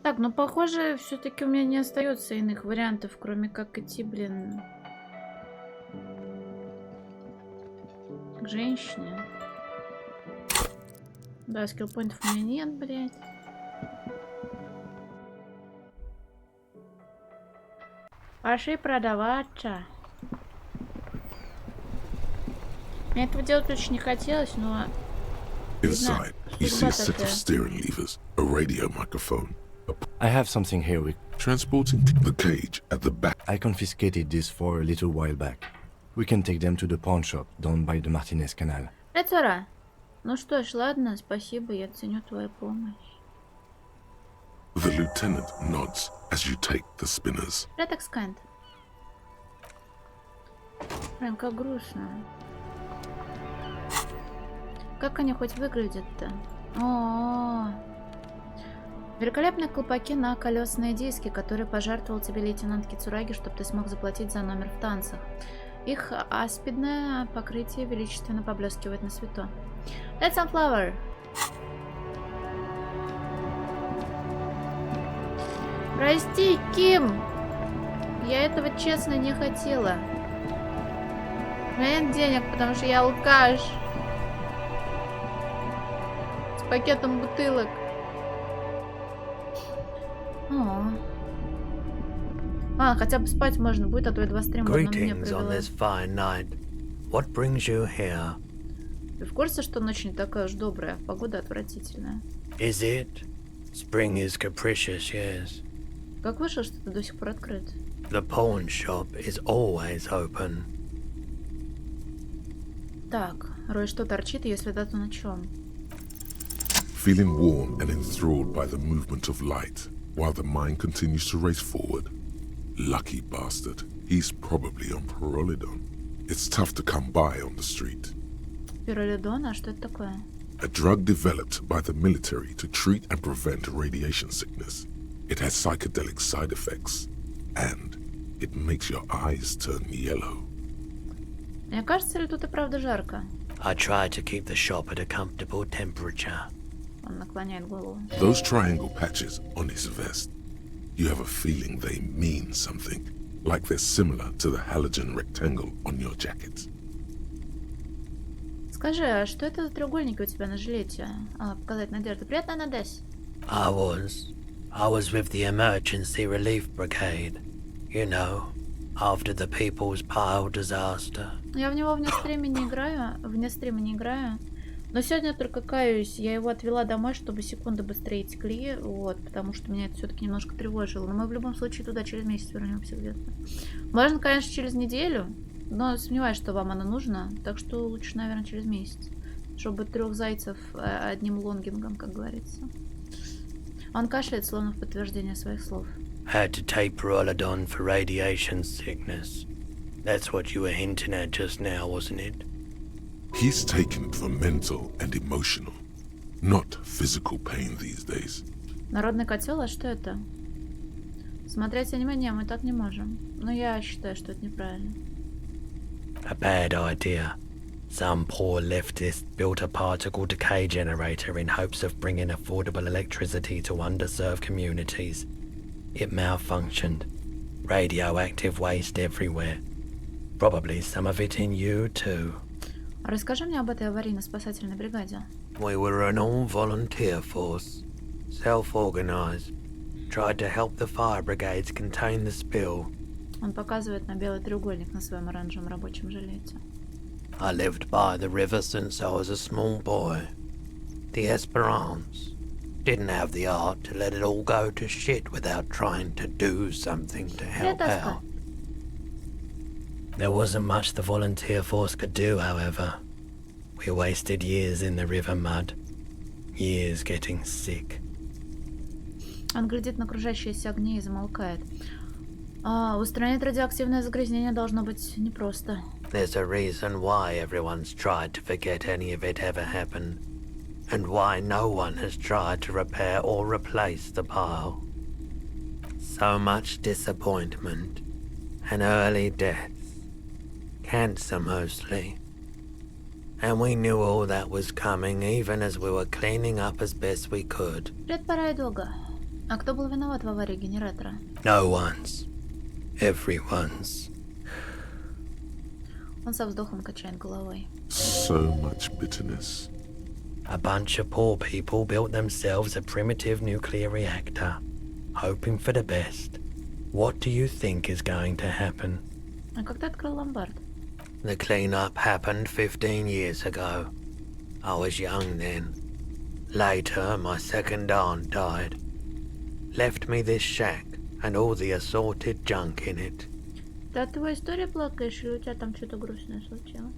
Так, ну похоже, все-таки у меня не остается иных вариантов, кроме как идти, блин, к женщине. Да, скиллпоинтов у меня нет, блядь. Пошли продаваться. Мне этого делать очень не хотелось, но... Inside, you see a set of steering levers, a radio microphone. I have something here. Transporting the cage at the back. I confiscated this for a little while back. We can take them to the pawn shop down by the Martinez Canal. Это ну что ж, ладно, спасибо, я ценю твою помощь. The lieutenant nods as you take the spinners. Редекс Кайнд. Блин, как грустно. Как они хоть выглядят-то? О-о-о. Великолепные колпаки на колесные диски, которые пожертвовал тебе лейтенант Кицураги, чтобы ты смог заплатить за номер в танцах. Их аспидное покрытие величественно поблескивает на свету. That's sunflower. Прости, Ким. Я этого честно не хотела. У меня нет денег, потому что я алкаш. С пакетом бутылок. О. Хотя бы спать можно будет, а то я 2 стрима одна меня привела. Ты в курсе, что ночь не такая уж добрая? Погода отвратительная. Is it? Spring is capricious, yes. Как вышло, что ты до сих пор открыт? The pawn shop is always open. Так, Рой, что торчит, если да, то на чем? Feeling warm and enthralled by the movement of light, while the mind continues to race forward. Lucky bastard. He's probably on Pyrrolidon. It's tough to come by on the street. Пиролидон? А что это такое? A drug developed by the military to treat and prevent radiation sickness. It has psychedelic side effects, and it makes your eyes turn yellow. Мне кажется, ли тут и правда жарко? I try to keep the shop at a comfortable temperature. Он наклоняет голову. Those triangle patches on his vest, you have a feeling they mean something, like they're similar to the halogen rectangle on your jacket. Скажи, а что это за треугольники у тебя на жилете? Показать надежду. Приятно, Надесь. I was with the emergency relief brigade. You know, after the People's Pile disaster. Я в него вне стрима не играю. Но сегодня только каюсь, я его отвела домой, чтобы секунды быстрее текли, вот, потому что меня это все-таки немножко тревожило. Но мы в любом случае туда через месяц вернемся где-то. Можно, конечно, через неделю, но сомневаюсь, что вам оно нужно, так что лучше, наверное, через месяц, чтобы 3 зайцев одним лонгингом, как говорится. Он кашляет, словно в подтверждение своих слов. Had to take Pyrrolidon for radiation sickness. That's what you were hinting at just now, wasn't it? He's taken it for mental and emotional, not physical pain these days. Народный котел, а что это? Смотреть аниме не, мы так не можем. Но я считаю, что это неправильно. A bad idea. Some poor leftist built a particle decay generator in hopes of bringing affordable electricity to underserved communities. It malfunctioned. Radioactive waste everywhere. Probably some of it in you too. Расскажи мне об этой аварийно-спасательной бригаде. We were an all-volunteer force, self-organized. Tried to help the fire brigades contain the spill. Он показывает на белый треугольник на своем оранжевом рабочем жилете. I lived by the river since I was a small boy. The Esperance. Didn't have the art to let it all go to shit without trying to do something to help out. There wasn't much the volunteer force could do, however. We wasted years in the river mud. Years getting sick. Он глядит на окружающиеся огни и замолкает. Устранить радиоактивное загрязнение должно быть непросто. There's a reason why everyone's tried to forget any of it ever happened. And why no one has tried to repair or replace the pile. So much disappointment. And early deaths. Cancer mostly. And we knew all that was coming even as we were cleaning up as best we could. Привет, пора и долго. А кто был виноват в аварии генератора? No one's. Everyone's. Он со вздохом качает головой. So much bitterness. A bunch of poor people built themselves a primitive nuclear reactor, hoping for the best. What do you think is going to happen? А как ты открыл ломбард? The cleanup happened 15 years ago. I was young then. Later, my second aunt died. Left me this shack and all the assorted junk in it. Ты от твоей истории плакаешь, или у тебя там что-то грустное случилось?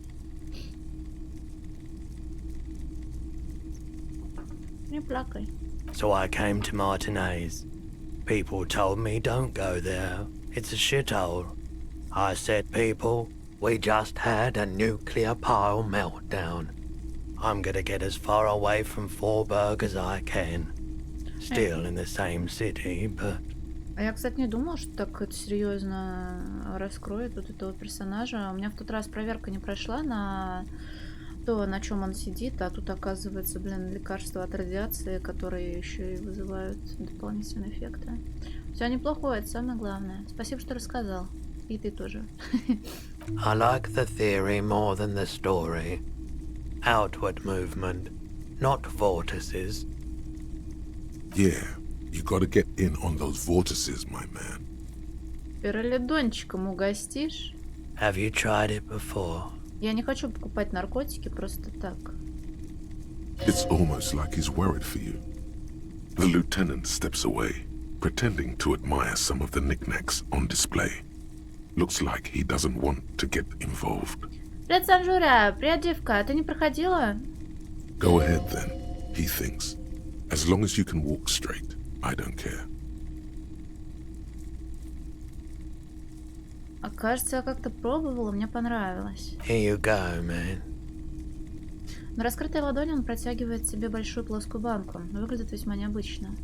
Не плакай. So I came to Martinez. People told me don't go there. It's a shithole. I said, people, we just had a nuclear pile meltdown. I'm gonna get as far away from Forburg as I can. Still in the same city, but... А я, кстати, не думала, что так это серьезно раскроет вот этого персонажа. У меня в тот раз проверка не прошла на то, на чем он сидит, а тут оказывается, блин, лекарства от радиации, которые еще и вызывают дополнительные эффекты. Все неплохое, это самое главное. Спасибо, что рассказал. И ты тоже. I like the theory more than the story. Outward movement, not vortices. Yeah, you gotta get in on those vortices, my man. Пиролидончиком угостишь? Have you tried it before? Я не хочу покупать наркотики просто так. It's almost like he's worried for you. The lieutenant steps away, pretending to admire some of the knickknacks on display. Looks like he doesn't want to get involved. Привет, Санжура! Привет, девка! Ты не проходила? Go ahead then, he thinks. As long as you can walk straight, I don't care. А кажется, я как-то пробовала, мне понравилось. Here you go, man. На раскрытой ладони он протягивает себе большую плоскую банку. Выглядит весьма необычно.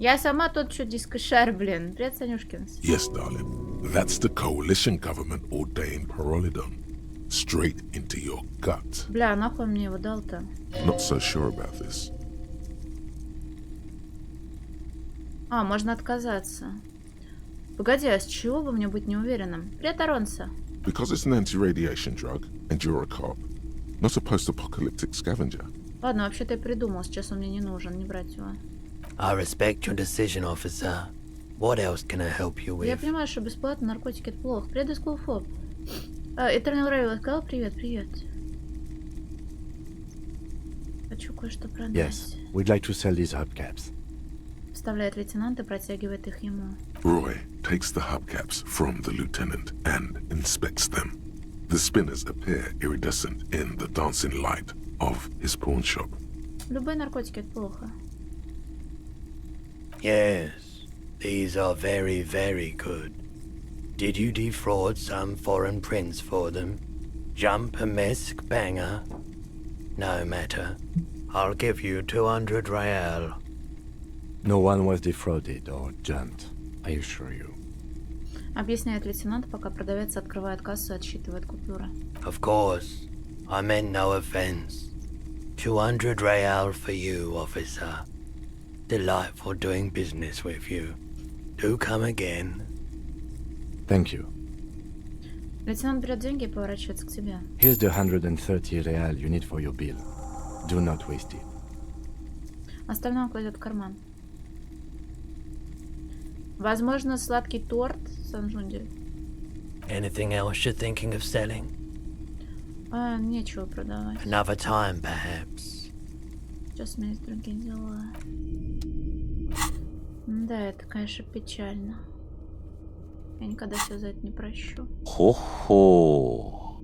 Я сама тот что дискошар, блин. Привет, Санюшкинс. Yes, darling. That's the coalition government ordained Parolidon. Straight into your gut. Бля, нахуй он мне его дал-то? Not so sure about this. А, можно отказаться. Погоди, а с чего бы мне быть неуверенным? Привет, Аронса. Because it's an anti-radiation drug, and you're a cop. Not a post-apocalyptic scavenger. Ладно, вообще-то я придумал, сейчас он мне не нужен, не брать его. I respect your decision, officer. What else can I help you Я with? понимаю, что бесплатно наркотики это плохо. Привет, Скулфоб. Eternal Rail сказал привет, привет. Хочу кое-что продать. Yes, we'd like to sell these hubcaps. Вставляет лейтенант и протягивает их ему. Roy takes the hubcaps from the lieutenant and inspects them. The spinners appear iridescent in the dancing light of his pawn shop. Любые наркотики это плохо. Yes, these are very, very good. Did you defraud some foreign prince for them? Jump a mesk banger? No matter. I'll give you 200 real. No one was defrauded or jumped, I assure you. Объясняет лейтенант, пока продавец открывает кассу и отсчитывает купюры. Of course, I meant no offense. 200 real for you, officer. Delightful doing business with you. Do come again. Thank you. Лейтенант берет деньги и поворачивается к тебе. Here's the 130 real you need for your bill. Do not waste it. Остальное он кладет в карман. Возможно, сладкий торт, Санжунди. Anything else you're thinking of selling? А, нечего продавать. Another time, perhaps. Сейчас у меня есть другие дела. Да, это, конечно, печально. Я никогда себя за это не прощу. Хо-хо.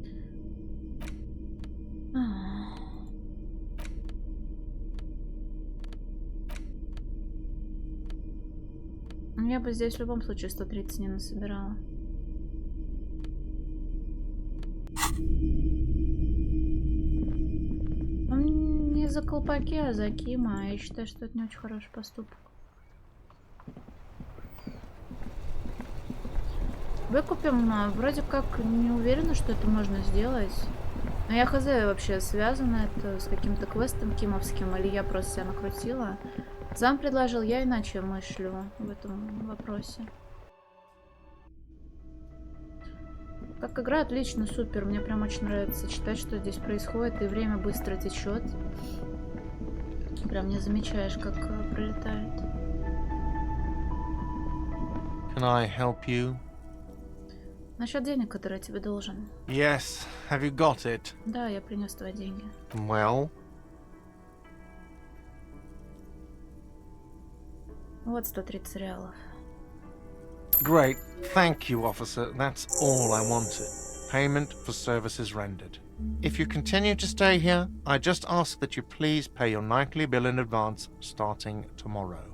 Я бы здесь в любом случае 130 не насобирала. Он не за колпаки, а за Кима. Я считаю, что это не очень хороший поступок. Выкупим. Вроде как не уверена, что это можно сделать. Но я хз, вообще связано это с каким-то квестом кимовским, или я просто себя накрутила. Зам предложил, я иначе мыслю в этом вопросе. Как игра отлично, супер. Мне прям очень нравится читать, что здесь происходит, и время быстро течет. Прям не замечаешь, как пролетает. Can I help you? Насчет денег, которые я тебе должен. Yes. Have you got it? Да, я принес твои деньги. Well, Вот 130 реалов. great. Thank you, officer. That's all I wanted. Payment for services rendered. If you continue to stay here, I just ask that you please pay your nightly bill in advance starting tomorrow.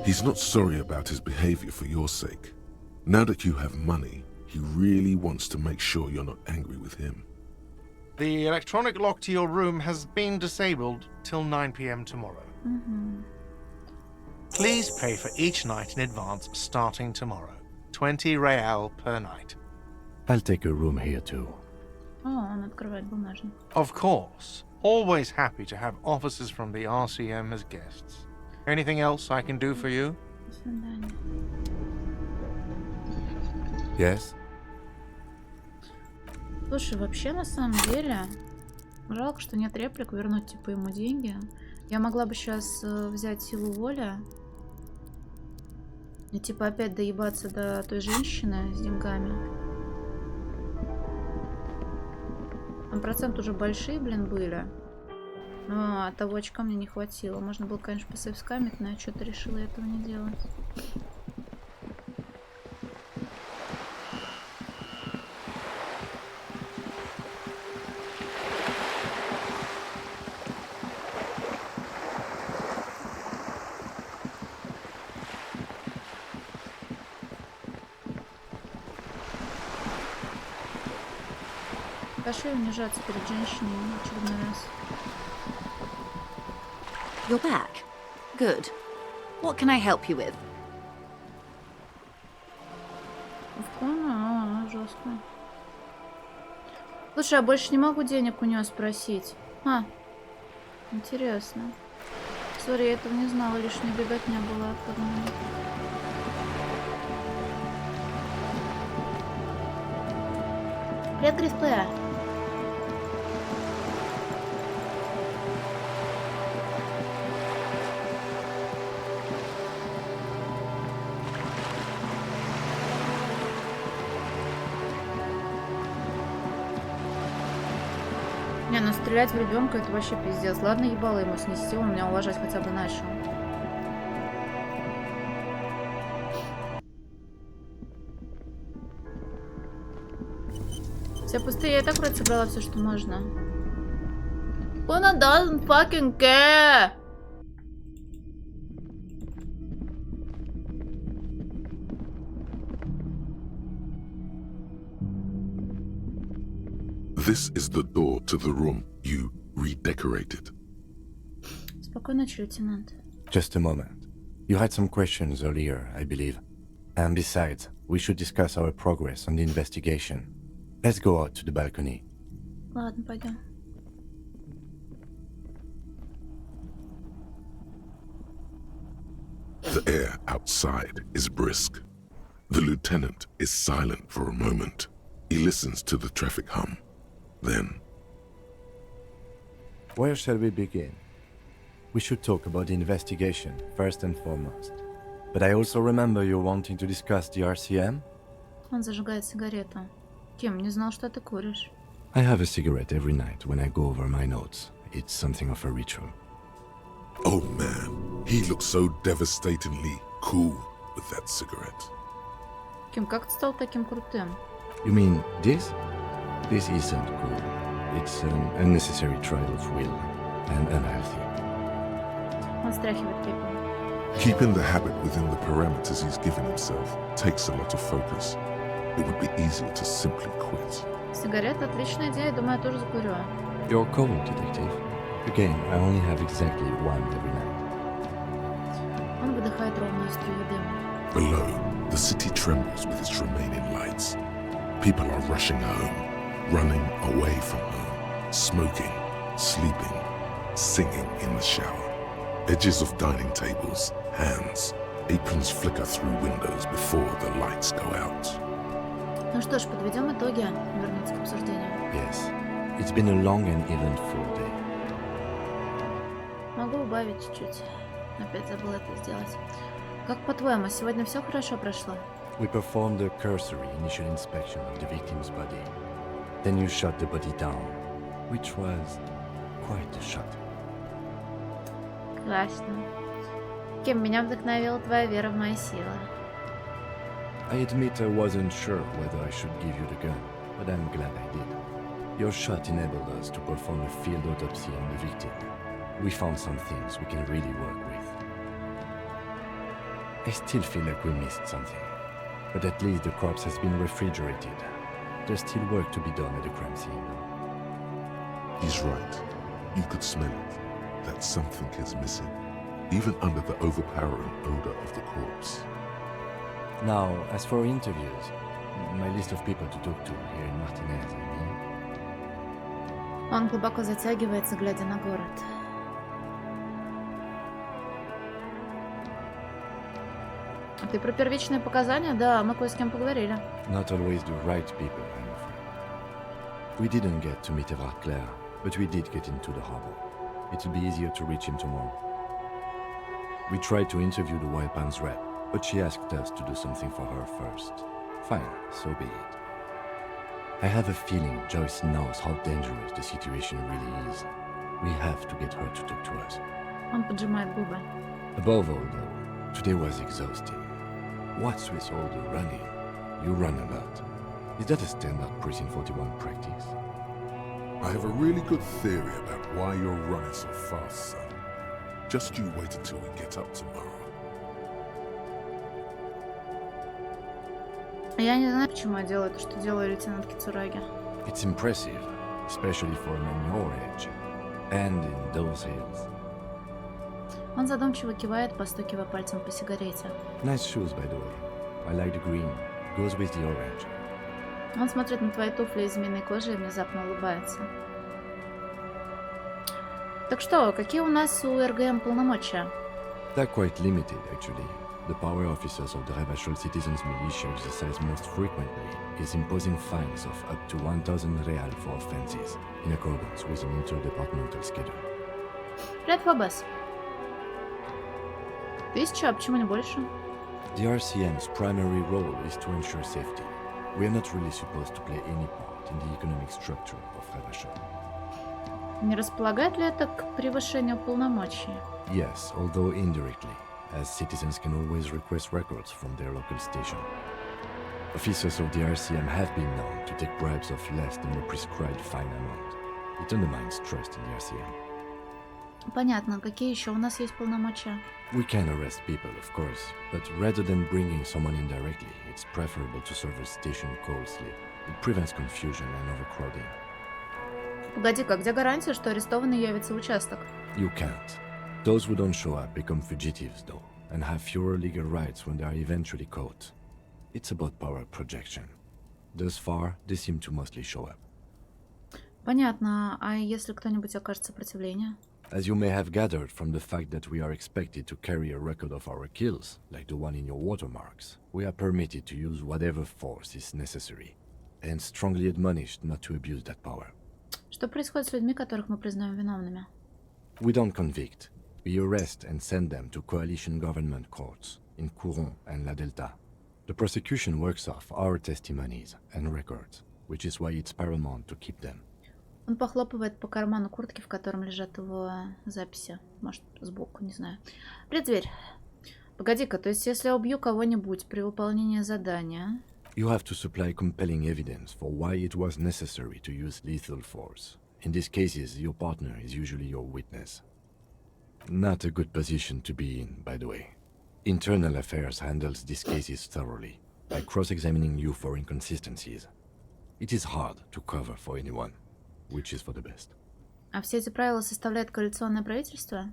He's not sorry about his behavior for your sake. Now that you have money, he really wants to make sure you're not angry with him. The electronic lock to your room has been disabled till 9 p.m. tomorrow. Please pay for each night in advance starting tomorrow. 20 real per night. I'll take a room here too. О, он открывает бумажник. Of course. Always happy to have officers from the RCM as guests. Anything else I can do for you? До свидания. Yes? Слушай, вообще на самом деле жалко, что нет реплик, вернуть типа ему деньги. Я могла бы сейчас взять силу воли и типа опять доебаться до той женщины с деньгами. Там процент уже большие, блин, были. Но того очка мне не хватило. Можно было, конечно, посейвскамить, но я что-то решила этого не делать. Пошли унижаться перед женщиной в очередной раз. You're back. Good. What can I help you with? Жестко. Слушай, я больше не могу денег у нее спросить. Интересно. Сори, я этого не знала, лишняя беготня была под мной. Привет, Криспе. Не, ну стрелять в ребенка это вообще пиздец. Ладно, ебало ему снести, он меня уважать хотя бы начал. Все пустые, я и так вроде собрала все, что можно. Она doesn't fucking care! This is the door to the room you redecorated. Спокойной ночи, лейтенант. Just a moment. You had some questions earlier, I believe. And besides, we should discuss our progress on the investigation. Let's go out to the balcony. Ладно, пойдем. The air outside is brisk. The lieutenant is silent for a moment. He listens to the traffic hum. Then, Where shall we begin? We should talk about the investigation, first and foremost. But I also remember you wanting to discuss the RCM? Он зажигает сигарету. Ким, не знал, что ты куришь. I have a cigarette every night when I go over my notes. It's something of a ritual. oh man, he looks so devastatingly cool with that cigarette. Ким, как ты стал таким крутым? You mean this? This isn't cool. It's an unnecessary trial of will and unhealthy. Он стряхивает пепел. Keeping the habit within the parameters he's given himself takes a lot of focus. It would be easier to simply quit. Сигарета отличная идея, думаю, я тоже закурю. You're cold, detective. Again, I only have exactly one every night. Он выдыхает ровную струю дыма. Below, the city trembles with its remaining lights. People are rushing home, running away from home, smoking, sleeping, singing in the shower. Edges of dining tables, hands, aprons flicker through windows before the lights go out. Ну что ж, подведем итоги. Вернемся к обсуждению. Yes, it's been a long and eventful day. Могу убавить чуть-чуть. Опять забыла это сделать. Как по-твоему, сегодня все хорошо прошло? We performed a cursory initial inspection of the victim's body. Then you shot the body down, which was quite a shot. Классно. Кем меня вдохновила твоя вера в мои силы? I admit I wasn't sure whether I should give you the gun, but I'm glad I did. Your shot enabled us to perform a field autopsy on the victim. We found some things we can really work with. I still feel like we missed something, but at least the corpse has been refrigerated. There's still work to be done at the crime scene, though. He's right. You could smell it. That something is missing, even under the overpowering odor of the corpse. Now, as for interviews, my list of people to talk to here in Martinez, I mean. Он глубоко затягивается, глядя на город. Ты про первичные показания? Да, мы кое с кем поговорили. Not always the right people, I'm afraid. We didn't get to meet Everard Clare, but we did get into the harbor. It'll be easier to reach him tomorrow. We tried to interview the Wild Palms rep, but she asked us to do something for her first. Fine, so be it. I have a feeling Joyce knows how dangerous the situation really is. We have to get her to talk to us. Он поджимает губы. Above all, though, today was exhausting. What's with all the running? You run a lot. Is that a standard Precinct 41 practice? I have a really good theory about why you're running so fast, son. Just you wait until we get up tomorrow. Я не знаю, почему я делаю то, что делаю лейтенант Кицураги. It's impressive, especially for a man your age. And in those hills. Он задумчиво кивает, постукивая пальцем по сигарете. Nice shoes, by the way. I like the green. Goes with the orange. Он смотрит на твои туфли из змеиной кожи и внезапно улыбается. Так что, какие у нас у РГМ полномочия? They're quite limited, actually. The power officers of the Ravachol Citizens Militia exercise most frequently is imposing fines of up to 1,000 real for offenses, in accordance with an interdepartmental schedule. Привет, Фабас. 1000, а почему не больше? The RCM's primary role is to ensure safety. We are not really supposed to play any part in the economic structure of Ravachol. Не располагает ли это к превышению полномочий? Yes, although indirectly, as citizens can always request records from their local station. Officers of the RCM have been known to take bribes of less than the prescribed fine amount. It undermines trust in the RCM. Понятно. Какие еще у нас есть полномочия? We can arrest people, of course, but rather than bringing someone in directly, it's preferable to serve a station cold slip. It prevents confusion and overcrowding. Погоди-ка, где гарантия, что арестованный явится в участок? You can't. Those who don't show up become fugitives, though, and have fewer legal rights when they are eventually caught. It's about power projection. Thus far, they seem to mostly show up. Понятно. А если кто-нибудь окажет сопротивление? As you may have gathered from the fact that we are expected to carry a record of our kills, like the one in your watermarks, we are permitted to use whatever force is necessary, and strongly admonished not to abuse that power. Что происходит с людьми, которых мы признаем виновными? We don't convict. We arrest and send them to coalition government courts in Courron and La Delta. The prosecution works off our testimonies and records, which is why it's paramount to keep them. Он похлопывает по карману куртки, в котором лежат его записи. Может, сбоку, не знаю. Привет, зверь. Погоди-ка, то есть если я убью кого-нибудь при выполнении задания... You have to supply compelling evidence for why it was necessary to use lethal force. In these cases, your partner is usually your witness. Not a good position to be in, by the way. Internal Affairs handles these cases thoroughly, by cross-examining you for inconsistencies. It is hard to cover for anyone, which is for the best. А все эти правила составляет коалиционное правительство?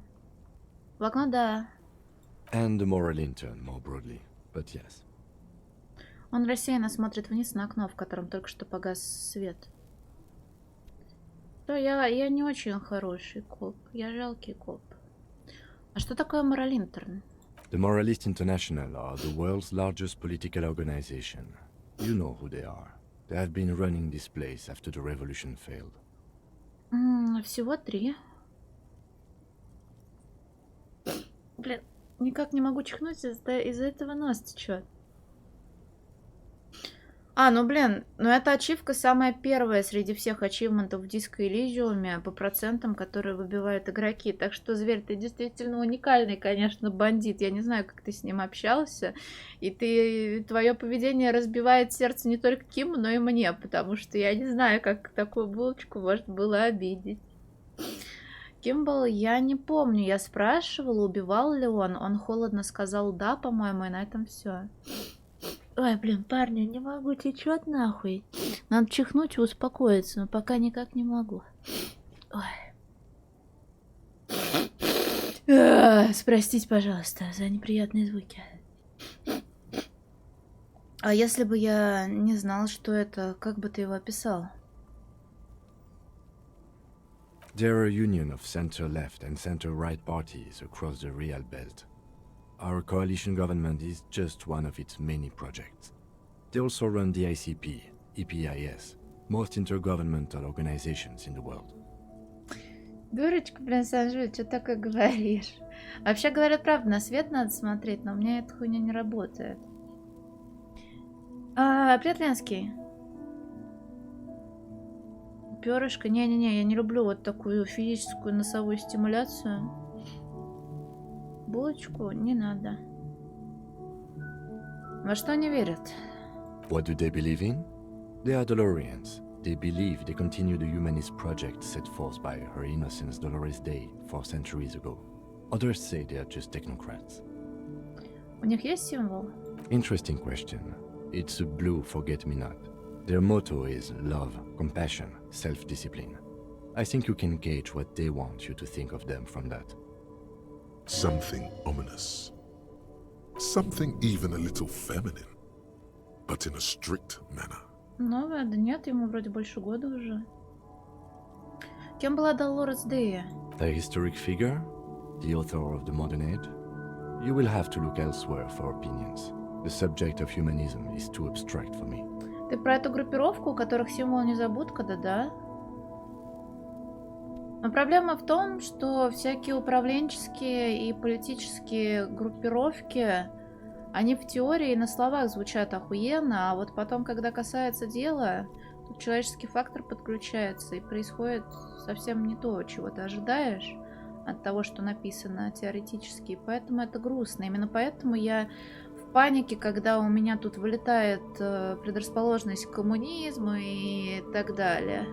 В окно, да. And the moral intern, more broadly, but yes. Он рассеянно смотрит вниз на окно, в котором только что погас свет. Да, я не очень хороший коп. Я жалкий коп. А что такое моралинтерн? The Moralist International are the world's largest political organization. You know who they are. They have been running this place after the revolution failed. Всего 3. Блин, никак не могу чихнуть, из-за этого нос течет. Ну блин, эта ачивка самая первая среди всех ачивментов в Диско Элизиуме по процентам, которые выбивают игроки. Так что, зверь, ты действительно уникальный, конечно, бандит. Я не знаю, как ты с ним общался. И твое поведение разбивает сердце не только Киму, но и мне, потому что я не знаю, как такую булочку можно было обидеть. Кимбл, я не помню, я спрашивала, убивал ли он. Он холодно сказал да, по-моему, и на этом все. Ой, блин, парни, не могу, течет нахуй. Надо чихнуть и успокоиться, но пока никак не могу. Ой. Простите, пожалуйста, за неприятные звуки. А если бы я не знал, что это, как бы ты его описал? There are a union of center-left and center-right parties across the Real Belt. Our coalition government is just one of its many projects. They also run the ICP, EPIS, most intergovernmental organizations in the world. Дурочка, блин, Санжу, что такое говоришь? Вообще говорят, правда, на свет надо смотреть, но у меня эта хуйня не работает. Привет, Ленский. Перышко. Не-не-не, я не люблю вот такую физическую носовую стимуляцию. Булочку не надо. Во что они верят? What do they believe in? They are Dolorians. They believe they continue the humanist project set forth by Her Innocence Dolores Day 4 centuries ago. Others say they are just technocrats. У них есть символ? Interesting question. It's a blue forget-me-not. Their motto is love, compassion, self-discipline. I think you can gauge what they want you to think of them from that. Something ominous. Something even a little feminine, but in a strict manner. Новая? Да нет, ему вроде больше года уже. Кем была Долорес Дея? A historic figure? The author of the modern age? You will have to look elsewhere for opinions. The subject of humanism is too abstract for me. Ты про эту группировку, у которых символ незабудка, да? Но проблема в том, что всякие управленческие и политические группировки, они в теории и на словах звучат охуенно, а вот потом, когда касается дела, тут человеческий фактор подключается, и происходит совсем не то, чего ты ожидаешь от того, что написано теоретически. И поэтому это грустно. Именно поэтому я в панике, когда у меня тут вылетает предрасположенность к коммунизму и так далее.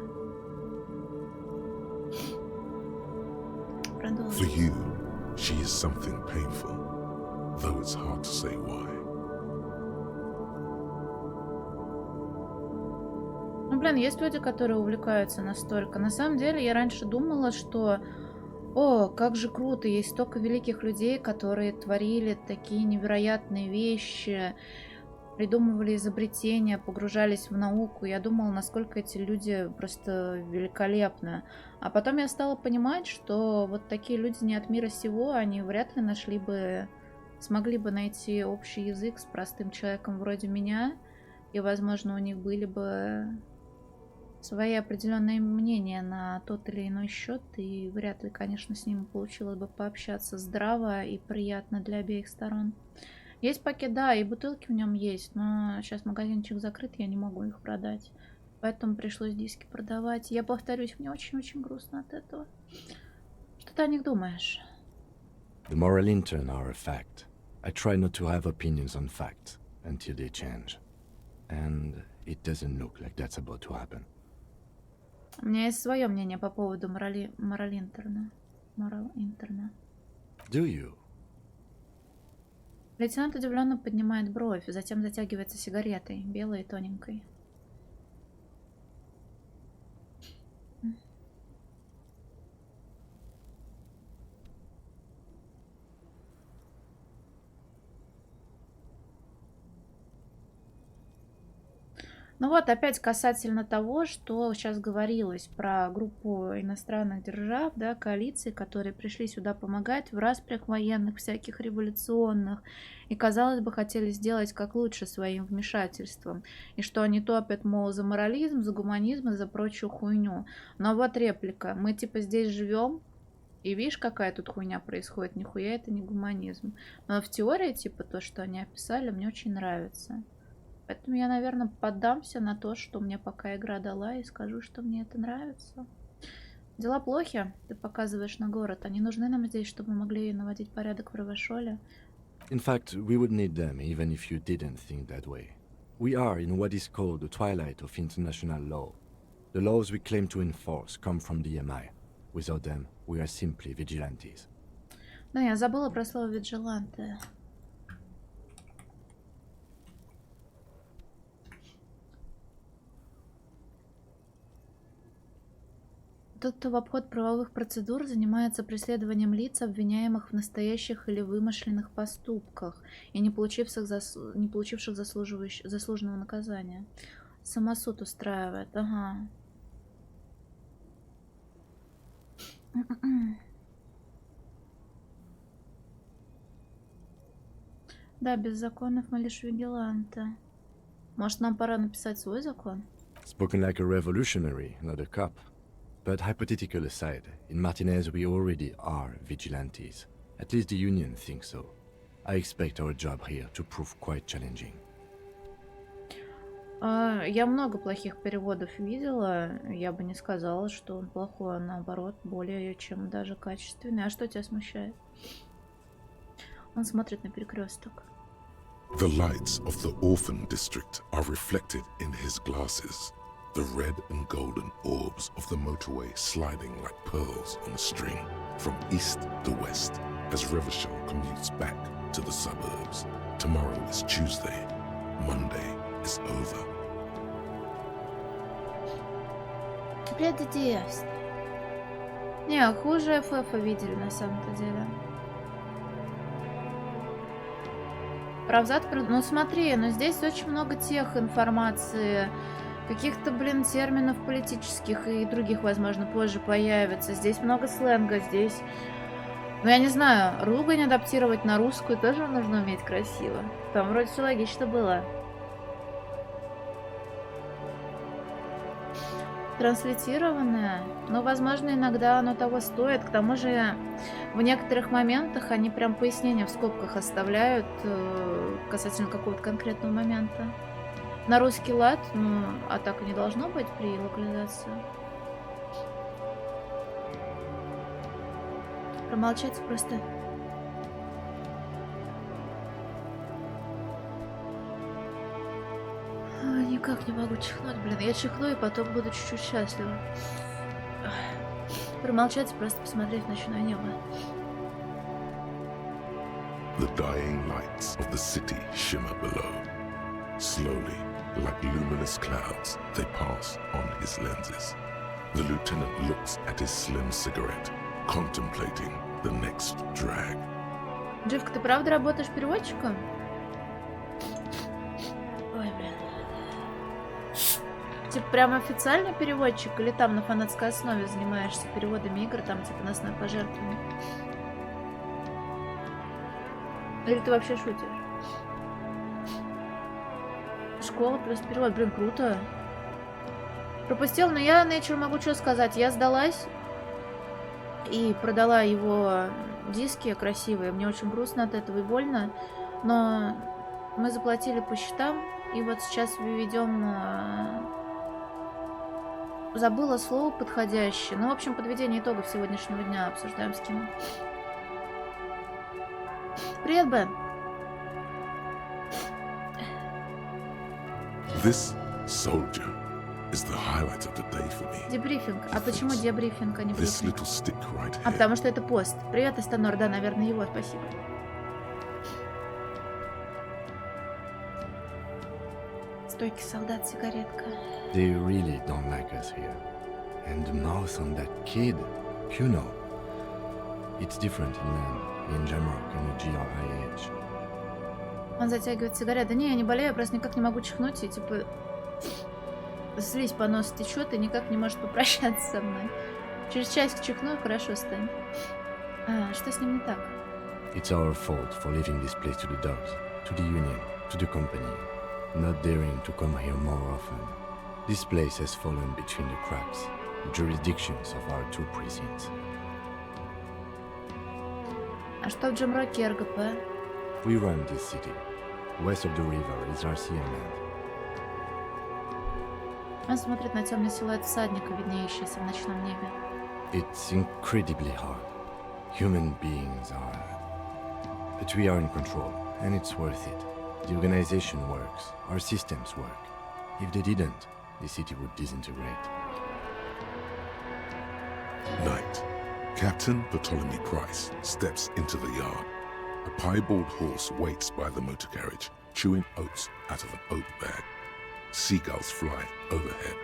For you, she is something painful, though it's hard to say why. Ну, блин, есть люди, которые увлекаются настолько. На самом деле, я раньше думала, что о, как же круто, есть столько великих людей, которые творили такие невероятные вещи, придумывали изобретения, погружались в науку. Я думала, насколько эти люди просто великолепны. А потом я стала понимать, что вот такие люди не от мира сего, они вряд ли смогли бы найти общий язык с простым человеком вроде меня. И, возможно, у них были бы свои определенные мнения на тот или иной счет. И вряд ли, конечно, с ними получилось бы пообщаться здраво и приятно для обеих сторон. Есть пакет, да, и бутылки в нем есть, но сейчас магазинчик закрыт, я не могу их продать. Поэтому пришлось диски продавать. Я повторюсь, мне очень-очень грустно от этого. Что ты о них думаешь? The moral intern are a fact. I try not to have opinions on facts until they change. And it doesn't look like that's about to happen. У меня есть свое мнение по поводу моралинтерна. Do you? Лейтенант удивленно поднимает бровь, затем затягивается сигаретой, белой и тоненькой. Ну вот, опять касательно того, что сейчас говорилось про группу иностранных держав, да, коалиции, которые пришли сюда помогать в распрях военных, всяких революционных, и, казалось бы, хотели сделать как лучше своим вмешательством, и что они топят, мол, за морализм, за гуманизм и за прочую хуйню. Но вот реплика: мы типа здесь живем, и видишь, какая тут хуйня происходит, нихуя это не гуманизм. Но в теории, типа, то, что они описали, мне очень нравится. Поэтому я, наверное, поддамся на то, что мне пока игра дала, и скажу, что мне это нравится. Дела плохи, ты показываешь на город. Они нужны нам здесь, чтобы мы могли наводить порядок в Равашоле. In fact, we would need them even if you didn't think that way. We are in what is called the twilight of international law. The laws we claim to enforce come from the MI. Without them, we are simply vigilantes. Да, я забыла про слово «виджиланты». Тот, кто в обход правовых процедур занимается преследованием лиц, обвиняемых в настоящих или вымышленных поступках и не получивших заслуженного наказания. Самосуд устраивает, ага. Да, без законов мы лишь вигиланты. Может, нам пора написать свой закон? Spoken like a revolutionary, not a cop. But hypothetical aside, in Martinez we already are vigilantes. At least the Union thinks so. I expect our job here to prove quite challenging. Я много плохих переводов видела. Я бы не сказала, что он плохой, а наоборот, более чем даже качественный. А что тебя смущает? Он смотрит на перекресток. The lights of the orphan district are reflected in his glasses. The red and golden orbs of the motorway sliding like pearls on a string from east to west as Revachol commutes back to the suburbs. Tomorrow is Tuesday. Monday is over. Преддеятельство. Не, хуже ФФа видели на самом-то деле. Правзат, ну смотри, но здесь очень много тех информации, каких-то, блин, терминов политических и других, возможно, позже появится. Здесь много сленга, здесь... Ну, я не знаю, ругань адаптировать на русскую тоже нужно уметь красиво. Там вроде все логично было. Транслитированное. Но, возможно, иногда оно того стоит. К тому же, в некоторых моментах они прям пояснения в скобках оставляют касательно какого-то конкретного момента. На русский лад, ну, а так и не должно быть при локализации. Промолчать просто. Никак не могу чихнуть, блин. Я чихну и потом буду чуть-чуть счастлива. Промолчать и просто посмотреть в ночное небо. The dying lights of the city shimmer below. Slowly, like luminous clouds, they pass on his lenses. The lieutenant looks at his slim cigarette, contemplating the next drag. Дживка, ты правда работаешь переводчиком? Ой, блин. Типа прям официальный переводчик или там на фанатской основе занимаешься переводами игр, там типа на основе пожертвований? Или ты вообще шутишь? Школа плюс перевод, блин, круто. Пропустил, но я Nature могу что сказать. Я сдалась и продала его диски красивые. Мне очень грустно от этого и больно. Но мы заплатили по счетам. И вот сейчас введем... Забыла слово подходящее. Ну, в общем, подведение итогов сегодняшнего дня обсуждаем с кем. Привет, Бен. This soldier is the highlight of the day for me. Дебрифинг. А почему дебрифинг, а не This брифинг? little stick right А here. потому что это пост. Привет, Эстанор. Да, наверное, его. Спасибо. Стойкий солдат, сигаретка. They really don't like us here. And the mouth on that kid, you know. It's different in land, in Jamrock and the GRIH. Он затягивает сигарету. Да не, я не болею, я просто никак не могу чихнуть и типа... Слизь по носу течет и никак не может попрощаться со мной. Через часик чихну и хорошо станет. А, что с ним не так? It's our fault for leaving this place to the dogs, to the union, to the company, not daring to come here more often. This place has fallen between the cracks, the jurisdictions of our two precincts. А что в Джемроке РГП? We run this city. West of the river is RCM land. Он смотрит на темный силуэт всадника, виднеющийся в ночном небе. It's incredibly hard. Human beings are. But we are in control, and it's worth it. The organization works, our systems work. If they didn't, the city would disintegrate. Night. Captain Bartholomew Price steps into the yard. A piebald horse waits by the motor carriage, chewing oats out of an oat bag. Seagulls fly overhead.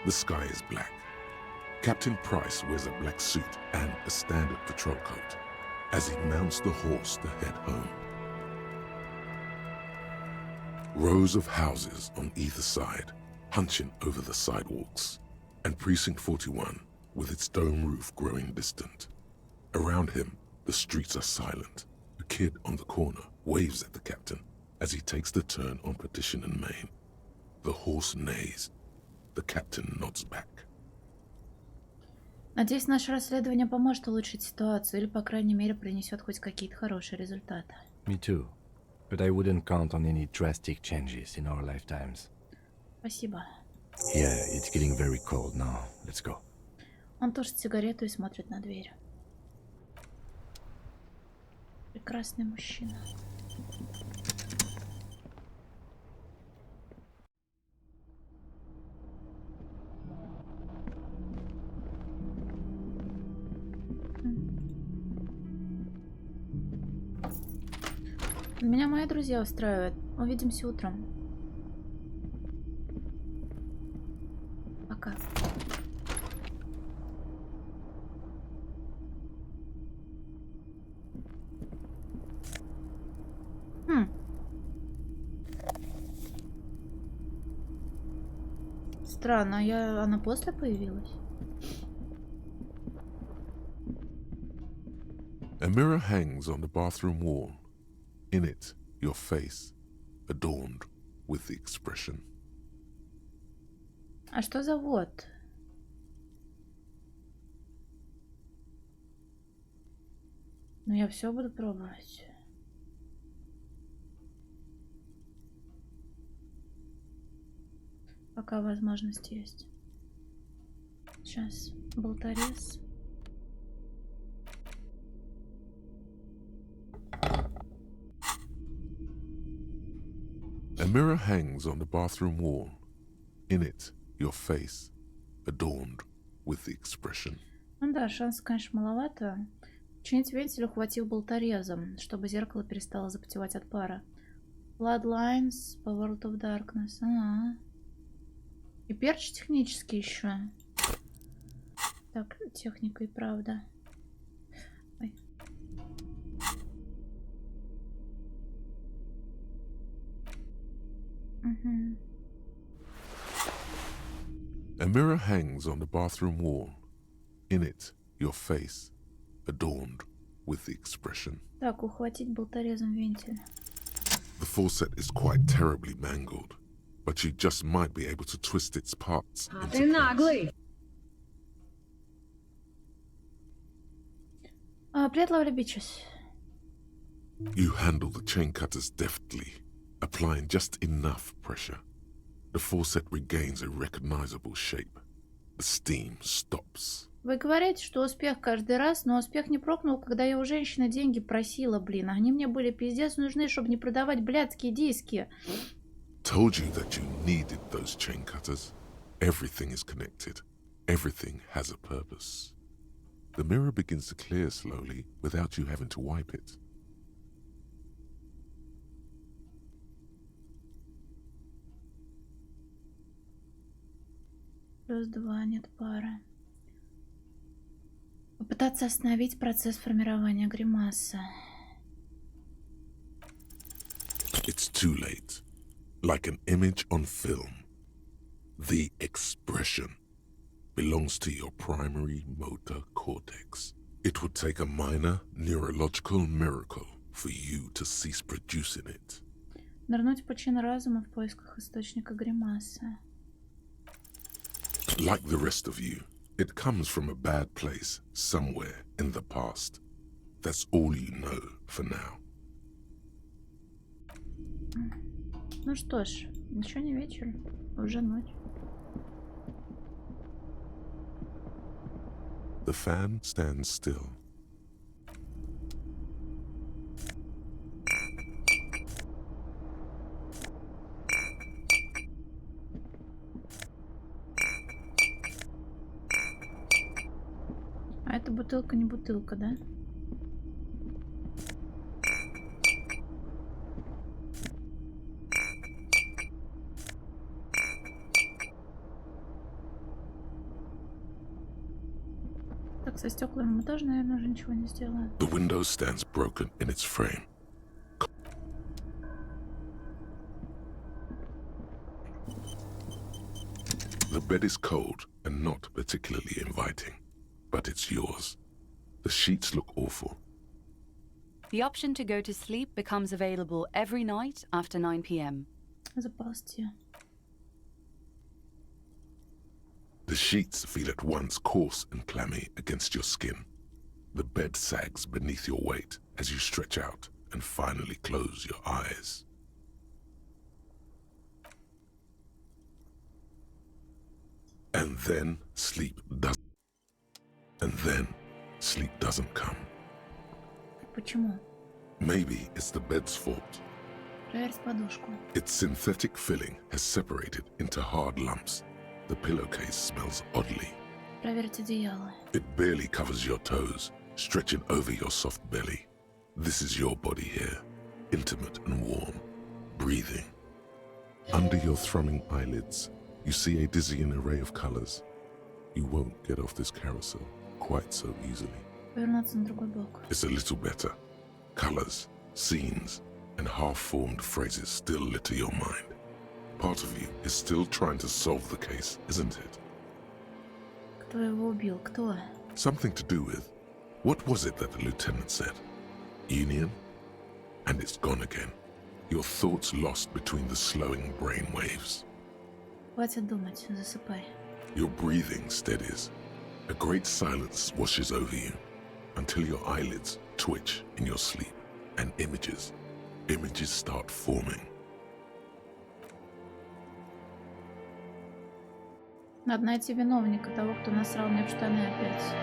The sky is black. Captain Price wears a black suit and a standard patrol coat as he mounts the horse to head home. Rows of houses on either side, hunching over the sidewalks, and Precinct 41 with its dome roof growing distant. Around him, the streets are silent. A kid on the corner waves at the captain as he takes the turn on Petition and Main. The horse neighs. The captain nods back. Надеюсь, наше расследование поможет улучшить ситуацию или, по крайней мере, принесет хоть какие-то хорошие результаты. Me too. But I wouldn't count on any drastic changes in our lifetimes. Спасибо. Yeah, it's getting very cold now. Let's go. Он тушит сигарету и смотрит на дверь. Прекрасный мужчина. Меня мои друзья устраивают. Увидимся утром. Пока. Странно, она после появилась? A mirror hangs on the bathroom wall. In it, your face, adorned with the expression. А что за вот? Ну, я все буду пробовать. Пока возможность есть. Сейчас. Болторез. A mirror hangs on the bathroom wall. In it, your face, adorned with the expression. Ну да, шанс, конечно, маловато. Чинить вентиль, ухватив болторезом, чтобы зеркало перестало запотевать от пара. Bloodlines, World of Darkness. И перч технический еще. Так, техника и правда. Ой. Угу. A mirror hangs on the bathroom wall. In it, your face, adorned with the expression. Так, ухватить болторезом вентиль. The faucet is quite terribly mangled, but you just might be able to twist its parts. Ты наглый. Привет, Lovely Bitches. You handle the chain cutters deftly, applying just enough pressure. The faucet regains a recognizable shape. The steam stops. Вы говорите, что успех каждый раз, но успех не прокнул, когда я у женщины деньги просила, блин. Они мне были пиздец нужны, чтобы не продавать блядские диски. Told you that you needed those chain cutters. Everything is connected. Everything has a purpose. The mirror begins to clear slowly without you having to wipe it. +2, нет пары. Попытаться остановить процесс формирования гримаса. It's too late. Like an image on film. The expression belongs to your primary motor cortex. It would take a minor neurological miracle for you to cease producing it. Нырнуть в пучину разума в поисках источника гримасы. Like the rest of you, it comes from a bad place somewhere in the past. That's all you know for now. Ну что ж, еще не вечер, уже ночь. The fan stands still. А эта бутылка не бутылка, да? Так, со стеклами мы тоже, наверное, уже ничего не сделаем. The window stands broken in its frame. The bed is cold and not particularly inviting, but it's yours. The sheets look awful. The option to go to sleep becomes available every night after 9 p.m. Заползти. The sheets feel at once coarse and clammy against your skin. The bed sags beneath your weight as you stretch out and finally close your eyes. And then sleep doesn't come. Почему? Maybe it's the bed's fault. Проверить подушку. Its synthetic filling has separated into hard lumps. The pillowcase smells oddly. Проверить одеяло. It barely covers your toes, stretching over your soft belly. This is your body here, intimate and warm, breathing. Under your thrumming eyelids, you see a dizzying array of colors. You won't get off this carousel quite so easily. Повернуться на другой бок. It's a little better. Colors, scenes, and half-formed phrases still litter your mind. Part of you is still trying to solve the case, isn't it? Кто его убил? Кто? Something to do with, what was it that the lieutenant said? Union? And it's gone again. Your thoughts lost between the slowing brain waves. Хватит думать, засыпай. Your breathing steadies. A great silence washes over you until your eyelids twitch in your sleep and images start forming. Надо найти виновника, того, кто насрал мне в штаны опять.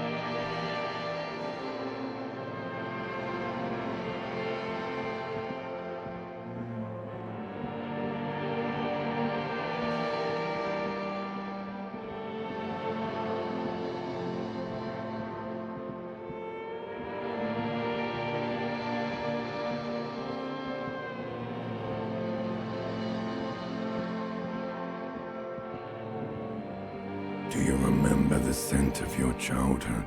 Do you remember the scent of your childhood?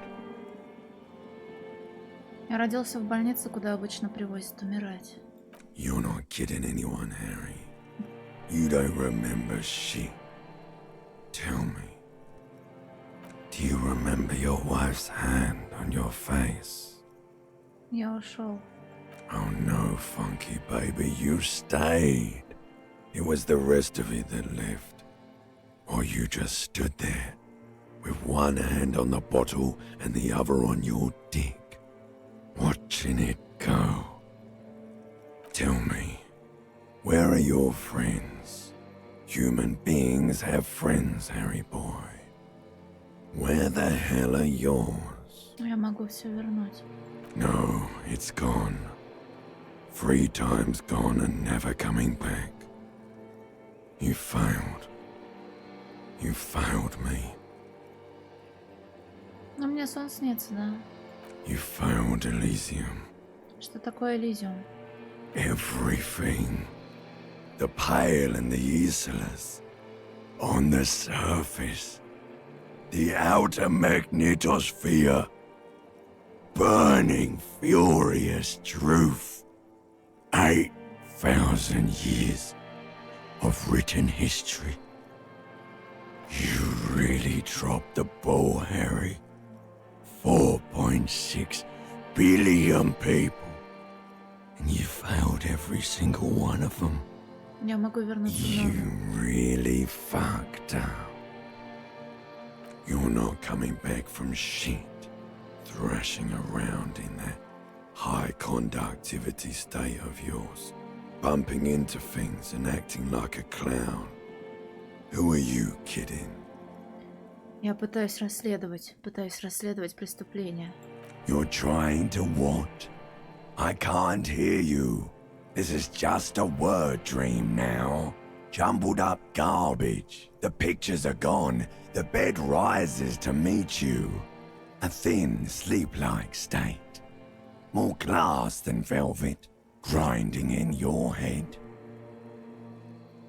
Я родился в больнице, куда обычно привозят умирать. You're not kidding anyone, Harry. You don't remember shit. Tell me. Do you remember your wife's hand on your face? Я ушел. Oh no, Funky baby, you stayed. It was the rest of it that left. Or you just stood there, with one hand on the bottle and the other on your dick, watching it go. Tell me, where are your friends? Human beings have friends, Harry boy. Where the hell are yours? Я могу все вернуть. No, it's gone. 3 times gone and never coming back. You failed. You failed me. Но мне сон снится, да? You failed Elysium. Что такое Элизиум? Everything. The Pale and the Islas. On the surface. The outer magnetosphere. Burning, furious truth. 8,000 years of written history. You really dropped the ball, Harry. 4.6 billion people. And you failed every single one of them. Я могу вернуться в You норму. really fucked up. You're not coming back from shit, thrashing around in that high conductivity state of yours, bumping into things and acting like a clown. Who are you kidding? Я пытаюсь расследовать преступление. You're trying to what? I can't hear you. This is just a word dream now. Jumbled up garbage. The pictures are gone. The bed rises to meet you. A thin, sleep-like state. More glass than velvet, grinding in your head.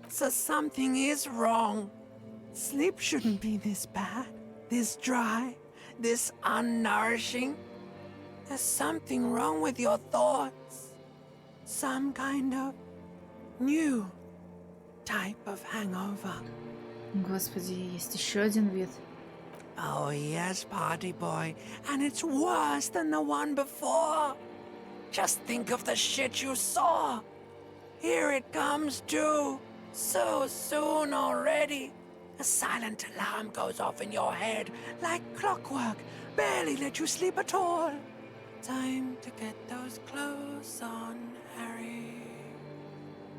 So something is wrong. Sleep shouldn't be this bad, this dry, this unnourishing. There's something wrong with your thoughts. Some kind of new type of hangover. Господи, есть еще один вид. Oh yes, party boy, and it's worse than the one before. Just think of the shit you saw. Here it comes too. So soon already. A silent alarm goes off in your head like clockwork. Barely let you sleep at all. Time to get those clothes on, Harry.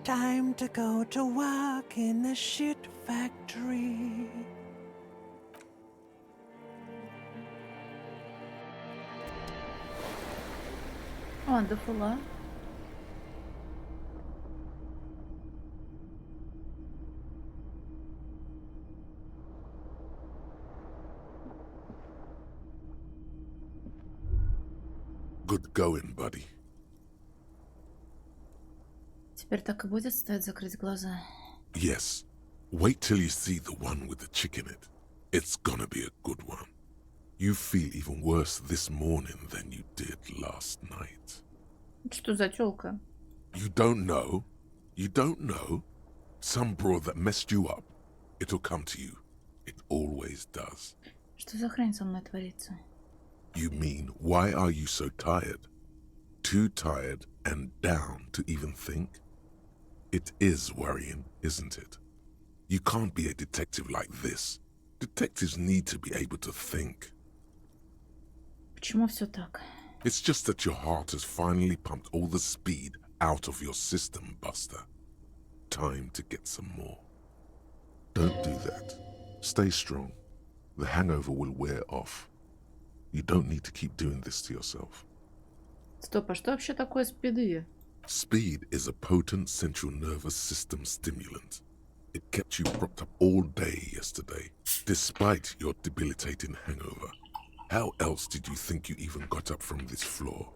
Time to go to work in the shit factory. Wonderful, а? Good going, buddy. Теперь так и будет стоять закрыть глаза. Yes. Wait till you see the one with the chick in it. It's gonna be a good one. You feel even worse this morning than you did last night. Что за тёлка? You don't know? You don't know? Some broad that messed you up. It'll come to you. It always does. Что за хрень со мной творится? You mean, why are you so tired? Too tired and down to even think? It is worrying, isn't it? You can't be a detective like this. Detectives need to be able to think. Почему все так? It's just that your heart has finally pumped all the speed out of your system, Buster. Time to get some more. Don't do that. Stay strong. The hangover will wear off. You don't need to keep doing this to yourself. Стоп, а что вообще такое спиды? Speed is a potent central nervous system stimulant. It kept you propped up all day yesterday, despite your debilitating hangover. How else did you think you even got up from this floor?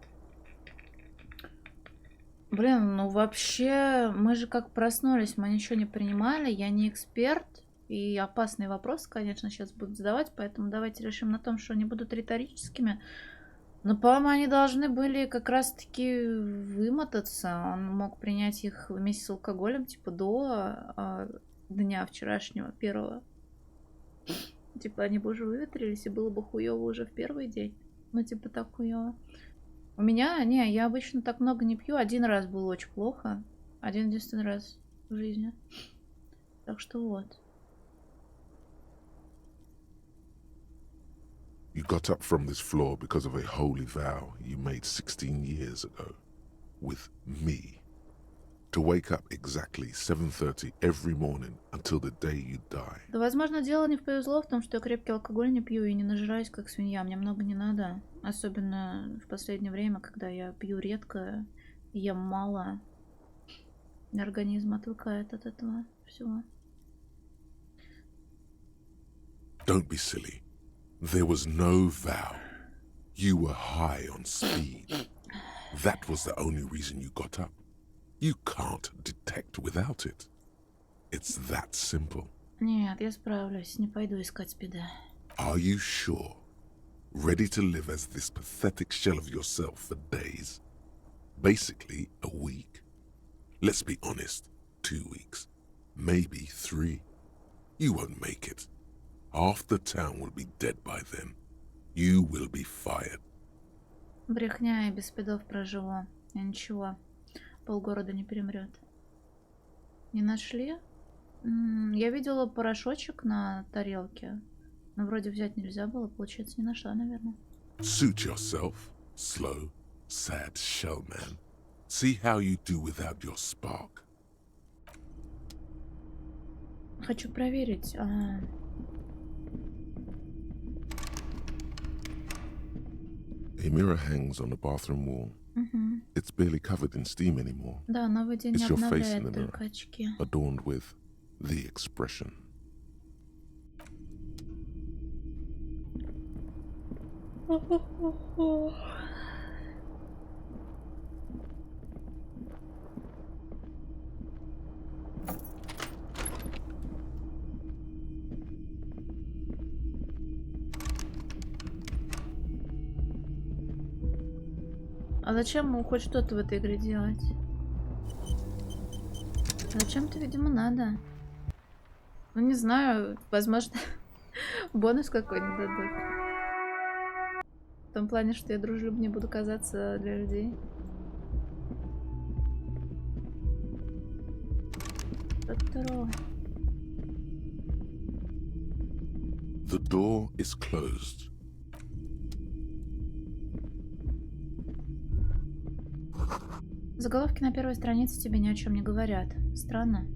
Блин, ну вообще, мы же как проснулись, мы ничего не принимали, я не эксперт, и опасные вопросы, конечно, сейчас будут задавать, поэтому давайте решим на том, что они будут риторическими. Но, по-моему, они должны были как раз-таки вымотаться. Он мог принять их вместе с алкоголем, типа, до дня вчерашнего, первого. Типа, они бы уже выветрились, и было бы хуёво уже в первый день. Ну, типа, так хуёво. У меня, не, я обычно так много не пью. Один раз было очень плохо. Один-единственный раз в жизни. Так что вот. You got up from this floor because of a holy vow you made 16 years ago. With me. To wake up exactly 7:30 every morning until the day you die. Да, возможно, дело не повезло в том, что я крепкий алкоголь не пью и не нажираюсь, как свинья. Мне много не надо. Особенно в последнее время, когда я пью редко, ем мало. Организм отвыкает от этого всего. Don't be silly. There was no vow. You were high on speed. That was the only reason you got up. You can't detect without it. It's that simple. Нет, я справлюсь. Не пойду искать спида. Are you sure? Ready to live as this pathetic shell of yourself for days? Basically, a week. Let's be honest, 2 weeks. Maybe 3. You won't make it. Half the town will be dead by then. You will be fired. Брехня, я без спидов проживу. Я ничего. Полгорода не перемрет. Не нашли? Я видела порошочек на тарелке. Но вроде взять нельзя было. Получается, не нашла, наверное. Suit yourself, slow, sad shellman. See how you do without your spark. Хочу проверить. A mirror hangs on the bathroom wall. It's barely covered in steam anymore. Да, новый день не It's your face in обновляет the mirror, только очки. adorned with the expression. А зачем ему хоть что-то в этой игре делать? Зачем-то, видимо, надо. Ну, не знаю, возможно, бонус какой-нибудь дадут. В том плане, что я дружелюбнее буду казаться для людей. Доктор. The door is closed. Заголовки на первой странице тебе ни о чем не говорят. Странно.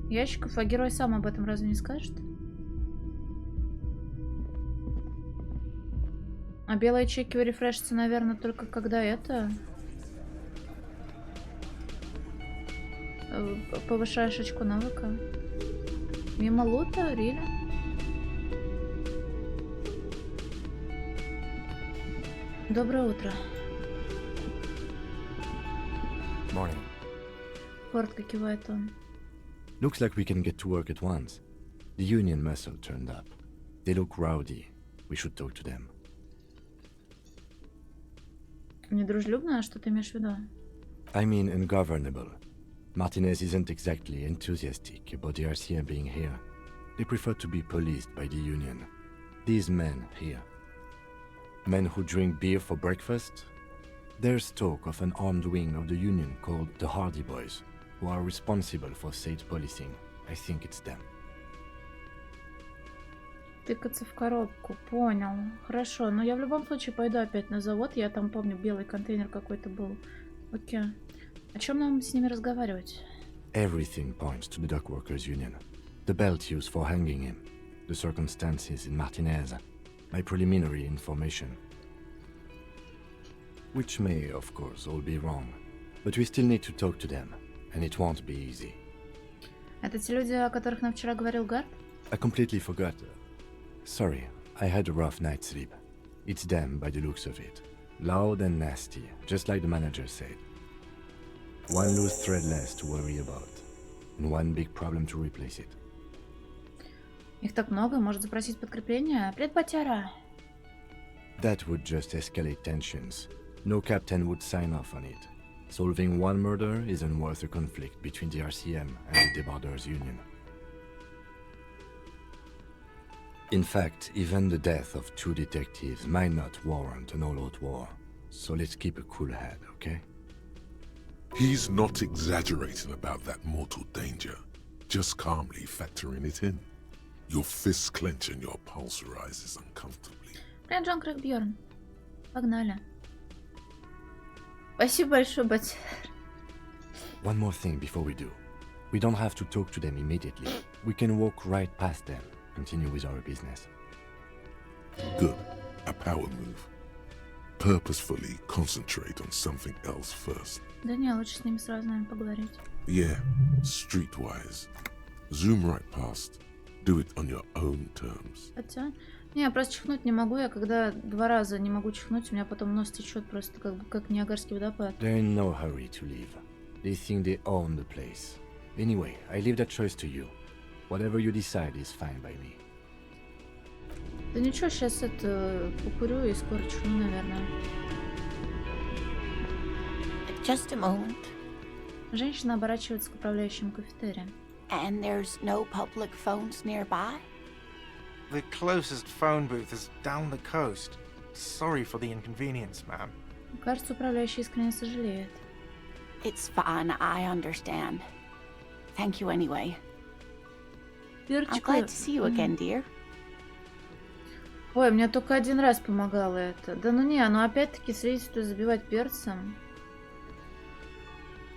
Ящиков, а герой сам об этом разве не скажет? А белые чеки рефрешатся, наверное, только когда это... повышаешь очко навыка. Мимо лута, Рили? Доброе утро. Morning. Коротко кивает он. Looks like we can get to work at once. The union muscle turned up. They look rowdy. We should talk to them. Недружелюбно, а что ты имеешь в виду? I mean ungovernable. Martinez isn't exactly enthusiastic about the RCM being here. They prefer to be policed by the union. These men here. Men who drink beer for breakfast? There's talk of an armed wing of the union called the Hardy Boys, who are responsible for state policing. I think it's them. Тыкаться в коробку. Понял. Хорошо, но я в любом случае пойду опять на завод. Я там помню, белый контейнер какой-то был. Окей. О чем нам с ними разговаривать? Everything points to the dock workers union. The belt used for hanging him. The circumstances in Martinez. My preliminary information. Which may, of course, all be wrong. But we still need to talk to them. And it won't be easy. Это те люди, о которых нам вчера говорил Гард? I completely forgot. Sorry, I had a rough night's sleep. It's them by the looks of it. Loud and nasty, just like the manager said. One loose thread less to worry about. And one big problem to replace it. Их так много, может запросить подкрепление? Привет, Батяра! That would just escalate tensions. No captain would sign off on it. Solving one murder isn't worth a conflict between the RCM and the Debarders Union. In fact, even the death of 2 detectives might not warrant an all-out war. So let's keep a cool head, okay? He's not exaggerating about that mortal danger, just calmly factoring it in. Your fists clench and your pulse rises uncomfortably. Привет, Джон Крэгбьерн. Погнали. Спасибо большое, Батяра. One more thing before we do. We don't have to talk to them immediately. We can walk right past them. Continue with our business. Good. A power move. Purposefully concentrate on something else first. Да не, лучше с ними сразу, наверное, поговорить. Yeah, streetwise. Zoom right past. Do it on your own terms. Хотя... Не, я просто чихнуть не могу. Я когда 2 раза не могу чихнуть, у меня потом нос течет просто как Ниагарский водопад. They're in no hurry to leave. They think they own the place. Anyway, I leave that choice to you. Whatever you decide is fine by me. Да ничего, сейчас это покурю и скоро чихну, наверное. Just a moment. Женщина оборачивается к управляющему кафетерием. And there's no public phones nearby? The closest phone booth is down the coast. Sorry for the inconvenience, ma'am. Кажется, управляющий искренне сожалеет. It's fine, I understand. Thank you anyway. I'm Перчика... glad to see you again, dear. Ой, мне только один раз помогало это. Да ну не, ну опять-таки слизистую забивать перцем.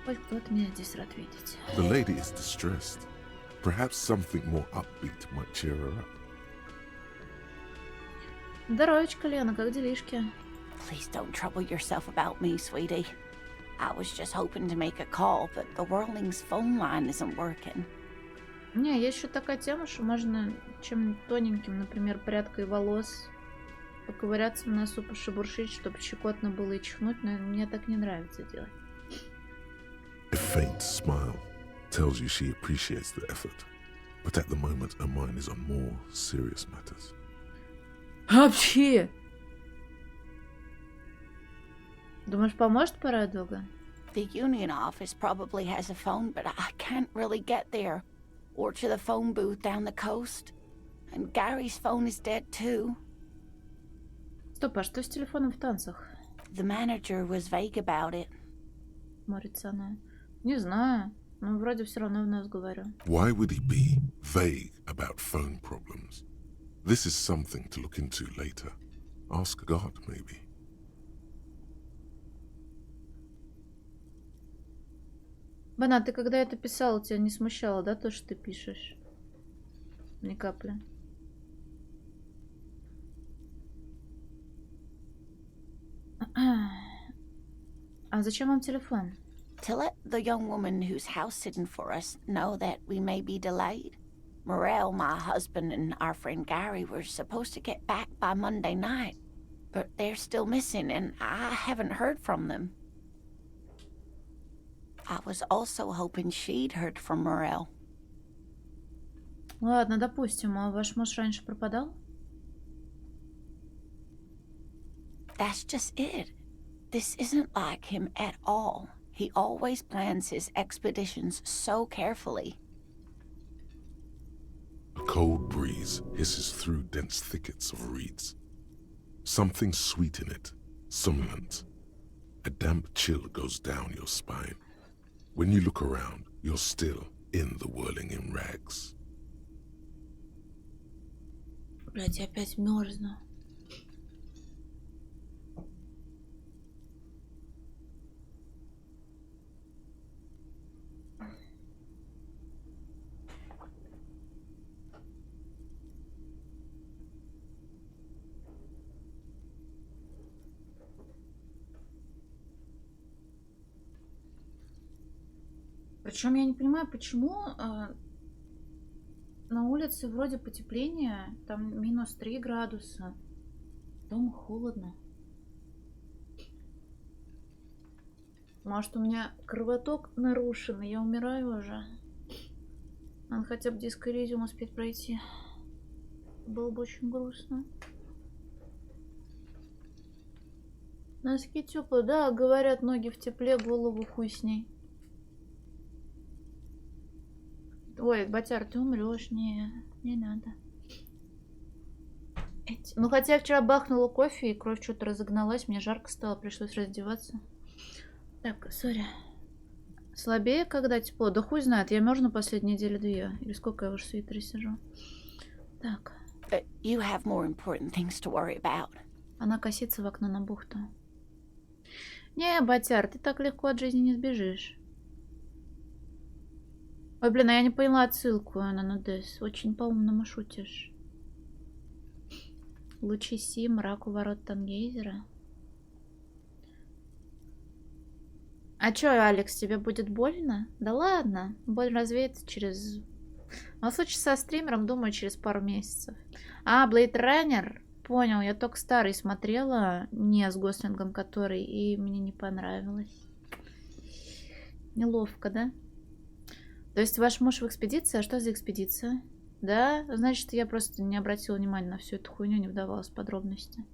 Хоть кто-то меня здесь рад видеть. The lady is distressed. Perhaps something more upbeat might cheer her up. Здоровечка, Лена, как делишки? Please don't trouble yourself about me, sweetie. I was just hoping to make a call, but the Whirling's phone line isn't working. Не, есть еще такая тема, что можно чем-нибудь тоненьким, например, прядкой волос, поковыряться в носу, пошебуршить, чтобы щекотно было и чихнуть, но мне так не нравится делать. A faint smile tells you she appreciates the effort, but at the moment her mind is on more serious matters. Вообще! Думаешь, поможет парадога? The union office probably has a phone, but I can't really get there. Or to the phone booth down the coast. And Gary's phone is dead too. Стоп, а что с телефоном в танцах? The manager was vague about it. Морится она. Не знаю, но вроде все равно в нас говорю. Why would he be vague about phone problems? This is something to look into later. Ask God, maybe. Бана, ты когда это писала, тебя не смущало, да, то, что ты пишешь? Ни капли. А зачем вам телефон? To let the young woman who's house sitting for us know that we may be delayed. Morel, my husband, and our friend Gary were supposed to get back by Monday night, but they're still missing, and I haven't heard from them. I was also hoping she'd heard from Morel. Ладно, допустим, а ваш муж раньше пропадал? That's just it. This isn't like him at all. He always plans his expeditions so carefully. A cold breeze hisses through dense thickets of reeds. Something sweet in it, somnolent. A damp chill goes down your spine. When you look around, you're still in the whirling in rags. Блять, я опять мерзну. Причем я не понимаю, почему на улице вроде потепление, там -3 градуса, дома холодно. Может, у меня кровоток нарушен, и я умираю уже. Надо хотя бы диско Elysium успеть пройти. Было бы очень грустно. Носки теплые, да, говорят, ноги в тепле, голову хуй с ней. Ой, Батяр, ты умрешь. Не надо. Ну, хотя я вчера бахнула кофе, и кровь что-то разогналась, мне жарко стало, пришлось раздеваться. Так, сори. Слабее, когда тепло? Да хуй знает, я мерзну последние недели 2. Или сколько я уже в свитере сижу. Так. You have more important things to worry about. Она косится в окно на бухту. Не, Батяр, ты так легко от жизни не сбежишь. Ой, блин, а я не поняла отсылку на Нудес. Очень по-умному шутишь. Лучи Си, мрак у ворот Тангейзера. А чё, Алекс, тебе будет больно? Да ладно, боль развеется через... А в случае со стримером, думаю, через пару месяцев. А, Blade Runner? Понял, я только старый смотрела, не с Гослингом который, и мне не понравилось. Неловко, да? То есть ваш муж в экспедиции? А что за экспедиция? Да? Значит, я просто не обратила внимания на всю эту хуйню, не вдавалась в подробности.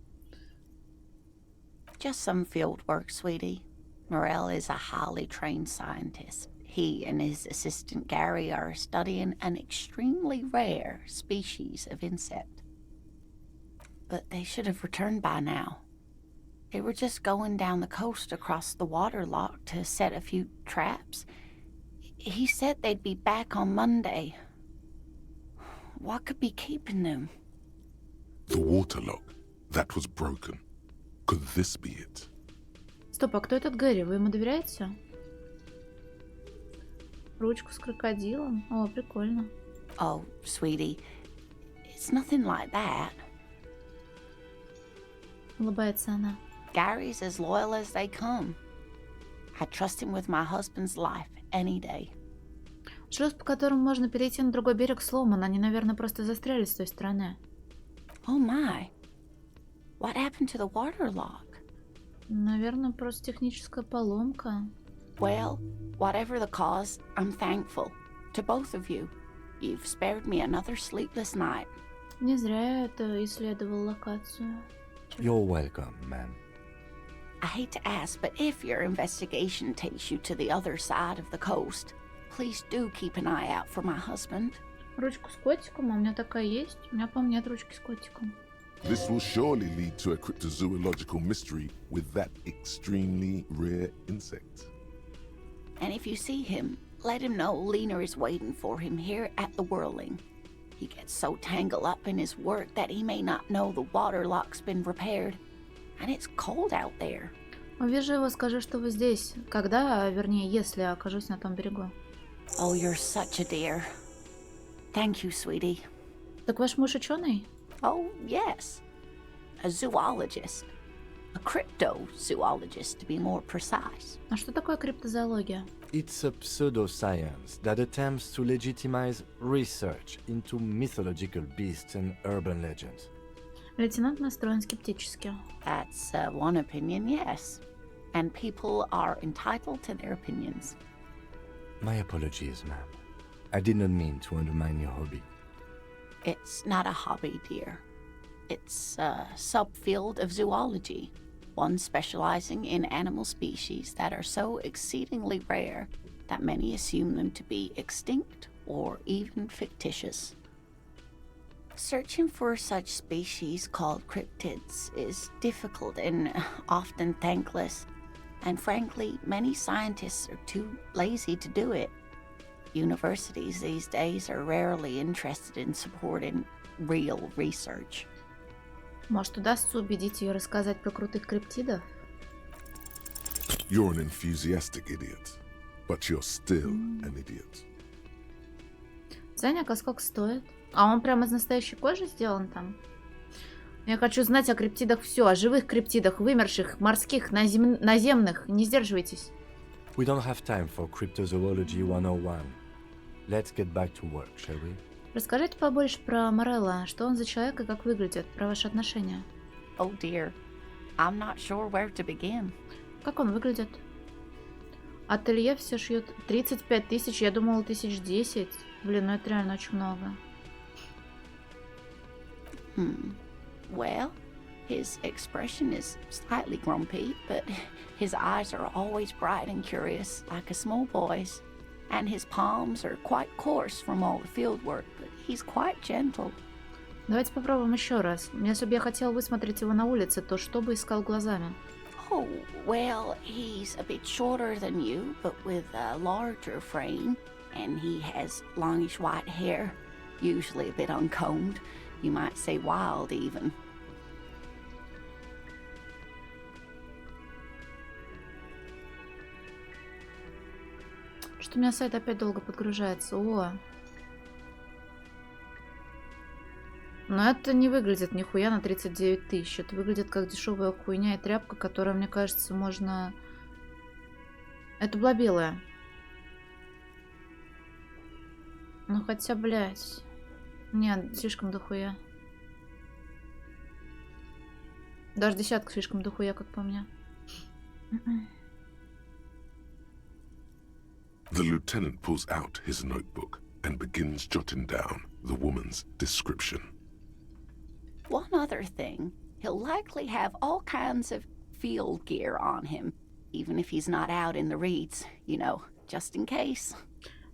Just some field work, sweetie. Morel is a highly trained scientist. He and his assistant Gary are studying an extremely rare species of insect. But they should have returned by now. They were just going down the coast across the water lock to set a few traps. He said they'd be back on Monday. What could be keeping them? The water lock. That was broken. Could this be it? Стоп, а кто этот Гэри? Вы ему доверяете? Ручку с крокодилом? О, прикольно. Oh, sweetie, it's nothing like that. Улыбается она. Gary's as loyal as they come. I trust him with my husband's life any day. Шлюз, по которому можно перейти на другой берег, сломан. Они, наверное, просто застряли с той стороны. Oh my. What happened to the water lock? Наверное, просто техническая поломка. Well, whatever the cause, I'm thankful. To both of you. You've spared me another sleepless night. Не зря я это исследовал локацию. You're welcome, ma'am. I hate to ask, but if your investigation takes you to the other side of the coast, please do keep an eye out for my husband. Ручку с котиком? А у меня такая есть? У меня, по-моему, нет ручки с котиком. This will surely lead to a cryptozoological mystery with that extremely rare insect. And if you see him, let him know Lena is waiting for him here at the Whirling. He gets so tangled up in his work that he may not know the water lock's been repaired. And it's cold out there. Увижу его, скажу, что вы здесь. Когда, вернее, если окажусь на том берегу. Oh, you're such a dear. Thank you, sweetie. Так ваш муж ученый? Oh, yes. A zoologist. A cryptozoologist, to be more precise. А что такое криптозоология? It's a pseudoscience that attempts to legitimize research into mythological beasts and urban legends. Лейтенант настроен скептически. That's one opinion, yes. And people are entitled to their opinions. My apologies, ma'am. I did not mean to undermine your hobby. It's not a hobby, dear. It's a subfield of zoology, one specializing in animal species that are so exceedingly rare that many assume them to be extinct or even fictitious. Searching for such species called cryptids is difficult and often thankless, and frankly, many scientists are too lazy to do it. Universities these days are rarely interested in supporting real research. Может, удастся убедить ее рассказать про крутых криптидов? You're an enthusiastic idiot, but you're still an idiot. Ценник, а сколько стоит? А он прямо из настоящей кожи сделан там? Я хочу знать о криптидах все, о живых криптидах, вымерших, морских, наземных. Не сдерживайтесь. We don't have time for Cryptozoology 101. Let's get back to work, shall we? Расскажите побольше про Морелла. Что он за человек и как выглядит, про ваши отношения. Oh dear, I'm not sure where to begin. Как он выглядит? Ателье все шьет 35 тысяч, я думала 1010. Блин, ну это реально очень много. Well, his expression is slightly grumpy, but his eyes are always bright and curious, like a small boy's. And his palms are quite coarse from all the field work, but he's quite gentle. Давайте попробуем еще раз. Если бы я хотел высмотреть его на улице, то что бы искал глазами? Oh, well, he's a bit shorter than you, but with a larger frame, and he has longish white hair, usually a bit uncombed. You might say wild, even. Что у меня сайт опять долго подгружается. О! Но это не выглядит нихуя на 39 тысяч. Это выглядит как дешевая хуйня и тряпка, которая, мне кажется, можно... Это была белая. Ну хотя, блядь. Нет, слишком дохуя. Даже десятка слишком дохуя, как по мне. The lieutenant pulls out his notebook and begins jotting down the woman's description. One other thing, he'll likely have all kinds of field gear on him, even if he's not out in the reeds, you know, just in case.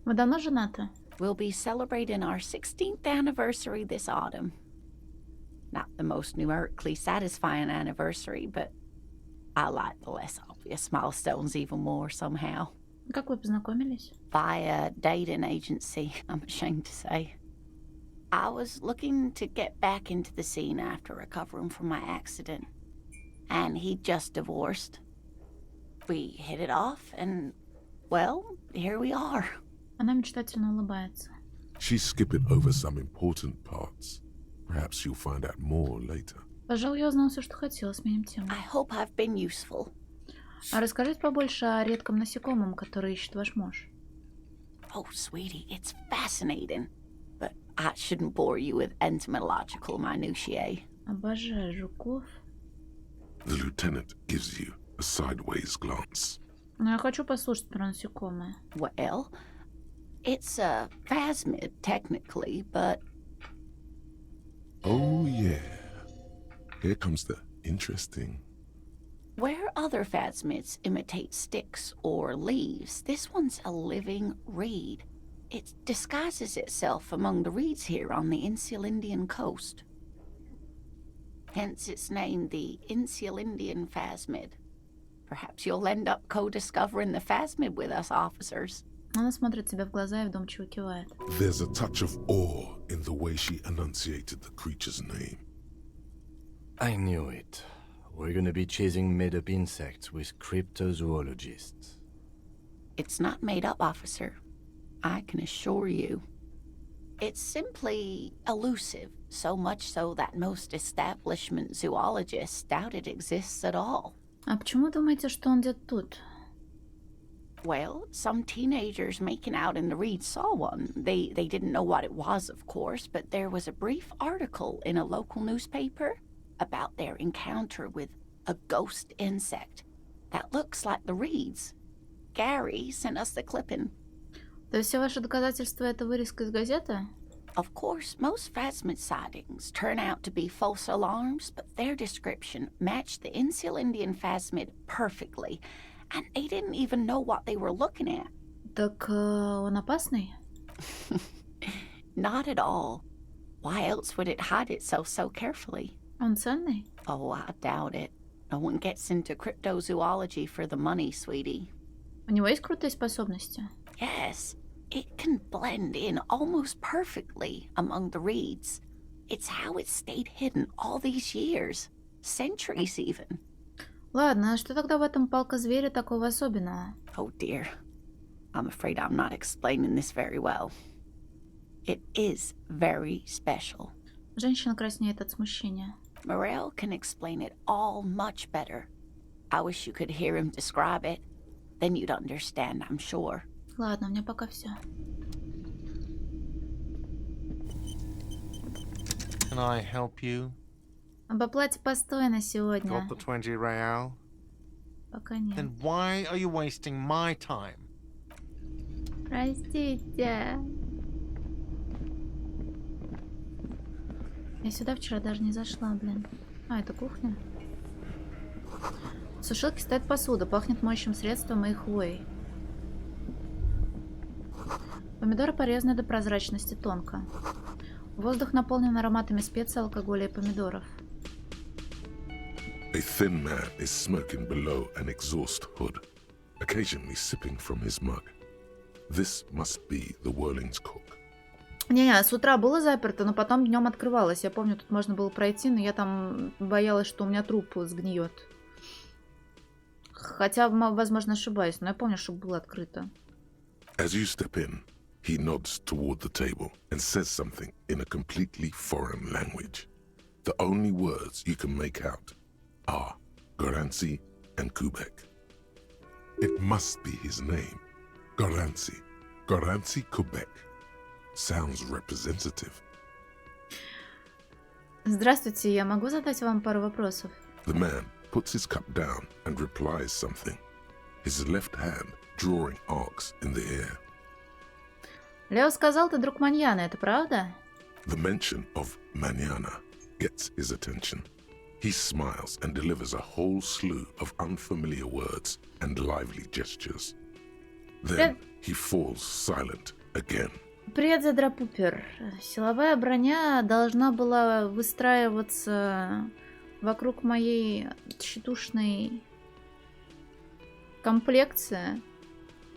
Вы давно женаты? We'll be celebrating our 16th anniversary this autumn. Not the most numerically satisfying anniversary, but I like the less obvious milestones even more somehow. Как вы познакомились? Via dating agency, I'm ashamed to say. I was looking to get back into the scene after recovering from my accident, and he'd just divorced. We hit it off, and, well, here we are. Она мечтательно улыбается. She's skipping over some important parts. Perhaps you'll find out more later. Пожалуй, я узнала все, что хотела, сменим тему. I hope I've been useful. А расскажите побольше о редком насекомом, который ищет ваш муж. Oh, sweetie, it's fascinating. But I shouldn't bore you with entomological minutiae. Обожаю жуков. The lieutenant gives you a sideways glance. Но я хочу послушать про насекомое. Well, it's a phasmid, technically, but... Oh, yeah. Here comes the interesting. Where other phasmids imitate sticks or leaves, this one's a living reed. It disguises itself among the reeds here on the Insular Indian coast. Hence its name, the Insular Indian phasmid. Perhaps you'll end up co-discovering the phasmid with us, officers. Она смотрит тебе в глаза и вдумчиво кивает. There's a touch of awe in the way she enunciated the creature's name. I knew it. We're gonna be chasing made-up insects with cryptozoologists. It's not made up, officer. I can assure you. It's simply elusive, so much so that most establishment zoologists doubt it exists at all. А почему думаете, что он где-то тут? Well, some teenagers making out in the reeds saw one. They didn't know what it was, of course, but there was a brief article in a local newspaper about their encounter with a ghost insect that looks like the reeds. Gary sent us the clipping. То есть все ваши доказательства — это вырезка из газеты? Of course, most phasmid sightings turn out to be false alarms, but their description matched the Insular Indian phasmid perfectly, and they didn't even know what they were looking at. Так он опасный? Not at all. Why else would it hide itself so carefully? Он ценный? Oh, I doubt it. No one gets into cryptozoology for the money, sweetie. У него есть крутые способности? Yes, it can blend in almost perfectly among the reeds. It's how it stayed hidden all these years. Centuries even. Ладно, а что тогда в этом палка-звере такого особенного? Oh dear. I'm afraid I'm not explaining this very well. It is very special. Женщина краснеет от смущения. Morel can explain it all much better. I wish you could hear him describe it. Then you'd understand, I'm sure. Ладно, у меня пока все. Can I help you? Об оплате постоя на сегодня. Got the 20 real? Пока нет. Then why are you wasting my time? Простите. Я сюда вчера даже не зашла, блин. А, это кухня? В сушилке стоит посуда, пахнет моющим средством и хвоей. Помидоры порезаны до прозрачности тонко. Воздух наполнен ароматами специй, алкоголя и помидоров. A thin man is smoking below an exhaust hood, occasionally sipping from his mug. This must be the Whirling's cook. Не, с утра было заперто, но потом днем открывалось. Я помню, тут можно было пройти, но я там боялась, что у меня труп сгниет. Хотя, возможно, ошибаюсь, но я помню, что было открыто. As you step in, he nods toward the table and says something in a completely foreign language. The only words you can make out are Garancy and Kubek. It must be his name. Garancy. Garancy Kubek. Sounds representative. Здравствуйте, я могу задать вам пару вопросов? The man puts his cup down and replies something, his left hand drawing arcs in the air. Лео сказал, ты друг Маньяна, это правда? The mention of manana gets his attention. He smiles and delivers a whole slew of unfamiliar words and lively gestures. Then he falls silent again. Привет, Задрапупер. Силовая броня должна была выстраиваться вокруг моей тщедушной комплекции,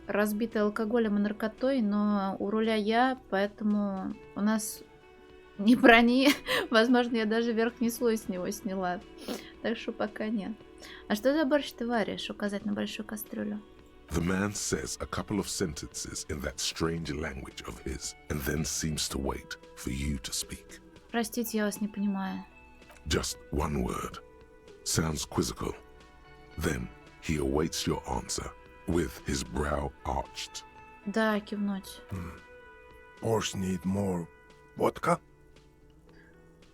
разбитой алкоголем и наркотой, но у руля я, поэтому у нас ни брони. Возможно, я даже верхний слой с него сняла. Так что пока нет. А что за борщ ты варишь? Указать на большую кастрюлю. The man says a couple of sentences in that strange language of his and then seems to wait for you to speak. Простите, я вас не понимаю. Just one word. Sounds quizzical. Then he awaits your answer with his brow arched. Да, кивнуть. Boss need more vodka?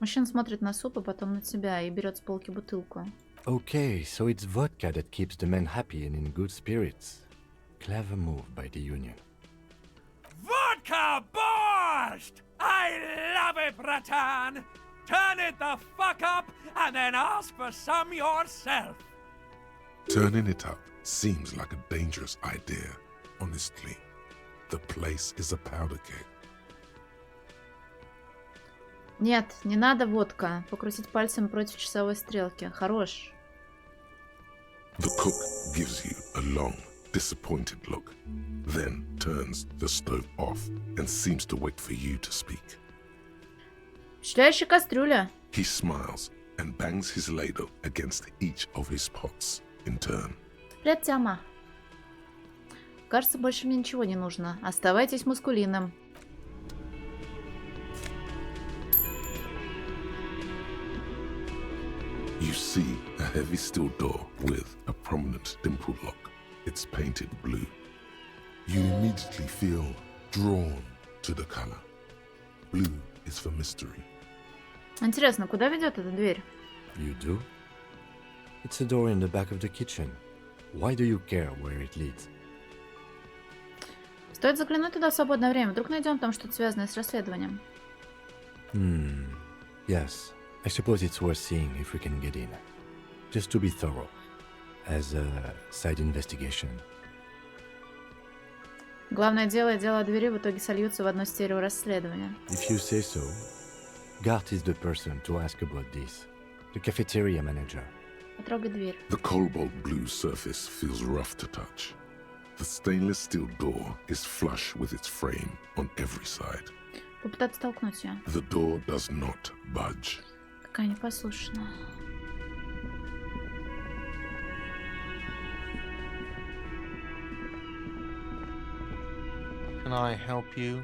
Мужчина смотрит на суп, а потом на тебя и берет с полки бутылку. Okay, so it's vodka that keeps the men happy and in good spirits. Clever move by the Union. Vodka borscht! I love it, Bratan! Turn it the fuck up and then ask for some yourself! Turning it up seems like a dangerous idea, honestly. The place is a powder keg. Нет, не надо водка. Покрутить пальцем против часовой стрелки. Хорош. The cook gives you a long, disappointed look, then turns the stove off and seems to wait for you to speak. Впечатляющая кастрюля. He smiles and bangs his ladle against each of his pots in turn. Привет, Тяма. Кажется, больше мне ничего не нужно. Оставайтесь мускулином. You see a heavy steel door with a prominent dimple lock. It's painted blue. You immediately feel drawn to the color. Blue is for mystery. Интересно, куда ведет эта дверь? You do? It's a door in the back of the kitchen. Why do you care where it leads? Стоит заглянуть туда в свободное время. Вдруг найдем там что-то связанное с расследованием. Yes. I suppose it's worth seeing if we can get in. Just to be thorough. As a side investigation. Главное дело и дело о двери в итоге сольются в одно стереорасследование. If you say so. Gart is the person to ask about this. The cafeteria manager. Потрогай дверь. The cobalt blue surface feels rough to touch. The stainless steel door is flush with its frame on every side. Попытаться толкнуть ее. The door does not budge. Какая непослушная. Can I help you?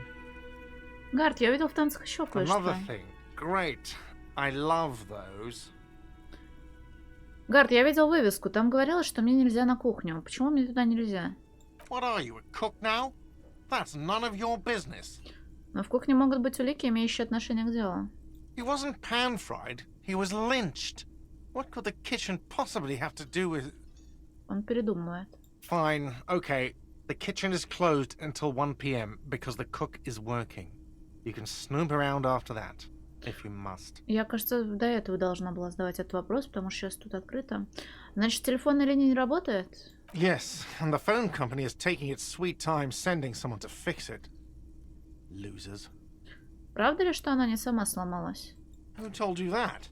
Гарт, я видел в танцах еще кое-что. Another thing. Great. I love those. Гарт, я видел вывеску. Там говорилось, что мне нельзя на кухню. Почему мне туда нельзя? What are you, a cook now? That's none of your business. Но в кухне могут быть улики, имеющие отношение к делу. He wasn't pan-fried. He was lynched. What could the kitchen possibly have to do with... Он передумывает. Fine. Okay. The kitchen is closed until 1 p.m. because the cook is working. You can snoop around after that, if you must. Я, кажется, до этого должна была задавать этот вопрос, потому что сейчас тут открыто. Значит, телефонная линия не работает? Yes, and the phone company is taking its sweet time sending someone to fix it. Losers. Правда ли, что она не сама сломалась? Who told you that?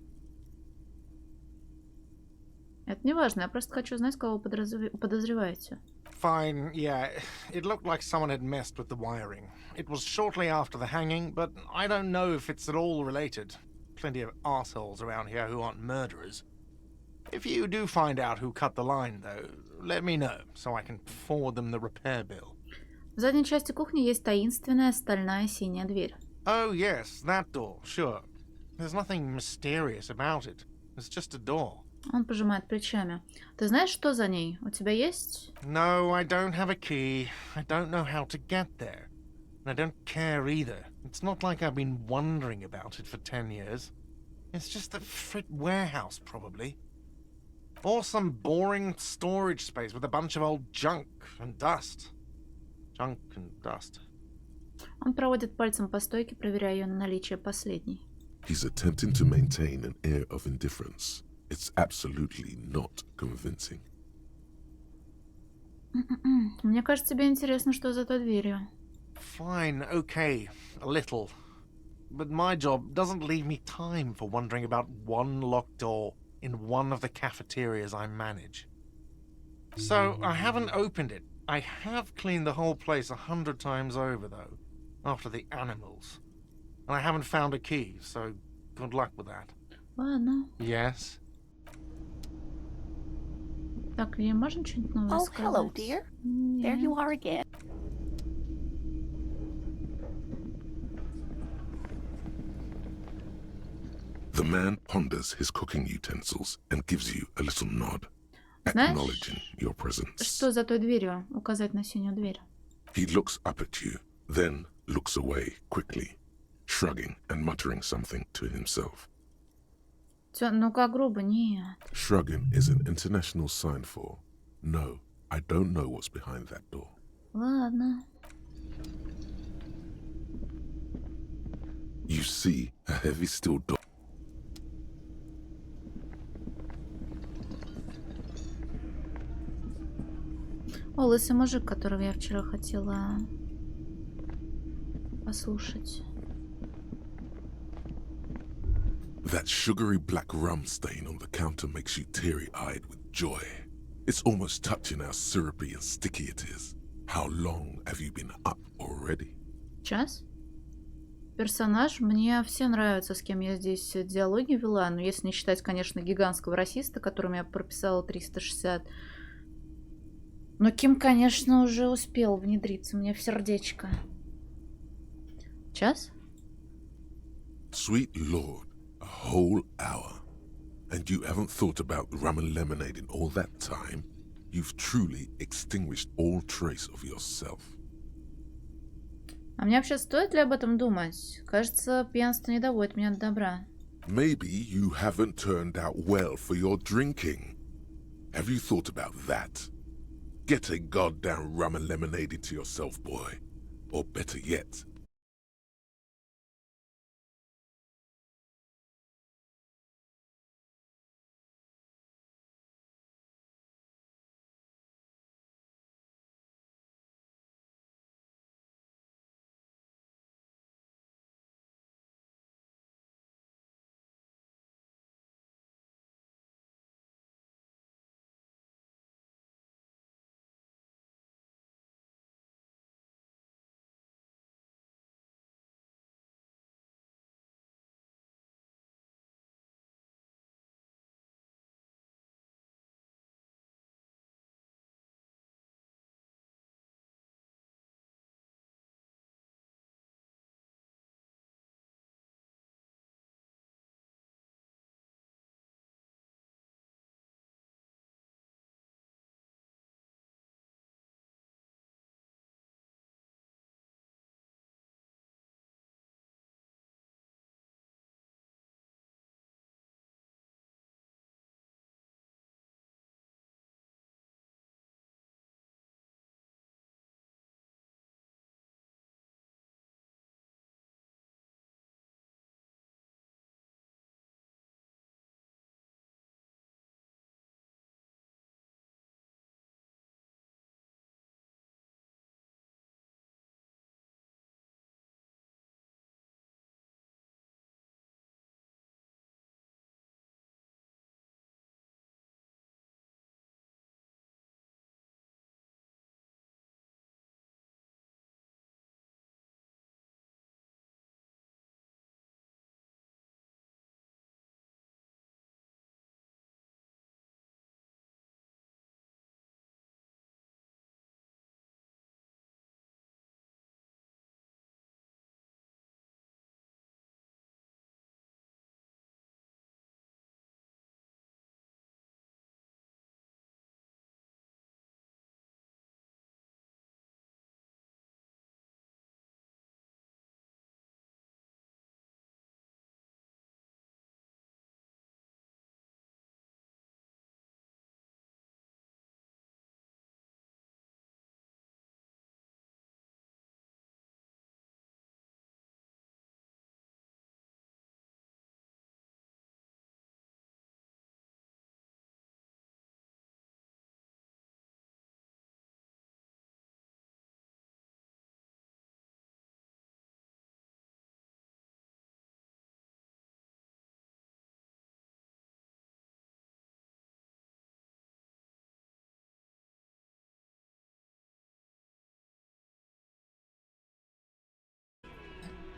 Это не важно, я просто хочу знать, кого подозреваете. Fine, yeah. It looked like someone had messed with the wiring. It was shortly after the hanging, but I don't know if it's at all related. Plenty of assholes around here who aren't murderers. If you do find out who cut the line, though, let me know, so I can forward them the repair bill. В задней части кухни есть таинственная стальная синяя дверь. Oh, yes, that door, sure. There's nothing mysterious about it. It's just a door. Он пожимает плечами. Ты знаешь, что за ней? У тебя есть? No, I don't have a key. I don't know how to get there. And I don't care either. It's not like I've been wondering about it for 10 years. It's just a frit warehouse, probably. Or some boring storage space with a bunch of old junk and dust. Junk and dust. Он проводит пальцем по стойке, проверяя ее на наличие последней. He's attempting to maintain an air of indifference. It's absolutely not convincing. Мне кажется, тебе интересно, что за той дверью. Fine, okay, a little. But my job doesn't leave me time for wondering about one locked door in one of the cafeterias I manage. So I haven't opened it. I have cleaned the whole place 100 times over, though, after the animals. And I haven't found a key, so good luck with that. Ладно. Yes? Так, ей можно что-нибудь новое Oh, сказать? hello, dear. There you are again. The man ponders his cooking utensils and gives you a little nod, Знаешь, acknowledging your presence. что за той дверью? Указать на синюю дверь. He looks up at you, then looks away quickly, shrugging and muttering something to himself. Ну как грубо, нет. Shrugging is an international sign for, no, I don't know what's behind that door. Ладно. You see a heavy steel door. О, лысый мужик, которого я вчера хотела послушать. That sugary black rum stain on the counter makes you teary-eyed with joy. It's almost touching how syrupy and sticky it is. How long have you been up already? Час? Персонаж, мне все нравятся, с кем я здесь диалоги вела, но если не считать, конечно, гигантского расиста, которым я прописала 360. Но Ким, конечно, уже успел внедриться мне в сердечко. Час? Sweet Lord, a whole hour. And you haven't thought about rum and lemonade in all that time? You've truly extinguished all trace of yourself. А мне вообще стоит ли об этом думать? Кажется, пьянство не доводит меня до добра. Maybe you haven't turned out well for your drinking. Have you thought about that? Get a goddamn rum and lemonade into yourself, boy. Or better yet,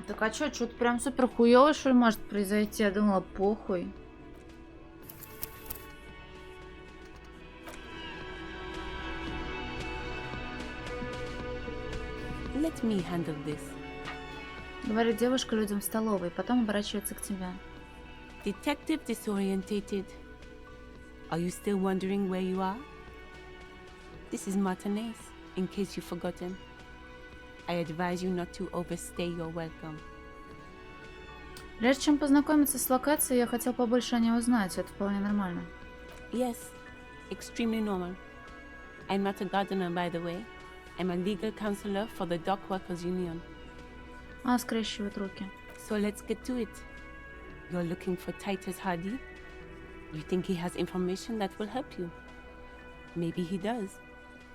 Так а чё, что-то прям супер хуёво, что ли, может произойти? Я думала, похуй. Let me handle this. Говорит девушка людям в столовой, потом оборачивается к тебе. Detective disorientated. Are you still wondering where you are? This is Martinez, in case you've forgotten. I advise you not to overstay your welcome. Прежде чем познакомиться с локацией, я хотел побольше о ней узнать. Это вполне нормально. Yes, extremely normal. I'm not a gardener, by the way. I'm a legal counselor for the Dock Workers Union. А, скрещивает руки. So let's get to it. You're looking for Titus Hardy? You think he has information that will help you? Maybe he does.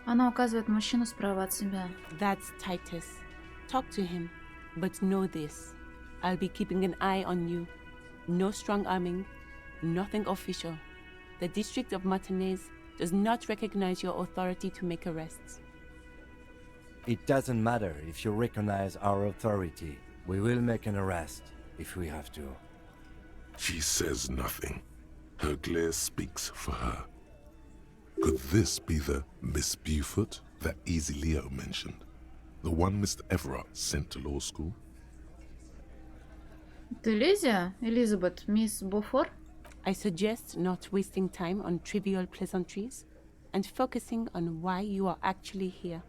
Она указывает на мужчину справа от себя. That's Titus. Talk to him. But know this. I'll be keeping an eye on you. No strong arming. Nothing official. The District of Martinez does not recognize your authority to make arrests. It doesn't matter if you recognize our authority. We will make an arrest, if we have to. She says nothing. Her glare speaks for her. Could this be the Miss Beaufort that Easy Leo mentioned? The one Mr. Everard sent to law school? Ты Лизия? Элизабет, мисс Бофор? I suggest not wasting time on trivial pleasantries and focusing on why you are actually here.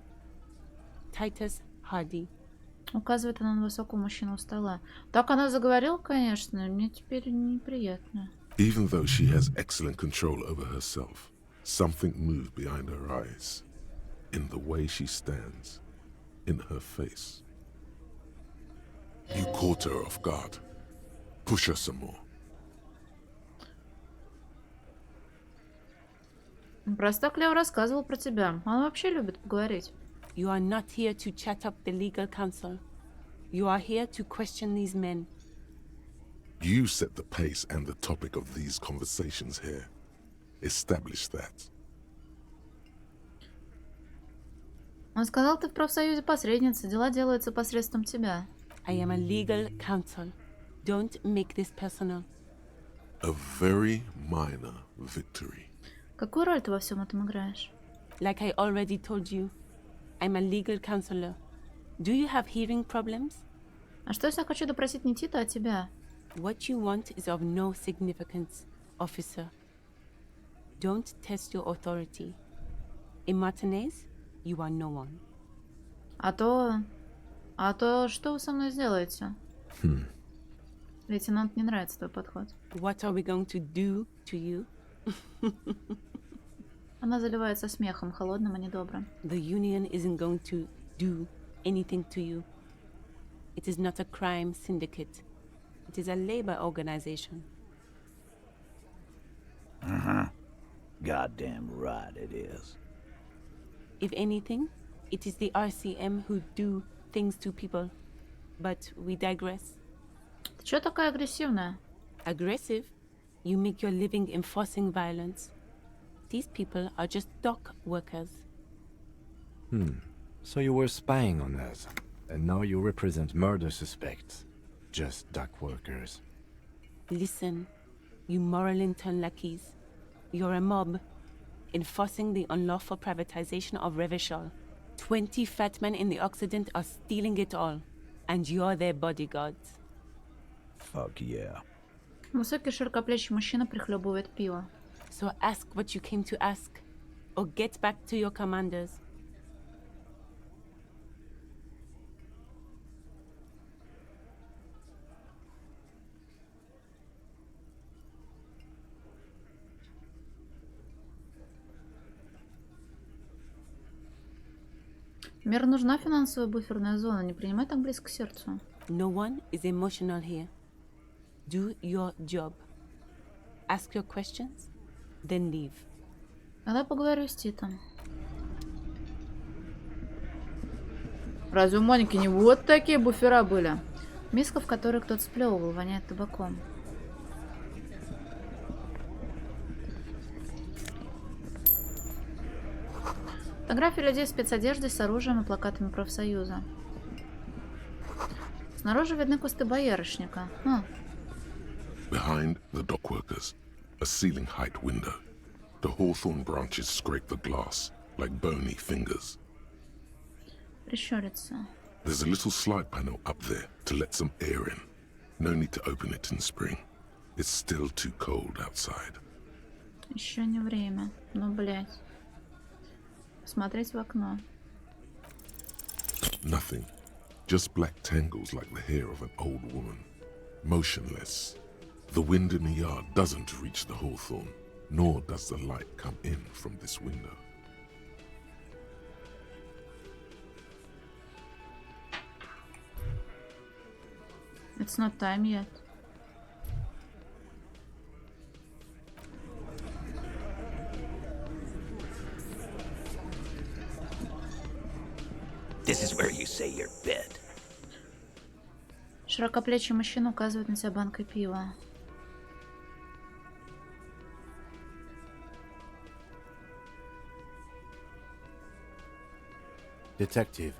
Titus Hardy. Указывает она на высокого мужчину у стола. Так она заговорила, конечно, мне теперь неприятно. Even though she has excellent control over herself, something moved behind her eyes, in the way she stands, in her face. You caught her off guard. Push her some more. Просто Клео рассказывал про тебя. Он вообще любит поговорить. You are not here to chat up the legal counsel. You are here to question these men. You set the pace and the topic of these conversations here. Establish that. Он сказал, ты в профсоюзе посредница, дела делаются посредством тебя. I am a legal counsel. Don't make this personal. A very minor victory. Какую роль ты во всем этом играешь? Like I already told you, I'm a legal counselor. Do you have hearing problems? А что, если я хочу допросить не Тита, а тебя? What you want is of no significance, officer. Don't test your authority. In Martinez, you are no one. А то, что вы со мной сделаете? Лейтенант, не нравится твой подход. What are we going to do to you? Она заливается смехом, холодным и недобрым. The union isn't going to do anything to you. It is not a crime syndicate. It is a labor organization. Goddamn right it is. If anything, it is the RCM who do things to people. But we digress. Ты чё такая агрессивная? Aggressive? You make your living enforcing violence. These people are just dock workers. So you were spying on us, and now you represent murder suspects. Just dock workers. Listen, you moral intern lackeys. You're a mob, enforcing the unlawful privatization of Revachol. 20 fat men in the Occident are stealing it all, and you're their bodyguards. Fuck yeah. Высокий широкоплечий мужчина прихлебывает пиво. So ask what you came to ask, or get back to your commanders. Миру нужна финансовая буферная зона, не принимай так близко к сердцу. No one is emotional here. Do your job. Ask your questions, then leave. Тогда поговорю с Титом. Разве у Моники не вот такие буфера были? Миска, в которой кто-то сплевывал, воняет табаком. Фотографии людей в спецодежде с оружием и плакатами профсоюза. Снаружи видны кусты боярышника. Behind the dockworkers, a ceiling-height window. The hawthorn branches scrape the glass like bony fingers. Прищуриться. There's a little slide panel up there to let some air in. No need to open it in spring. It's still too cold outside. Еще не время. Ну, блядь. Посмотреть в окно. Nothing. Just black tangles like the hair of an old woman. Motionless. The wind in the yard doesn't reach the hawthorn, nor does the light come in from this window. It's not time yet. This is where you say your bed. Широкоплечий мужчина указывает на себя банкой пива. Detective.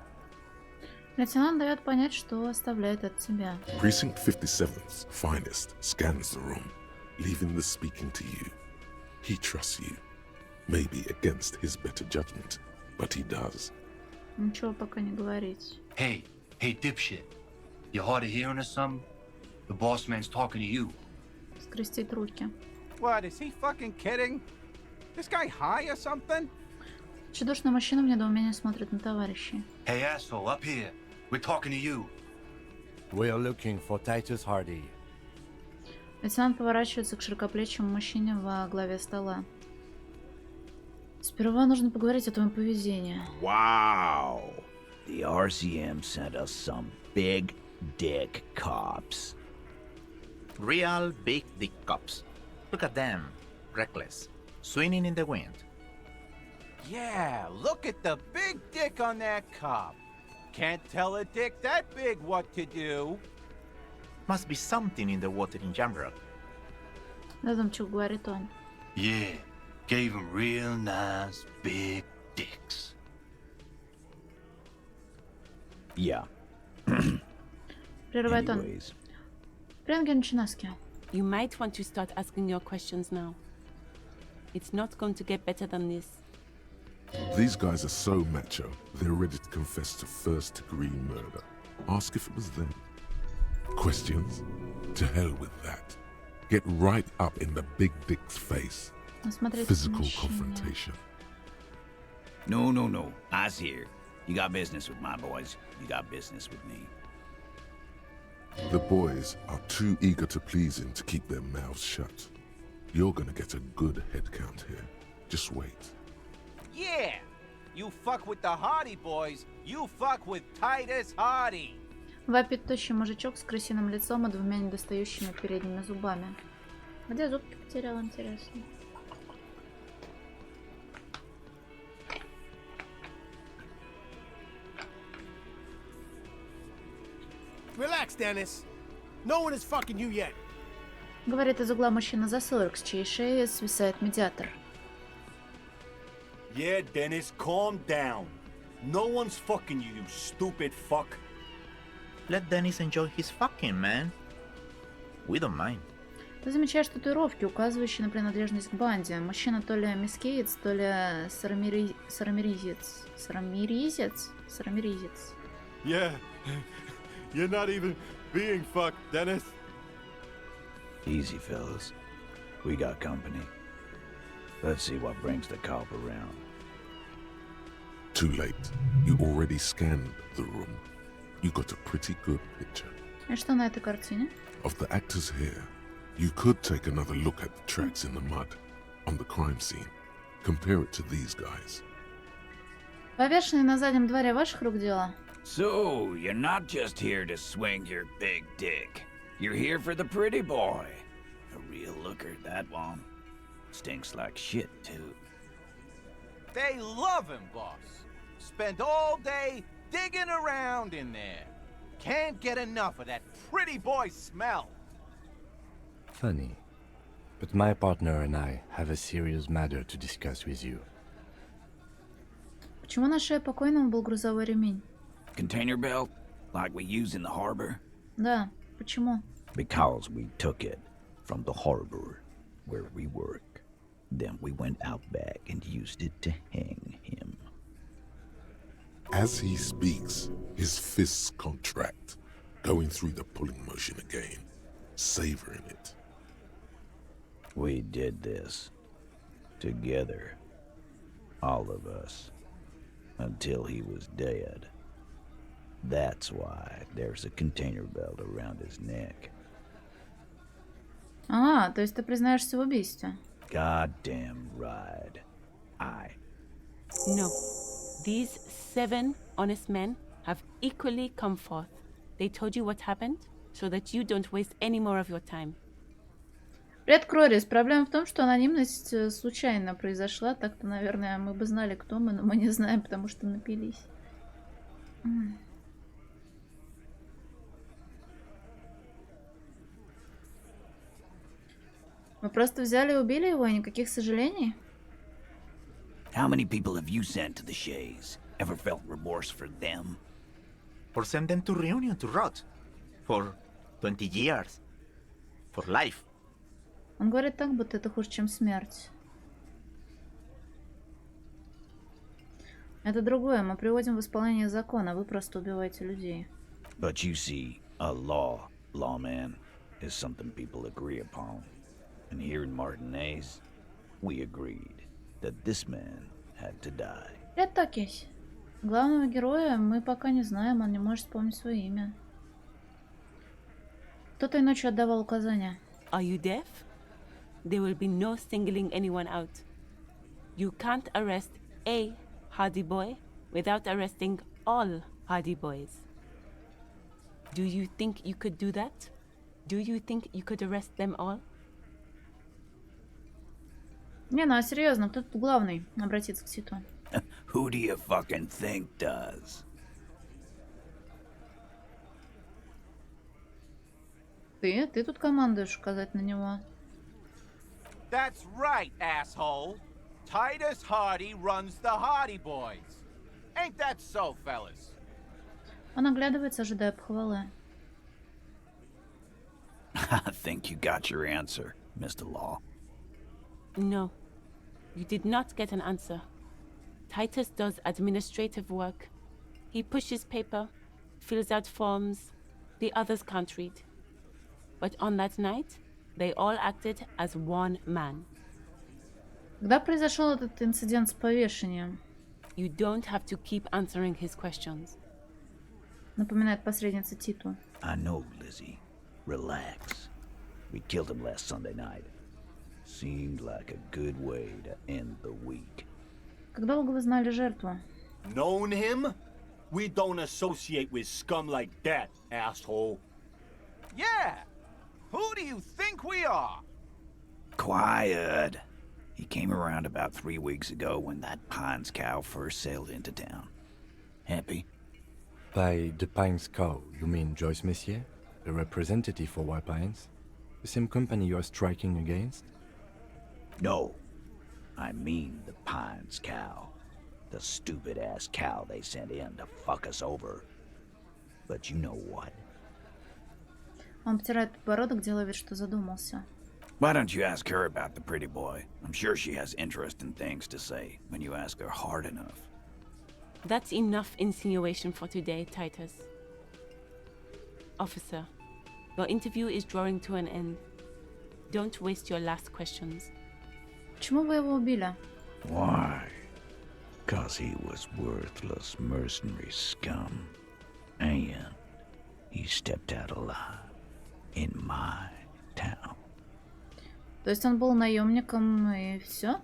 Лейтенант дает понять, что оставляет от себя. Precinct 57's finest scans the room, leaving the speaking to you. He trusts you. Maybe against his better judgment, but he does. Ничего пока не говорить. Hey, dipshit. You hard of hearing or something? The boss man's talking to you. Скрестить руки. What, is he fucking kidding? This guy high or something? Тщедушный мужчина в недоумении смотрит на товарищей. Hey, asshole, up here. We're talking to you. We're looking for Titus Hardy. Лейтенант поворачивается к широкоплечему мужчине во главе стола. Сперва нужно поговорить о твоем поведении. Wow. The RCM sent us some big dick cops. Real big dick cops. Look at them. Reckless. Swinging in the wind. Yeah, look at the big dick on that cop. Can't tell a dick that big what to do. Must be something in the water in general. Задумчиво говорит он. Yeah, gave him real nice big dicks. Yeah. Прерывает он. Рентген Чинаски. You might want to start asking your questions now. It's not going to get better than this. These guys are so macho, they're ready to confess to first-degree murder. Ask if it was them. Questions? To hell with that. Get right up in the big dick's face. Physical confrontation. No. I's here. You got business with my boys. You got business with me. The boys are too eager to please him to keep their mouths shut. You're gonna get a good head count here. Just wait. Yeah! You fuck with the Hardy boys, you fuck with Titus Hardy! Вопит тощий мужичок с крысиным лицом и двумя недостающими передними зубами. Где зубки потерял, интересно? Relax, Dennis. No one is fucking you yet. Говорит из угла мужчина за 40, с чьей шеи свисает медиатор. Yeah, Dennis, calm down. No one's fucking you, you stupid fuck. Let Dennis enjoy his fucking, man. We don't mind. Ты замечаешь татуировки, указывающие на принадлежность к банде. Мужчина то ли мискеец, то ли сарамиризец. Сарамиризец. Yeah, you're not even being fucked, Dennis. Easy, fellas. We got company. Let's see what brings the cop around. Too late. You already scanned the room. You got a pretty good picture. И что на этой картине? Of the actors here. You could take another look at the tracks in the mud on the crime scene. Compare it to these guys. Повешенный на заднем дворе ваших рук дело? So, you're not just here to swing your big dick. You're here for the pretty boy. A real looker, that one. Stinks like shit, too. They love him, boss. Spend all day digging around in there. Can't get enough of that pretty boy smell. Funny, but my partner and I have a serious matter to discuss with you. Почему на шее покойного был грузовой ремень? Container belt, like we use in the harbor. Да, почему? Because we took it from the harbor where we work. Then we went out back and used it to hang him. As he speaks, his fists contract, going through the pulling motion again, savoring it. We did this together, all of us, until he was dead. That's why there's a container belt around his neck. А, то есть ты признаешься в убийстве? Goddamn right. No. These 7 honest men have equally come forth. They told you what happened, so that you don't waste any more of your time. Привет, Крорис. Проблема в том, что анонимность случайно произошла. Так-то, наверное, мы бы знали, кто мы, но мы не знаем, потому что напились. Мы просто взяли и убили его, и никаких сожалений? How many people have you sent to the Shays? Ever felt remorse for them? Or send them to Reunion to rot. For 20 years. For life. Он говорит так, будто это хуже, чем смерть. Это другое. Мы приводим в исполнение закона, а вы просто убиваете людей. But you see, a lawman, is something people agree upon. And here in Martinez, we agreed that this man had to die. Привет, Токись. Главного героя мы пока не знаем, он не может вспомнить свое имя. Кто той ночью отдавал указания? Are you deaf? There will be no singling anyone out. You can't arrest a Hardy Boy without arresting all Hardy Boys. Do you think you could do that? Do you think you could arrest them all? Не, ну а серьезно, кто тут главный? Обратиться к Титу. Who do you fucking think does? Ты тут командуешь указать на него. That's right, asshole. Titus Hardy runs the Hardy Boys. Ain't that so, fellas? Он оглядывается, ожидая похвалы. I think you got your answer, Mr. Law. No, you did not get an answer. Titus does administrative work. He pushes paper, fills out forms the others can't read. But on that night, they all acted as one man. Когда произошел этот инцидент с повешением? You don't have to keep answering his questions. Напоминает посредница Титу. I know, Lizzie. Relax. We killed him last Sunday night. Seemed like a good way to end the week. Как долго вы знали жертву? Known him? We don't associate with scum like that, asshole. Yeah! Who do you think we are? Quiet. He came around about 3 weeks ago when that Pines cow first sailed into town. Happy? By the Pines cow, you mean Joyce Messier? The representative for White Pines? The same company you are striking against? No. I mean the Pines cow. The stupid-ass cow they sent in to fuck us over. But you know what? Он потирает подбородок, делая вид, что задумался. Why don't you ask her about the pretty boy? I'm sure she has interesting things to say when you ask her hard enough. That's enough insinuation for today, Titus. Officer, your interview is drawing to an end. Don't waste your last questions. Почему вы его убили? Why? 'Cause he was worthless mercenary scum. And he stepped out alive in my town. То есть он был наемником и все?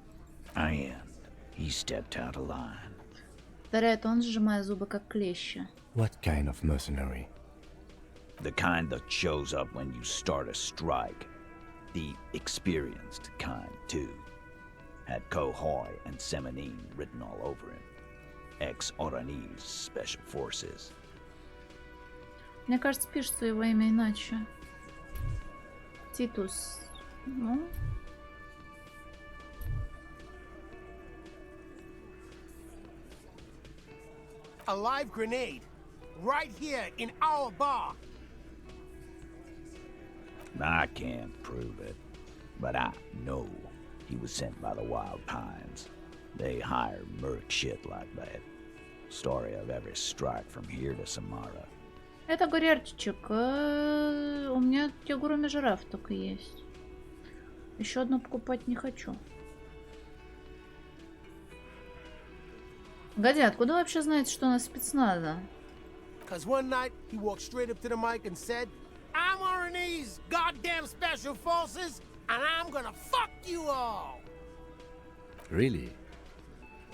And he stepped out of line. Повторяет он, сжимая зубы как клещи. What kind of mercenary? The kind that shows up when you start a strike. The experienced kind, too. Had Cohoy and Semenine written all over him. Ex-Oranese Special Forces. Мне кажется, пишется его имя иначе. Титус. Ну? A live grenade. Right here in our bar. I can't prove it, but I know he was sent by the Wild Pines. They hire merc shit like that. Story of every strike from here to Samara. Это гурерчик. У меня кегуруми жираф только есть. Еще одну покупать не хочу. Погоди, откуда вы вообще знаете, что у нас спецназа? Cause one night he walked straight up to the mic and said, "I'm RNA's goddamn special forces, and I'm gonna fuck you all." Really?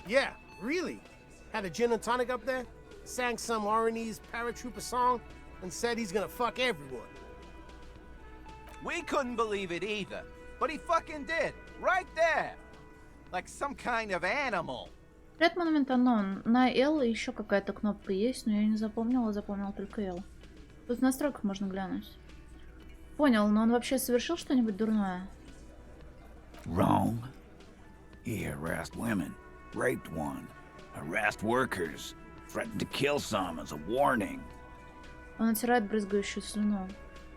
Yeah, really. Had a gin and tonic up there, sang some RNA's paratrooper song, and said he's gonna fuck everyone. We couldn't believe it either, but he fucking did, right there. Like some kind of animal. Ряд монумент unknown. На L еще какая-то кнопка есть, но я не запомнила, запомнила только L. Тут в настройках можно глянуть. Понял, но он вообще совершил что-нибудь дурное? Wrong. He harassed women, raped one, harassed workers, threatened to kill some as a warning. Он отирает брызгающую слюну.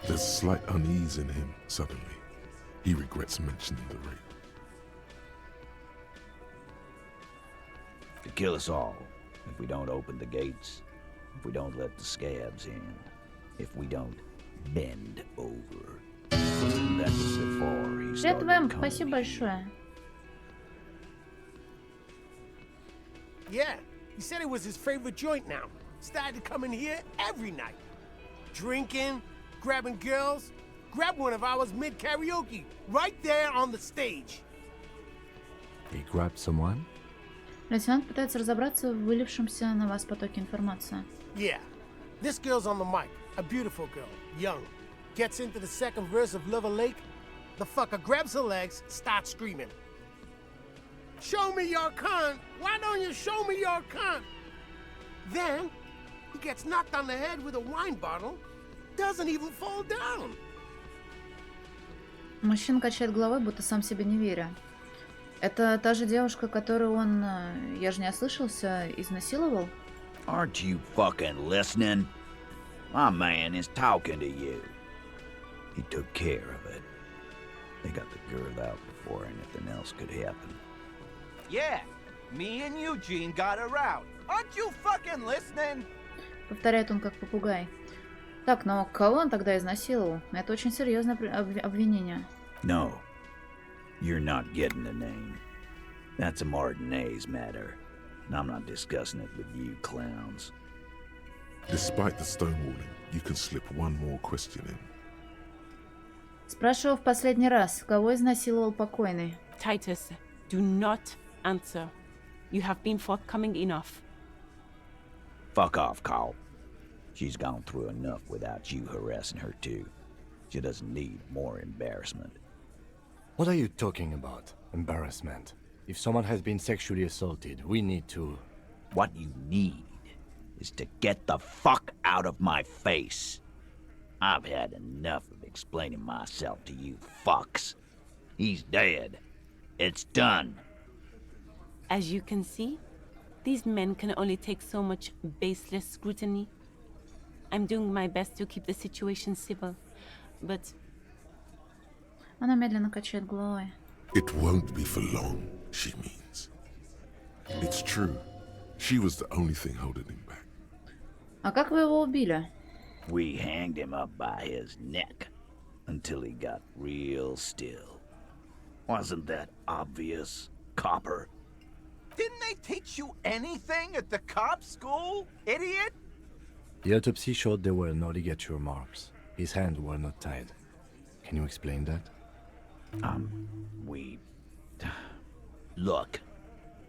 There's slight unease in him suddenly. He regrets mentioning the rape. To kill us all, if we don't open the gates, if we don't let the scabs in, if we don't bend over. That was before he Привет, started Вэм, coming спасибо большое. Yeah, he said it was his favorite joint now. Started to come in here every night. Drinking, grabbing girls. Grabbed one of ours mid-karaoke, right there on the stage. He grabbed someone? Лейтенант пытается разобраться в вылившемся на вас потоке информации. Yeah, this girl's on the mic. A beautiful girl, young. Gets into the second verse of Lover Lake. The fucker grabs her legs, starts screaming. Show me your cunt! Why don't you show me your cunt? Then, he gets knocked on the head with a wine bottle. Doesn't even fall down. Мужчина качает головой, будто сам себе не веря. Это та же девушка, которую он, я же не ослышался, изнасиловал? Aren't you fucking listening? My man is talking to you. He took care of it. They got the girl out before anything else could happen. Yeah, me and Eugene got her out. Aren't you fucking listening? Повторяет он как попугай. Так, но кого он тогда изнасиловал? Это очень серьезное обвинение. No, you're not getting the name. That's a Martinez matter, and I'm not discussing it with you clowns. Despite the stonewalling, you can slip one more question in. Спрашивал в последний раз, кого изнасиловал покойный. Titus, do not answer. You have been forthcoming enough. Fuck off, Carl. She's gone through enough without you harassing her too. She doesn't need more embarrassment. What are you talking about? Embarrassment. If someone has been sexually assaulted, we need to... What you need is to get the fuck out of my face. I've had enough of explaining myself to you fucks. He's dead. It's done. As you can see, these men can only take so much baseless scrutiny. I'm doing my best to keep the situation civil, but... Она медленно качает головой. It won't be for long, she means. It's true. She was the only thing holding him back. А как вы его убили? We hanged him up by his neck until he got real still. Wasn't that obvious, copper? Didn't they teach you anything at the cop school, idiot? The autopsy showed there were no ligature marks. His hands were not tied. Can you explain that? Look,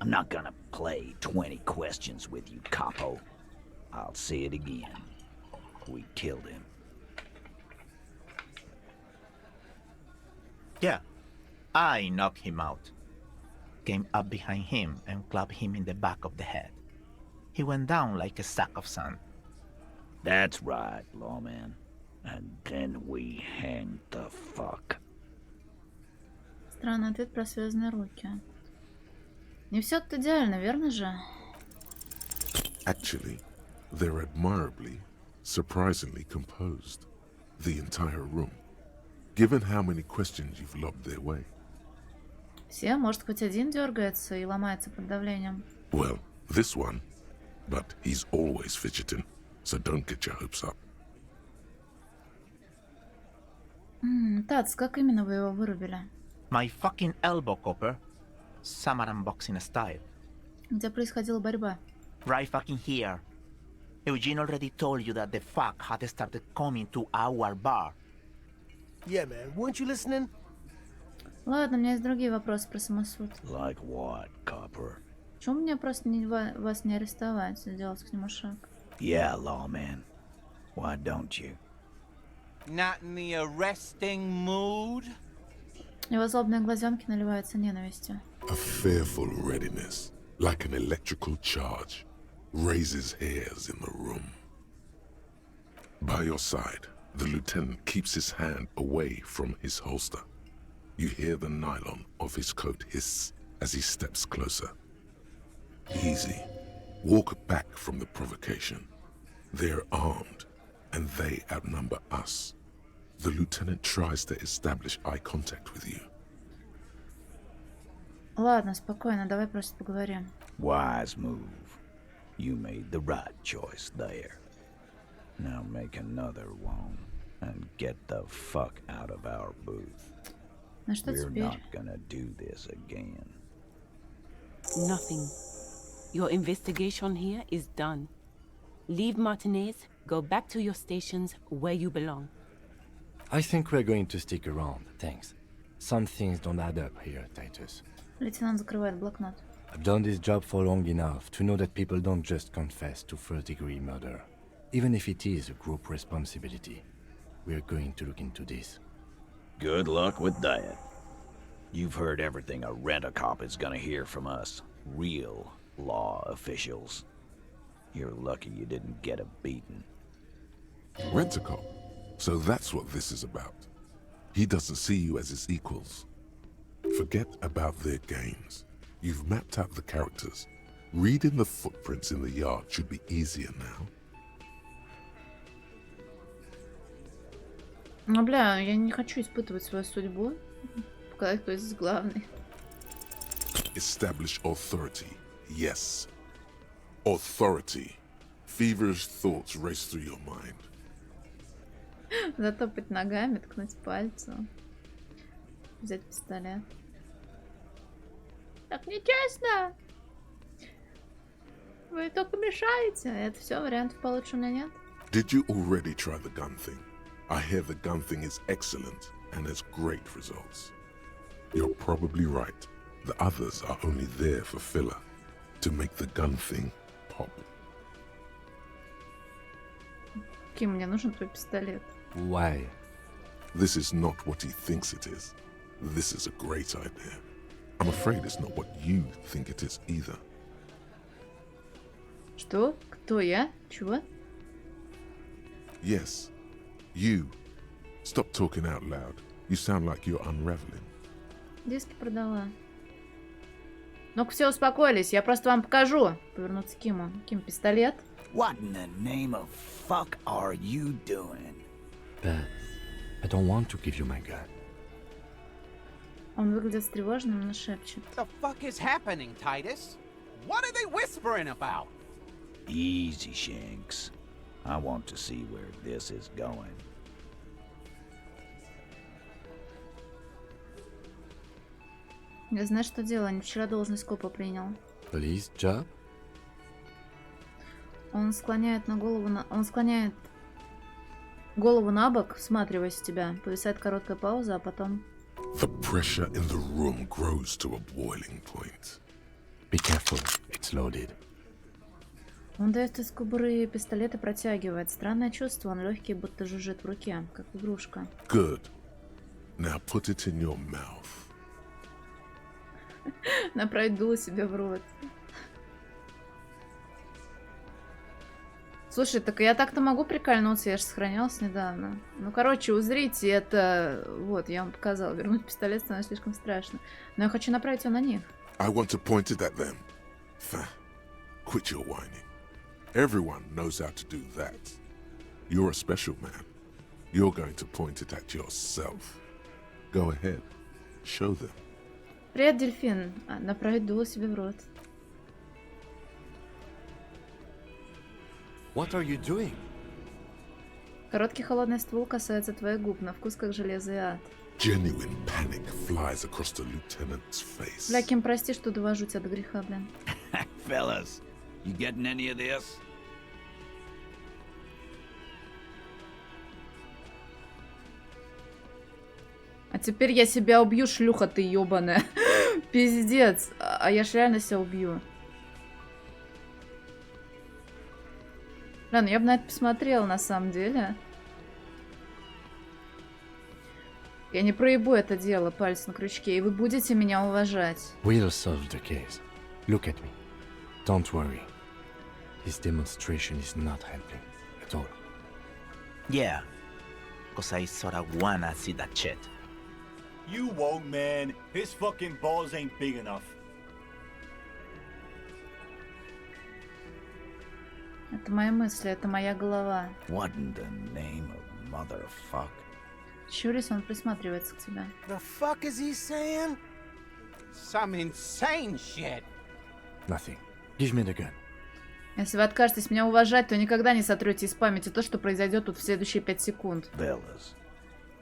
I'm not gonna play 20 questions with you, capo. I'll say it again. We killed him. Yeah, I knocked him out. Came up behind him and clapped him in the back of the head. He went down like a sack of sand. That's right, lawman. And then we hanged the fuck. Странный ответ про связанные руки. Не все тут идеально, верно же? Actually, they're admirably, surprisingly composed. The entire room. given how many questions you've lobbed their way. Все, может, хоть один дергается и ломается под давлением. Well, this one, but he's always fidgeting, so don't get your hopes up. Тац, как именно вы его вырубили? My fucking elbow, copper. Samaran boxing style. Где происходила борьба? Right fucking here. Eugene already told you that the fuck had started coming to our bar. Yeah, man. Weren't you listening? Ладно, у меня есть другие вопросы про самосуд. Like what, copper? Почему мне просто вас не арестовать, сделать к нему шаг? Yeah, lawman. Why don't you? Not in the arresting mood? Его злобные глазенки наливаются ненавистью. A fearful readiness, like an electrical charge, raises hairs in the room. By your side, the lieutenant keeps his hand away from his holster. You hear the nylon of his coat hiss as he steps closer. Easy. Walk back from the provocation. They're armed, and they outnumber us. The lieutenant tries to establish eye contact with you. Ладно, спокойно, давай просто поговорим. Wise move. You made the right choice there. Now make another one and get the fuck out of our booth. Ну что We're теперь? not gonna do this again. Nothing. Your investigation here is done. Leave Martinez, go back to your stations where you belong. I think we're going to stick around, thanks. Some things don't add up here, Titus. Лейтенант закрывает блокнот. I've done this job for long enough to know that people don't just confess to first-degree murder. Even if it is a group responsibility. We're going to look into this. Good luck with that. You've heard everything a rent-a-cop is gonna hear from us. Real law officials. You're lucky you didn't get a beating. Rent-a-cop? So that's what this is about. He doesn't see you as his equals. Forget about their games. You've mapped out the characters. Reading the footprints in the yard should be easier now. Ну, бля, я не хочу испытывать свою судьбу, когда кто здесь главный. Establish authority. Yes. Authority. Feverish thoughts race through your mind. Затопать ногами, ткнуть пальцем. Взять пистолет. Так нечестно! Вы только мешаете. Это все, вариантов получше у меня нет. Did you already try the gun thing? I hear the gun thing is excellent and has great results. You're probably right. The others are only there for filler, to make the gun thing pop. Ким, мне нужен твой пистолет. Why? This is not what he thinks it is. This is a great idea. I'm afraid it's not what you think it is either. Что? Кто я? Чего? Yes, you. Stop talking out loud. You sound like you're unraveling. Диски продала. Ну-ка, все успокоились, я просто вам покажу. Повернуться к Киму. Ким, пистолет. What in the name of fuck are you doing? Beth, I don't want to give you my gun. Он выглядит встревоженным, но шепчет. The fuck is happening, Titus? What are they whispering about? Easy, Shanks. I want to see where this is going. Я знаю, что делаю. Не вчера должность копа принял. Police job? Он склоняет голову на бок, всматриваясь в тебя. Повисает короткая пауза, а потом... The pressure in the room grows to a boiling point. Be careful, it's loaded. Он дает из кобуры пистолет и протягивает. Странное чувство, он легкий, будто жужжит в руке, как игрушка. Good. Now put it in your mouth. Направить дуло себе в рот. Слушай, так я так-то могу прикольнуться, я же сохранялась недавно. Ну, короче, узрите, это... Вот, я вам показала. Вернуть пистолет становится слишком страшно. Но я хочу направить его на них. I want to point it at them. Quit your whining. Everyone knows how to do that. You're a special man. You're going to point it at yourself. Go ahead. Show them. Привет, дельфин. Направить дуло себе в рот. What are you doing? Короткий холодный ствол касается твоих губ, на вкус как железо и ад. Genuine panic flies across the lieutenant's face. Бля, Ким, прости, что довожу тебя до греха, блин. Fellas, you getting any of this? А теперь я себя убью, шлюха ты ёбаная. Пиздец. А я ж реально себя убью. Бля, ну я бы на это посмотрела, на самом деле. Я не проебу это дело, палец на крючке, и вы будете меня уважать. We'll solve the case. Look at me. Don't worry. This demonstration is not helping at all. Yeah, because I sorta wanna see that shit. You won't, man. His fucking balls ain't big enough. Это мои мысли, это моя голова. What in the name of motherfuck? Чурис, он присматривается к тебе. The fuck is he saying? Some insane shit. Nothing. Give me the gun. Если вы откажетесь меня уважать, то никогда не сотрете из памяти то, что произойдет тут в следующие 5 секунд. Fellas,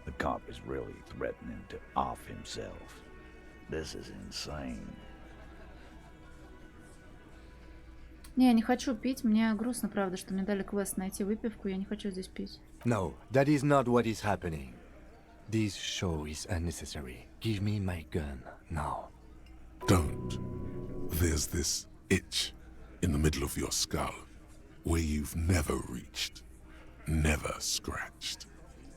the cop is really threatening to off himself. This is insane. Не, я не хочу пить. Мне грустно, правда, что мне дали квест найти выпивку. Я не хочу здесь пить. No, that is not what is happening. This show is unnecessary. Give me my gun now. Don't. There's this itch in the middle of your skull where you've never reached, never scratched.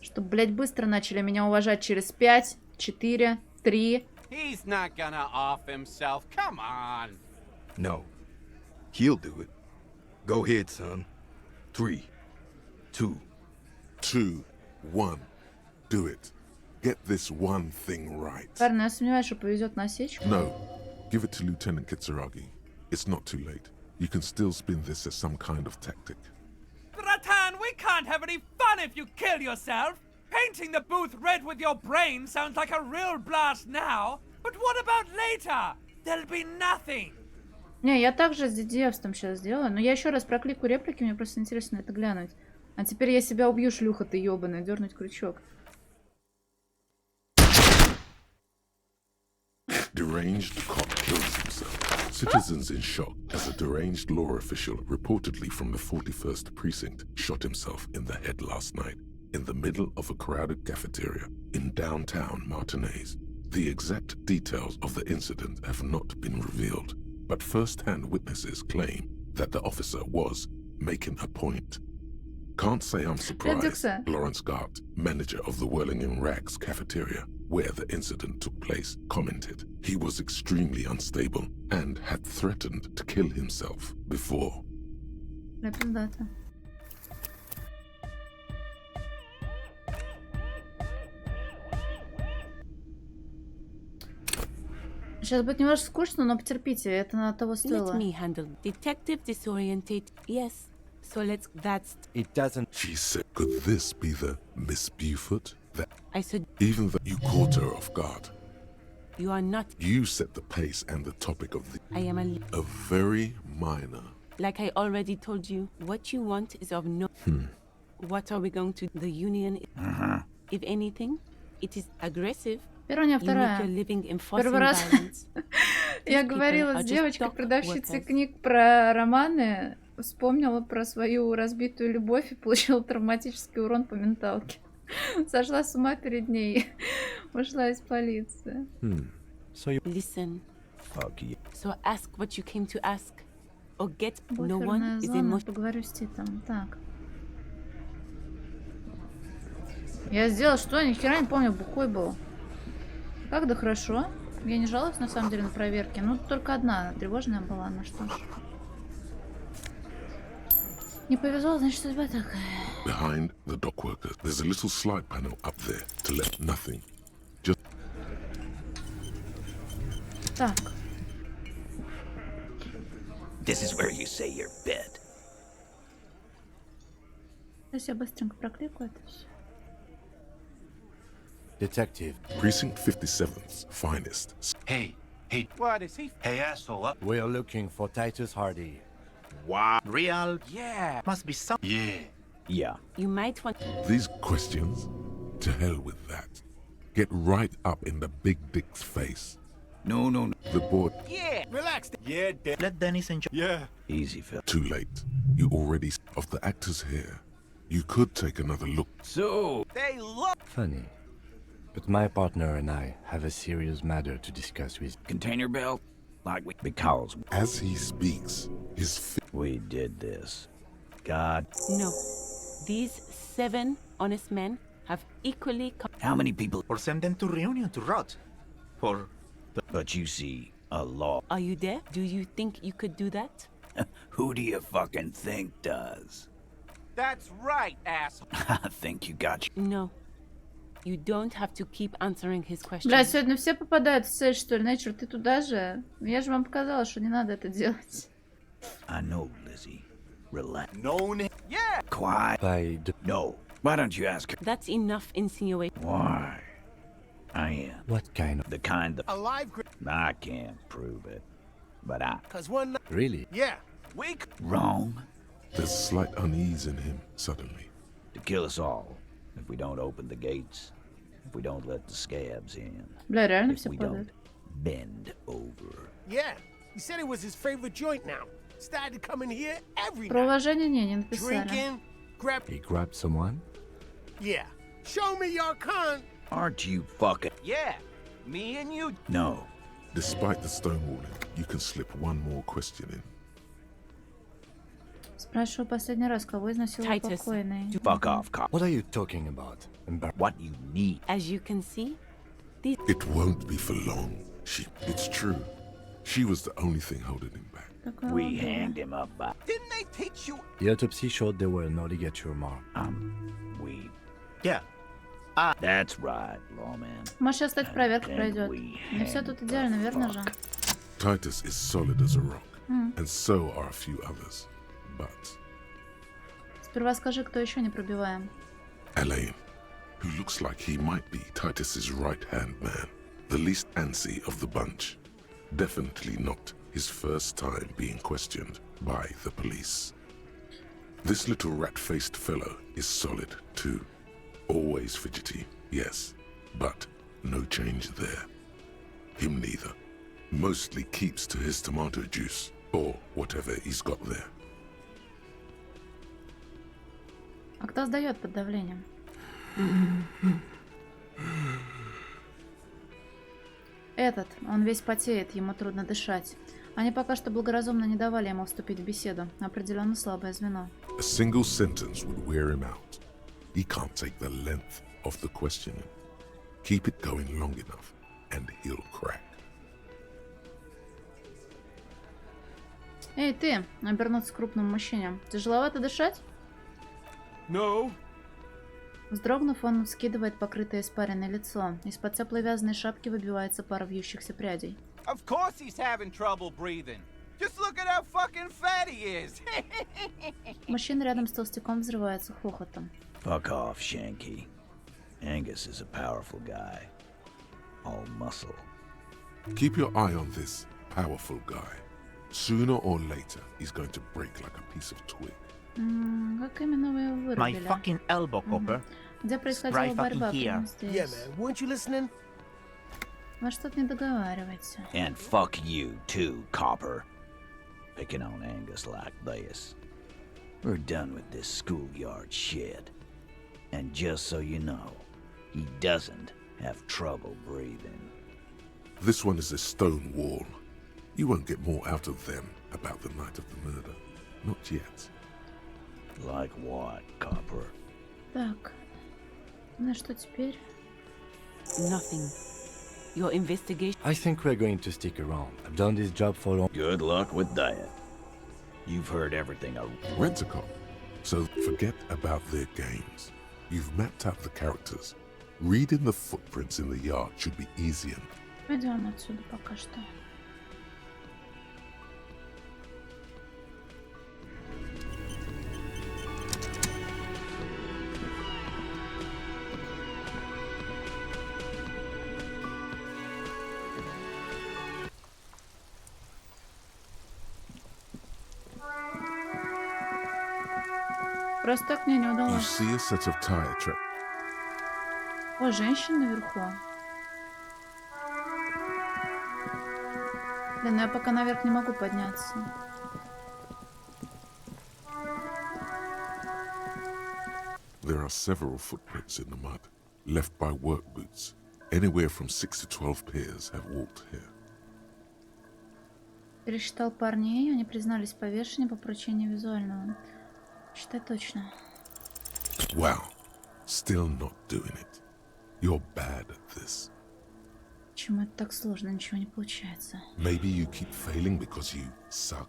Чтоб, блядь, быстро начали меня уважать через 5, 4, 3. He's not gonna off himself. Come on. No. He'll do it. Go ahead, son. 3, 2. 2, 1. Do it. Get this one thing right. Парни, я сомневаюсь, что повезет на осечку. No. Give it to Lieutenant Kitsuragi. It's not too late. You can still spin this as some kind of tactic. Ratan, we can't have any fun if you kill yourself. Painting the booth red with your brain sounds like a real blast now. But what about later? There'll be nothing. Не, я также с дедевством сейчас сделаю, но я еще раз прокликаю реплики, мне просто интересно это глянуть. А теперь я себя убью, шлюха ты ёбаная, дернуть крючок. Deranged cop kills himself. Citizens in shock as a deranged law official reportedly from the 41st precinct shot himself in the head last night in the middle of a crowded cafeteria in downtown Martinez. The exact details of the incident have not been revealed, but first-hand witnesses claim that the officer was making a point. Can't say I'm surprised, Lawrence Gart, manager of the Whirling in Rags cafeteria, where the incident took place, commented he was extremely unstable and had threatened to kill himself before. Сейчас будет немножко скучно, но потерпите, это на того стоило. Let me handle. Detective disoriented. Yes. So let's. That's. It doesn't. She said, could this be the Miss Buford? That I said. Even though you caught her off guard. You are not. You set the pace and the topic of the. I am a very minor. Like I already told you, what you want is of no. What are we going to? The union. If anything, it is aggressive. Первая, вторая. Первый раз я говорила с девочкой, продавщицей книг про романы, вспомнила про свою разбитую любовь и получила травматический урон по менталке. Сошла с ума перед ней, ушла из полиции. So you listen. Fuck you. So ask what you came to ask, or get no Буферная one is зона, emotional. поговорю с Титом. Так. Я сделала что? Ни хера не помню, бухой был. Как да хорошо. Я не жалуюсь на самом деле на проверке. Ну, только одна тревожная была, ну что ж. Не повезло, значит, судьба такая. Behind the dock workers, there's a little slide panel up there to let nothing. Just. Так. This is where you say your bed. Сейчас я быстренько прокликаю это все. Detective. Precinct 57's finest. Hey, What is he? hey, asshole. We're looking for Titus Hardy. Wow. Real? Yeah. Must be some. Yeah. You might want. These questions, to hell with that. Get right up in the big dick's face. No. The board. Yeah. Relax. Yeah, Let Dennis enjoy. yeah. Easy, Phil. Too late. You already of the actors here. You could take another look. So, They love. Funny. But my partner and I have a serious matter to discuss with. container belt? Because As he speaks, his we did this. God. No. These 7 honest men have equally. How many people? Or send them to reunion to rot. Or. But you see, a law. Are you there? Do you think you could do that? Who do you fucking think does? That's right, asshole. I think you got you. No. You don't have to keep answering his questions. Бля, сегодня все попадают в цель, что ли? Нэчер, ты туда же? Я же вам показала, что не надо это делать. I know, Lizzie. Relax. No. Yeah. Quiet. By the... No. Why don't you ask her? That's enough insinuation. Why? I am. What kind of... The kind that... Alive. I can't prove it. But I... Cause one night. Really? Yeah. We. Wrong? There's slight unease in him suddenly. To kill us all. If we don't open the gates. If we don't let the scabs in. Бля, реально If все we падают. don't bend over. Yeah. He said it was his favorite joint now. Started to come in here every Про night. уважение не написали. Drinking, grab. He grabbed someone? Yeah. Show me your con. Aren't you fucking... Yeah. Me and you. No. Despite the stonewalling, you can slip one more question in. Спрашиваю последний раз, кого изнасиловал Titus. покойный. Fuck off, cop. What are you talking about? What you need. As you can see, It won't be for long. It's true. She was the only thing holding him back. We hanged him up by... Didn't they teach you? The autopsy showed there were no ligature marks. We... Yeah. That's right, lawman. Может, сейчас, кстати, проверка Then пройдет. we Не все hang тут идеально, the верно же? Titus is solid as a rock, and so are a few others. But Сперва скажи, кто еще не пробиваем. Elaine, who looks like he might be Titus's right-hand man, the least antsy of the bunch. Definitely not his first time being questioned by the police. This little rat-faced fellow is solid too. Always fidgety, yes, but no change there. Him neither. Mostly keeps to his tomato juice, or whatever he's got there. А кто сдает под давлением? Этот, он весь потеет, ему трудно дышать. Они пока что благоразумно не давали ему вступить в беседу. Определенно слабое звено. A single sentence would wear him out. He can't take the length of the questioning. Keep it going long enough, and he'll crack. Эй, ты! Обернуться к крупному мужчине. Тяжеловато дышать? No. Вздрогнув, он вскидывает покрытое испаренное лицо. Из-под теплой вязаной шапки выбивается пара вьющихся прядей. Of course he's having trouble breathing. Just look at how fucking fat he is. Мужчина рядом с толстяком взрывается хохотом. Fuck off, Shanky. Angus is a powerful guy. All muscle. Keep your eye on this powerful guy. Sooner or later, he's going to break like a piece of twig. Как именно вы его My вырубили? fucking elbow, Copper. Где происходила Right борьба fucking прямо here. здесь? Yeah, man. Weren't you listening? Вы что-то не договариваете. And fuck you too, Copper. Picking on Angus like this. We're done with this schoolyard shit. And just so you know, he doesn't have trouble breathing. This one is a stone wall. You won't get more out of them about the night of the murder. Not yet. Like what, Copper? Так. Ну что теперь? Nothing. Your investigation. I think we're going to stick around. I've done this job for long. Good luck with that. You've heard everything I... Rent-a-cop. So forget about their games. You've mapped out the characters. Reading the footprints in the yard should be easy enough. Пойдем отсюда пока что. Просто так мне не You удалось. see a set of tire tracks. О, женщина наверху. Блин, ну я пока наверх не могу подняться. There are several footprints in the mud, left by work boots. Anywhere from 6 to 12 pairs have walked here. Пересчитал парней, они признались повешению по поручению визуального. Считай точно. Wow, still not doing it. You're bad at this. Почему это так сложно? Ничего не получается. Maybe you keep failing because you suck.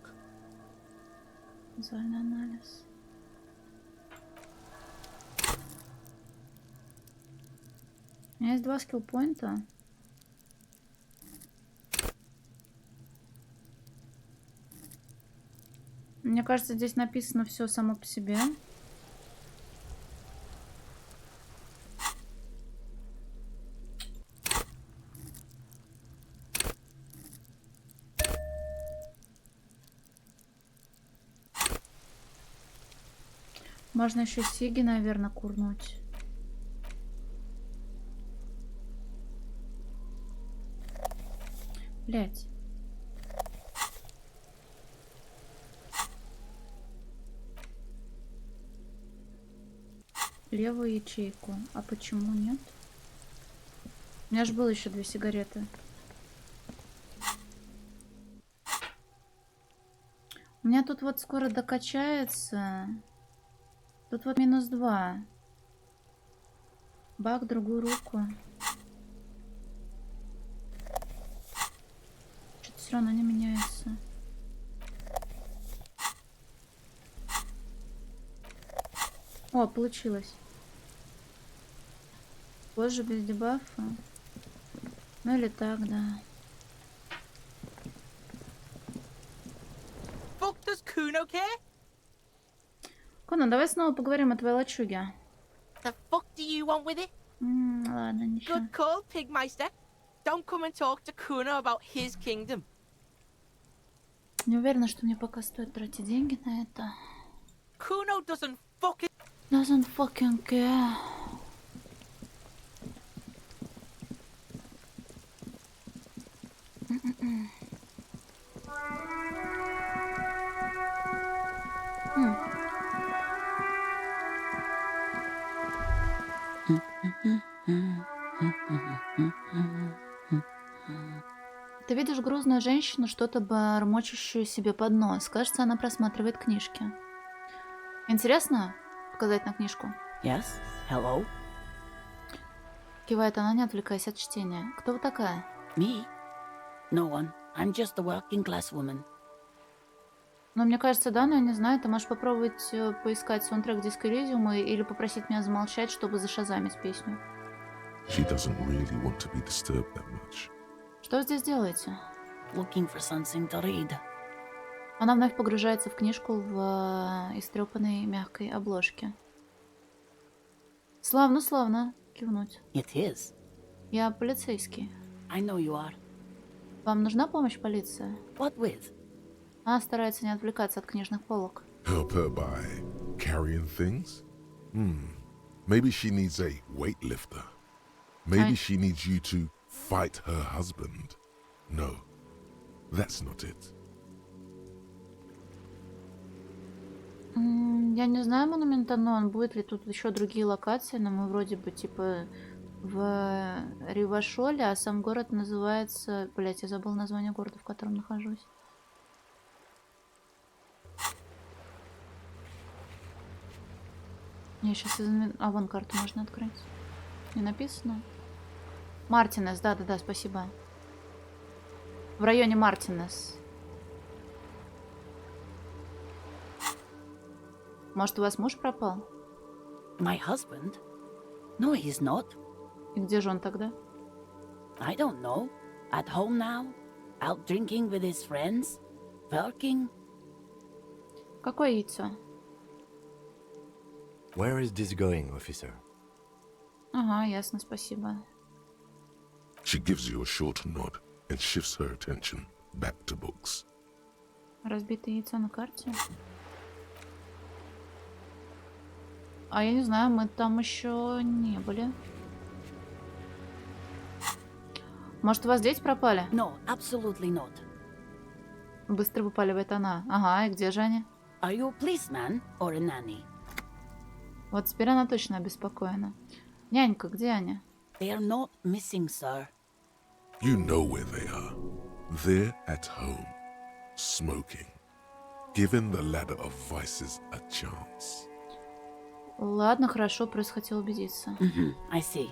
Визуальный анализ. У меня есть 2 скиллпоинта. Мне кажется, здесь написано все само по себе. Можно еще сиги, наверное, курнуть. Блять. Левую ячейку. А почему нет? У меня же было еще 2 сигареты. У меня тут вот скоро докачается. Тут вот -2. Бак, другую руку. Что-то все равно не меняется. О, получилось. Позже без дебафа. Ну или так, да. Fuck does Kuno care? Конан, давай снова поговорим о твоей лачуге. The fuck do you want with it? Ладно, ничего. Good call, Pigmeister. Don't come and talk to Kuno about his kingdom. Не уверена, что мне пока стоит тратить деньги на это. Kuno doesn't fucking... Doesn't fucking care. Ты видишь грузную женщину, что-то бормочущую себе под нос. Кажется, она просматривает книжки. Интересно показать на книжку? Yes, hello? Кивает она, не отвлекаясь от чтения. Кто вы такая? Me? No one. I'm just a working class woman. Ну, мне кажется, да, но я не знаю. Ты можешь попробовать поискать саундтрек диска Elysium или попросить меня замолчать, чтобы зашазамить песню. She doesn't really want to be disturbed that much. Что вы здесь делаете? Looking for something to read. Она вновь погружается в книжку в истрепанной мягкой обложке. Славно, славно. Кивнуть. It is. Я полицейский. I know you are. Вам нужна помощь, полиция? What with? Она старается не отвлекаться от книжных полок. Help her by carrying things? Maybe she needs a weightlifter. Maybe she needs you to fight her husband. No, that's not it. Я не знаю монумента, но он будет ли тут еще другие локации, но мы вроде бы типа в Ривашоле, а сам город называется... Блять, я забыл название города, в котором нахожусь. Не, сейчас А, вон карту можно открыть. Не написано? Мартинес, да-да-да, спасибо. В районе Мартинес. Может, у вас муж пропал? My husband? No, he's not. И где же он тогда? I don't know. At home now? Out drinking with his friends? Working? Какое яйцо? Where is this going, officer? Ага, ясно, спасибо. She gives you a short nod and shifts her attention back to books. Разбитое яйцо на карте. А я не знаю, мы там еще не были. Может, у вас дети пропали? No, absolutely not. Быстро выпаливает она. Ага, и где же они? Are you a policeman or a nanny? Вот теперь она точно обеспокоена. Нянька, где они? They are not missing, sir. You know where they are. They're at home, smoking, giving the ladder of vices a chance. Ладно, хорошо, просто хотела убедиться. I see.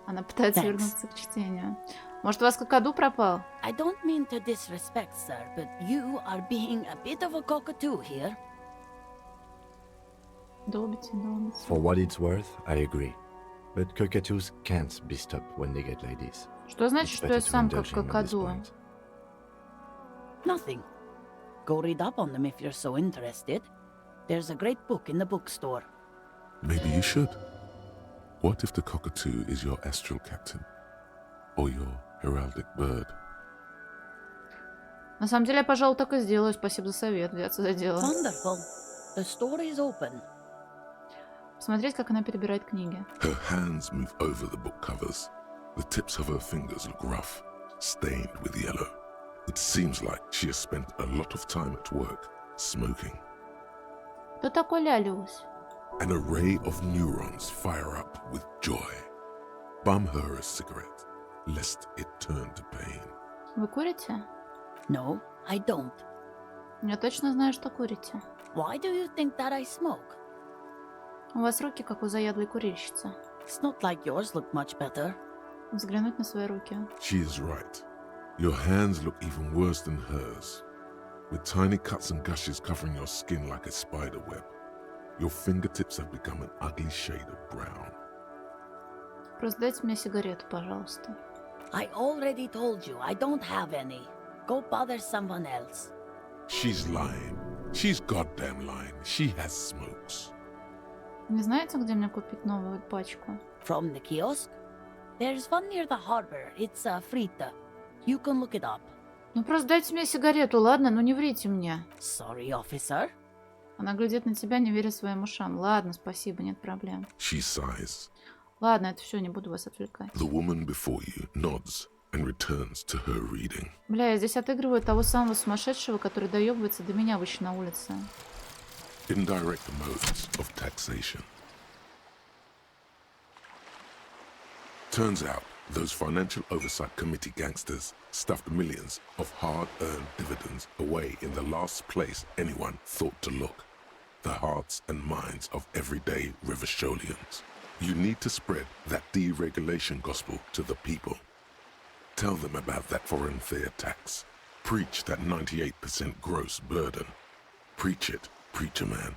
Она пытается Thanks. вернуться к чтению. Может, у вас какаду пропал? I don't mean to disrespect, sir, but you are being a bit of a cockatoo here. Долбите, долбите. For what it's worth, I agree. But cockatoos can't be stopped when they get ladies. Что значит, It's что better я to сам как indulge him at this какаду? point. Nothing. Go read up on them if you're so interested. There's a great book in the bookstore. Maybe you should. What if the cockatoo is your astral captain? Or your heraldic bird? На самом деле, я, пожалуй, так и сделаю. Спасибо за совет. Взяться за дело. Wonderful. The store is open. Посмотреть, как она перебирает книги. Her hands move over the book covers. The tips of her fingers look rough, stained with yellow. It seems like she has spent a lot of time at work, smoking. Кто такой Лялиус? An array of neurons fire up with joy. Bum her a cigarette, lest it turn to pain. Вы курите? No, I don't. Я точно знаю, что курите. Why do you think that I smoke? У вас руки, как у заядлой курильщицы. It's not like yours look much better. Взглянуть на свои руки. She is right. Your hands look even worse than hers, with tiny cuts and gushes covering your skin like a spider web. Your fingertips have become an ugly shade of brown. Просто дайте мне сигарету, пожалуйста. I already told you I don't have any. Go bother someone else. She's lying. She's goddamn lying. She has smokes. Не знаете, где мне купить новую пачку? From the kiosk? There's one near the harbor. It's Frita. You can look it up. Ну просто дайте мне сигарету, ладно? Ну не врите мне. Sorry, officer. Она глядит на тебя, не веря своим ушам. Ладно, спасибо, нет проблем. She sighs. Ладно, это все, не буду вас отвлекать. The woman before you nods and returns to her reading. Бля, я здесь отыгрываю того самого сумасшедшего, который доебывается до меня выше на улице. Indirect modes of taxation. Turns out those financial oversight committee gangsters stuffed millions of hard-earned dividends away in the last place anyone thought to look, the hearts and minds of everyday Rivasholians. You need to spread that deregulation gospel to the people. Tell them about that foreign fair tax. Preach that 98% gross burden. Preach it, preacher man.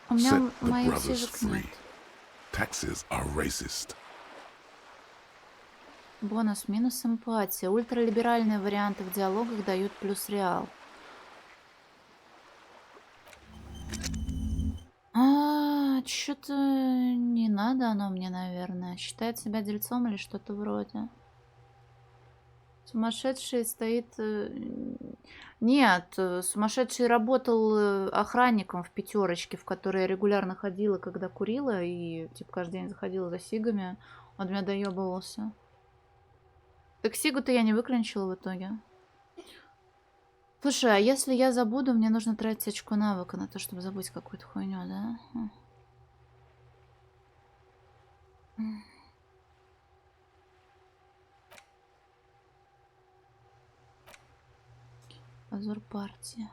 У меня Set the моих brothers сижек нет. free. Taxes are racist. Бонус минус эмпатия. Ультралиберальные варианты в диалогах дают плюс реал. Что-то не надо оно мне, наверное. Считает себя дельцом или что-то вроде. Сумасшедший стоит... Нет, сумасшедший работал охранником в пятерочке, в которой я регулярно ходила, когда курила, и типа каждый день заходила за сигами. Он меня доебывался. Так сигу-то я не выклинчила в итоге. Слушай, а если я забуду, мне нужно тратить очко навыка на то, чтобы забыть какую-то хуйню, да? Позор партии.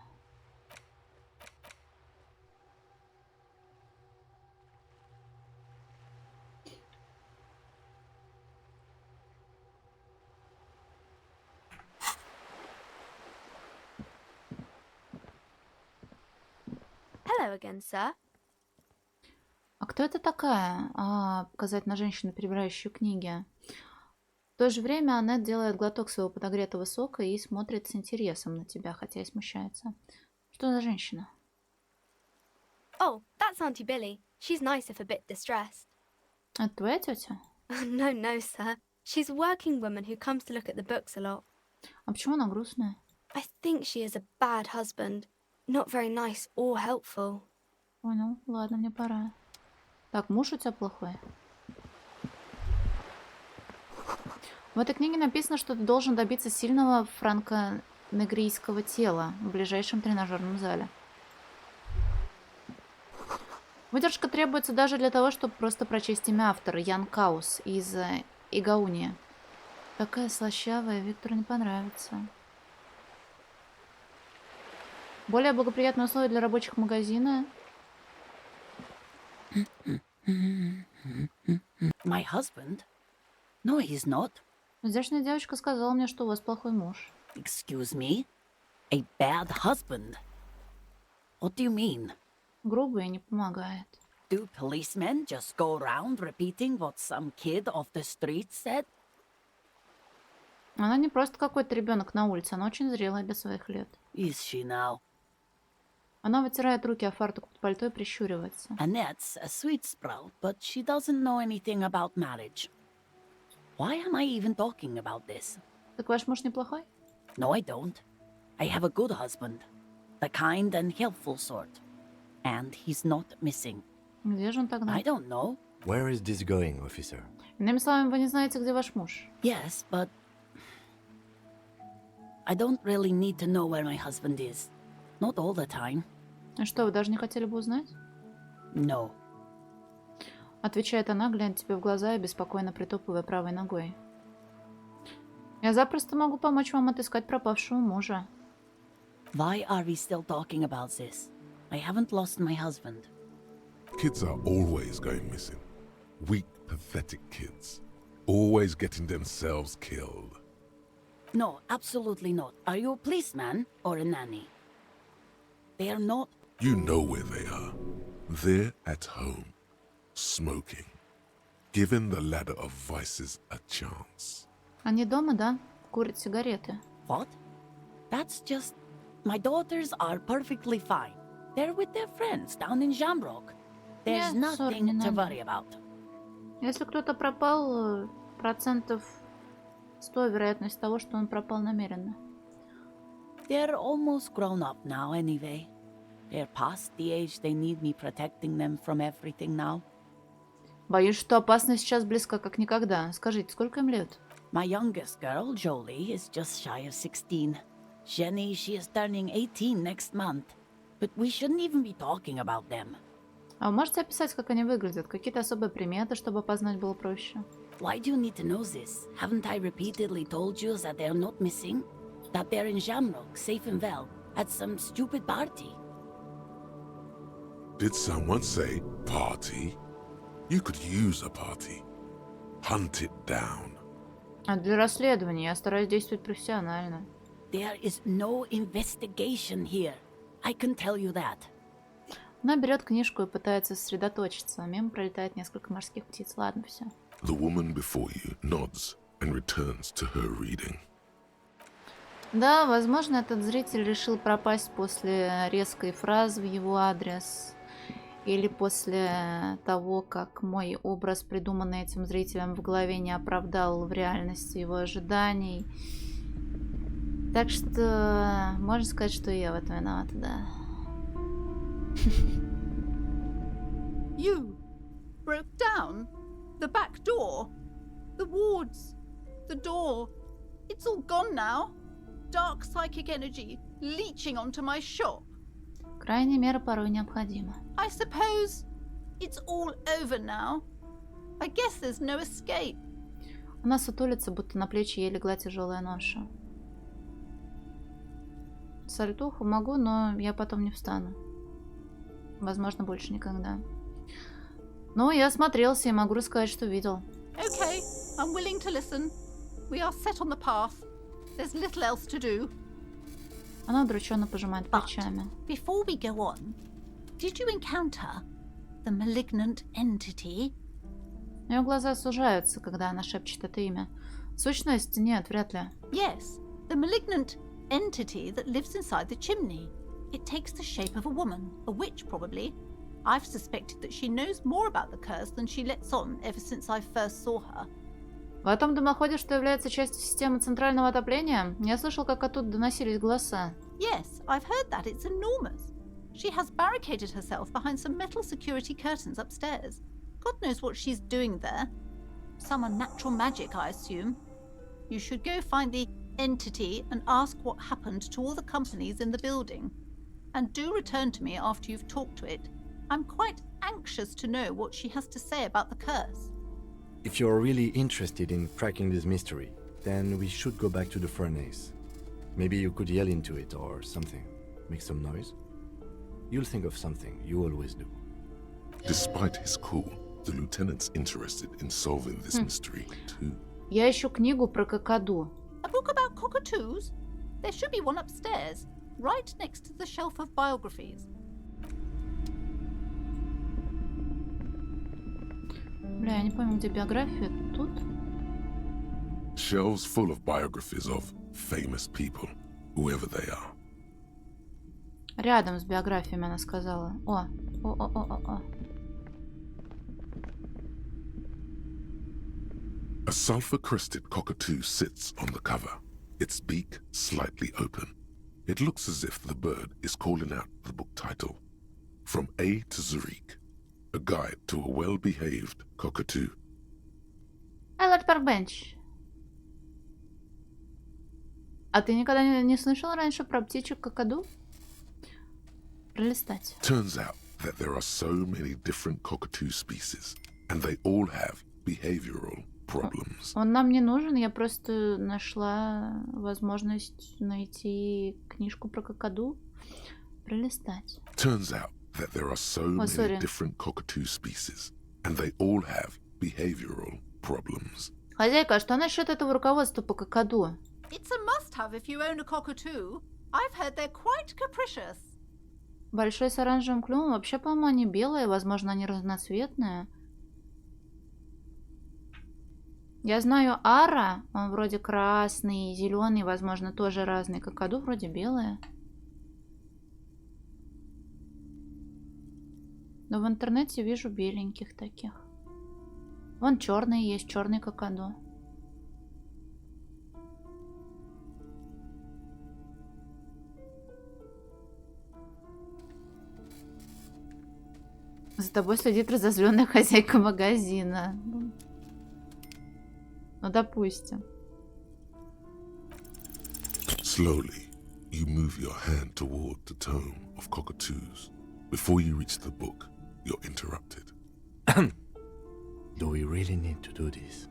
Hello again, sir. А кто это такая? Показать на женщину, перебирающую книги. В то же время Аннет делает глоток своего подогретого сока и смотрит с интересом на тебя, хотя и смущается. Что за женщина? Oh, that's Auntie Billy. She's nice if a bit distressed. Это твоя тетя? No, no, sir. She's a working woman who comes to look at the books a lot. А почему она грустная? I think she is a bad husband. Not very nice or helpful. Понял. Ладно, мне пора. Так, муж у тебя плохой. В этой книге написано, что ты должен добиться сильного франко-негрийского тела в ближайшем тренажерном зале. Выдержка требуется даже для того, чтобы просто прочесть имя автора. Ян Каус из Игауни. Такая слащавая, Виктору не понравится. Более благоприятные условия для рабочих магазина. My husband? No, he's not. Здешняя девочка сказала мне, что у вас плохой муж. Excuse me? A bad husband? What do you mean? Грубо и не помогает. Do policemen just go around repeating what some kid off the street said? Она не просто какой-то ребенок на улице, она очень зрелая для своих лет. Is she now? Она вытирает руки о фартук под пальто и прищуривается. Annette's a sweet sprout, but she doesn't know anything about marriage. Why am I even talking about this? Так ваш муж неплохой? No, I don't. I have a good husband. The kind and helpful sort. And he's not missing. Где же он тогда? I don't know. Where is this going, officer? Иными словами, вы не знаете, где ваш муж? Yes, but I don't really need to know where my husband is. Not all the time. А что, вы даже не хотели бы узнать? No. Отвечает она, глядя тебе в глаза и беспокойно притопывая правой ногой. Я запросто могу помочь вам отыскать пропавшего мужа. Why are we still talking about this? I haven't lost my husband. Kids are always going missing. Weak, pathetic kids. Always getting themselves killed. No, absolutely not. Are you a policeman or a nanny? They are not. You know where they are. They're at home, smoking, giving the ladder of vices a chance. Они дома, да? Курят сигареты. What? That's just... My daughters are perfectly fine. They're with their friends down in Jamrock. There's Нет, ссор не nothing to надо. worry about. Если кто-то пропал, процентов 100 вероятность того, что он пропал намеренно. They're almost grown up now anyway. They're past the age they need me protecting them from everything now. Боюсь, что опасность сейчас близка как никогда. Скажите, сколько им лет? My youngest girl, Jolie, is just shy of 16. Jenny, she is turning 18 next month. But we shouldn't even be talking about them. А вы можете описать, как они выглядят? Какие-то особые приметы, чтобы опознать было проще? Why do you need to know this? Haven't I repeatedly told you that they're not missing? That they're in Jamrock, safe and well, at some stupid party? Did someone say party? You could use a party. Hunt it down. А для расследования я стараюсь действовать профессионально. There is no investigation here. I can tell you that. Она берет книжку и пытается сосредоточиться. Мимо пролетает несколько морских птиц. Ладно, все. The woman before you nods and returns to her reading. Да, возможно, этот зритель решил пропасть после резкой фразы в его адрес. Или после того, как мой образ, придуманный этим зрителем в голове, не оправдал в реальности его ожиданий. Так что можно сказать, что и я в этом виновата, да. You broke down the back door, the wards, the door. It's all gone now. Dark psychic energy leeching onto my shop. Крайняя мера порой необходима. I suppose it's all over now. I guess there's no escape. Она сутулится, будто на плечи ей легла тяжелая ноша. Сальтуху могу, но я потом не встану. Возможно, больше никогда. Но я осмотрелся и могу рассказать, что видел. Okay, I'm willing to listen. We are set on the path. There's little else to do. Она удрученно пожимает плечами. Before we go on, did you encounter the malignant entity? Ее глаза сужаются, когда она шепчет это имя. Сущность? Нет, вряд ли. Yes, the malignant entity that lives inside the chimney. It takes the shape of a woman, a witch probably. I've suspected that she knows more about the curse than she lets on ever since I first saw her. В этом дымоходе, что является частью системы центрального отопления, я слышал, как оттуда доносились голоса. Yes, I've heard that. It's enormous. She has barricaded herself behind some metal security curtains upstairs. God knows what she's doing there. Some unnatural magic, I assume. You should go find the entity and ask what happened to all the companies in the building. And do return to me after you've talked to it. I'm quite anxious to know what she has to say about the curse. If you're really interested in cracking this mystery, then we should go back to the furnace. Maybe you could yell into it or something. Make some noise. You'll think of something, you always do. Despite his cool, the lieutenant's interested in solving this mystery too. Я ищу книгу про какаду. A book about cockatoos? There should be one upstairs, right next to the shelf of biographies. Бля, я не помню, где биография. Тут? Shelves full of biographies of famous people, whoever they are. Рядом с биографиями она сказала. О. A sulfur-crested cockatoo sits on the cover, its beak slightly open. It looks as if the bird is calling out the book title, From A to Zurich, a guide to a well-behaved cockatoo. Эллард Паркбенч. А ты никогда не слышал раньше про птичек какаду? Пролистать. Turns out that there are so many different cockatoo species, and they all have behavioral problems. Он нам не нужен, я просто нашла возможность найти книжку про какаду. Пролистать. Turns out that there are so many different cockatoo species, and they all have behavioral problems. Хозяйка, а что насчет этого руководства по какаду? It's a must-have if you own a cockatoo. I've heard they're quite capricious. Большой с оранжевым клювом. Вообще, по-моему, они белые. Возможно, они разноцветные. Я знаю ара. Он вроде красный, зеленый. Возможно, тоже разный. Какаду вроде белые. Но в интернете вижу беленьких таких. Вон черный есть. Черный какаду. За тобой следит разозленная хозяйка магазина. Ну, допустим. Slowly, you move your hand toward the tome of cockatoos. Before you reach the book, you're interrupted. Do we really need to do this?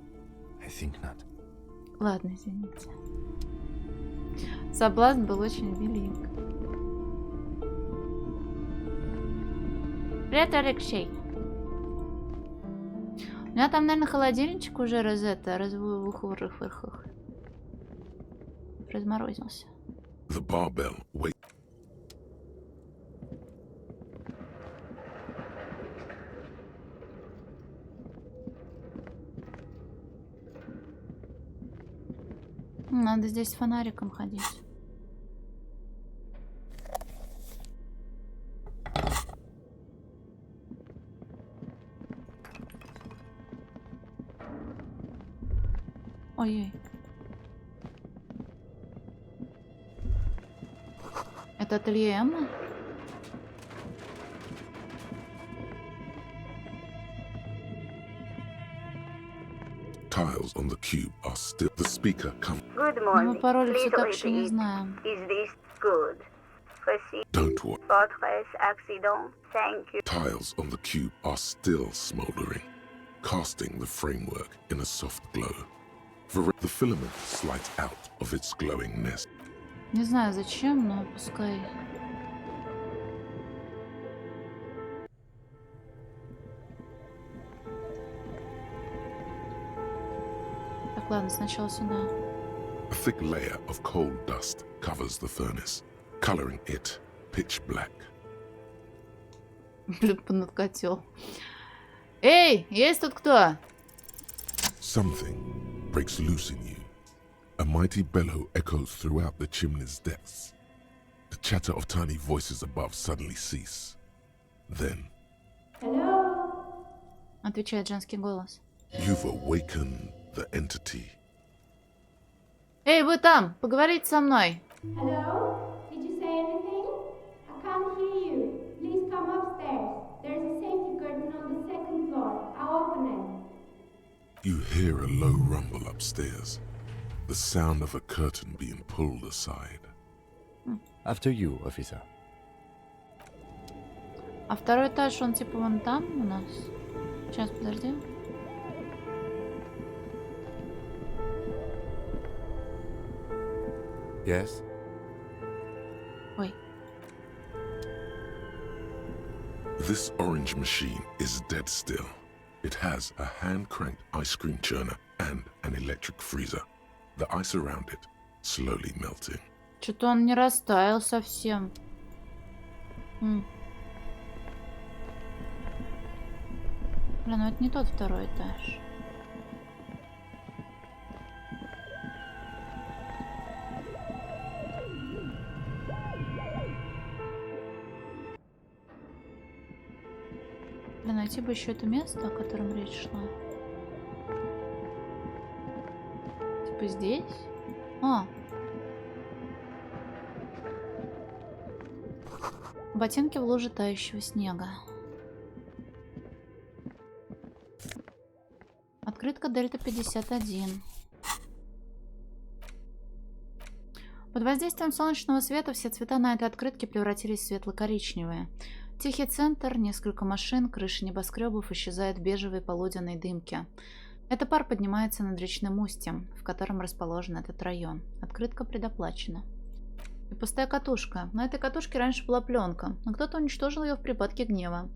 I think not. Ладно, извините. Соблазн был очень велик. Привет, Алексей. У меня там, наверное, холодильничек уже разморозился. The barbell wait. Надо здесь с фонариком ходить. Ой-ой. Это ателье Эммы? Tiles on the cube are still. The speaker comes. Good Но мы morning. пароли все Please так еще не repeat. знаем. Is this good? Proceed. Don't worry. Fortress accident. Thank you. Tiles on the cube are still smoldering, casting the framework in a soft glow. The filament slides out of its glowing nest. Не знаю зачем, но пускай. Так, ладно, сначала сюда. A thick layer of coal dust covers the furnace, coloring it pitch black. Блин, над котел. Эй, есть тут кто? Something breaks loose in you. A mighty bellow echoes throughout the chimney's depths. The chatter of tiny voices above suddenly cease. Then, Отвечает женский голос. you've awakened the entity. Эй, вы там, поговорите со мной. Hello? Did you say anything? I can't hear you. Please come upstairs. There's a safety curtain on the second floor. rumble upstairs. The sound of a curtain being pulled aside. After you, officer. А второй этаж, он типа вон там у нас? Сейчас, подожди. Yes? Ой. This orange machine is dead still. It has a hand-cranked ice cream churner and an electric freezer. The ice around it slowly melting. Что-то он не растаял совсем. Блин, ну это не тот второй этаж. Блин, найти бы еще это место, о котором речь шла. Типа здесь? А. Ботинки в луже тающего снега. Открытка Дельта 51. Под воздействием солнечного света все цвета на этой открытке превратились в светло-коричневые. Тихий центр, несколько машин, крыши небоскребов исчезают в бежевой полуденной дымке. Это пар поднимается над речным устьем, в котором расположен этот район. Открытка предоплачена. И пустая катушка. На этой катушке раньше была пленка, но кто-то уничтожил ее в припадке гнева.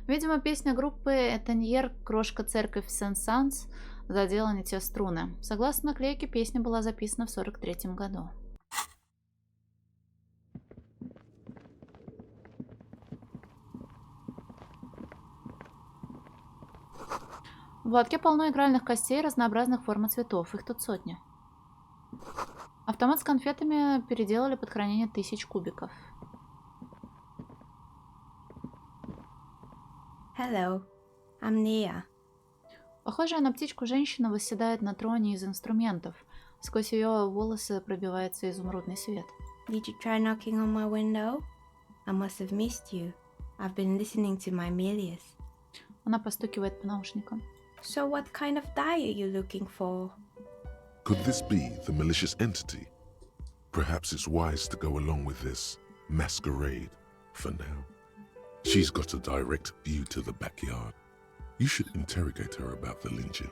Видимо, песня группы «Этаньер. Крошка церковь Сен-Санс» задела не те струны. Согласно наклейке, песня была записана в 1943 году. В лотке полно игральных костей разнообразных форм и цветов. Их тут сотни. Автомат с конфетами переделали под хранение 1000 кубиков. Hello, I'm Nia. Похожая на птичку женщина восседает на троне из инструментов. Сквозь ее волосы пробивается изумрудный свет. Did you try knocking on my window? I must have missed you. I've been listening to my Milius. Она постукивает по наушникам. So what kind of dye are you looking for? Could this be the malicious entity? Perhaps it's wise to go along with this masquerade for now. She's got a direct view to the backyard. You should interrogate her about the lynching.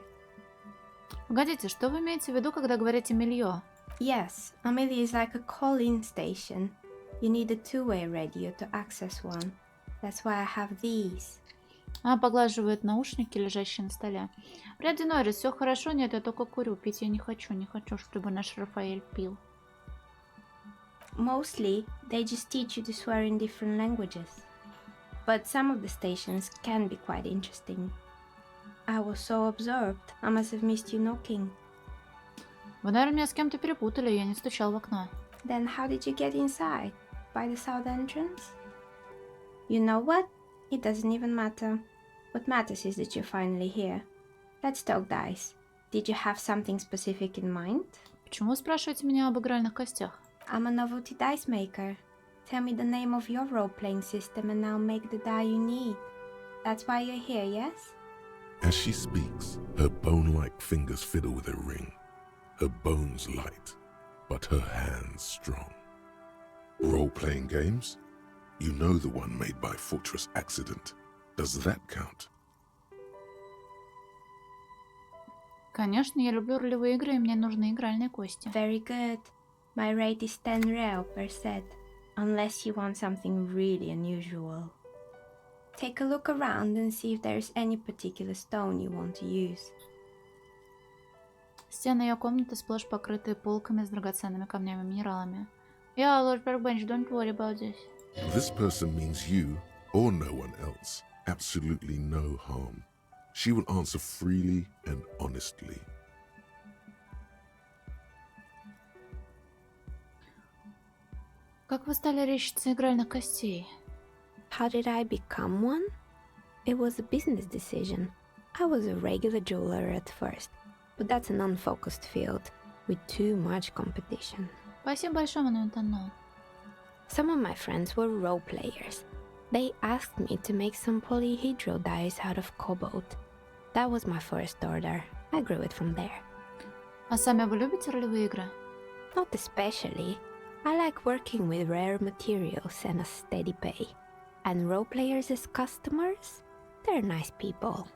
Погодите, что вы имеете в виду, когда говорите «мильё»? Yes, a Millie is like a call-in station. You need a two-way radio to access one. That's why I have these. Она поглаживает наушники, лежащие на столе. Ряди Норрис, все хорошо? Нет, я только курю. Пить я не хочу. Не хочу, чтобы наш Рафаэль пил. Mostly, they just teach you to swear in different languages. But some of the stations can be quite interesting. I was so absorbed, I must have missed you knocking. Вы, наверное, меня с кем-то перепутали, я не стучал в окно. Then how did you get inside? By the south entrance? You know what? It doesn't even matter. What matters is that you're finally here. Let's talk dice. Did you have something specific in mind? Почему вы спрашиваете меня об игральных костях? I'm a novelty dice maker. Tell me the name of your role-playing system and I'll make the die you need. That's why you're here, yes? As she speaks, her bone-like fingers fiddle with a ring. Her bones light, but her hands strong. Role-playing games? You know the one made by Fortress Accident. Does that count? Конечно, я люблю ролевые игры, и мне нужны игральные кости. Very good. My rate is 10 real per set, unless you want something really unusual. Take a look around and see if there's any particular stone you want to use. Стены ее комнаты сплошь покрыты полками с драгоценными камнями и минералами. Yeah, Lord Parkbench, don't worry about this. This person means you, or no one else, absolutely no harm. She will answer freely and honestly. Как вы стали резчицей игральных костей? How did I become one? It was a business decision. I was a regular jeweler at first, but that's an unfocused field with too much competition. Спасибо большое, Мануэль Танно. Some of my friends were role players. They asked me to make some polyhedral dice out of cobalt. That was my first order. I grew it from there. А сами вы любите ролевые игры? Not especially. I like working with rare materials and a steady pay. And role players as customers? They're nice people.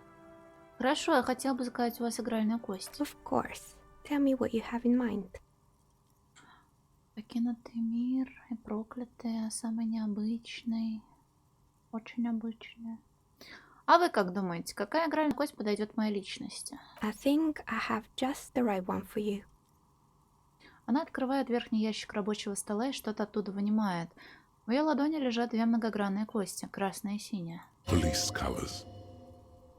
Хорошо, я хотела бы заказать у вас игральную кость. Of course. Tell me what you have in mind. Покинутый мир и проклятый, а самый необычный. Очень обычный. А вы как думаете, какая игральная кость подойдет моей личности? I think I have just the right one for you. Она открывает верхний ящик рабочего стола и что-то оттуда вынимает. В ее ладони лежат две многогранные кости, красная и синяя. Police colors.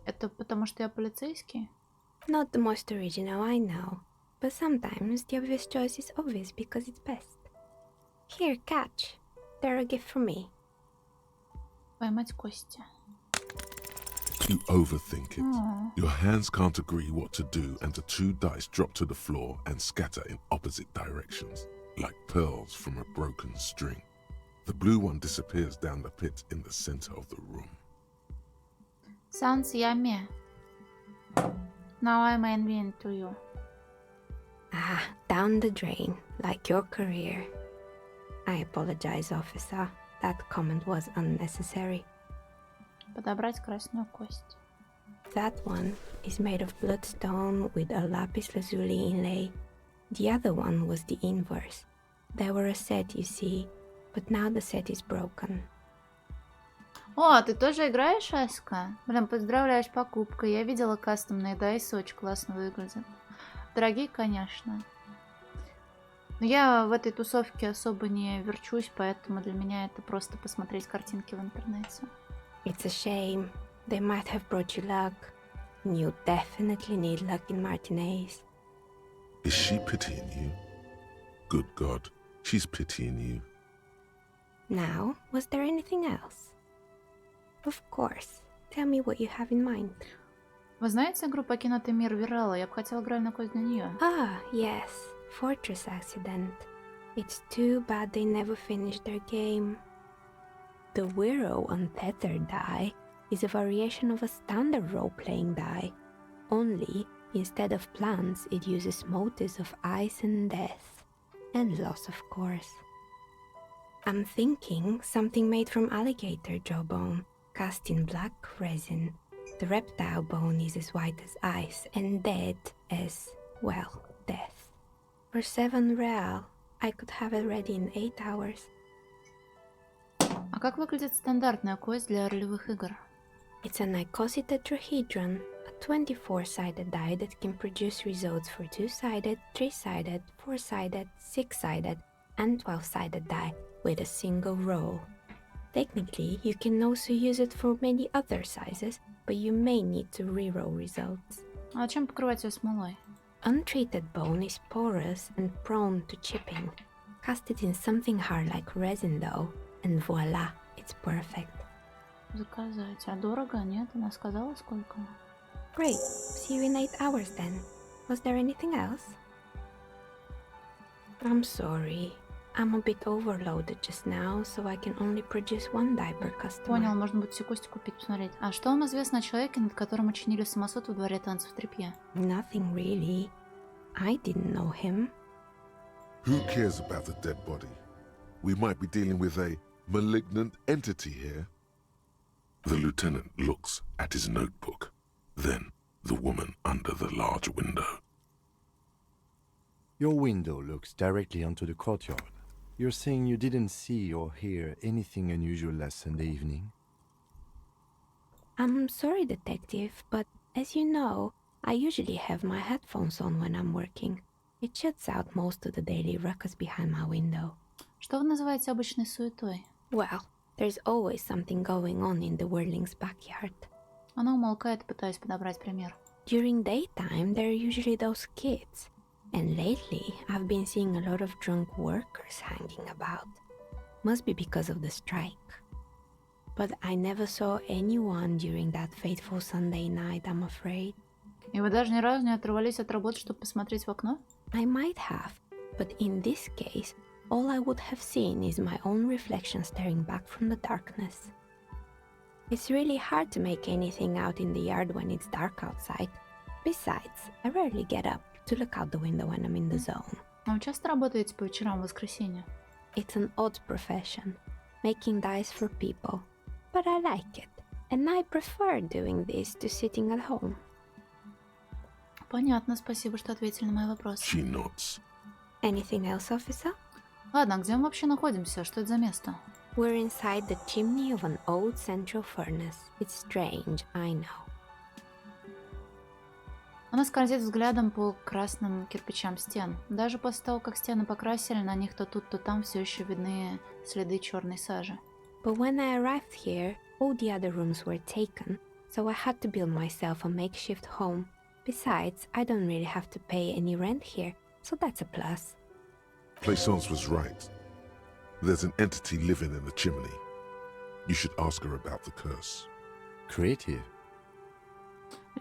Это потому что я полицейский? Not the most original, I know. But sometimes the obvious choice is obvious because it's best. Here, catch. They're a gift from me. Поймать кости. You overthink it. Your hands can't agree what to do, and the two dice drop to the floor and scatter in opposite directions, like pearls from a broken string. The blue one disappears down the pit in the center of the room. Sounds yummy. Now I'm envying to you. Ah, down the drain, like your career. I apologize, officer. That comment was unnecessary. Подобрать красную кость. That one is made of bloodstone with a lapis lazuli inlay. The other one was the inverse. They were a set, you see, but now the set is broken. О, ты тоже играешь, Аська? Блин, поздравляю с покупкой. Я видела кастомные дайсы, очень классно выглядят. Дорогие, конечно. Но я в этой тусовке особо не верчусь, поэтому для меня это просто посмотреть картинки в интернете. It's a shame. They might have brought you luck. You definitely need luck in Martinez. Is she pitying you? Good God, she's pitying you. Now, was there anything else? Of course. Tell me what you have in mind. Вы знаете игру «Покинутый мир» Вирала? Я бы хотела игральную кость для нее. Ah, yes. Fortress Accident. It's too bad they never finished their game. The Wiro Untethered die is a variation of a standard role-playing die. Only, instead of plants, it uses motifs of ice and death. And loss, of course. I'm thinking something made from alligator jawbone, cast in black resin. The reptile bone is as white as ice and dead as, well, death. For 7 real, I could have it ready in 8 hours. А как выглядит стандартная кость для ролевых игр? It's an icositetrahedron, a 24-sided die that can produce results for 2-sided, 3-sided, 4-sided, 6-sided, and 12-sided die with a single roll. Technically, you can also use it for many other sizes, but you may need to reroll results. А чем покрывать ее смолой? Untreated bone is porous and prone to chipping. Cast it in something hard like resin though, and voila, it's perfect. Заказать. А дорого? Нет, она сказала сколько? Great. See you in 8 hours then. Was there anything else? I'm sorry. I'm a bit overloaded just now, so I can only produce 1 die per customer. Понял, можно будет все кости купить, посмотреть. А что вам известно о человеке, над которым учинили самосуд во дворе танцев тряпья? Nothing really. I didn't know him. Who cares about the dead body? We might be dealing with a malignant entity here. The lieutenant looks at his notebook, then the woman under the large window. Your window looks directly onto the courtyard. You're saying you didn't see or hear anything unusual last Sunday evening? I'm sorry, detective, but as you know, I usually have my headphones on when I'm working. It shuts out most of the daily ruckus behind my window. Что вы называете обычной суетой? Well, there's always something going on in the Whirling's backyard. Она умолкает, пытаясь подобрать пример. During daytime, there are usually those kids. And lately, I've been seeing a lot of drunk workers hanging about. Must be because of the strike. But I never saw anyone during that fateful Sunday night, I'm afraid. И вы даже ни разу не оторвались от работы, чтобы посмотреть в окно? I might have, but in this case, all I would have seen is my own reflection staring back from the darkness. It's really hard to make anything out in the yard when it's dark outside. Besides, I rarely get up. to look out the window when I'm in the zone. А вы часто работаете по вечерам в воскресенье? It's an odd profession, making dice for people, but I like it, and I prefer doing this to sitting at home. Понятно, спасибо, что ответили на мои вопросы. She nods. Anything else, officer? Ладно, где мы вообще находимся? Что это за место? We're inside the chimney of an old central furnace. It's strange, I know. Она скользит взглядом по красным кирпичам стен. Даже после того, как стены покрасили, на них то тут, то там все еще видны следы черной сажи. But when I arrived here, all the other rooms were taken, so I had to build myself a makeshift home. Besides, I don't really have to pay any rent here, so that's a plus. Plaisance was right. There's an entity living in the chimney. You should ask her about the curse. Creative.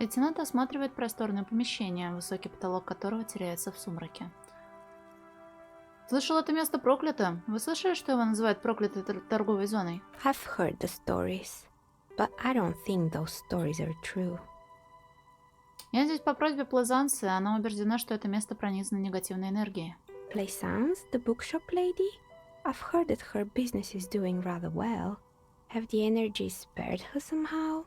Лейтенант осматривает просторное помещение, высокий потолок которого теряется в сумраке. Слышал, это место проклято. Вы слышали, что его называют проклятой торговой зоной? I've heard the stories, but I don't think those stories are true. Я здесь по просьбе Плезанса, она убеждена, что это место пронизано негативной энергией. Plaisance, the bookshop lady? I've heard that her business is doing rather well. Have the energy spared her somehow?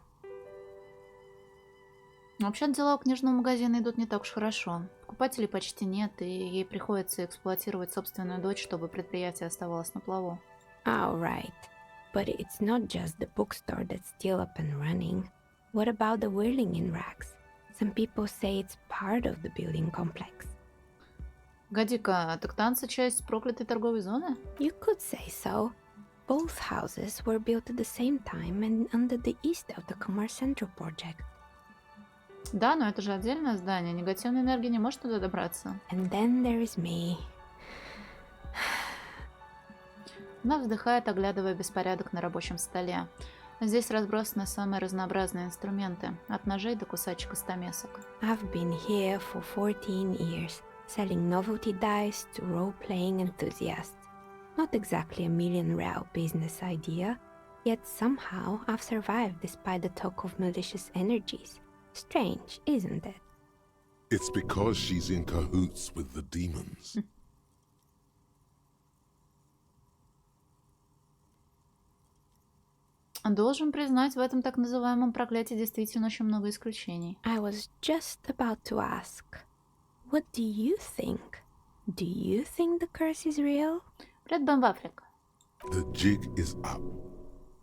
Вообще дела у книжного магазина идут не так уж хорошо. Покупателей почти нет, и ей приходится эксплуатировать собственную дочь, чтобы предприятие оставалось на плаву. Oh, right. But it's not just the bookstore that's still up and running. What about the whirling in rags? Some people say it's part of the building complex. Годика, так танцы часть проклятой торговой зоны? You could say so. Both houses were built at the same time and under the east of the Commerce Central project. Да, но это же отдельное здание. Негативная энергия не может туда добраться. And then there is me. Она вздыхает, оглядывая беспорядок на рабочем столе. Здесь разбросаны самые разнообразные инструменты, от ножей до кусачек и стамесок. I've been here for 14 years, selling novelty dice to role-playing enthusiasts. Not exactly a million-real business idea, yet somehow I've survived despite the talk of malicious energies. Strange, isn't it? It's because she's in cahoots with the demons. Должен признать, в этом так называемом проклятии действительно очень много исключений. I was just about to ask, what do you think? Do you think the curse is real? Привет, Бэмбафрик. The jig is up.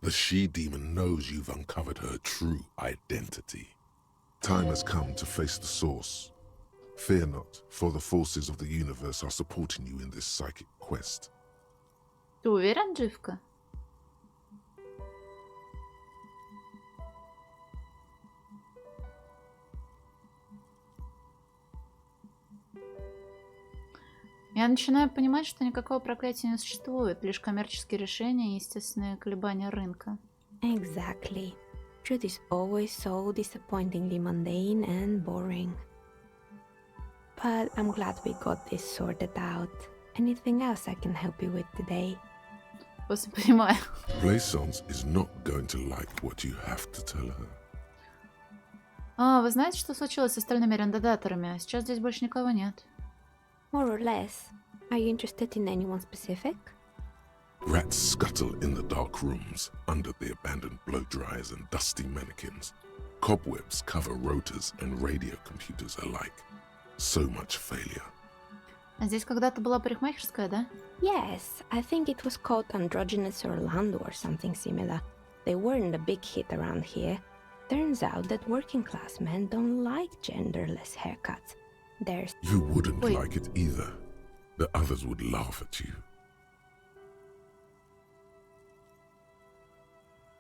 The she-demon knows you've uncovered her true identity. Time has come to face the source. Fear not, for the forces of the universe are supporting you in this psychic quest. Ты уверен, Дживка? Я начинаю понимать, что никакого проклятия не существует, лишь коммерческие решения и естественные колебания рынка. Exactly. Truth is always so disappointingly mundane and boring. But I'm glad we got this sorted out. Anything else I can help you with today? Просто понимаю. Plaisance is not going to like what you have to tell her. Вы знаете, что случилось с остальными арендаторами? Сейчас здесь больше никого нет. More or less. Are you interested in anyone specific? Rats scuttle in the dark rooms, under the abandoned blow dryers and dusty mannequins. Cobwebs cover rotors and radio computers alike. So much failure. Здесь когда-то была парикмахерская, да? Yes, I think it was called Androgynous Orlando or something similar. They weren't a big hit around here. Turns out that working class men don't like genderless haircuts. There's... You wouldn't like it either. The others would laugh at you.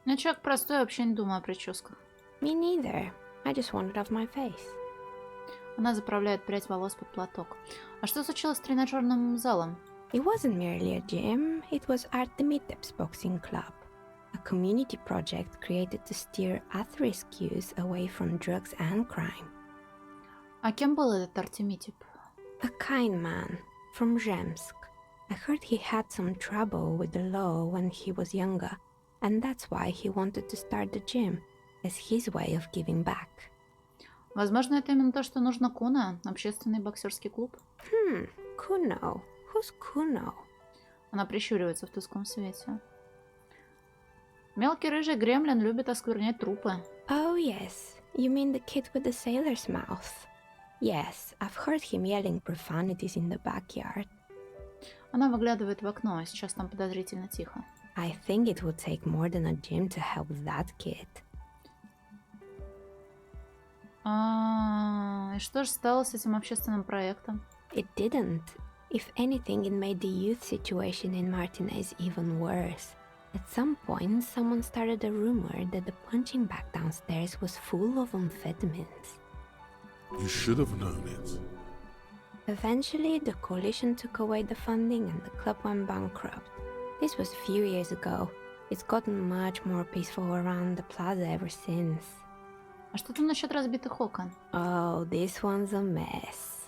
Я человек простой, вообще не думаю о прическах. Me neither. I just want it off my face. Она заправляет прядь волос под платок. А что случилось с тренажерным залом? It wasn't merely a gym, it was Artemiteps Boxing Club, a community project created to steer at-risk youth away from drugs and crime. А кем был этот Артемитип? A kind man from Zemsk. I heard he had some trouble with the law when he was younger, and that's why he wanted to start the gym, as his way of giving back. Возможно, это именно то, что нужно Куна. Общественный боксерский клуб. Kuno. Who's Kuno? Она прищуривается в тусклом свете. Мелкий рыжий гремлин любит осквернять трупы. Oh, yes. You mean the kid with the sailor's mouth? Yes, I've heard him yelling profanities in the backyard. Она выглядывает в окно, а сейчас там подозрительно тихо. I think it would take more than a gym to help that kid. И что же стало с этим общественным проектом? It didn't. If anything, it made the youth situation in Martinez even worse. At some point, someone started a rumor that the punching bag downstairs was full of amphetamines. You should have known it. Eventually, the coalition took away the funding and the club went bankrupt. This was a few years ago. It's gotten much more peaceful around the plaza ever since. А что там насчет разбитых окон? Oh, this one's a mess.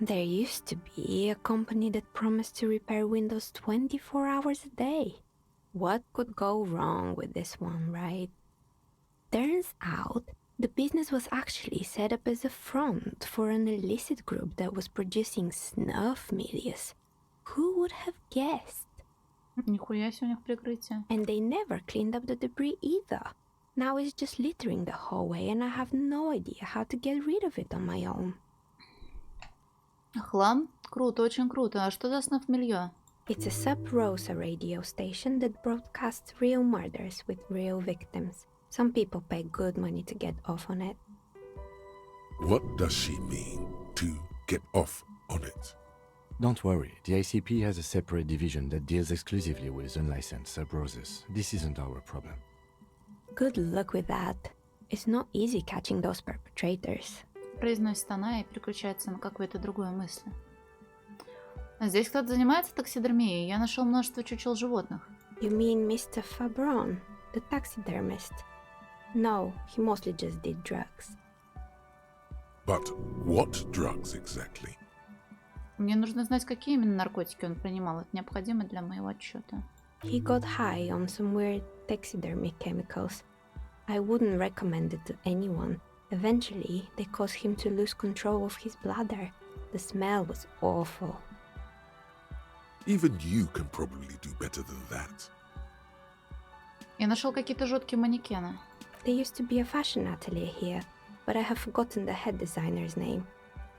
There used to be a company that promised to repair windows 24 hours a day. What could go wrong with this one, right? Turns out, the business was actually set up as a front for an illicit group that was producing snuff medias. Who would have guessed? Нихуя себе у них прикрытие. And they never cleaned up the debris either. Now it's just littering the hallway and I have no idea how to get rid of it on my own. Хлам? Круто, очень круто. А что за снаф-милье? It's a sub-rosa radio station that broadcasts real murders with real victims. Some people pay good money to get off on it. What does she mean, to get off on it? Don't worry, the ICP has a separate division that deals exclusively with unlicensed sub-roses. This isn't our problem. Good luck with that. It's not easy catching those perpetrators. Произносит она и переключается на какую-то другую мысль. Здесь кто-то занимается таксидермией. Я нашел множество чучел животных. You mean Mr. Fabron, the taxidermist? No, he mostly just did drugs. But what drugs exactly? Мне нужно знать, какие именно наркотики он принимал. Это необходимо для моего отчета. He got high on some weird taxidermy chemicals. I wouldn't recommend it to anyone. Eventually, they caused him to lose control of his bladder. The smell was awful. Even you can probably do better than that. Я нашел какие-то жуткие манекены. There used to be a fashion atelier here, but I have forgotten the head designer's name.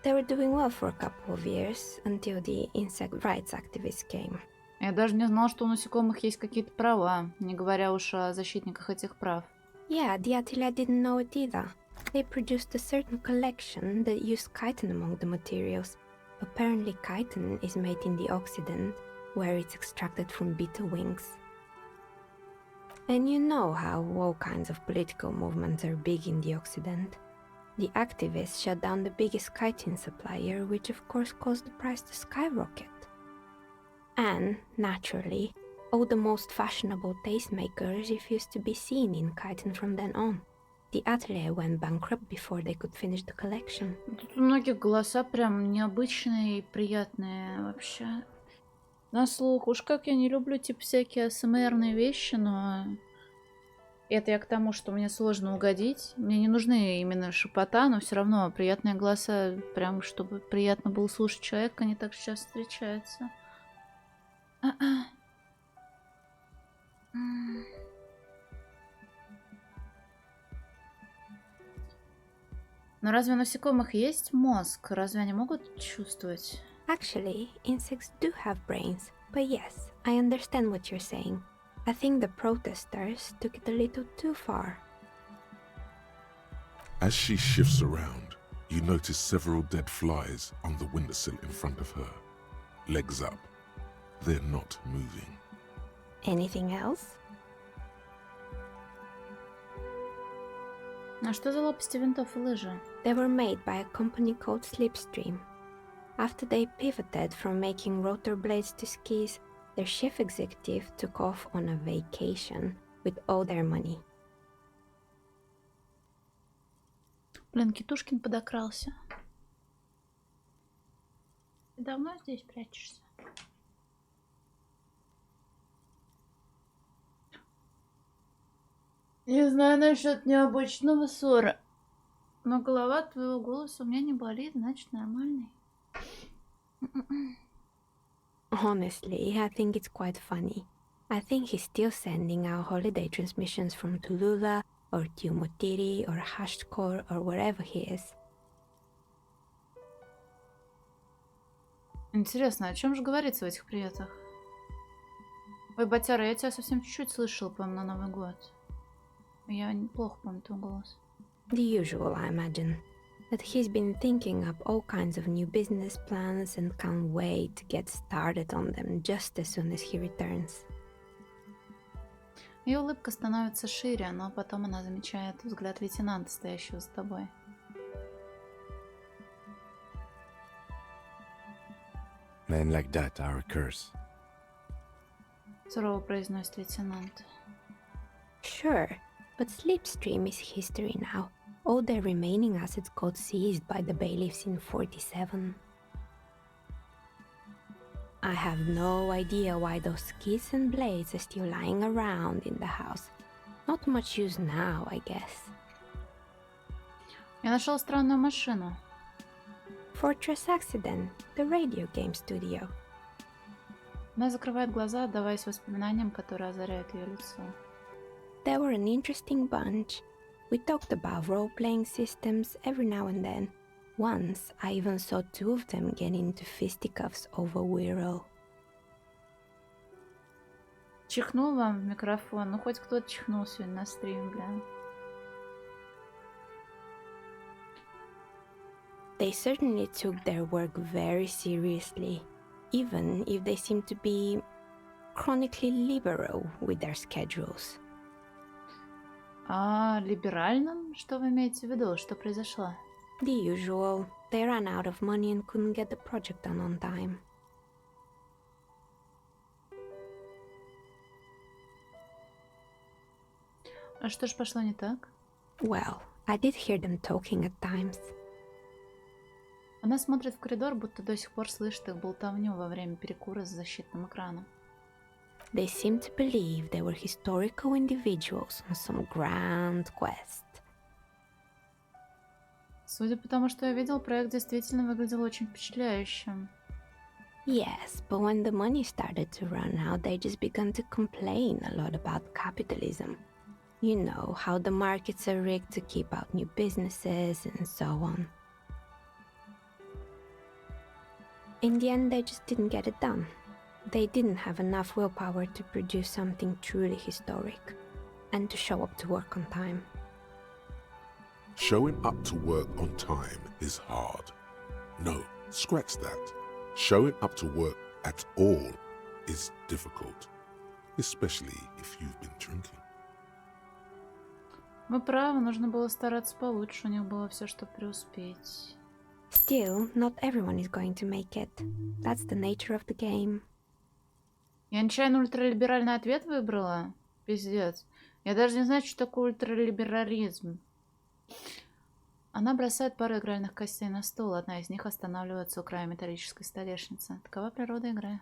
They were doing well for a couple of years, until the insect rights activists came. Я даже не знал, что у насекомых есть какие-то права, не говоря уж о защитниках этих прав. Yeah, the atelier didn't know it either. They produced a certain collection that used chitin among the materials. Apparently chitin is made in the Occident, where it's extracted from beetle wings. And you know how all kinds of political movements are big in the Occident. The activists shut down the biggest chitin supplier, which of course caused the price to skyrocket. And, naturally, all the most fashionable tastemakers refused to be seen in chitin from then on. The atelier went bankrupt before they could finish the collection. Тут у многих голоса прям необычные и приятные вообще. На слух. Уж как я не люблю типа всякие АСМРные вещи, но это я к тому, что мне сложно угодить. Мне не нужны именно шепота, но все равно приятные голоса, прям чтобы приятно было слушать человека, не так часто встречаются. Но разве у насекомых есть мозг? Разве они могут чувствовать? Actually, insects do have brains, but yes, I understand what you're saying. I think the protesters took it a little too far. As she shifts around, you notice several dead flies on the windowsill in front of her. Legs up. They're not moving. Anything else? А что за лопасти винтов и лыжи? They were made by a company called Slipstream. After they pivoted from making rotor blades to skis, their chief executive took off on a vacation with all their money. Блин, Китушкин подокрался. Ты давно здесь прячешься? Не знаю насчет необычного ссора, но голова от твоего голоса у меня не болит, значит нормальный. Honestly, I think it's quite funny. I think he's still sending out holiday transmissions from Tulula or Tiumotiri or Hashtkor or wherever he is. Интересно, о чем же говорится в этих приветах? Ой, Батяра, я тебя совсем чуть-чуть слышала, по-моему, на Новый год. Я неплохо помню твой голос. The usual, I imagine. That he's been thinking up all kinds of new business plans and can't wait to get started on them just as soon as he returns. Ее улыбка становится шире, но потом она замечает взгляд лейтенанта, стоящего за тобой. Men like that are a curse. Сурово произносит лейтенант. Sure, but Slipstream is history now. All their remaining assets got seized by the bailiffs in 47. I have no idea why those skis and blades are still lying around in the house. Not much use now, I guess. Я нашел странную машину. Fortress Accident, the radio game studio. Она закрывает глаза, отдаваясь воспоминаниям, которые озаряют ее лицо. They were an interesting bunch. We talked about role-playing systems every now and then. Once, I even saw two of them get into fisticuffs over Wirral. Чихнул вам в микрофон. Ну, хоть кто-то чихнул сегодня на стриме, бля. They certainly took their work very seriously, even if they seemed to be chronically liberal with their schedules. А либеральным? Что вы имеете в виду? Что произошло? The usual. They ran out of money and couldn't get the project done on time. А что ж пошло не так? Well, I did hear them talking at times. Она смотрит в коридор, будто до сих пор слышит их болтовню во время перекура за защитным экраном. They seemed to believe they were historical individuals on some grand quest. Судя по тому, что я видел, проект действительно выглядел очень впечатляющим. Yes, but when the money started to run out, they just began to complain a lot about capitalism. You know, how the markets are rigged to keep out new businesses and so on. In the end, they just didn't get it done. They didn't have enough willpower to produce something truly historic, and to show up to work on time. Showing up to work on time is hard. No, scratch that. Showing up to work at all is difficult, especially if you've been drinking. Вы правы, нужно было стараться получше, у них было все, чтобы преуспеть. Still, not everyone is going to make it. That's the nature of the game. Я нечаянно ультралиберальный ответ выбрала? Пиздец. Я даже не знаю, что такое ультралиберализм. Она бросает пару игральных костей на стол, одна из них останавливается у края металлической столешницы. Такова природа игры.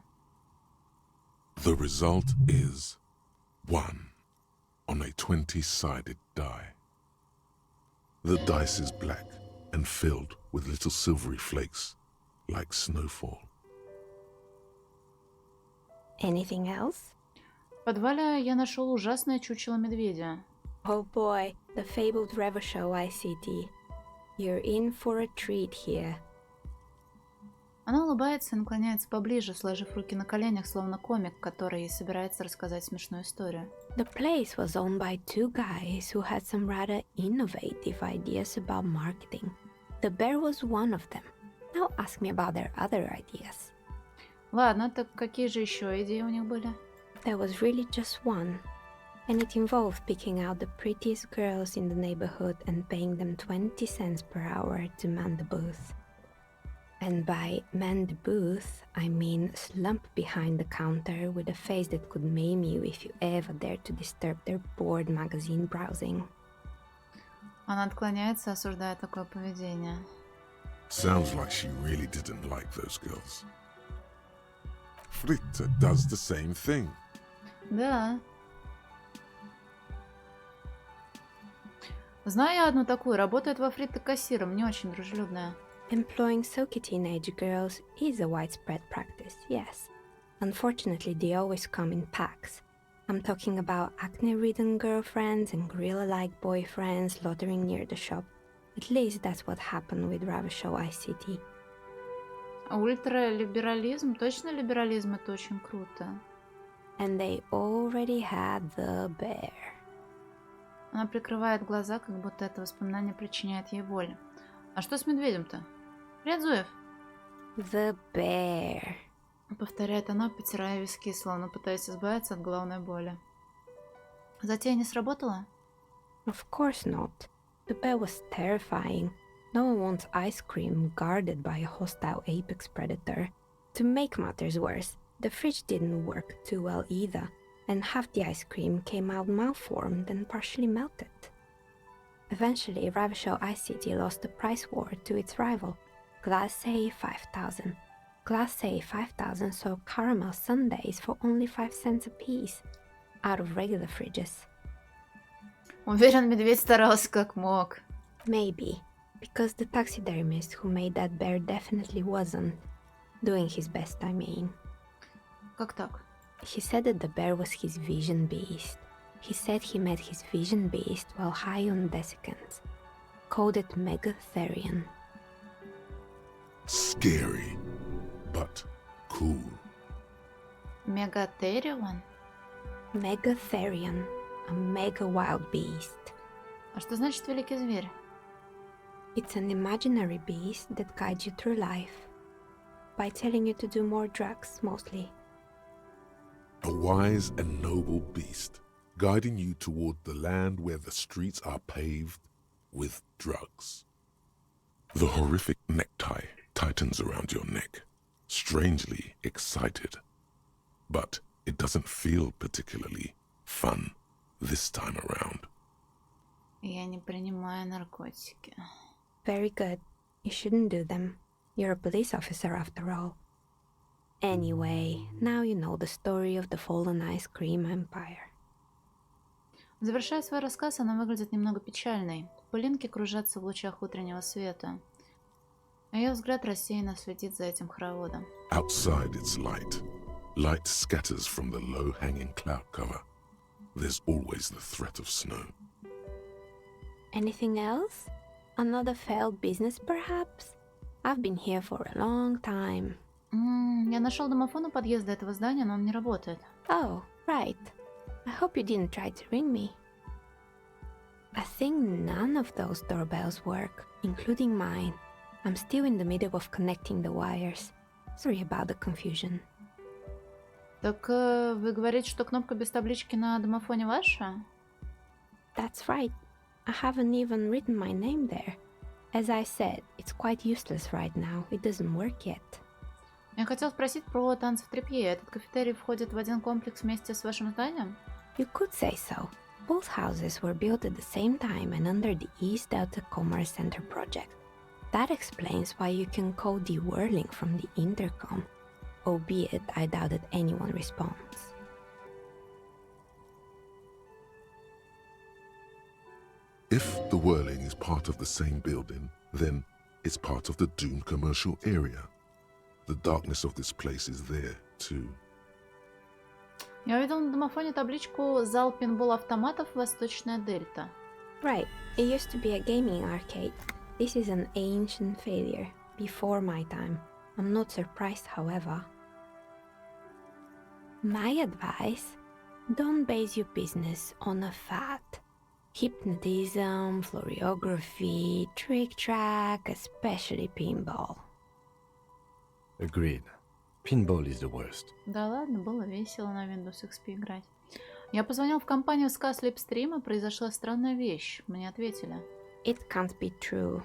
The result is 1 on a 20-sided die. The dice is black and filled with little silvery flakes, like snowfall. Anything else? В подвале я нашел ужасное чучело медведя. Oh boy, the fabled Revo Show ICT. You're in for a treat here. Она улыбается и наклоняется поближе, сложив руки на коленях, словно комик, который собирается рассказать смешную историю. The place was owned by two guys who had some rather innovative ideas about marketing. The bear was one of them. Now ask me about their other ideas. Ладно, так какие же еще идеи у них были? There was really just one. And it involved picking out the prettiest girls in the neighborhood and paying them 20 cents per hour to man the booth. And by man the booth, I mean slump behind the counter with a face that could maim you if you ever dared to disturb their bored magazine browsing. Она отклоняется, осуждая такое поведение. Sounds like she really didn't like those girls. Fritta does the same thing. Да. Знаю я одну такую, работает во Фритте кассиром, не очень дружелюбная. Employing silky teenage girls is a widespread practice, yes. Unfortunately, they always come in packs. I'm talking about acne-ridden girlfriends and gorilla-like boyfriends loitering near the shop. At least that's what happened with Ravenshaw ICT. Ультралиберализм, точно либерализм, это очень круто. And they already had the bear. Она прикрывает глаза, как будто это воспоминание причиняет ей боль. А что с медведем-то? Привет, Зуев. The bear. Повторяет она, потирая виски, словно пытаясь избавиться от головной боли. Затея не сработала? Of course not. The bear was terrifying. No one wants ice cream guarded by a hostile apex predator. To make matters worse, the fridge didn't work too well either, and half the ice cream came out malformed and partially melted. Eventually, Ravenshaw ICT lost the price war to its rival, Class A 5000. Class A 5000 sold caramel sundaes for only 5 cents a piece, out of regular fridges. Уверен, медведь старался как мог. Maybe, because the taxidermist who made that bear definitely wasn't. Doing his best, I mean. Как так? He said that the bear was his vision beast. He said he met his vision beast while high on desiccants. Called it Megatherion. Scary, but cool. Мегатерион? Megatherion, a mega wild beast. А что значит великий зверь? It's an imaginary beast that guides you through life. By telling you to do more drugs, mostly. A wise and noble beast, guiding you toward the land where the streets are paved with drugs. The horrific necktie tightens around your neck, strangely excited. But it doesn't feel particularly fun this time around. Я не принимаю наркотики. Very good. You shouldn't do them. You're a police officer after all. Anyway, now you know the story of the fallen ice cream empire. Завершая свой рассказ, она выглядит немного печальной. Пылинки кружатся в лучах утреннего света. А ее взгляд рассеянно следит за этим хороводом. Outside it's light. Light scatters from the low-hanging cloud cover. There's always the threat of snow. Anything else? Another failed business, perhaps? I've been here for a long time. Я нашел домофон у подъезда этого здания, но он не работает. Oh, right. I hope you didn't try to ring me. I think none of those doorbells work, including mine. I'm still in the middle of connecting the wires. Sorry about the confusion. Так вы говорите, что кнопка без таблички на домофоне ваша? That's right. I haven't even written my name there. As I said, it's quite useless right now. It doesn't work yet. Я хотел спросить про танцы в трепье. Этот кафетерий входит в один комплекс вместе с вашим зданием? You could say so. Both houses were built at the same time and under the East Delta Commerce Center project. That explains why you can call the whirling from the intercom, albeit I doubt that anyone responds. If the whirling is part of the same building, then it's part of the Dune commercial area. The darkness of this place is there, too. Я увидел на домофоне табличку «Зал пинбол-автоматов Восточная Дельта». Right. It used to be a gaming arcade. This is an ancient failure, before my time. I'm not surprised, however. My advice? Don't base your business on a fad. Hypnotism, floriography, trick-track, especially pinball. Agreed. Pinball is the worst. Да ладно, было весело на Windows XP играть. Я позвонил в компанию Ska Slipstream, и произошла странная вещь. Мне ответили. It can't be true.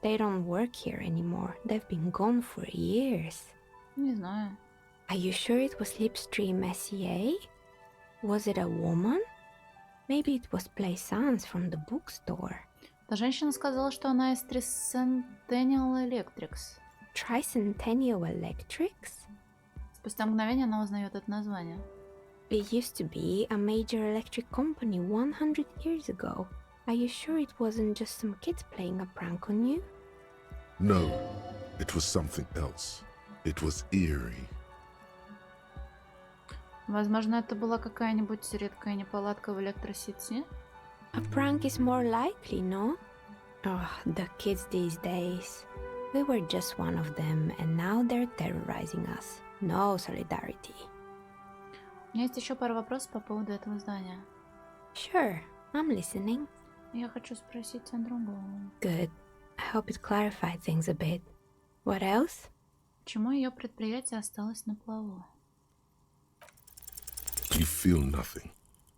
They don't work here anymore. They've been gone for years. Не знаю. Are you sure it was Slipstream SEA? Was it a woman? Maybe it was Plaisance from the bookstore. Та женщина сказала, что она из Tricentennial Electrics. Tricentennial Electrics? Спустя мгновение она узнает это название. It used to be a major electric company 100 years ago. Are you sure it wasn't just some kids playing a prank on you? No, it was something else. It was eerie. Возможно, это была какая-нибудь редкая неполадка в электросети? A prank is more likely, no? Oh, the kids these days. We were just one of them, and now they're terrorizing us. No solidarity. У меня есть еще пара вопросов по поводу этого здания. Sure, I'm listening. Я хочу спросить о другом. Good. I hope it clarified things a bit. What else? Почему ее предприятие осталось на плаву? You feel nothing.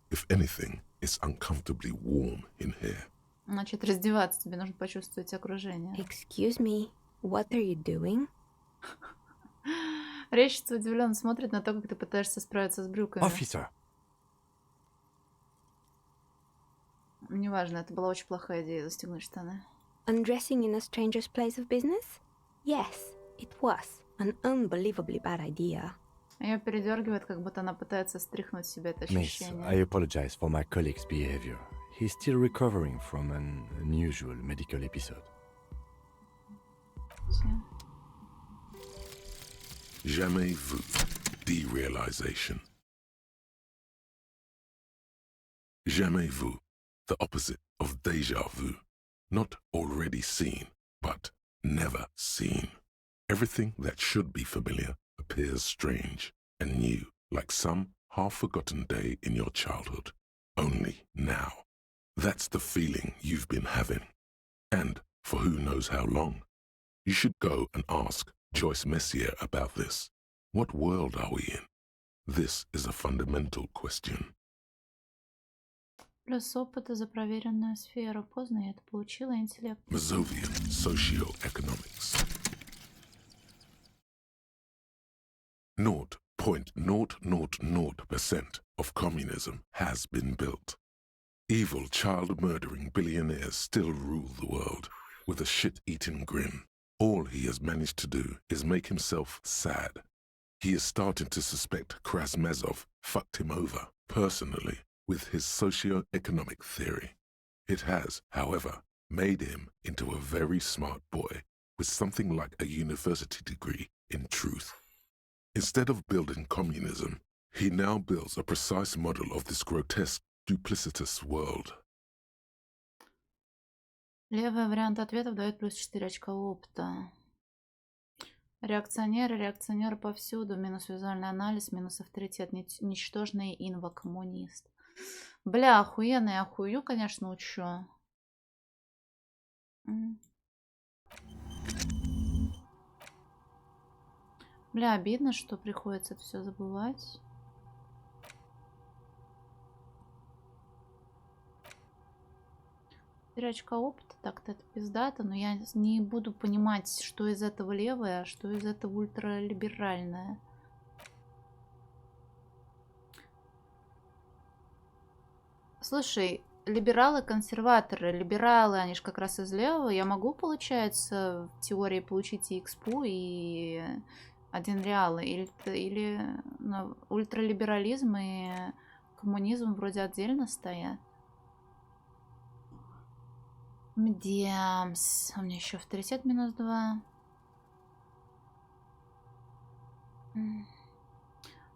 If anything, it's uncomfortably warm in here. Значит, раздеваться тебе нужно почувствовать окружение. Excuse me, what are you doing? Речица удивленно смотрит на то, как ты пытаешься справиться с брюками. Officer! Неважно, это была очень плохая идея застегнуть штаны. Undressing in a stranger's place of business? Yes, it was an unbelievably bad idea. Ее передергивает, как будто она пытается стряхнуть с себя это Miss, ощущение. I apologize for my colleague's behavior. He's still recovering from an unusual medical episode. Jamais vu. Derealization. Jamais vu. The opposite of déjà vu. Not already seen, but never seen. Everything that should be familiar appears strange and new, like some half-forgotten day in your childhood. Only now. That's the feeling you've been having. And for who knows how long. You should go and ask Joyce Messier about this. What world are we in? This is a fundamental question. Плюс опыта за проверенную сферу. Поздно я это получила, интеллект. Mazovian Socioeconomics. 0.000% of communism has been built. Evil child-murdering billionaires still rule the world with a shit-eating grin. All he has managed to do is make himself sad. He is starting to suspect Krasmazov fucked him over, personally, with his socio-economic theory. It has, however, made him into a very smart boy with something like a university degree in truth. Instead of building communism, he now builds a precise model of this grotesque, duplicitous world. Левый вариант ответов дает плюс 4 очка опыта. Реакционеры повсюду. Минус визуальный анализ, минус авторитет. Ничтожный инвокоммунист. Бля, охуенно, я охую, конечно, учу. Бля, обидно, что приходится это все забывать. Очка опыта, так-то это пиздато, но я не буду понимать, что из этого левое, а что из этого ультралиберальное. Слушай, либералы, консерваторы, либералы, они же как раз из левого. Я могу, получается, в теории получить и экспу, и 1 реал, или ну, ультралиберализм и коммунизм вроде отдельно стоят. Медиамс. У меня еще авторитет минус 2.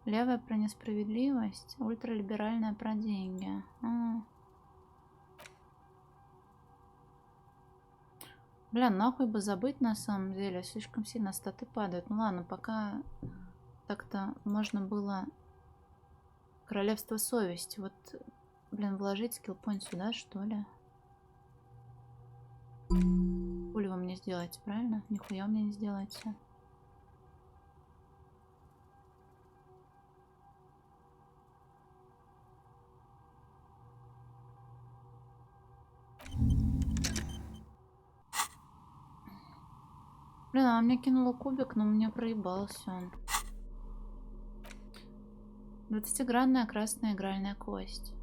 Левая про несправедливость. Ультралиберальная про деньги. Бля, нахуй бы забыть на самом деле. Слишком сильно статы падают. Ну ладно, пока так-то можно было королевство совести. Вот, блин, вложить скиллпоинт сюда, что ли? Хули вы мне сделаете, правильно? Нихуя мне не сделаете. Блин, она мне кинула кубик, но мне проебался он. 20-гранная красная игральная кость.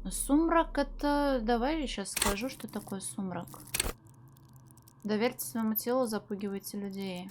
Сумрак это... Давай я сейчас скажу, что такое сумрак. Доверьте своему телу, запугивайте людей.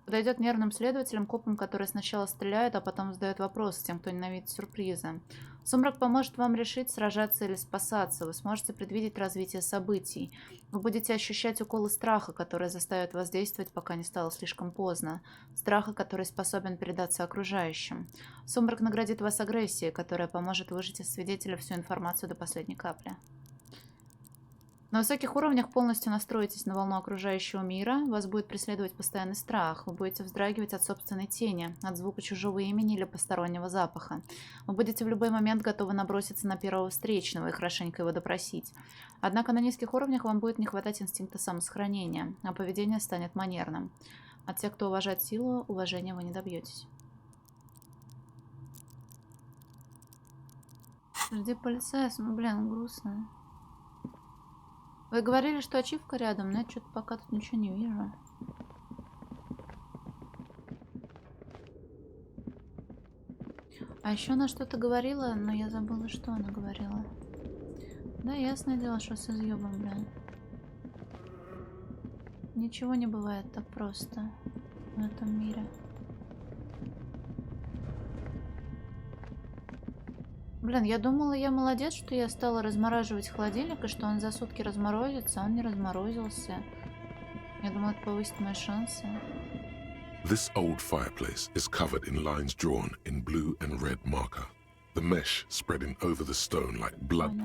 Подойдет нервным следователям, копам, которые сначала стреляют, а потом задают вопросы тем, кто ненавидит сюрпризы. Сумрак поможет вам решить, сражаться или спасаться. Вы сможете предвидеть развитие событий. Вы будете ощущать уколы страха, которые заставят вас действовать, пока не стало слишком поздно. Страха, который способен передаться окружающим. Сумрак наградит вас агрессией, которая поможет выжать из свидетеля всю информацию до последней капли. На высоких уровнях полностью настроитесь на волну окружающего мира, вас будет преследовать постоянный страх, вы будете вздрагивать от собственной тени, от звука чужого имени или постороннего запаха. Вы будете в любой момент готовы наброситься на первого встречного и хорошенько его допросить. Однако на низких уровнях вам будет не хватать инстинкта самосохранения, а поведение станет манерным. От тех, кто уважает силу, уважения вы не добьетесь. Жди полицейского, ну блин, грустно. Вы говорили, что ачивка рядом, но я что-то пока тут ничего не вижу. А еще она что-то говорила, но я забыла, что она говорила. Да, ясное дело, что с изъебом, блин. Ничего не бывает так просто в этом мире. Блин, я думала, я молодец, что я стала размораживать холодильник, и что он за сутки разморозится, а он не разморозился. Я думала, это повысит мои шансы. This old fireplace is covered in lines drawn in blue and red marker, the mesh spreading over the stone like blood.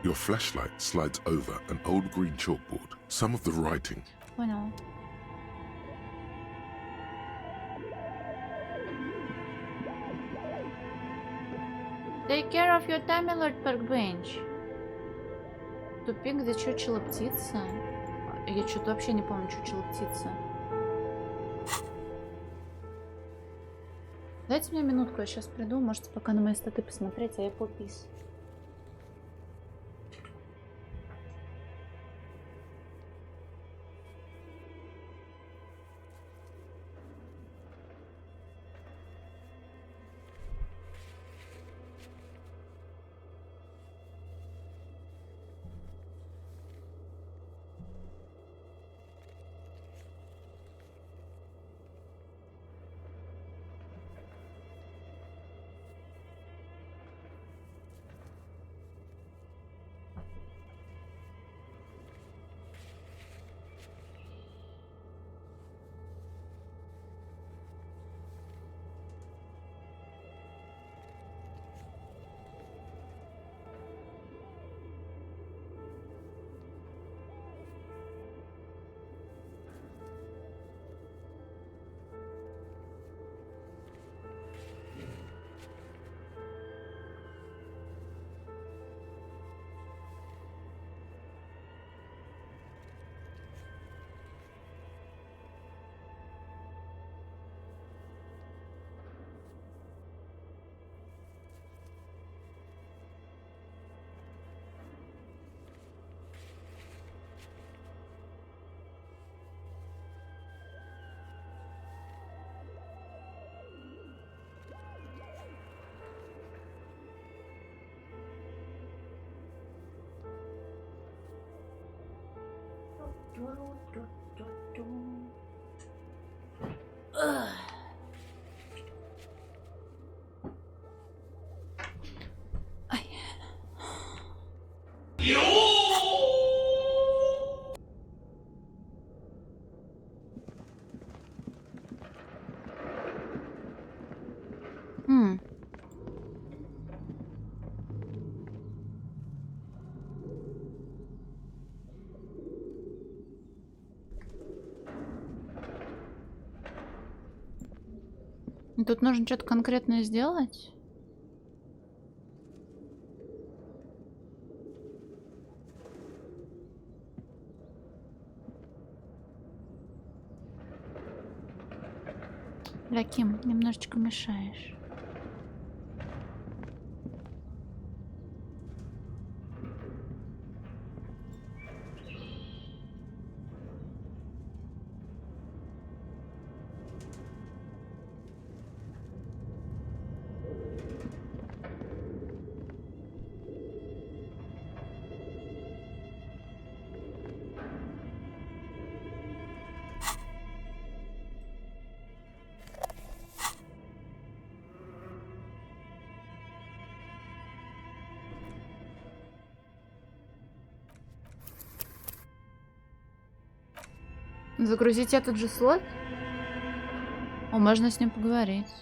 Your flashlight slides over an old green chalkboard. Some of the writing. Понял. Take care of your time, Lord Parkbench. Тупик, где чучело птица. Я что-то вообще не помню чучело птица. Дайте мне минутку, я сейчас приду. Можете пока на мои статы посмотреть, а я попис. Тут нужно что-то конкретное сделать. Бля, Ким, немножечко мешаешь. Загрузить этот же слот? О, можно с ним поговорить.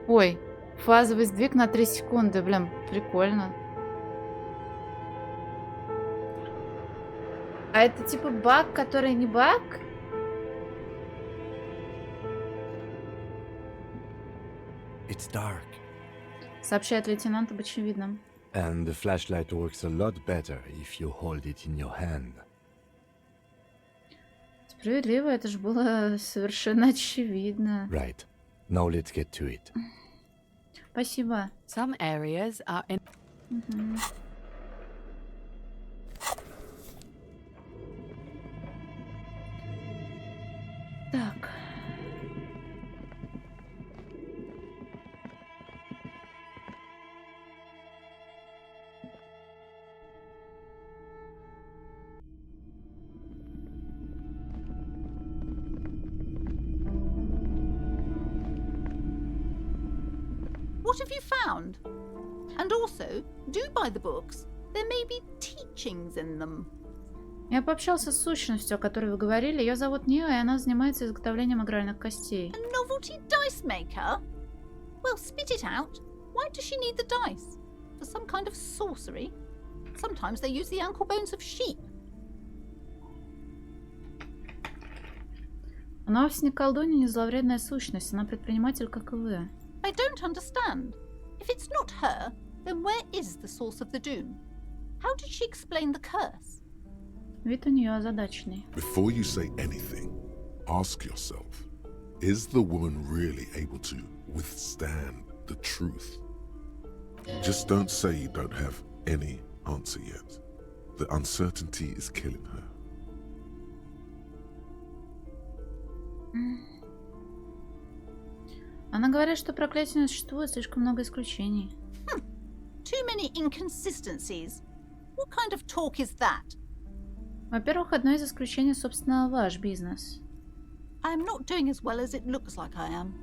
Ой, фазовый сдвиг на 3 секунды. Блин, прикольно. А это типа баг, который не баг? It's dark. Сообщает лейтенант об очевидном. And the flashlight works a lot better if you hold it in your hand. Справедливо, это же было совершенно очевидно. Right. Now let's get to it. Спасибо. Some areas are in... Мгм. Так. What have you found? And also, do buy the books. There may be teachings in them. Я пообщался с сущностью, о которой вы говорили. Ее зовут Нио, и она занимается изготовлением игральных костей. A novelty dice maker? Well, spit it out. Why does she need the dice? For some kind of sorcery? Sometimes they use the ankle bones of sheep. Она вовсе не колдунья, не зловредная сущность. Она предприниматель, как и вы. I don't understand. If it's not her, then where is the source of the doom? How did she explain the curse? Вид у нее озадаченный. Before you say anything, ask yourself, is the woman really able to withstand the truth? Just don't say you don't have any answer yet. The uncertainty is killing her. Она говорит, что проклятие не существует, слишком много исключений. Too many inconsistencies. What kind of talk is that? Во-первых, одно из исключений, собственно, ваш бизнес. I am not doing as well as it looks like I am.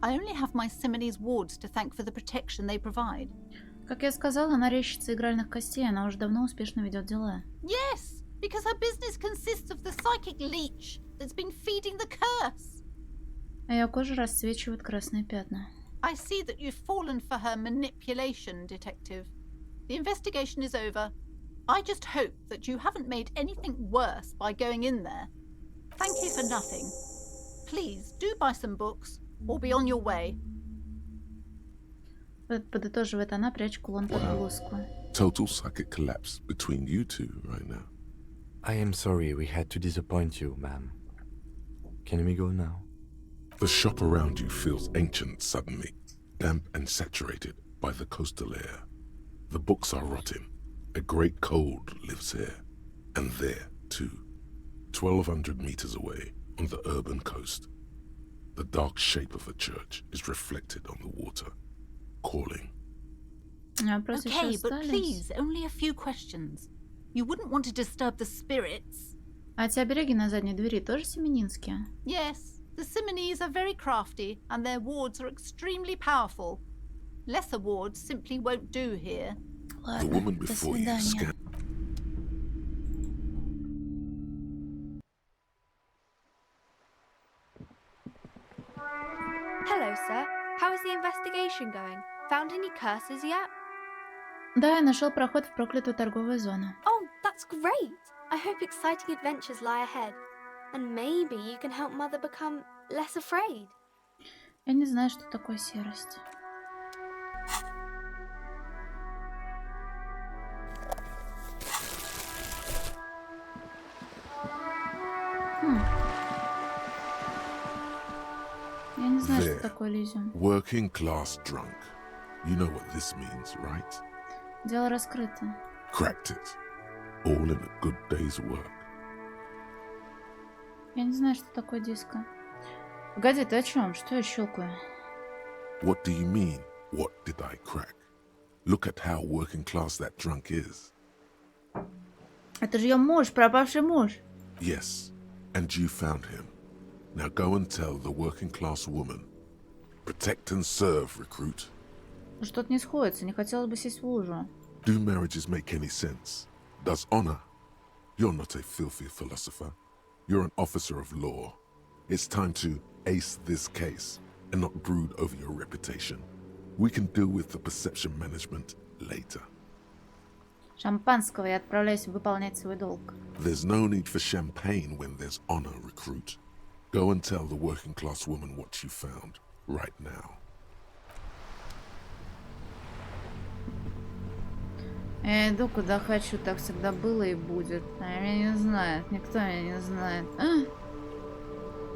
I only have my Simone's wards to thank for the protection they provide. Как я сказала, она резчица игральных костей, она уже давно успешно ведет дела. Yes, because her business consists of the psychic leech that's been feeding the curse. А ее кожу расцвечивают красные пятна. I see that you've fallen for her manipulation, detective. The investigation is over. I just hope that you haven't made anything worse by going in there. Thank you for nothing. Please do buy some books or be on your way. Подытоживает она, прячь кулон под блузку. Total psychic collapse between you two right now. I am sorry we had to disappoint you, ma'am. Can we go now? The shop around you feels ancient suddenly, damp and saturated by the coastal air. The books are rotting. A great cold lives here, and there, too. 1,200 meters away, on the urban coast, the dark shape of a church is reflected on the water, calling. Okay, but please, only a few questions. You wouldn't want to disturb the spirits. А те обереги на задней двери тоже семенинские? Yes. The Simonees are very crafty, and their wards are extremely powerful. Lesser wards simply won't do here. The woman before you scanned. Hello, sir. How is the investigation going? Found any curses yet? Да, я нашел проход в проклятую торговую зону. Oh, that's great! I hope exciting adventures lie ahead. And maybe you can help Mother become less afraid. Я не знаю, что такое серость. Я не знаю, что такое elysium. Working class drunk. You know what this means, right? Дело раскрыто. Cracked it. All in a good day's work. Я не знаю, что такое диско. Погоди, ты о чем? Что я щелкаю? What do you mean, what did I crack? Look at how working class that drunk is. Это же ее муж, пропавший муж. Yes, and you found him. Now go and tell the working class woman Protect and serve, recruit. Что-то не сходится, не хотелось бы сесть в лужу. Do marriages make any sense? Does honor? You're not a filthy philosopher. You're an officer of law. It's time to ace this case and not brood over your reputation. We can deal with the perception management later. Шампанского, я отправляюсь выполнять свой долг. There's no need for champagne when there's honor, recruit. Go and tell the working class woman what you found right now. Я иду куда хочу, так всегда было и будет. А меня не знает, никто меня не знает.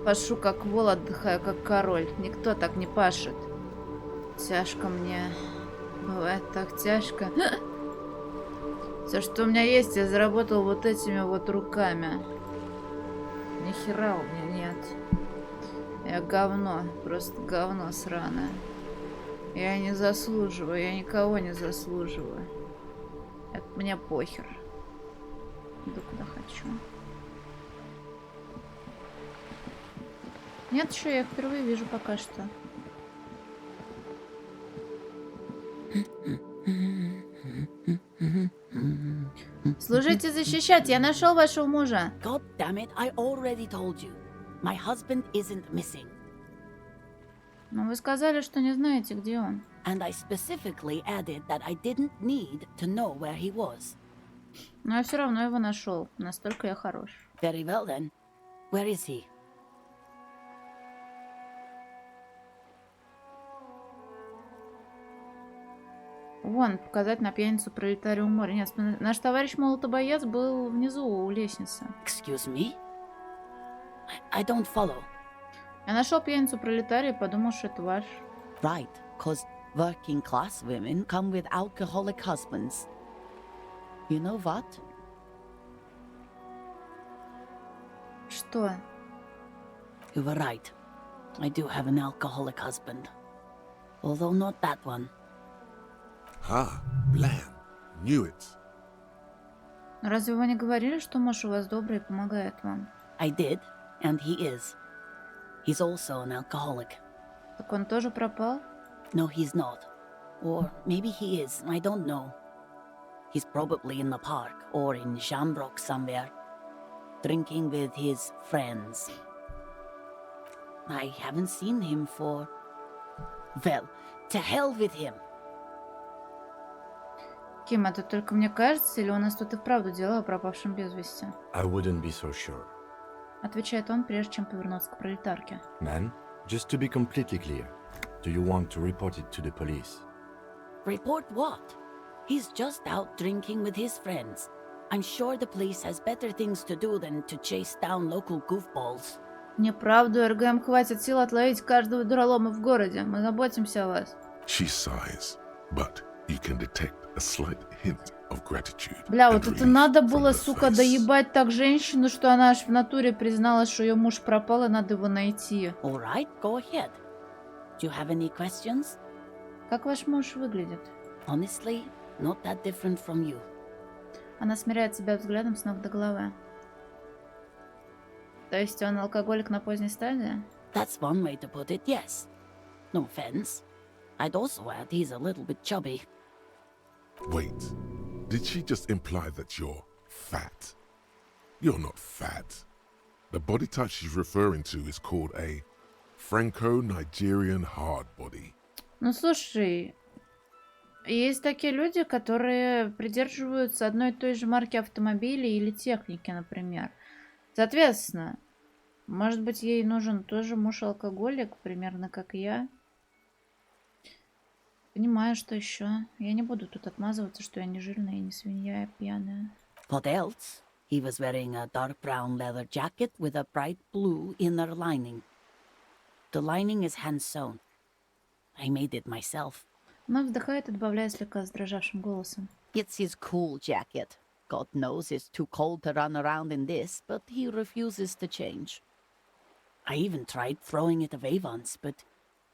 Пашу как вол, отдыхаю как король. Никто так не пашет. Тяжко мне. Бывает так тяжко. Все, что у меня есть, я заработал вот этими вот руками. Ни хера у меня нет. Я говно, просто говно сраное. Я не заслуживаю, я никого не заслуживаю. Это мне похер. Иду куда хочу. Нет, еще я их впервые вижу пока что. Служите защищать, я нашел вашего мужа. God damn it, I already told you. My husband isn't missing. Но вы сказали, что не знаете, где он. And I specifically added that I didn't need to know where he was. Но я все равно его нашел. Настолько я хорош. Very well then. Where is he? Вон, показать на пьяницу пролетарию моря. Нет, наш товарищ молотобоец был внизу у лестницы. Excuse me? I don't follow. Я нашел пьяницу пролетария и подумал, что это ваш. Right, cause working class women come with alcoholic husbands. You know what? Что? You were right. I do have an alcoholic husband. Although not that one. Ah, blam. Knew it. Но разве вы не говорили, что муж у вас добрый и помогает вам? I did, and he is. He's also an alcoholic. Так он тоже пропал? No, he's not. Or maybe he is, I don't know. He's probably in the park or in Shamrock somewhere, drinking with his friends. I haven't seen him for... Well, to hell with him. Ким, это только мне кажется, или у нас тут и вправду дело о пропавшем без вести? I wouldn't be so sure. Отвечает он, прежде чем повернуться к пролетарке. Man, just to be completely clear, do you want to report it to the police? Report what? He's just out drinking with his friends. I'm sure the police has better things to do than to chase down local goofballs. Неправду, РГМ хватит сил отловить каждого дуралома в городе. Мы заботимся о вас. She sighs, but you can detect a slight hint of gratitude. Bля, вот это надо было, сука, доебать так женщину, что она аж в натуре призналась, что ее муж пропал, и надо его найти. All right, go ahead. Do you have any questions? Как ваш муж выглядит? Honestly, not that different from you. Она смиряет себя взглядом с ног до головы. То есть он алкоголик на поздней стадии? That's one way to put it, yes. No offense. I'd also add he's a little bit chubby. Wait, did she just imply that you're fat? You're not fat. The body type she's referring to is called a Franco-Nigerian hard body. Ну, слушай, есть такие люди, которые придерживаются одной и той же марки автомобилей или техники, например. Соответственно, может быть, ей нужен тоже муж-алкоголик, примерно как я. Понимаю, что еще. Я не буду тут отмазываться, что я не жирная и не свинья, я пьяная. What else? He was wearing a dark brown leather jacket with a bright blue inner lining. The lining is hand-sewn. I made it myself. Она вздыхает и добавляет слегка сдрожавшим голосом. It's his cool jacket. God knows it's too cold to run around in this, but he refuses to change. I even tried throwing it away once, but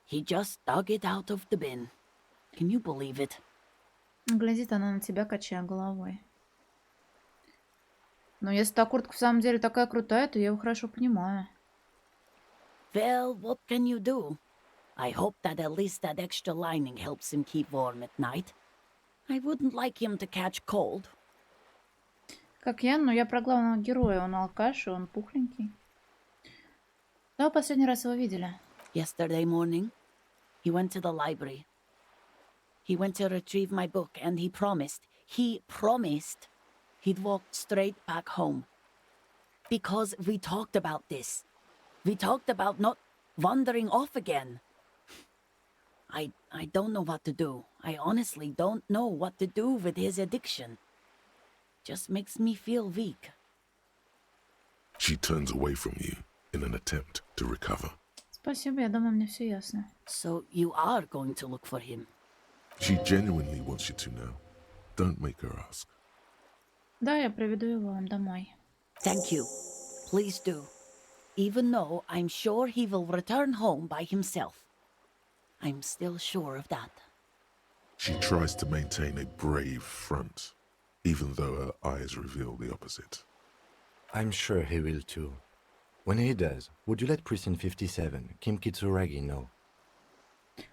he just dug it out of the bin. Can you believe it? Глядит она на тебя, качая головой. Но если та куртка в самом деле такая крутая, то я его хорошо понимаю. Well, what can you do? I hope that at least that extra lining helps him keep warm at night. I wouldn't like him to catch cold. Как я, но я про главного героя. Он алкаш, и он пухленький. Да, последний раз его видели. Yesterday morning, he went to the library. He went to retrieve my book, and he promised he'd walk straight back home. Because we talked about this. We talked about not wandering off again. I don't know what to do. I honestly don't know what to do with his addiction. Just makes me feel weak. She turns away from you in an attempt to recover. Спасибо, я думаю, мне все ясно. So you are going to look for him? She genuinely wants you to now. Don't make her ask. Да, я приведу его вам домой. Thank you. Please do. Even though I'm sure he will return home by himself. I'm still sure of that. She tries to maintain a brave front, even though her eyes reveal the opposite. I'm sure he will too. When he does, would you let Precinct 57, Kim Kitsuragi, know?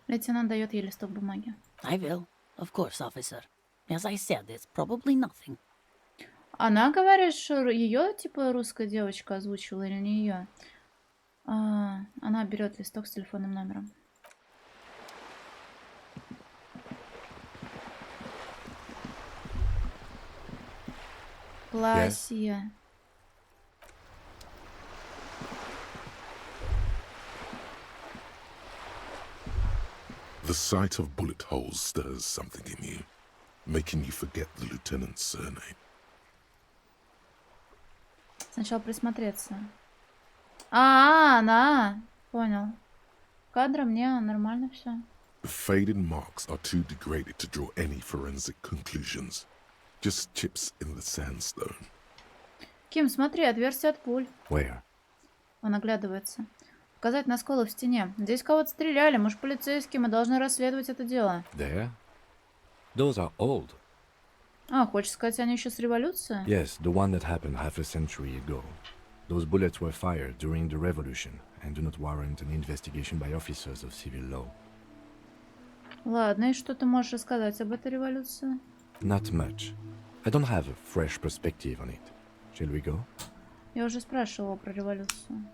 Лейтенант дает ей листок бумаги. I will. Of course, officer. As I said, it's probably nothing. Она говорит, что ее, типа, русская девочка озвучила или не ее? Она берет листок с телефонным номером. Классия. The sight of bullet holes stirs something in you, making you forget the lieutenant's surname. Сначала присмотреться. Она. Понял. Кадра мне нормально все. The faded marks are too degraded to draw any forensic conclusions. Just chips in the sandstone. Ким, смотри, отверстие от пуль. Where? Он оглядывается. Указать на сколы в стене. Здесь кого-то стреляли, может, полицейские, мы должны расследовать это дело. There? Those are old. Хочешь сказать, они еще с революции? Yes, the one that happened half a century ago. Those bullets were fired during the revolution and do not warrant an investigation by officers of civil law. Ладно, и что ты можешь рассказать об этой революции? Not much. I don't have a fresh perspective on it. Shall we go? Я уже спрашивала про революцию.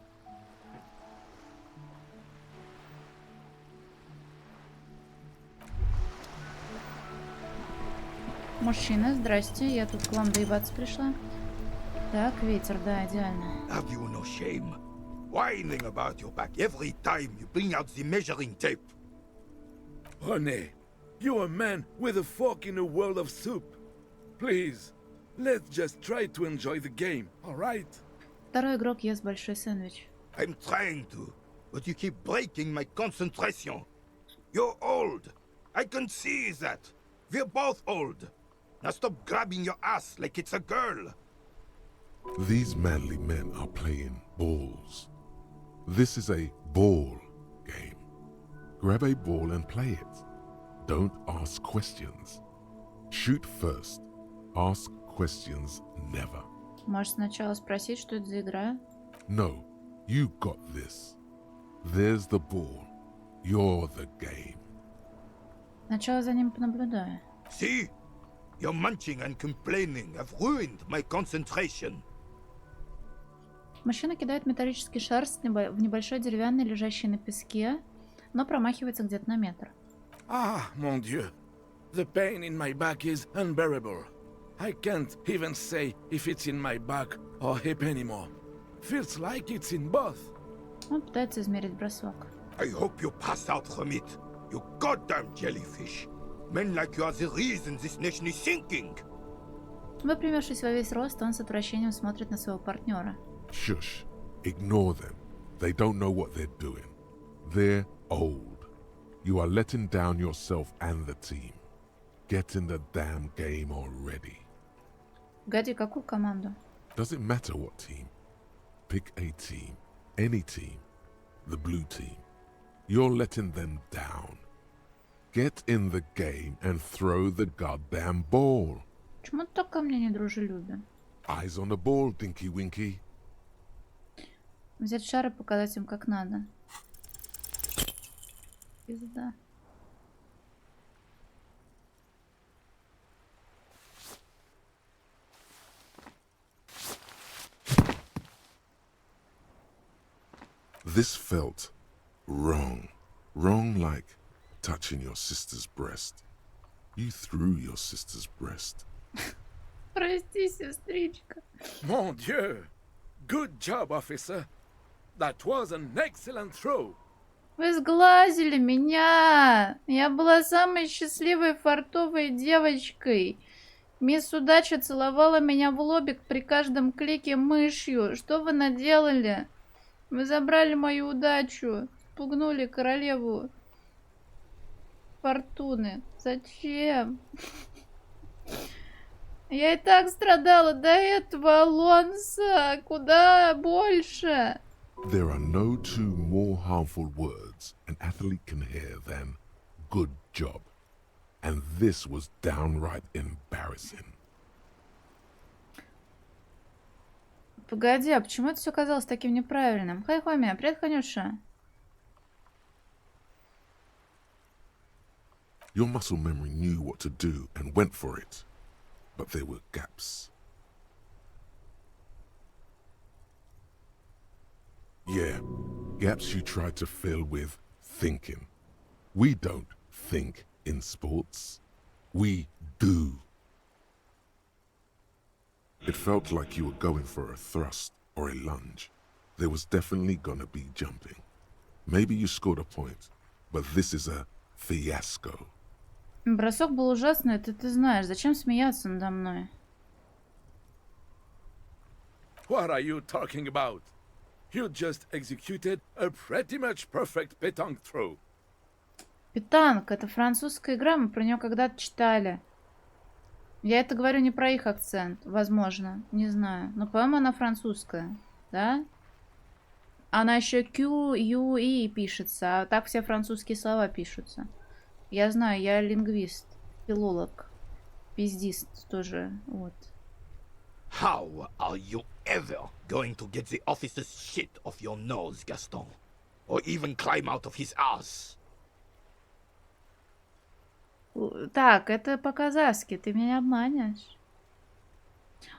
Мужчина, здрасте, я тут к вам доебаться пришла. Так, ветер, да, идеально. Have you no shame? Whining about your back every time you bring out the measuring tape. Honey, you're a man with a fork in a world of soup. Please, let's just try to enjoy the game, alright? Второй игрок ест большой сэндвич. I'm trying to, but you keep breaking my concentration. You're old. I can see that. We're both old. Now stop grabbing your ass like it's a girl. These manly men are playing balls. This is a ball game. Grab a ball and play it. Don't ask questions. Shoot first. Ask questions never. Можешь сначала спросить, что это за игра? No, you got this. There's the ball. You're the game. Сначала за ним понаблюдаю. See? Your munching and complaining have ruined my concentration. Мужчина кидает металлический шар в небольшой деревянный, лежащий на песке, но промахивается где-то на метр. Ah, mon Dieu. The pain in my back is unbearable. I can't even say if it's in my back or hip anymore. Feels like it's in both. Он пытается измерить бросок. I hope you pass out from it, you goddamn jellyfish. Men like you are the reason this nation is sinking. Выпрямившись во весь рост, он с отвращением смотрит на своего партнера. Shush. Ignore them. They don't know what they're doing. They're old. You are letting down yourself and the team. Get in the damn game already. Погоди, какую команду? Doesn't matter what team. Pick a team. Any team. The blue team. You're letting them down. Get in the game and throw the goddamn ball. Почему ты так ко мне недружелюбен? Eyes on the ball, Dinky Winky. Взять шар и показать им, как надо. Пизда. This felt wrong. Wrong like touching your sister's breast. You threw your sister's breast. Прости, сестричка. Mon Dieu! Good job, officer. That was an excellent throw. Вы сглазили меня. Я была самой счастливой фартовой девочкой. Мисс Удача целовала меня в лобик при каждом клике мышью. Что вы наделали? Вы забрали мою удачу. Спугнули королеву фортуны. Зачем? Я и так страдала до этого, Алонсо. Куда больше? There are no two more harmful words an athlete can hear than good job. And this was downright embarrassing. Погоди, а почему это все казалось таким неправильным? Хай, Хоми, привет, Ханюша. Your muscle memory knew what to do and went for it. But there were gaps. Yeah, gaps you tried to fill with thinking. We don't think in sports. We do. It felt like you were going for a thrust or a lunge. There was definitely gonna be jumping. Maybe you scored a point, but this is a fiasco. Бросок был ужасный, это ты знаешь. Зачем смеяться надо мной? What are you talking about? You just executed a pretty much perfect pétanque throw. Питанг — это французская игра, мы про нее когда-то читали. Я это говорю не про их акцент, возможно, не знаю. Но, по-моему, она французская, да? Она еще Q, U, E пишется, а так все французские слова пишутся. Я знаю, я лингвист, филолог, пиздист тоже, вот. How are you ever going to get the officer's shit off your nose, Gaston? Or even climb out of his ass? Так, это по-казахски, ты меня обманешь.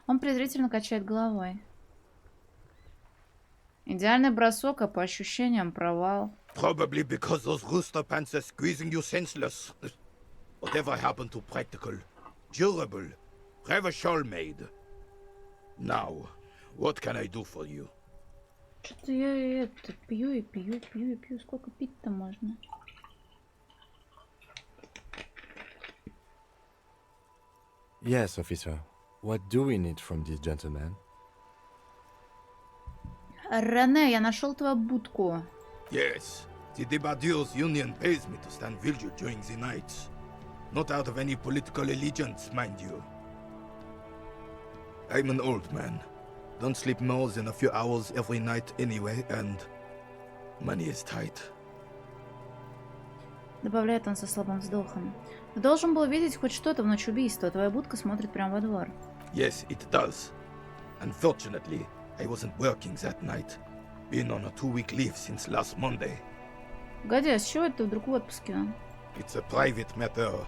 Он презрительно качает головой. Идеальный бросок, а по ощущениям провал. Probably because those rooster pants are squeezing you senseless. Whatever happened to practical, durable, reverchol made? Now, what can I do for you? Что-то я это пью и пью, пью и пью. Сколько пить-то можно? Yes, officer. What do we need from this gentleman? Рене, я нашел твою будку. Yes, the Debardeurs Union pays me to stand vigil during the nights. Not out of any political allegiance, mind you. I'm an old man. Don't sleep more than a few hours every night anyway, and money is tight. Добавляет он со слабым вздохом. Ты должен был видеть хоть что-то в ночь убийства. Твоя будка смотрит прямо во двор. Yes, it does. Unfortunately, I wasn't working that night. Been on a 2-week leave since last Monday. Погоди, а с чего это ты вдруг в отпуске? It's a private matter.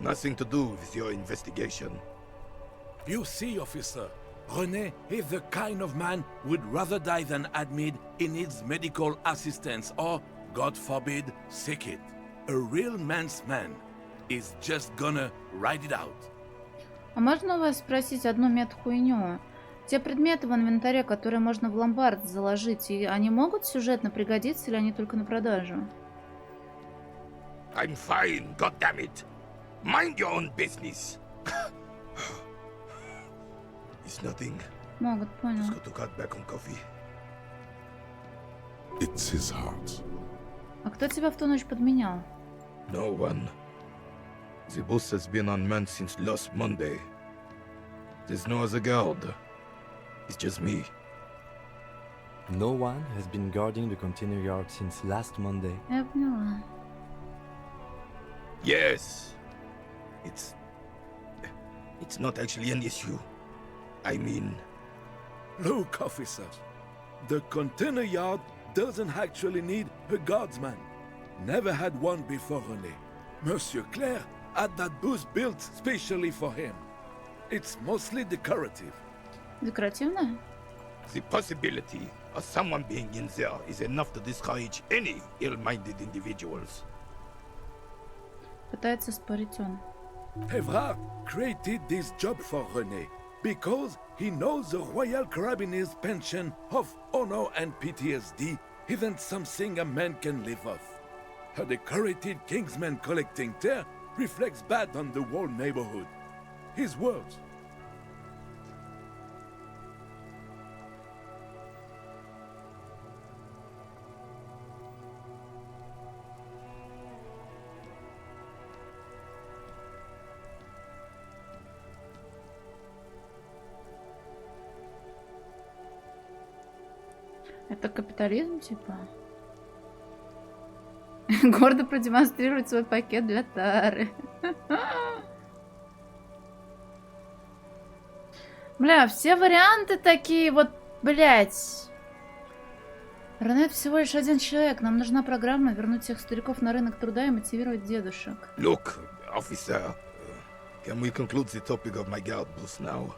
Nothing to do with your investigation. You see, officer, René is the kind of man who would rather die than admit he needs medical assistance or, God forbid, sick it. A real man's man is just gonna ride it out. А можно у вас спросить одну мет-хуйню? Те предметы в инвентаре, которые можно в ломбард заложить, и они могут сюжетно пригодиться или они только на продажу? I'm fine, goddammit. Mind your own business. It's nothing. Могут, понял. Just got to cut back on coffee. It's his heart. А кто тебя в ту ночь подменял? No one. The boss has been unmanned since last Monday. There's no other guard. It's just me. No one has been guarding the container yard since last Monday. Я поняла. Yes. It's not actually an issue. I mean... Look, officer. The container yard doesn't actually need a guardsman. never had one before René. Monsieur Claire had that booth built specially for him. It's mostly decorative. Декоративная? The possibility of someone being in there is enough to discourage any ill-minded individuals. Пытается спорить он. Evrard created this job for René because he knows the Royal Carabinier's pension of honor and PTSD isn't something a man can live off. A decorated Kingsman collecting tear reflects bad on the whole neighborhood. His words. Это капитализм, типа? Гордо продемонстрировать свой пакет для Тары. Бля, все варианты такие вот, блять. Рене всего лишь один человек. Нам нужна программа вернуть всех стариков на рынок труда и мотивировать дедушек. Look, officer, can we conclude the topic of my guard boost now?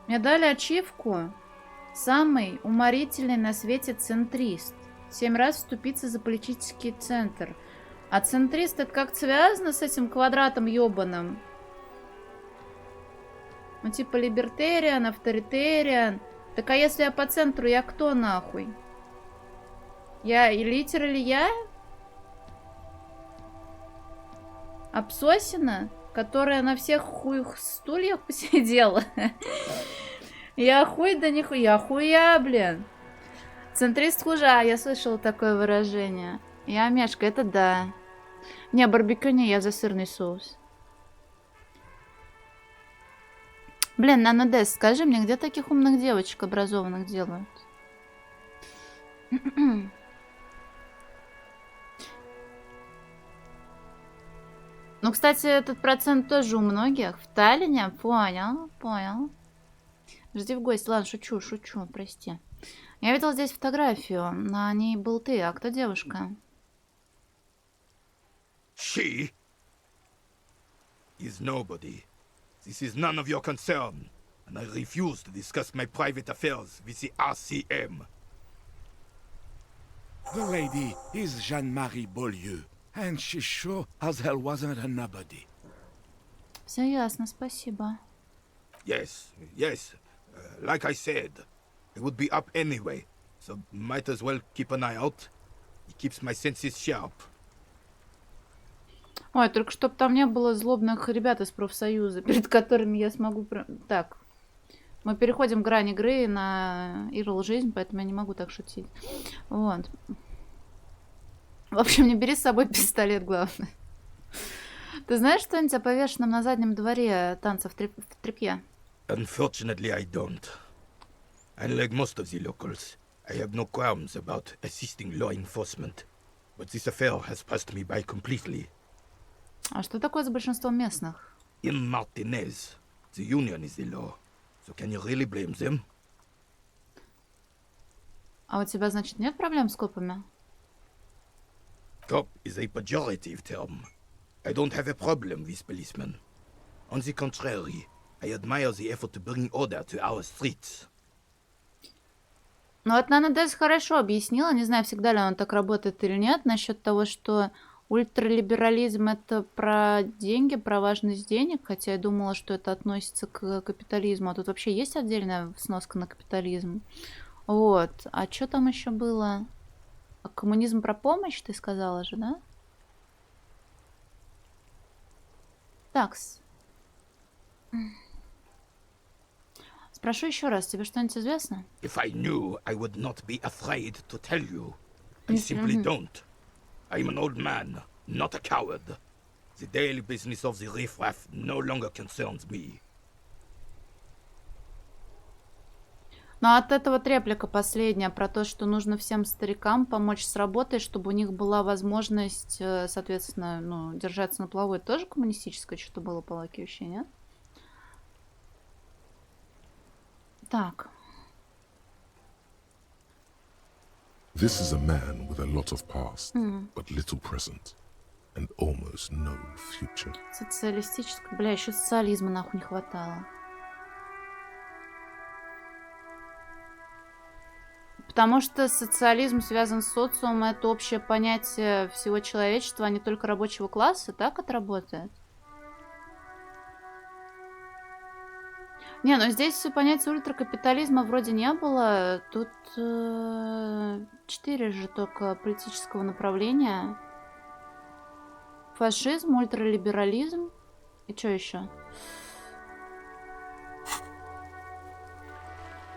Мне дали ачивку. Самый уморительный на свете центрист. 7 раз вступиться за политический центр. А центрист это как связано с этим квадратом ёбаным? Ну типа либертариан, авторитариан. Так а если я по центру, я кто нахуй? Я элитер или я? Абсосина, которая на всех хуях стульях посидела? Я хуй да нихуя, я хуя, блин. Центрист хужа, я слышала такое выражение. Я мешка, это да. Не, барбекю не, я за сырный соус. Блин, Нанодес, скажи мне, где таких умных девочек образованных делают? Ну, кстати, этот процент тоже у многих. В Таллине? Понял, понял. Жди в гости. Ладно, шучу, прости. Я видела здесь фотографию. На ней был ты. А кто девушка? She is nobody. This is none of your concern, and I refuse to discuss my private affairs with the RCM. The lady is Jeanne-Marie Beaulieu, and she sure as hell wasn't a nobody. Все ясно, спасибо. Yes, like I said, it would be up anyway, so might as well keep an eye out. It keeps my senses sharp. Ой, только чтоб там не было злобных ребят из профсоюза, перед которыми я смогу... Так, мы переходим грань игры на Ирл жизнь, поэтому я не могу так шутить. Вот. В общем, не бери с собой пистолет, главное. Ты знаешь что-нибудь о повешенном на заднем дворе танца в тряпье? Unfortunately, I don't. Unlike most of the locals, I have no qualms about assisting law enforcement. But this affair has passed me by completely. А что такое с большинством местных? In Martinez, the union is the law. So can you really blame them? А у тебя, значит, нет проблем с копами? Cop is a pejorative term. I don't have a problem with policemen. On the contrary, I admire the effort to bring order to our streets. Ну вот Нанадес хорошо объяснила, не знаю, всегда ли он так работает или нет, насчет того, что ультралиберализм это про деньги, про важность денег, хотя я думала, что это относится к капитализму, а тут вообще есть отдельная сноска на капитализм. Вот, а что там еще было? Коммунизм про помощь, ты сказала же, да? Такс. Спрошу еще раз, тебе что-нибудь известно? If I knew, I would not be afraid to tell you. I simply don't. I'm an old man, not a coward. The daily business of the riffraff no longer concerns me. Ну, от этого вот реплика последняя про то, что нужно всем старикам помочь с работой, чтобы у них была возможность, соответственно, ну, держаться на плаву. Это тоже коммунистическое что-то было по лаке ощущения? Так. This is a man with a lot of past, but little present, and almost no future. Социалистическое. Бля, еще социализма нахуй не хватало. Потому что социализм связан с социумом, это общее понятие всего человечества, а не только рабочего класса. Так это работает? Не, ну здесь понятия ультракапитализма вроде не было. Тут 4 же только политического направления. Фашизм, ультралиберализм. И что еще?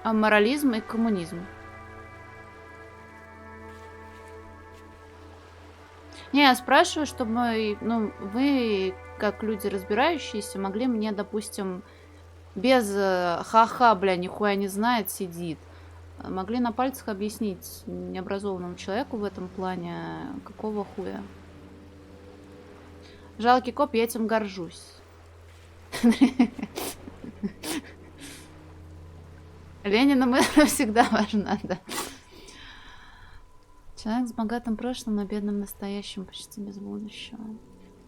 Морализм и коммунизм. Не, я спрашиваю, чтобы вы, как люди разбирающиеся, могли мне, допустим, без ха-ха, бля, нихуя не знает, сидит. Могли на пальцах объяснить необразованному человеку в этом плане, какого хуя. Жалкий коп, я этим горжусь. Ленина мысль всегда важна, да. Человек с богатым прошлым, но бедным настоящим, почти без будущего.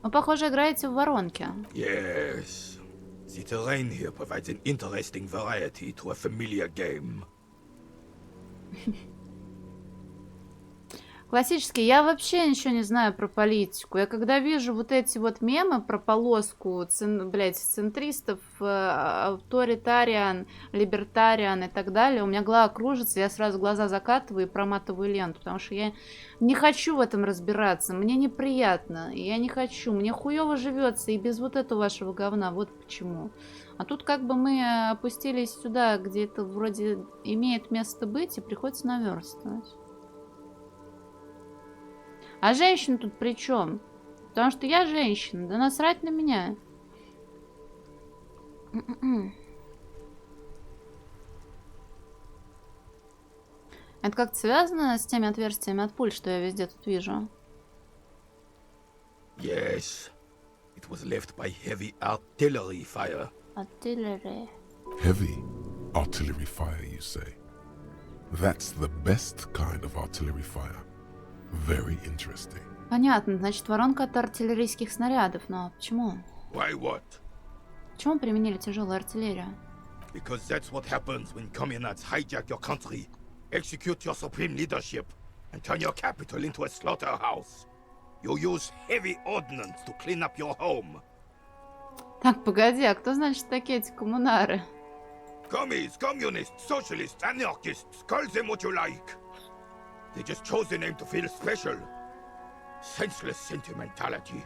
Вы, похоже, играете в воронки. Yes. The terrain here provides an interesting variety to a familiar game. Классический. Я вообще ничего не знаю про политику. Я когда вижу вот эти вот мемы про полоску, блядь, центристов, авторитариан, либертариан и так далее, у меня голова кружится, я сразу глаза закатываю и проматываю ленту, потому что я не хочу в этом разбираться, мне неприятно, я не хочу, мне хуёво живется и без вот этого вашего говна, вот почему. А тут как бы мы опустились сюда, где это вроде имеет место быть, и приходится наверстывать. А женщина тут при чем? Потому что я женщина, да насрать на меня. Это как-то связано с теми отверстиями от пуль, что я везде тут вижу? Yes. It was left by heavy artillery fire. Artillery. Heavy artillery fire, you say? That's the best kind of artillery fire. Very interesting. Понятно, значит, воронка от артиллерийских снарядов, но почему? Why what? Почему применили тяжелую артиллерию? Because that's what happens when communards hijack your country, execute your supreme leadership, and turn your capital into a slaughterhouse. You use heavy ordnance to clean up your home. Так, погоди, а кто значит такие эти коммунары? Commies, communists, socialists, anarchists, call them what you like. They just chose the name to feel special. Senseless sentimentality.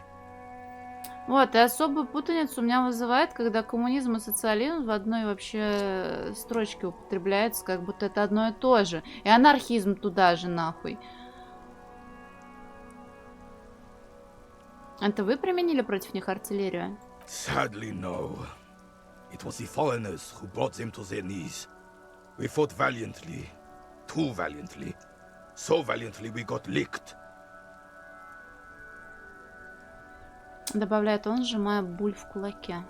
Вот, и особую путаницу у меня вызывает, когда коммунизм и социализм в одной вообще строчке употребляются, как будто это одно и то же. И анархизм туда же, нахуй. Это вы применили против них артиллерию? Sadly, no. It was the foreigners who brought them to their knees. We fought valiantly. Too valiantly. So valiantly we got licked. Добавляет он, сжимая буль в кулаке.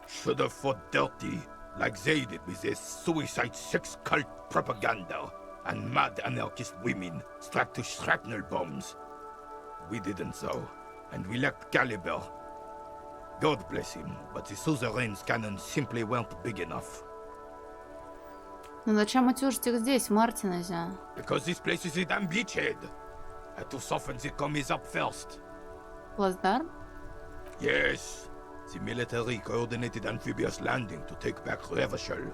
Should have fought dirty, like they did with their suicide sex cult propaganda and mad anarchist women strapped to shrapnel bombs. We didn't though, and we lacked caliber. God bless him, but the suzerain's cannons simply weren't big enough. Ну зачем утюжить их здесь, в Мартинезе? Because this place is a damn beachhead. Had to soften the commies up first. Плацдарм? Yes. The military coordinated amphibious landing to take back Revachol.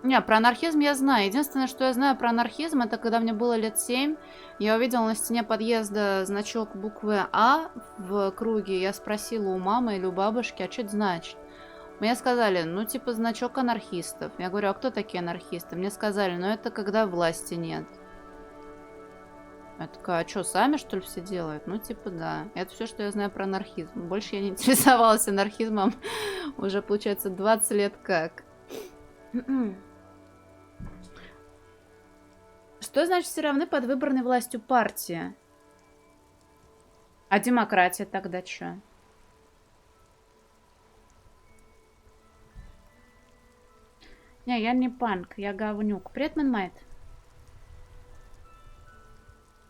Не, про анархизм я знаю. Единственное, что я знаю про анархизм, это когда мне было лет 7, я увидела на стене подъезда значок буквы А в круге. Я спросила у мамы или у бабушки, а что это значит? Мне сказали, ну, типа, значок анархистов. Я говорю, а кто такие анархисты? Мне сказали, ну, это когда власти нет. Я такая, а что, сами, что ли, все делают? Ну, типа, да. Это все, что я знаю про анархизм. Больше я не интересовалась анархизмом уже, получается, 20 лет как. Что значит все равны под выбранной властью партии? А демократия тогда что? Не, я не панк, я говнюк. Привет, Мэнмайт.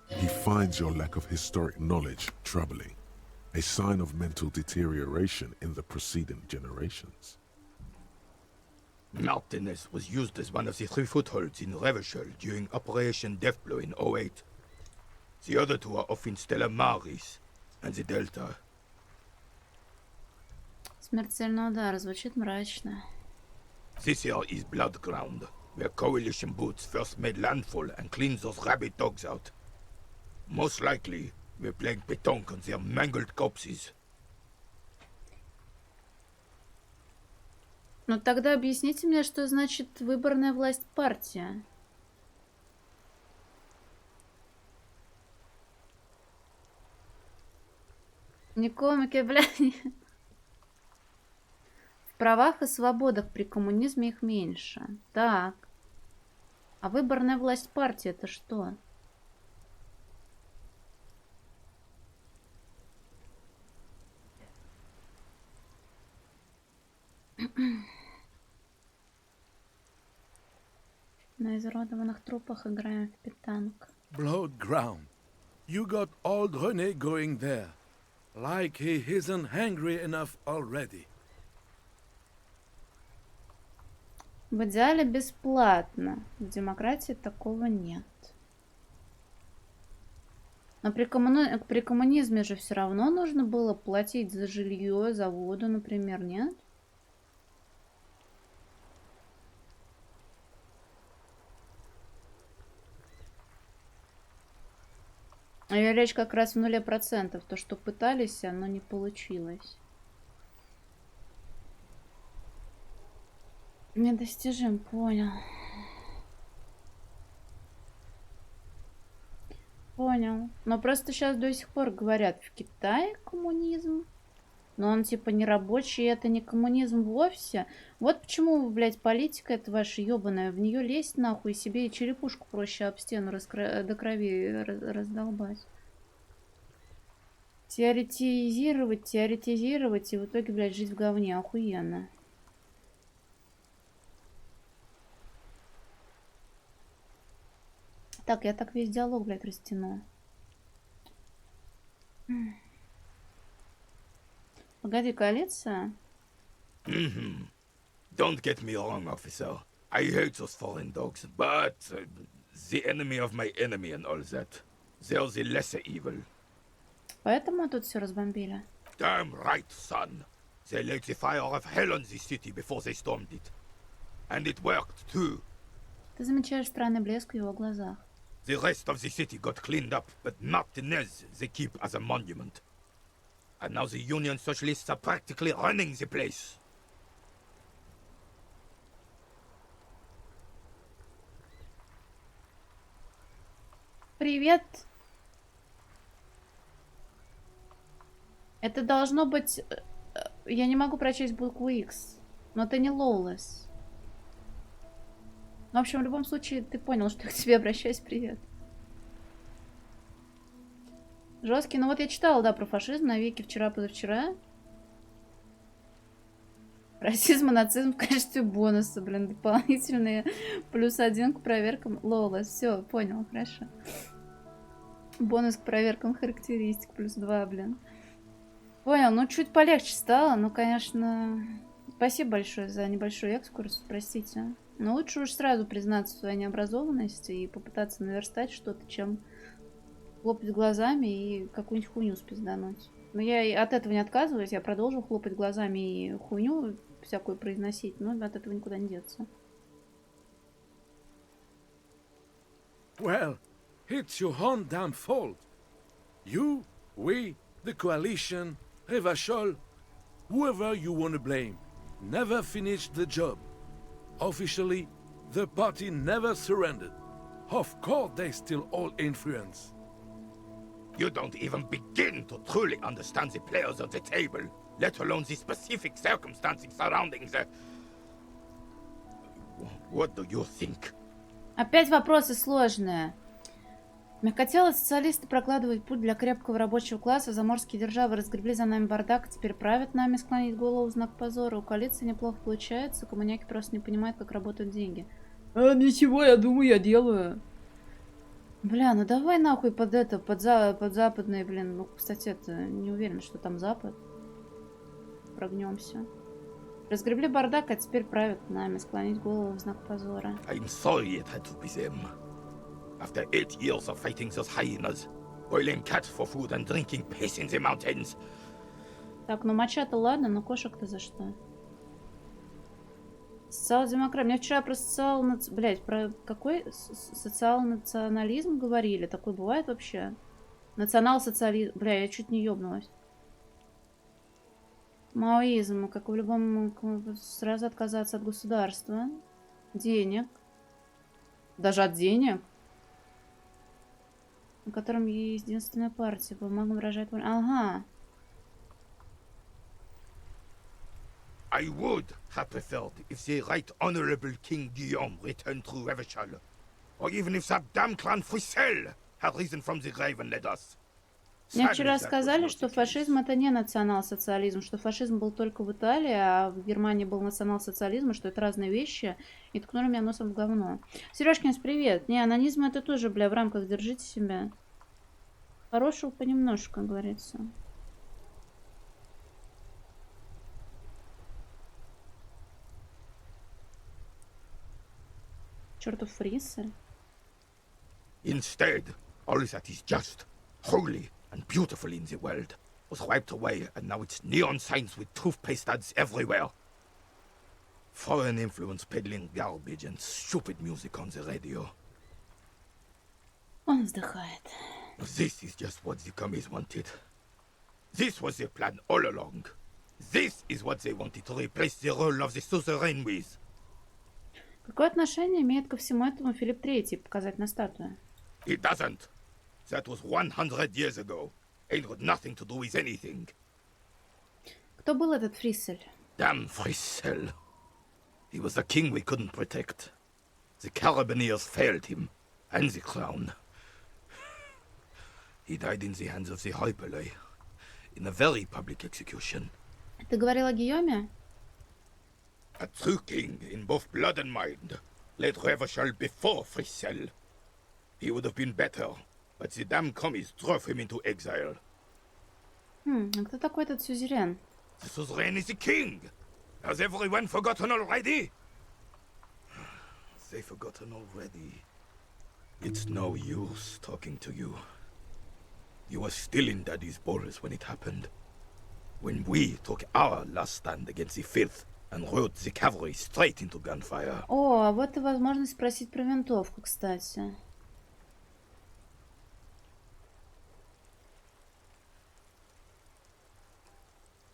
He finds your lack of historic knowledge troubling, a sign of mental deterioration in the preceding generations. Martinez was used as one of the 3 footholds in Revachol during Operation Deathblow in 08. The other 2 are off in Stella Maris and the Delta. Смертельный удар звучит мрачно. This here is Blood Ground, where Coalition boots first made landfall and cleaned those rabid dogs out. Most likely, we're playing pétanque on their mangled corpses. Ну тогда объясните мне, что значит выборная власть партия. Не комики, блядь. В правах и свободах при коммунизме их меньше. Так. А выборная власть партии это что? На изуродованных трупах играем в питанг. Blood ground. You got old René going there. Like he isn't hungry enough already. В идеале бесплатно. В демократии такого нет. Но при коммунизме же все равно нужно было платить за жилье, за воду, например, нет? И речь как раз в 0%. То, что пытались, оно не получилось. Недостижим, понял. Понял. Но просто сейчас до сих пор говорят, в Китае коммунизм. Но он типа не рабочий, это не коммунизм вовсе. Вот почему, блядь, политика эта ваша ебаная. В нее лезть нахуй, себе и черепушку проще об стену до крови раздолбать. Теоретизировать, и в итоге, блядь, жить в говне. Охуенно. Так, я так весь диалог, блядь, растяну. Погоди, коалиция? Don't get me wrong, officer. I hate those foreign dogs, but the enemy of my enemy and all that. They're the lesser evil. Поэтому тут все разбомбили. Damn right, son. They laid the fire of hell on the city before they stormed it. And it worked, too. Ты замечаешь странный блеск в его глазах. The rest of the city got cleaned up, but Martinez they keep as a monument. And now the Union Socialists are practically running the place. Привет. Это должно быть... Я не могу прочесть букву X, но это не Lawless. В общем, в любом случае, ты понял, что я к тебе обращаюсь. Привет. Жесткий. Ну вот я читала, да, про фашизм на Вики вчера-позавчера. Расизм и нацизм в качестве бонуса, блин, дополнительные +1 к проверкам. Lawless. Все, понял, хорошо. Бонус к проверкам характеристик +2, блин. Понял, ну чуть полегче стало, ну, конечно... Спасибо большое за небольшой экскурс, простите. Но лучше уж сразу признаться в своей необразованности и попытаться наверстать что-то, чем хлопать глазами и какую-нибудь хуйню спиздануть. Но я и от этого не отказываюсь, я продолжу хлопать глазами и хуйню всякую произносить, но от этого никуда не деться. Well, it's your own damn fault. You, we, the coalition, Revachol, whoever you want to blame, never finished the job. Officially, the party never surrendered. Of course, they still all influence. You don't even begin to truly understand the players at the table, let alone the specific circumstances surrounding the... What do you think? Опять вопросы сложные. Мягкотелые социалисты прокладывают путь для крепкого рабочего класса, заморские державы разгребли за нами бардак, теперь правят нами, склонить голову в знак позора. У коалиции неплохо получается, коммуняки просто не понимают, как работают деньги. А, ничего, я думаю, я делаю. Бля, ну давай нахуй под это, под западный, блин. Ну, кстати, это, не уверен, что там запад. Прогнемся. Разгребли бардак, а теперь правят нами, склонить голову в знак позора. I'm sorry it had to be them. After 8 years of fighting those hyenas, boiling cats for food and drinking piss in the mountains. Так, ну моча-то ладно, но кошек-то за что? Социал-демократ. Мне вчера про Блять, про какой социал-национализм говорили? Такой бывает вообще? Национал-социализм. Бля, я чуть не ёбнулась. Маоизм. Как в любом... Сразу отказаться от государства. Денег. Даже от денег. На котором есть единственная партия. Бумага выражает волю. Ага. I would have preferred if the Right Honorable King Guillaume returned through Revachol, or even if that damn clan Frissel had risen from the grave and led us. Мне вчера сказали, что фашизм это не национал-социализм, что фашизм был только в Италии, а в Германии был национал-социализм, и что это разные вещи, и ткнули меня носом в говно. Сережкинс, привет. Не, анонизм это тоже, бля, в рамках держите себя. Хорошего понемножку, как говорится. Чертов Фриссель. Instead, all that is just, holy, and beautiful in the world was wiped away, and now it's neon signs with toothpaste ads everywhere. Foreign influence peddling garbage and stupid music on the radio. Он вздыхает. This is just what the commies wanted. This was their plan all along. This is what they wanted to replace the role of the suzerain with. Какое отношение имеет ко всему этому Филипп III, показать на статуе? It doesn't. That was 100 years ago. Ain't got nothing to do with anything. Кто был этот Фриссель? Damn Frissel. He was the king we couldn't protect. The Carabineers failed him, and the crown. He died in the hands of the Hyperlay, in a very public execution. Ты говорил о Гийоме? A true king in both blood and mind led Revachol before Frissel. He would have been better, but the damn commies drove him into exile. А кто такой этот сюзерен? The suzerain is the king! Has everyone forgotten already? They've forgotten already. It's no use talking to you. You were still in Daddy's balls when it happened. When we took our last stand against the filth and rode the cavalry straight into gunfire. О, а вот и возможность спросить про винтовку, кстати.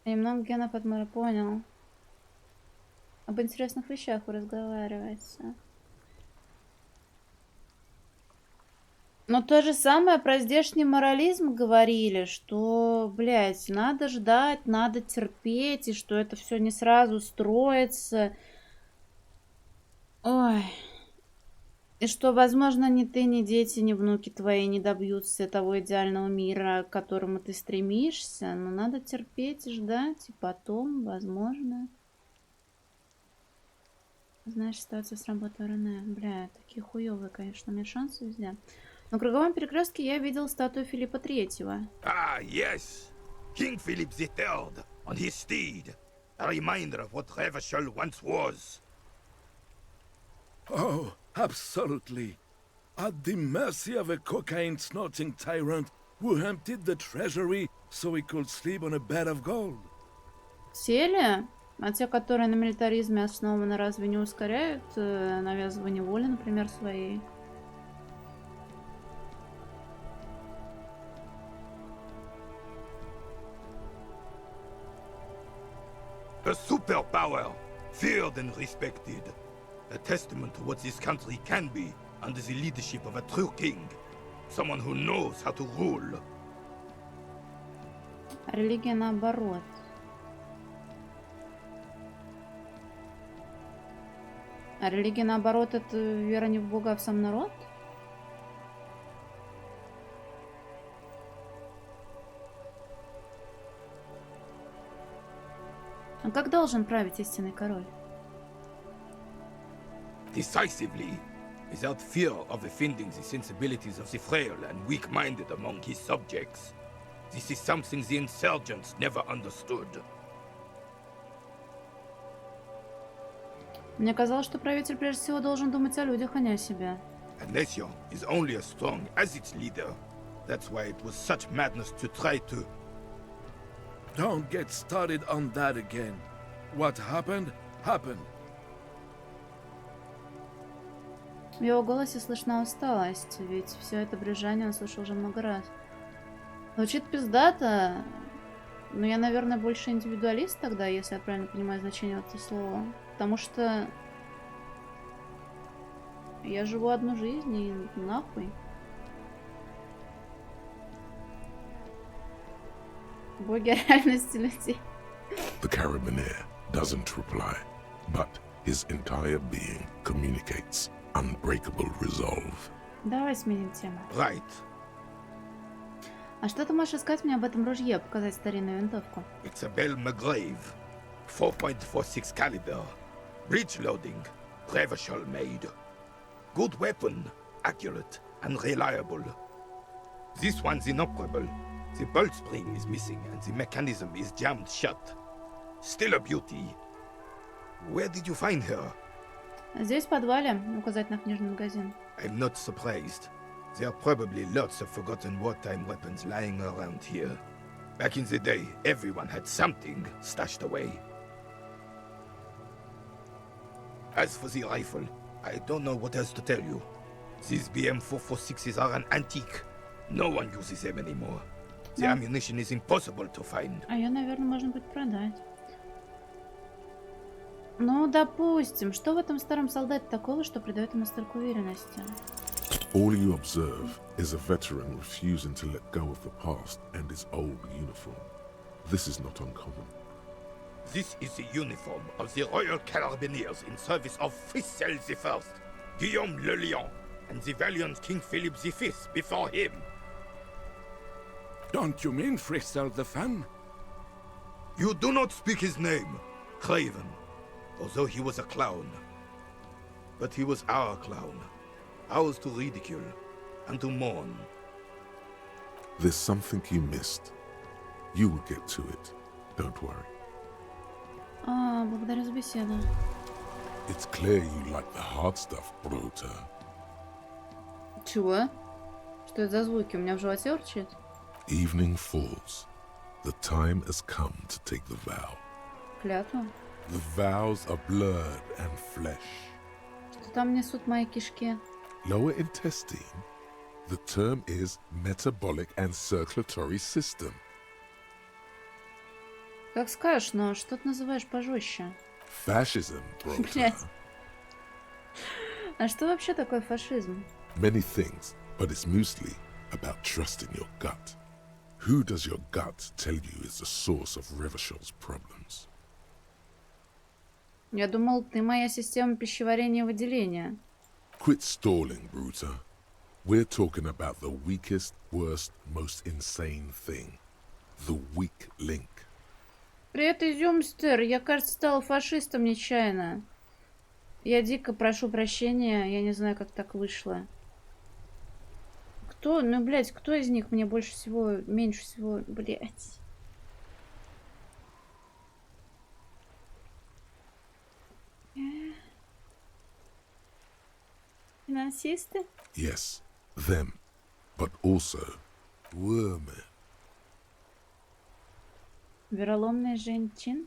Немного Гена Подмара понял. Об интересных вещах вы разговариваете. Но то же самое про здешний морализм говорили, что, блядь, надо ждать, надо терпеть, и что это все не сразу строится. Ой. И что, возможно, ни ты, ни дети, ни внуки твои не добьются того идеального мира, к которому ты стремишься, но надо терпеть и ждать, и потом, возможно... Знаешь, ситуация с работой Рене. Бля, такие хуёвые, конечно, у меня шансы везде. На круговом перекрестке я видел статую Филиппа Третьего. Ah, yes. King Philip III on his steed. A reminder of what Revachol once was. Oh, absolutely. At the mercy of a cocaine-snorting tyrant who emptied the treasury so he could sleep on a bed of gold. Сели? А те, которые на милитаризме основаны, разве не ускоряют навязывание воли, например, своей? A superpower, feared and respected. A testament to what this country can be under the leadership of a true king. Someone who knows how to rule. А религия наоборот. А религия, наоборот, это вера не в Бога, а в сам народ? А как должен править истинный король? Decisively, without fear of offending the sensibilities of the frail and weak-minded among his subjects. This is something the insurgents never understood. Мне казалось, что правитель прежде всего должен думать о людях, а не о себе. A nation is only as strong as its leader. That's why it was such madness to try to... Don't get started on that again. What happened, happened. В его голосе слышна усталость, ведь все это брюзжание он слышал уже много раз. Звучит пиздато, но я, наверное, больше индивидуалист тогда, если я правильно понимаю значение этого слова. Потому что я живу одну жизнь и нахуй. Боги реальности людей. The Carabiner doesn't reply, but his entire being communicates unbreakable resolve. Давай сменим тему. Right. А что ты можешь сказать мне об этом ружье? Показать старинную винтовку. It's a Bell McGrave. 4.46 caliber. Breech loading. Revachol made. Good weapon. Accurate and reliable. This one's inoperable. The bolt spring is missing and the mechanism is jammed shut. Still a beauty. Where did you find her? Здесь в подвале. Указать на книжный магазин. I'm not surprised. There are probably lots of forgotten wartime weapons lying around here. Back in the day, everyone had something stashed away. As for the rifle, I don't know what else to tell you. These BM-446s are an antique. No one uses them anymore. The ammunition is impossible to find. А ее, наверное, можно будет продать. Ну, допустим, что в этом старом солдате такого, что придает ему столько уверенности? All you observe is a veteran refusing to let go of the past and his old uniform. This is not uncommon. This is the uniform of the Royal Carabiniers in service of Frissel I, Guillaume le Lion, and the valiant King Philip V before him. Don't you mean Frissel the Fan? You do not speak his name, Craven, although he was a clown. But he was our clown, ours to ridicule and to mourn. There's something you missed. You will get to it. Don't worry. Благодарю за беседу. It's clear you like the hard stuff, Bruta. Чего? Что это за звуки? У меня в животе урчит? Evening falls. The time has come to take the vow. Клятву? The vows are blood and flesh. Что там несут мои кишки? Lower intestine. The term is metabolic and circulatory system. Как скажешь, но что ты называешь пожестче? Fascism, Bruta. Блять. А что вообще такое фашизм? Many things, but it's mostly about trusting your gut. Who does your gut tell you is the source of Revachel's problems? Я думал, ты моя система пищеварения и выделения. Quit stalling, Bruta. We're talking about the weakest, worst, most insane thing. The weak link. Привет, изюмстер. Я, кажется, стала фашистом нечаянно. Я дико прошу прощения. Я не знаю, как так вышло. Кто? Ну, блядь, кто из них мне больше всего, меньше всего, блядь? Финансисты? Yes, them, but also women. Вероломная женщин?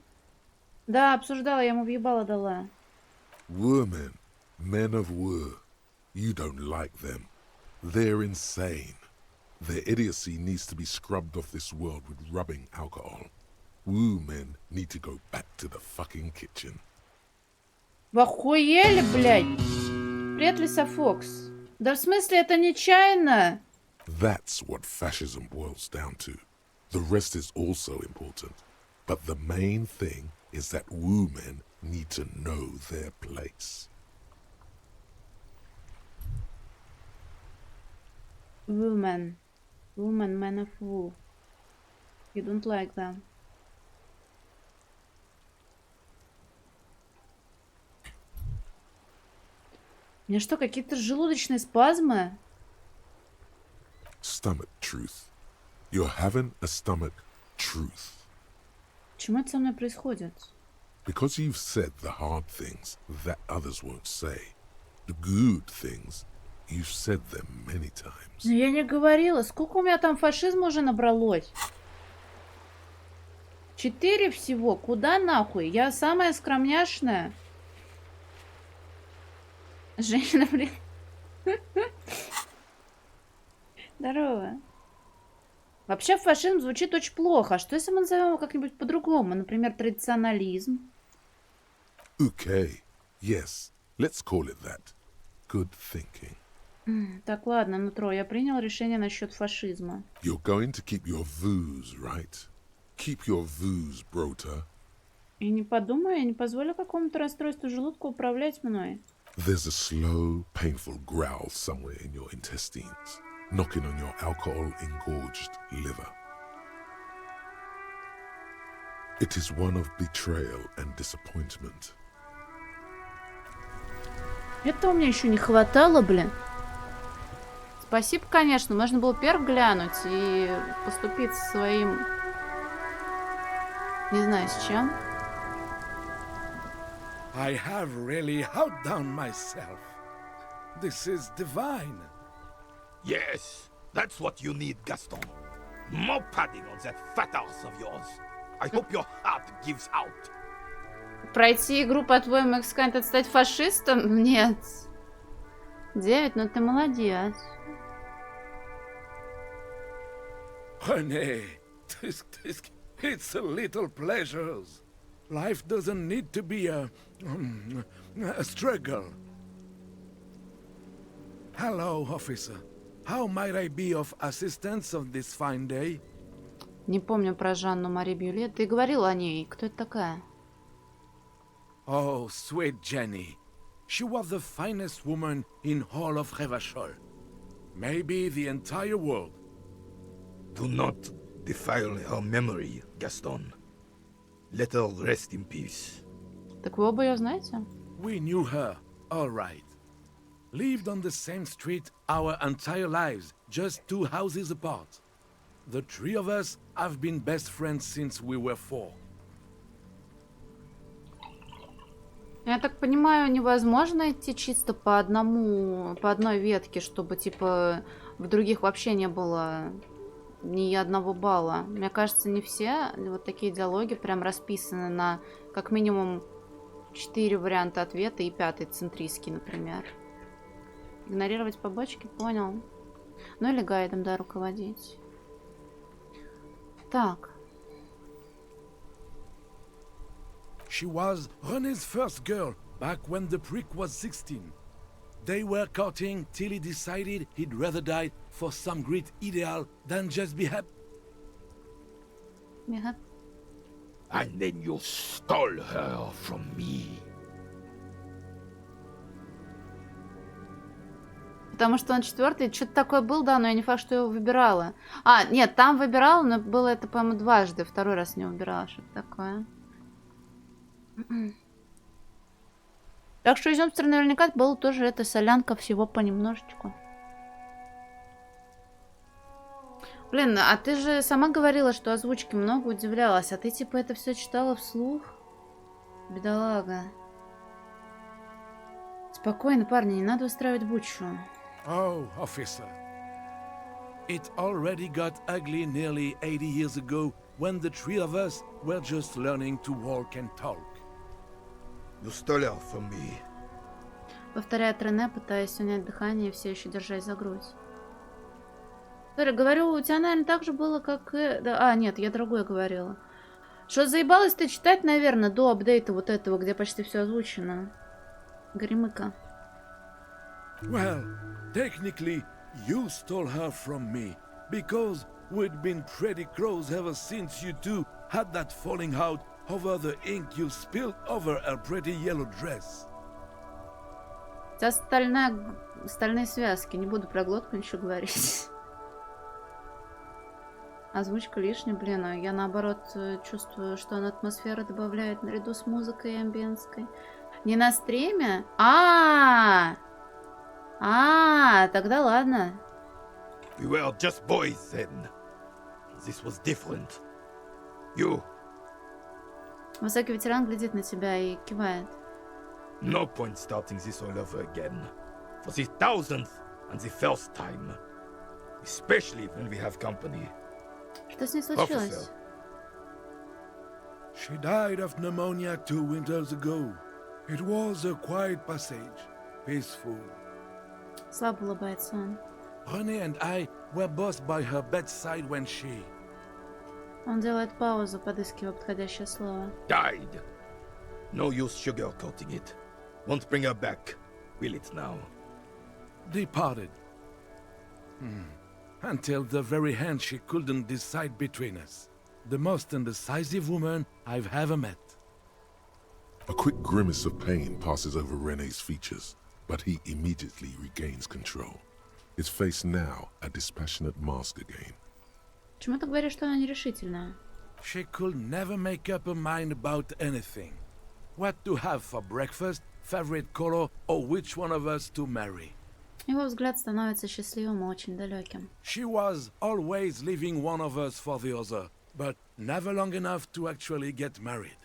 Да, обсуждала, я ему въебало дала. Women, men of war. You don't like them. They're insane. Their idiocy needs to be scrubbed off this world with rubbing alcohol. Woo men need to go back to the fucking kitchen. Вы охуели, блядь? Привет, Лиса Фокс. Да в смысле, это нечаянно? That's what fascism boils down to. The rest is also important. But the main thing is that women need to know their place. Woman. Woman, man of woo. You don't like them. У меня что, какие-то желудочные спазмы? Stomach truth. You're having a stomach truth. Почему это со мной происходит? Because you've said the hard things that others won't say. The good things, you've said them many times. Ну, я не говорила. Сколько у меня там фашизма уже набралось? 4 всего. Куда нахуй? Я самая скромняшная. Женщина, блин. Здорово. Вообще фашизм звучит очень плохо. А что если мы назовем его как-нибудь по-другому? Например, традиционализм. Okay, yes, let's call it that. Good thinking. Так, ладно, нутро. Я принял решение насчет фашизма. You're going to keep your views, right? Keep your views, brota. И не подумаю, я не позволю какому-то расстройству желудка управлять мной. There's a slow, painful growl somewhere in your intestines, knocking on your alcohol-engorged liver. It is one of betrayal and disappointment. Этого мне еще не хватало, блин. Спасибо, конечно. Можно было первым глянуть и поступить со своим... Не знаю, с чем. I have really outdone myself. This is divine. Yes, that's what you need, Gaston. More padding on that fat ass of yours. I hope your heart gives out. Пройти игру, по-твоему, экскант, это стать фашистом? Нет. 9, ну ты молодец. René, it's a little pleasures. Life doesn't need to be a struggle. Hello, officer. How might I be of assistance on this fine day? Не помню про Жанну Мари Бюле. Ты говорил о ней. Кто это такая? Oh, sweet Jenny. She was the finest woman in all of Revachol. Maybe the entire world. Do not defile her memory, Gaston. Let her rest in peace. Так вы оба ее знаете? We knew her, all right. Lived on the same street our entire lives, just 2 houses apart. The 3 of us have been best friends since we were 4. Я так понимаю, невозможно идти чисто по одной ветке, чтобы, типа, в других вообще не было ни одного балла. Мне кажется, не все вот такие диалоги прям расписаны на как минимум 4 варианта ответа и 5-й центристский, например. Игнорировать побочки, понял. Ну или гайдом, да, руководить. Так. She was René's first girl back when the prick was 16. They were courting till he decided he'd rather die for some great ideal than just be happy. Yeah. And then you stole her from me. Потому что он 4-й. Что-то такое был, да, но я не факт, что его выбирала. А, нет, там выбирала, но было это, по-моему, дважды. 2-й раз не выбирала, что-то такое. Так что из Юмстера наверняка было тоже это солянка всего понемножечку. Блин, а ты же сама говорила, что озвучки много удивлялась, а ты типа это все читала вслух? Бедолага. Спокойно, парни, не надо устраивать бучу. Oh, officer. It already got ugly nearly 80 years ago when the 3 of us were just learning to walk and talk. You stole her from me. Повторяет Рене, пытаясь унять дыхание и все еще держась за грудь. Сори, говорю, у тебя, наверное, так же было, как... А, нет, я другое говорила. Что, заебалась ты читать, наверное, до апдейта вот этого, где почти все озвучено? Горемыка. Well, technically, you stole her from me, because we'd been pretty close ever since you two had that falling out over the ink you spilled over her pretty yellow dress. У тебя стальные связки, не буду про глотку ничего говорить. Озвучка лишняя, блин, а я наоборот чувствую, что она атмосферу добавляет наряду с музыкой и амбиентской. Не на стриме? А, тогда ладно. We were just boys then. This was different. You, Высокий ветеран глядит на тебя и кивает. no point starting this all over again. For the 1000th and the first time. Especially when we have company. Что с ней случилось? She died of pneumonia 2 winters ago. It was a quiet passage, peaceful. Слабо улыбается он. René and I were both by her bedside when she... Он делает паузу, подыскивая подходящее слово. Died. No use sugarcoating it. Won't bring her back. Will it now? Departed. Until the very end she couldn't decide between us. The most indecisive woman I've ever met. A quick grimace of pain passes over René's features, but he immediately regains control. His face now a dispassionate mask again. Почему ты говоришь, что она нерешительная? She could never make up her mind about anything. What to have for breakfast, favorite color, or which one of us to marry. Его взгляд становится счастливым и очень далеким. She was always leaving one of us for the other, but never long enough to actually get married.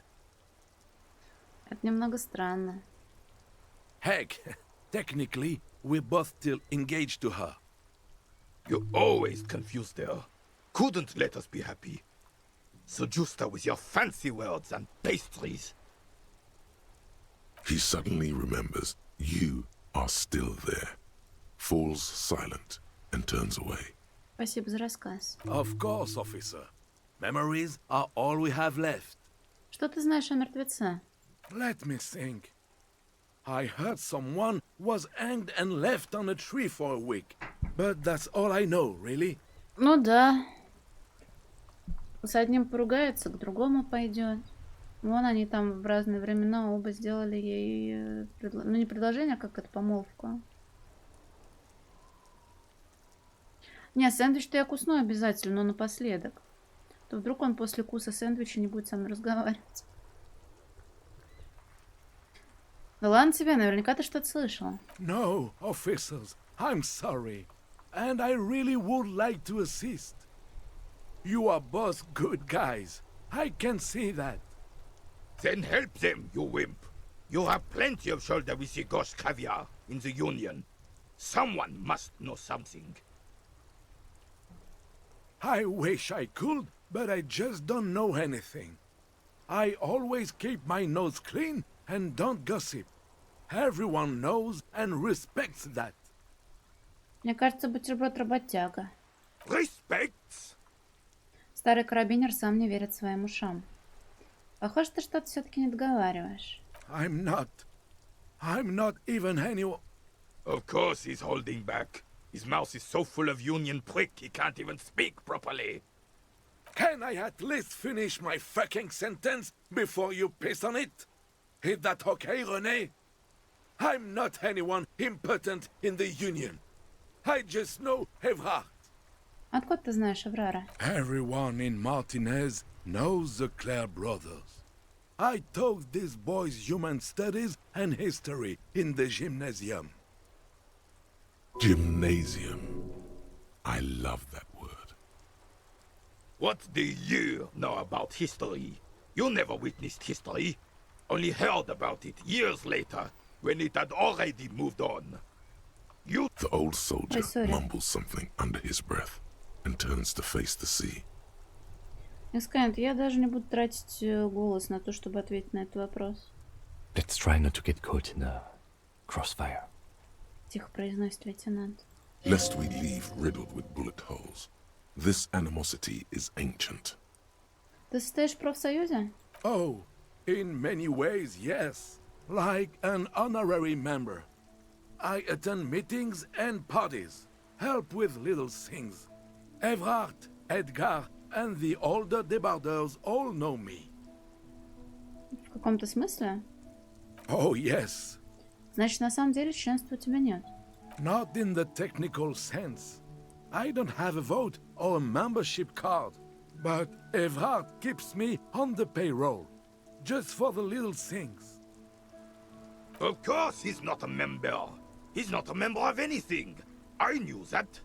Это немного странно. Heck, technically, we're both still engaged to her. You always confused her. Couldn't let us be happy. Seduced her with your fancy words and pastries. He suddenly remembers you are still there, falls silent, and turns away. Спасибо за рассказ. Of course, officer. Memories are all we have left. Что ты знаешь о мертвеце? Let me think. I heard someone was hanged and left on a tree for a week. But that's all I know, really. Ну да. С одним поругается, к другому пойдет. Вон они там в разные времена оба сделали ей... Ну не предложение, а как это, помолвку. Не, сэндвич-то я кусну обязательно, но напоследок. То вдруг он после куса сэндвича не будет со мной разговаривать. Да ладно тебе, наверняка ты что-то слышал. No, officers, I'm sorry. And I really would like to assist. You are both good guys. I can see that. Then help them, you wimp. You have plenty of shoulder with the ghost caviar in the Union. Someone must know something. I wish I could, but I just don't know anything. I always keep my nose clean and don't gossip. Everyone knows and respects that. Мне кажется, бутерброд работяга. Respects? Старый карабинер сам не верит своим ушам. Похоже, ты что-то все-таки не договариваешь. I'm not even anyone. Of course he's holding back. His mouth is so full of Union prick he can't even speak properly. Can I at least finish my fucking sentence before you piss on it? Is that okay, René? I'm not anyone important in the Union. I just know Evrard. Откуда ты знаешь Эврара? Everyone in Martinez knows the Clare brothers. I taught these boys human studies and history in the gymnasium. Gymnasium. I love that word. What do you know about history? You never witnessed history. Only heard about it years later, when it had already moved on. You... The old soldier mumbles something under his breath and turns to face the sea. Искайнт, я даже не буду тратить голос на то, чтобы ответить на этот вопрос. Let's try not to get caught in the crossfire. Тихо произносит лейтенант. Lest we leave riddled with bullet holes. This animosity is ancient. Ты состоишь в профсоюзе? Oh, in many ways, yes. Like an honorary member. I attend meetings and parties. Help with little things. Evrard, Edgar, and the older debarders all know me. В каком-то смысле? Oh, yes. Значит, на самом деле членства у тебя нет. Not in the technical sense. I don't have a vote or a membership card. But Evrard keeps me on the payroll. Just for the little things. Of course he's not a member. He's not a member of anything. I knew that.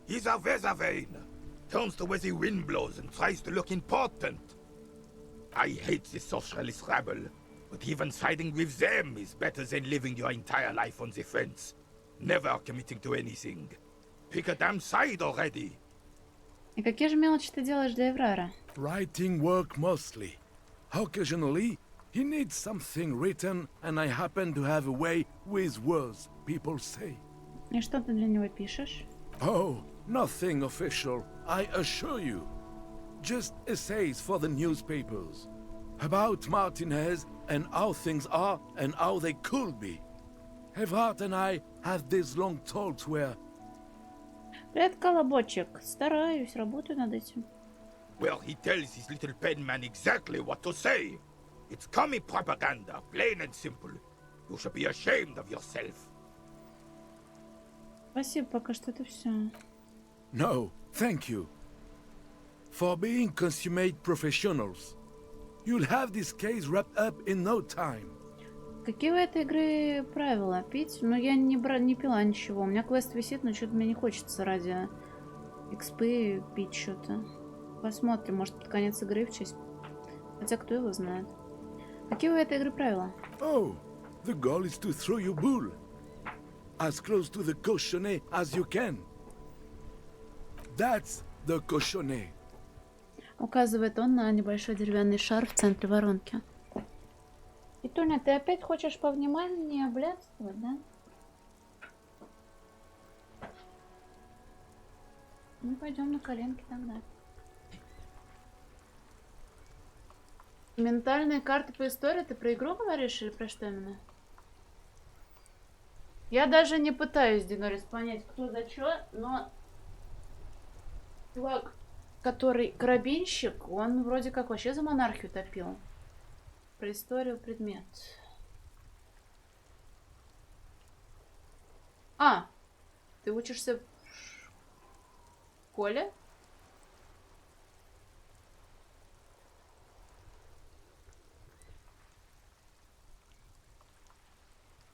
He's a Vezavane. Turns the way the wind blows and tries to look important. I hate this socialist rabble, but even siding with them is better than living your entire life on the fence. Never committing to anything. Pick a damn side already. И какие же мелочи ты делаешь для Эврара? Writing work mostly. Occasionally, he needs something written, and I happen to have a way with words, people say. И что ты для него пишешь? Oh, nothing official, I assure you. Just essays for the newspapers. About Martinez and how things are and how they could be. Evrard and I had these long talks where... Привет, колобочек. Стараюсь, работаю над этим. Well, he tells his little pen man exactly what to say. It's commie propaganda, plain and simple. You should be ashamed of yourself. Спасибо, пока что это все. No, thank you. For being consummate professionals. You'll have this case wrapped up in no time. Какие у этой игры правила? Пить? Ну, я не пила ничего. У меня квест висит, но что-то мне не хочется ради экспы пить что-то. Посмотрим, может, под конец игры в честь... Хотя кто его знает. Какие у этой игры правила? Oh, the goal is to throw your bull. As close to the cochonnet as you can. That's the cochonnet. Указывает он на небольшой деревянный шар в центре воронки. И, Тоня, ты опять хочешь повнимательнее блядствовать, да? Ну, пойдем на коленки тогда. Ментальные карты по истории? Ты про игру говоришь или про что именно? Я даже не пытаюсь, Динорис, понять, кто за что, но... Чувак, который карабинщик, он вроде как вообще за монархию топил. Про историю предмет. А, ты учишься в школе?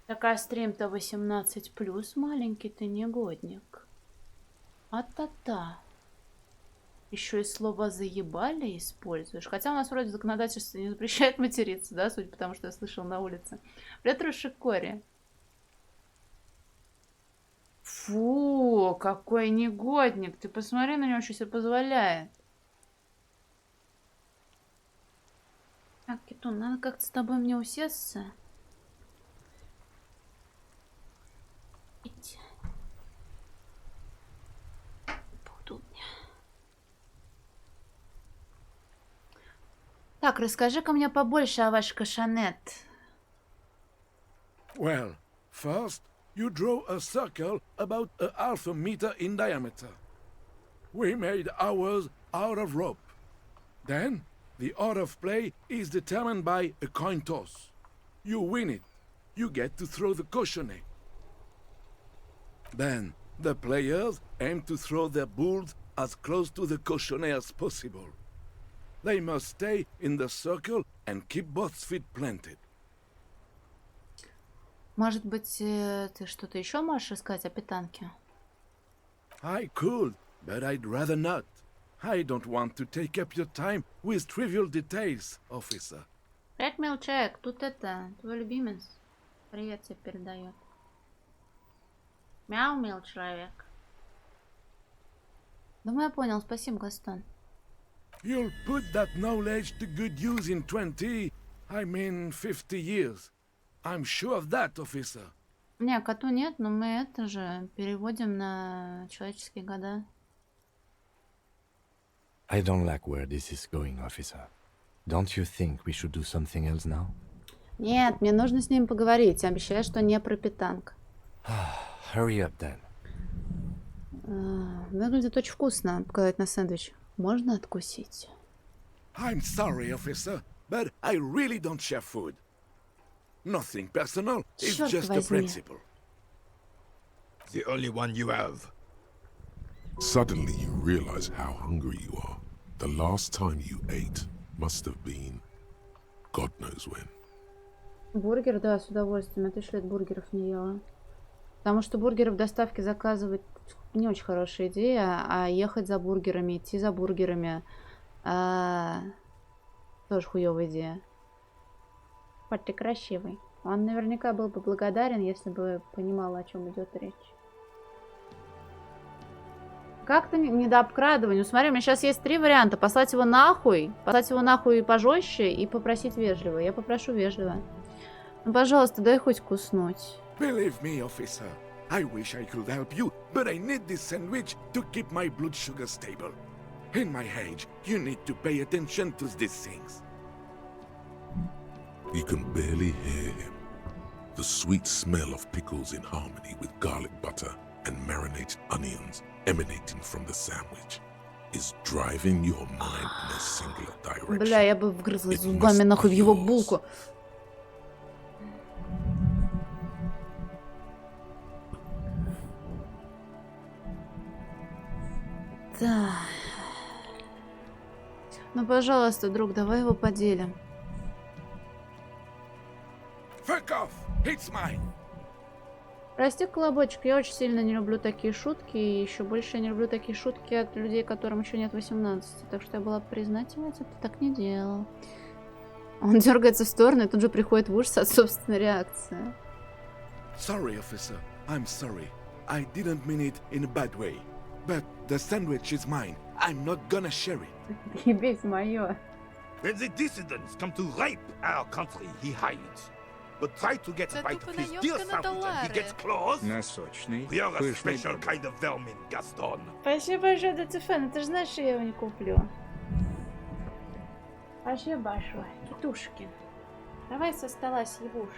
Такая стрим-то 18+, маленький ты негодник. А-та-та. Еще и слово «заебали» используешь. Хотя у нас вроде законодательство не запрещает материться, да, судя по тому, что я слышал на улице. Привет, Рушикори. Фу, какой негодник. Ты посмотри на него, что себе позволяет. Так, Китун, надо как-то с тобой мне усесться. Идти. Поудобнее. Так, расскажи-ка мне побольше о вашей кошанет. Well, first, you draw a circle about a half a meter in diameter. We made ours out of rope. Then, the order of play is determined by a coin toss. You win it. You get to throw the cochonnet. Then, the players aim to throw their bulls as close to the cochonnet as possible. They must stay in the circle and keep both feet planted. Может быть, ты что-то еще можешь рассказать о питанке? I could, but I'd rather not. I don't want to take up your time with trivial details, officer. Привет, мелчек. Тут это, твой любимец. Привет тебе передает. Мяу, мил человек. Думаю, я понял. Спасибо, Гастон. You'll put that knowledge to good use in 50 years. I'm sure of that, officer. Не, коту нет, но мы это же переводим на человеческие года. I don't like where this is going, officer. Don't you think we should do something else now? Нет, мне нужно с ним поговорить. Обещаю, что не про питанг. Hurry up, then. Выглядит очень вкусно, показать на сэндвич. Можно откусить? I'm sorry, officer, but I really don't share food. Nothing personal, it's Черт just a возьми. principle. The only one you have. Suddenly you realize how hungry you are. The last time you ate must have been God knows when. Бургер, да, с удовольствием. Я 1000 лет бургеров не ела. Потому что бургеры в доставке заказывать не очень хорошая идея, а ехать за бургерами, идти за бургерами тоже хуёвая идея. Вот ты красивый. Он наверняка был бы благодарен, если бы понимал, о чем идет речь. Как-то не до обкрадывания. Смотри, у меня сейчас есть 3 варианта. Послать его нахуй пожестче и попросить вежливо. Я попрошу вежливо. Ну, пожалуйста, дай хоть куснуть. Believe me, officer. I wish I could help you, but I need this sandwich to keep my blood sugar stable. In my age, you need to pay attention to these things. You can barely hear him. The sweet smell of pickles in harmony with garlic butter and marinated onions emanating from the sandwich is driving your mind in a singular direction. Бля, я бы вгрызлась зубами нахуй в его булку. Да. Ну, пожалуйста, друг, давай его поделим. Fuck off! It's mine! Прости, Колобочек, я очень сильно не люблю такие шутки, и еще больше я не люблю такие шутки от людей, которым еще нет 18. Так что я была признательна, если ты так не делал. Он дергается в сторону и тут же приходит в ужас от собственной реакции. Sorry, officer. I'm sorry. I didn't mean it in a bad way. But the sandwich is mine. I'm not gonna share it. Ебись моё. When the dissidents come to rape our country, he hides. But try to get a bite of his dear sandwich and he gets claws. You're a special kind of vermin, Gaston. Спасибо большое, Датифен. Ты же знаешь, что я его не куплю. Спасибо большое. Китушки. Давай со стола съебушки.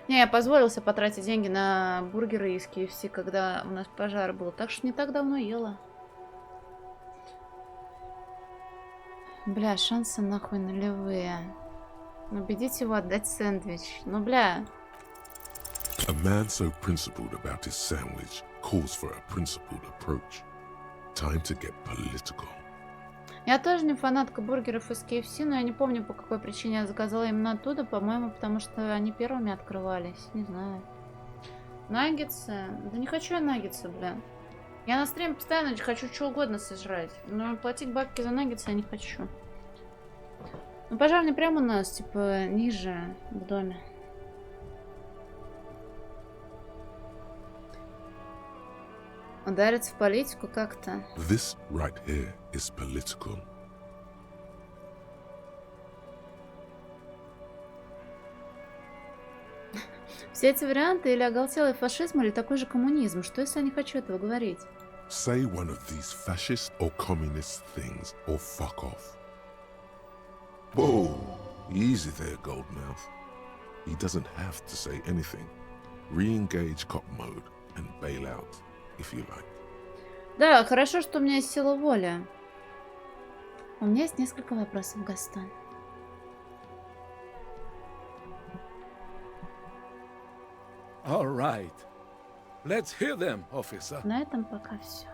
Не, я позволился потратить деньги на бургеры из KFC, когда у нас пожар был. Так что не так давно ела. Бля, шансы нахуй нулевые. Убедите его отдать сэндвич. Ну, бля. A man so principled about his sandwich calls for a principled approach. Time to get political. Я тоже не фанатка бургеров из KFC, но я не помню, по какой причине я заказала именно оттуда. По-моему, потому что они первыми открывались. Не знаю. Наггетсы? Да не хочу я наггетсы, бля. Я на стриме постоянно хочу что угодно сожрать. Но платить бабки за наггетсы я не хочу. Ну, пожар не прямо у нас, типа, ниже в доме. Удариться в политику как-то. This right here is political. Все эти варианты или оголтелый фашизм, или такой же коммунизм. Что, если я не хочу этого говорить? Say one of these fascist or communist things, or fuck off. Whoa, easy there, Goldmouth. He doesn't have to say anything. Re-engage cop mode and bail out, if you like. Да, хорошо, что у меня есть сила воли. У меня есть несколько вопросов, Гастон. All right. Let's hear them, officer. На этом пока все.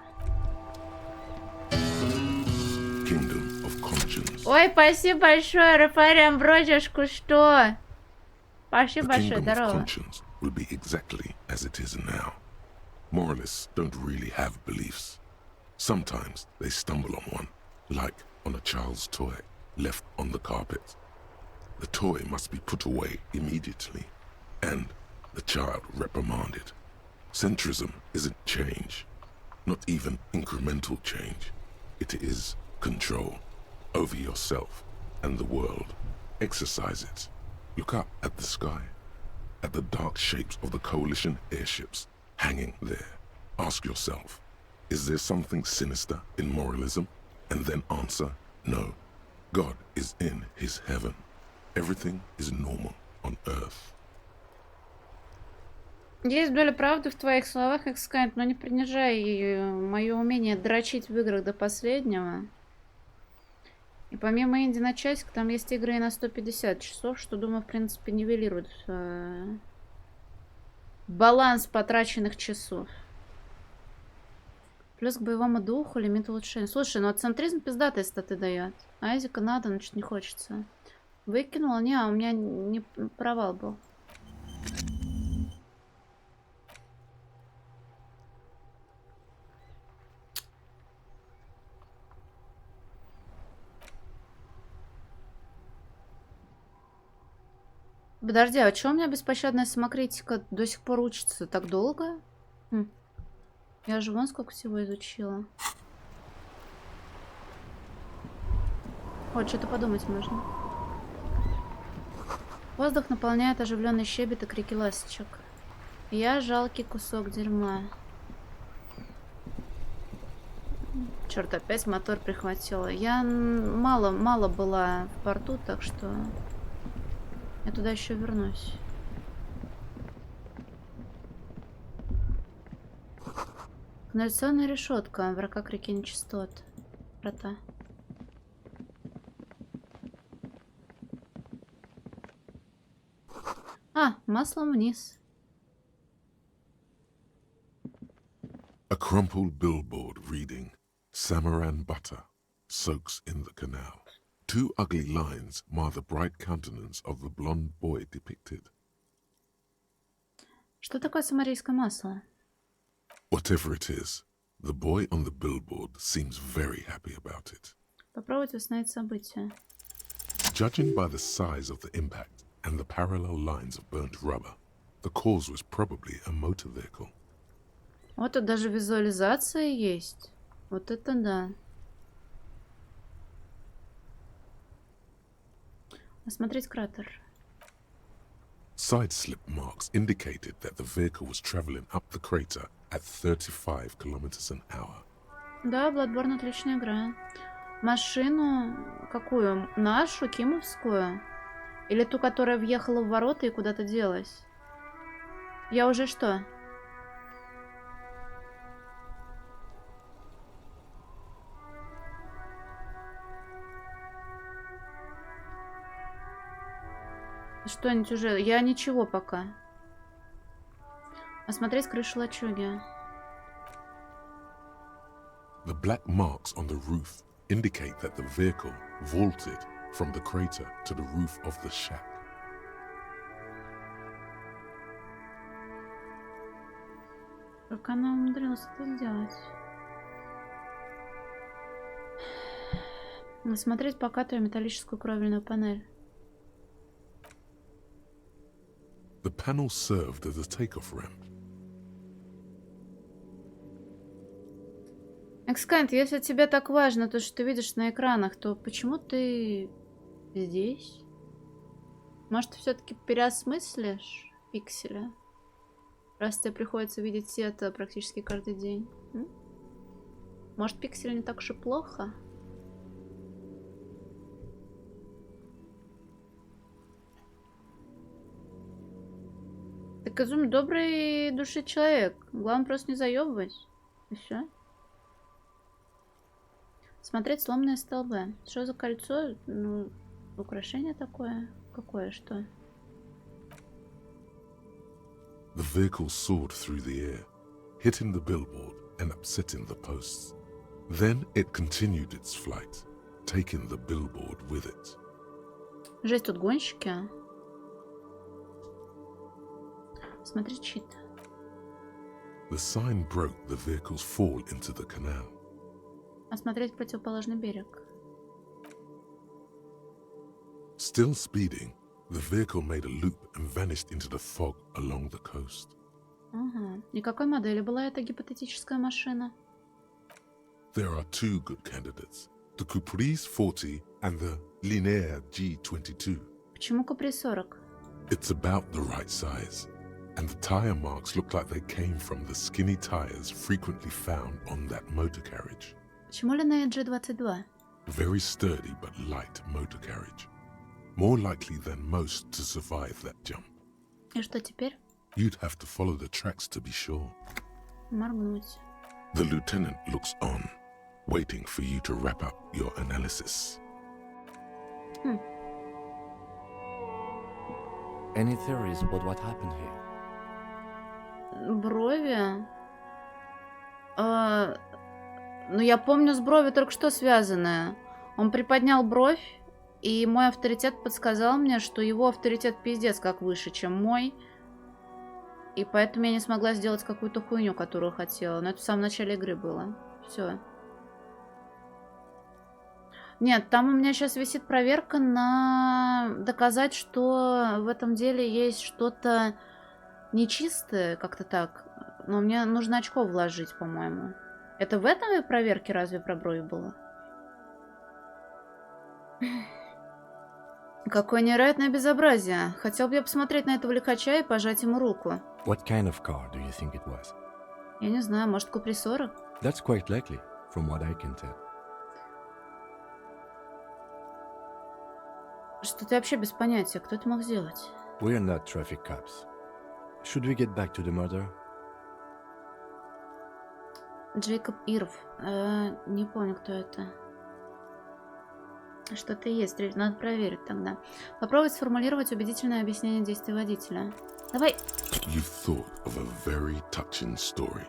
Kingdom of Conscience. Ой, спасибо большое, Рафаэль Амброзишку, что? Спасибо The большое, kingdom of здорово. conscience will be exactly as it is now. Moralists don't really have beliefs. Sometimes they stumble on one, like on a child's toy left on the carpet. The toy must be put away immediately, and the child reprimanded. Centrism isn't change, not even incremental change. It is control over yourself and the world. Exercise it. Look up at the sky, at the dark shapes of the coalition airships hanging there. Ask yourself, is there something sinister in moralism? And then answer, no. God is in his heaven. Everything is normal on earth. Есть доля правды в твоих словах, Экскайнт, но не принижай мое умение дрочить в играх до последнего. И помимо Инди на часик, там есть игры и на 150 часов, что, думаю, в принципе, нивелирует баланс потраченных часов. Плюс к боевому духу, лимит улучшения. Слушай, ну ацентризм пиздатые статы дает. Айзека надо, но что-то не хочется. Выкинула? Не, у меня не провал был. Подожди, а чё у меня беспощадная самокритика до сих пор учится так долго? Я же вон сколько всего изучила. Вот, что-то подумать можно. Воздух наполняет оживленный щебет и крики ласточек. Я жалкий кусок дерьма. Черт, опять мотор прихватила. Я мало была в порту, так что я туда еще вернусь. Канализационная решетка. Врага крики нечистот. Врата. Маслом вниз. A crumpled billboard reading, Samaran butter soaks in the canal. Two ugly lines mar the bright countenance of the blonde boy depicted. Что такое самарийское масло? Whatever it is, the boy on the billboard seems very happy about it. Попробуйте установить события. Judging by the size of the impact and the parallel lines of burnt rubber, the cause was probably a motor vehicle. Вот тут даже визуализация есть. Вот это да. Осмотреть кратер. Side slip marks indicated that the vehicle was traveling up the crater at 35 kilometers an hour. Да, Bloodborne отличная игра. Машину какую? Нашу, кимовскую? Или ту, которая въехала в ворота и куда-то делась? Я уже что? Что-нибудь уже... Я ничего пока. Осмотреть крышу лачуги. The black marks on the roof indicate that the vehicle vaulted from the crater to the roof of the shack. Как она умудрилась это сделать? Осмотреть покатую металлическую кровельную панель. The panel served as a takeoff ramp. Экскант, если тебе так важно то, что ты видишь на экранах, то почему ты здесь? Может, ты все-таки переосмыслишь пикселя? Раз тебе приходится видеть все это практически каждый день. Может, пиксель не так уж и плохо? Так Изум добрый души человек. Главное просто не заебывать. И все. Смотреть сломанные столбы. Что за кольцо? Ну, украшение такое. Какое, что? The vehicle soared through the air, hitting the billboard and upsetting the posts. Then it continued its flight, taking the billboard with it. Жесть, тут гонщики. Смотри, чит. The sign broke the vehicle's fall into the canal. Осмотреть противоположный берег. Still speeding, the vehicle made a loop and vanished into the fog along the coast. Ага. И какой модели была эта гипотетическая машина? There are two good candidates, the Caprice 40 and the Linear G22. Почему Капри 40? It's about the right size, and the tire marks look like they came from the skinny tires frequently found on that motor carriage. Почему Linear G22? Very sturdy but light motor carriage. More likely than most to survive that jump. И что теперь? You'd have to follow the tracks to be sure. Моргнуть. The lieutenant looks on, waiting for you to wrap up your analysis. Any theories about what happened here? Брови? Ну, я помню, с бровью только что связанное. Он приподнял бровь, и мой авторитет подсказал мне, что его авторитет пиздец как выше, чем мой. И поэтому я не смогла сделать какую-то хуйню, которую хотела. Но это в самом начале игры было. Все. Нет, там у меня сейчас висит проверка на доказать, что в этом деле есть что-то нечистое, как-то так. Но мне нужно очко вложить, по-моему. Это в этом проверке разве про брови было? Какое невероятное безобразие. Хотел бы я посмотреть на этого лихача и пожать ему руку. What kind of car do you think it was? Я не знаю, может, купри 40? That's quite likely, from what I can tell. Что ты вообще без понятия? Кто это мог сделать? We're not traffic cops. Should we get back to the murder? Джейкоб Ирв. Не помню, кто это. Что-то есть. Надо проверить тогда. Попробовать сформулировать убедительное объяснение действий водителя. Давай. You thought of a very touching story.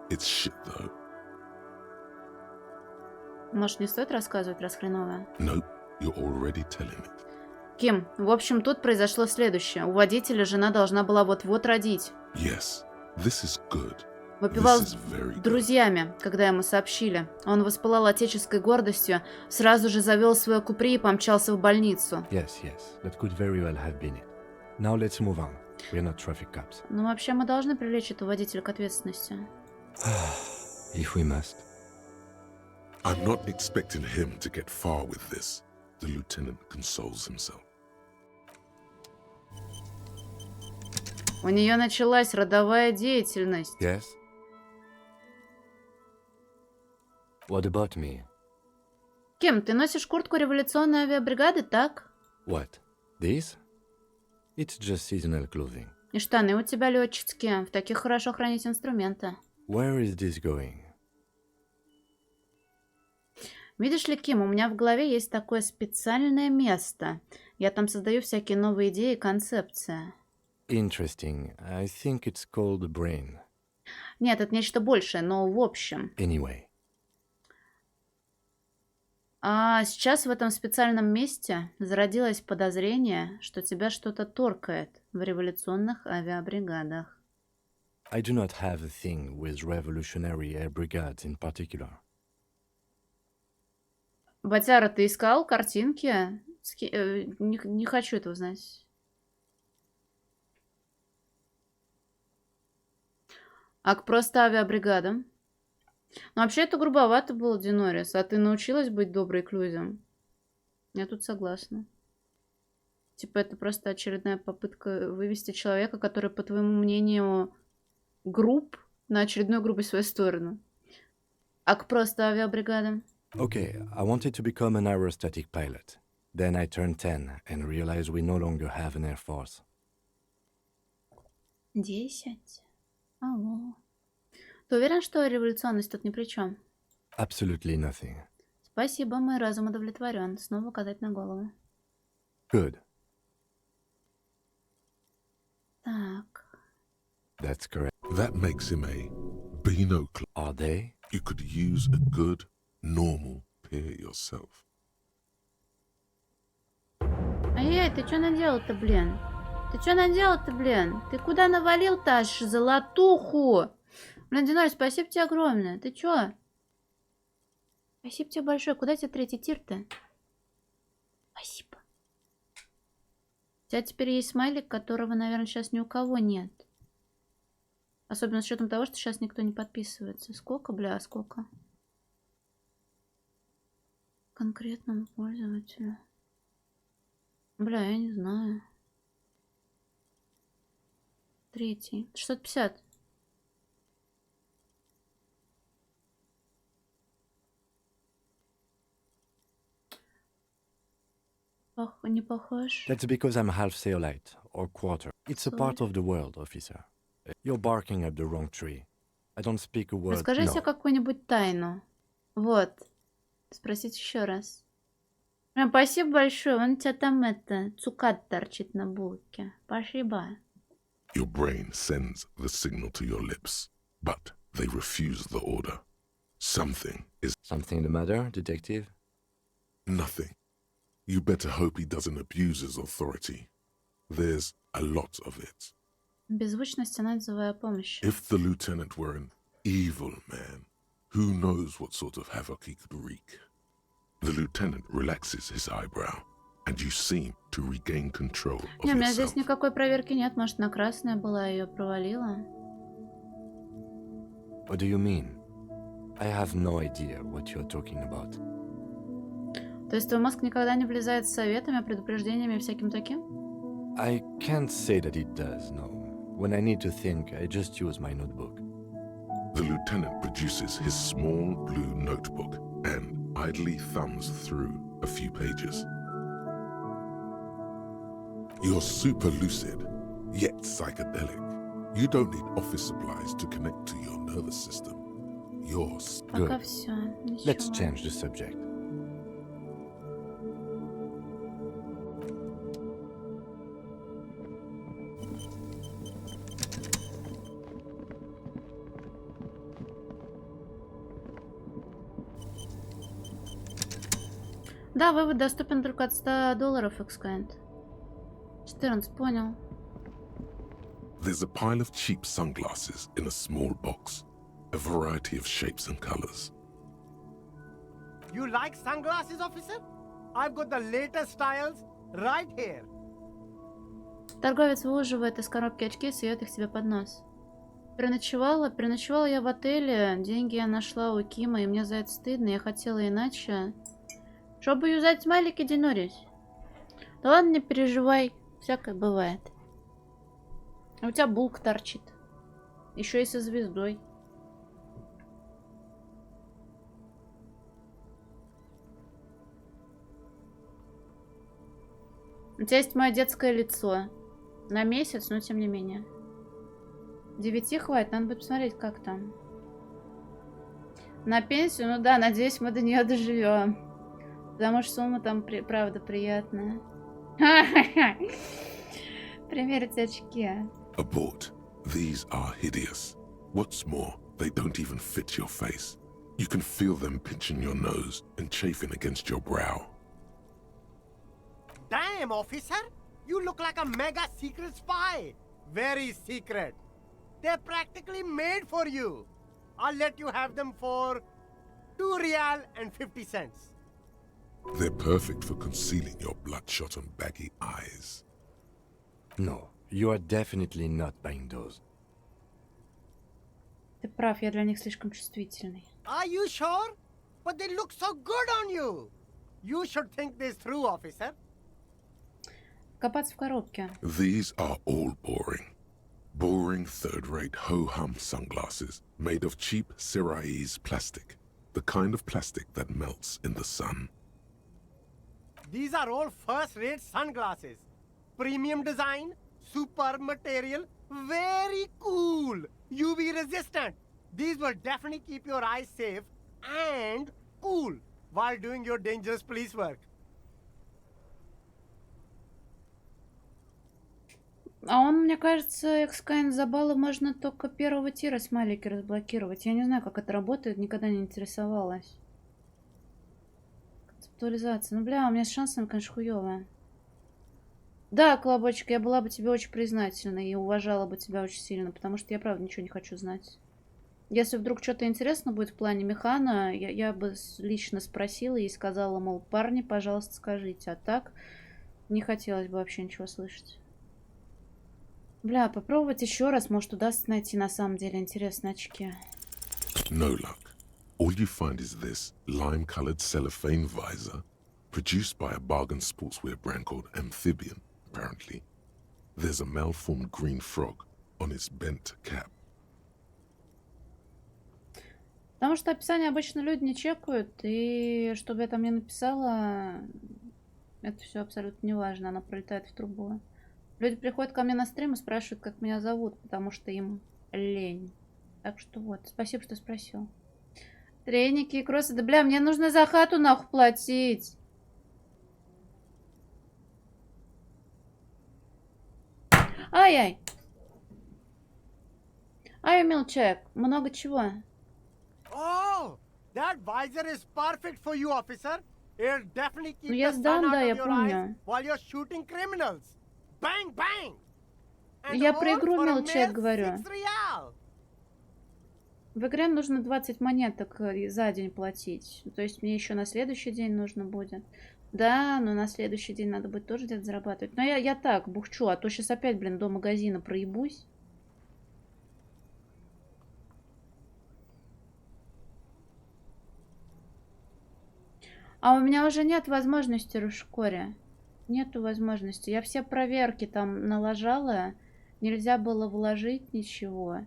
It's shit, though. Может, не стоит рассказывать, раз хреновое? Nope, you're already telling it. Ким, в общем, тут произошло следующее. У водителя жена должна была вот-вот родить. Yes, this is good. Выпивал This с is very good. друзьями, когда ему сообщили. Он воспылал отеческой гордостью, сразу же завел свое купри и помчался в больницу. Yes, that could very well have been it. Now let's move on. We're not traffic cops. Ну, вообще, мы должны привлечь этого водителя к ответственности. If we must. I'm not expecting him to get far with this. The lieutenant consoles himself. У нее началась родовая деятельность. Yes? What about me? Ким, ты носишь куртку революционной авиабригады, так? What? This? It's just seasonal clothing. И штаны у тебя летчицкие. В таких хорошо хранить инструменты. Where is this going? Видишь ли, Ким, у меня в голове есть такое специальное место. Я там создаю всякие новые идеи и концепции. Interesting. I think it's called the brain. Нет, это нечто большее, но в общем. Anyway. А сейчас в этом специальном месте зародилось подозрение, что тебя что-то торкает в революционных авиабригадах. I do not have a thing with revolutionary air brigades in particular. Батяра, ты искал картинки? Не хочу этого знать. А к просто авиабригадам? Ну, вообще, это грубовато было, Динорис. А ты научилась быть доброй к людям? Я тут согласна. Типа, это просто очередная попытка вывести человека, который, по твоему мнению, груб, на очередную грубость в свою сторону. А к просто авиабригадам? Okay, I wanted to become an aerostatic pilot. Then I turned 10 and realized we no longer have an air force. 10? Алло. Ты уверен, что революционность тут ни при чем? Absolutely nothing. Спасибо, мой разум удовлетворен. Снова указать на голову. Good. Так. That's correct. That makes him a Beano. Are they? You could use a good, normal peer yourself. Эй, ты что наделал-то, блин? Ты что наделал-то, блин? Ты куда навалил-то аж золотуху? Блин, Динор, спасибо тебе огромное. Ты чё? Спасибо тебе большое. Куда тебе третий тир-то? Спасибо. У тебя теперь есть смайлик, которого, наверное, сейчас ни у кого нет. Особенно с учетом того, что сейчас никто не подписывается. Сколько, бля, сколько? Конкретному пользователю. Бля, я не знаю. Третий. 650. Не похож. That's because I'm half Seolite, or quarter. It's a part of the world, officer. You're barking up the wrong tree. I don't speak a word. Расскажи себе какую-нибудь тайну. Вот. Спросить еще раз. Спасибо большое. Вон у тебя там это, цукат торчит на булке. Спасибо. Your brain sends the signal to your lips, but they refuse the order. Something is... Something the matter, detective? Nothing. You better hope he doesn't abuse his authority. There's a lot of it. Беззвучно стена отзывая помощь. If the lieutenant were an evil man, who knows what sort of havoc he could wreak? The lieutenant relaxes his eyebrow, and you seem to regain control of Не, у меня yourself. здесь никакой проверки нет. Может, она красная была, ее провалила. What do you mean? I have no idea what you're talking about. То есть твой мозг никогда не влезает с советами, предупреждениями и всяким таким? I can't say that it does, no. When I need to think, I just use my notebook. The lieutenant produces his small blue notebook and idly thumbs through a few pages. You're super lucid, yet psychedelic. You don't need office supplies to connect to your nervous system. Yours. Пока все. Let's change the subject. Да, вывод доступен только от $100, Xkind. 14, понял. There's a pile of cheap sunglasses in a small box, a variety of shapes and colors. You like sunglasses, officer? I've got the latest styles right here. Торговец выуживает из коробки очки и сует их себе под нос. Переночевала я в отеле, деньги я нашла у Кима, и мне за это стыдно, я хотела иначе. Чтобы юзать смайлики, Динорис. Да ладно, не переживай, всякое бывает. А у тебя булка торчит. Еще и со звездой. У тебя есть мое детское лицо. На месяц, но тем не менее. 9 хватит, надо будет посмотреть, как там. На пенсию, ну да, надеюсь, мы до нее доживем. Потому что сумма там, правда, приятная. Примерить очки. Abort. These are hideous. What's more, they don't even fit your face. You can feel them pinching your nose and chafing against your brow. Damn, officer! You look like a mega secret spy. Very secret. They're practically made for you. I'll let you have them for $2.50. They're perfect for concealing your bloodshot and baggy eyes. No, you are definitely not buying those. Ты прав, я для них слишком чувствительный. Are you sure? But they look so good on you. You should think this through, officer. Копаться в коробке. These are all boring. Boring third-rate ho-hum sunglasses made of cheap Syrahese plastic. The kind of plastic that melts in the sun. These are all first-rate sunglasses. Premium design, super material, very cool. UV resistant. These will definitely keep your eyes safe and cool while doing your dangerous police work. А он, мне кажется, Xkind за баллы можно только первого тира смайлики разблокировать. Я не знаю, как это работает, никогда не интересовалась. Концептуализация. Ну, бля, у меня с шансами, конечно, хуёво. Да, Колобочек, я была бы тебе очень признательна и уважала бы тебя очень сильно, потому что я, правда, ничего не хочу знать. Если вдруг что-то интересно будет в плане механа, я бы лично спросила и сказала, мол, парни, пожалуйста, скажите. А так не хотелось бы вообще ничего слышать. Бля, попробовать еще раз, может, удастся найти на самом деле интересные очки. No luck. All you find is this lime-colored cellophane visor, produced by a bargain sportswear brand called Amphibian, apparently. There's a malformed green frog on its bent cap. Потому что описание обычно люди не чекают, и чтобы я там не написала, это все абсолютно не важно, оно пролетает в трубу. Люди приходят ко мне на стрим и спрашивают, как меня зовут, потому что им лень. Так что вот, спасибо, что спросил. Треники и кроссы. Да бля, мне нужно за хату нахуй платить. Ай-яй. Ай, мелчек. Много чего. Oh, that visor is perfect for you, officer. It'll definitely Ну, keep я the sun сдам, out да, of я your eyes помню. while you're shooting criminals. Bang, bang. And Я про all игру, for a мелчек, mere говорю. 6 real. В игре нужно 20 монеток за день платить. То есть мне еще на следующий день нужно будет. Да, но на следующий день надо будет тоже где-то зарабатывать. Но я так бухчу, а то сейчас опять, блин, до магазина проебусь. А у меня уже нет возможности, Рушкори. Нету возможности. Я все проверки там налажала. Нельзя было вложить ничего.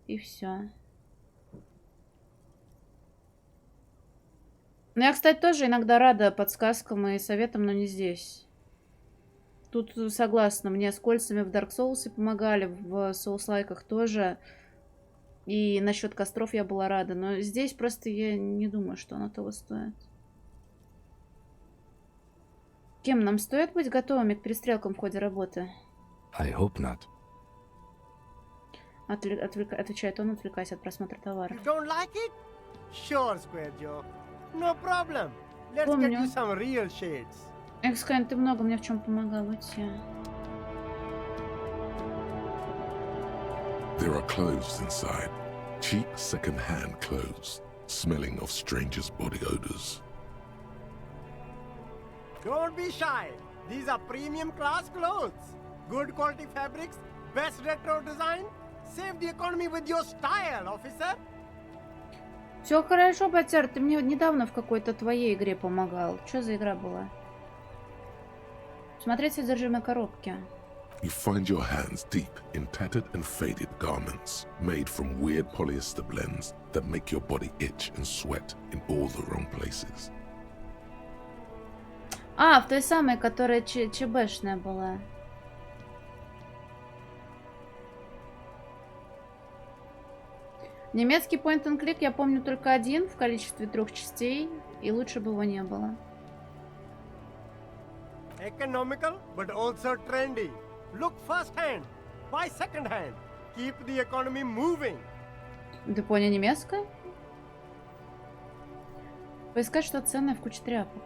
И все. Ну, я, кстати, тоже иногда рада подсказкам и советам, но не здесь. Тут согласна. Мне с кольцами в Dark Souls помогали, в Souls-лайках тоже. И насчет костров я была рада. Но здесь просто я не думаю, что оно того стоит. Кем нам стоит быть готовыми к перестрелкам в ходе работы? I hope not. Отвечает он, отвлекаясь от просмотра товара. You don't like it? Sure, Square Joe. No problem. Let's get Помню. you some real shades. Экскайн, ты много мне в чем помогал, вот я. There are clothes inside. Cheap second-hand clothes, smelling of strangers' body odors. Don't be shy. These are premium class clothes. Good quality fabrics, best retro design. Save the economy with your style, officer. Все хорошо, Батяр, ты мне недавно в какой-то твоей игре помогал. Что за игра была? Смотреть содержимое коробки. You find your hands deep in tattered and faded garments made from weird polyester blends that make your body itch and sweat in all the wrong places. А, в той самой, которая ЧБшная была. Немецкий point and click я помню только один в количестве 3 частей, и лучше бы его не было. Economical, but also trendy. Look first hand, buy second hand. Keep the economy moving. Ты понял немецкая? Поискать что-то ценное в куче тряпок.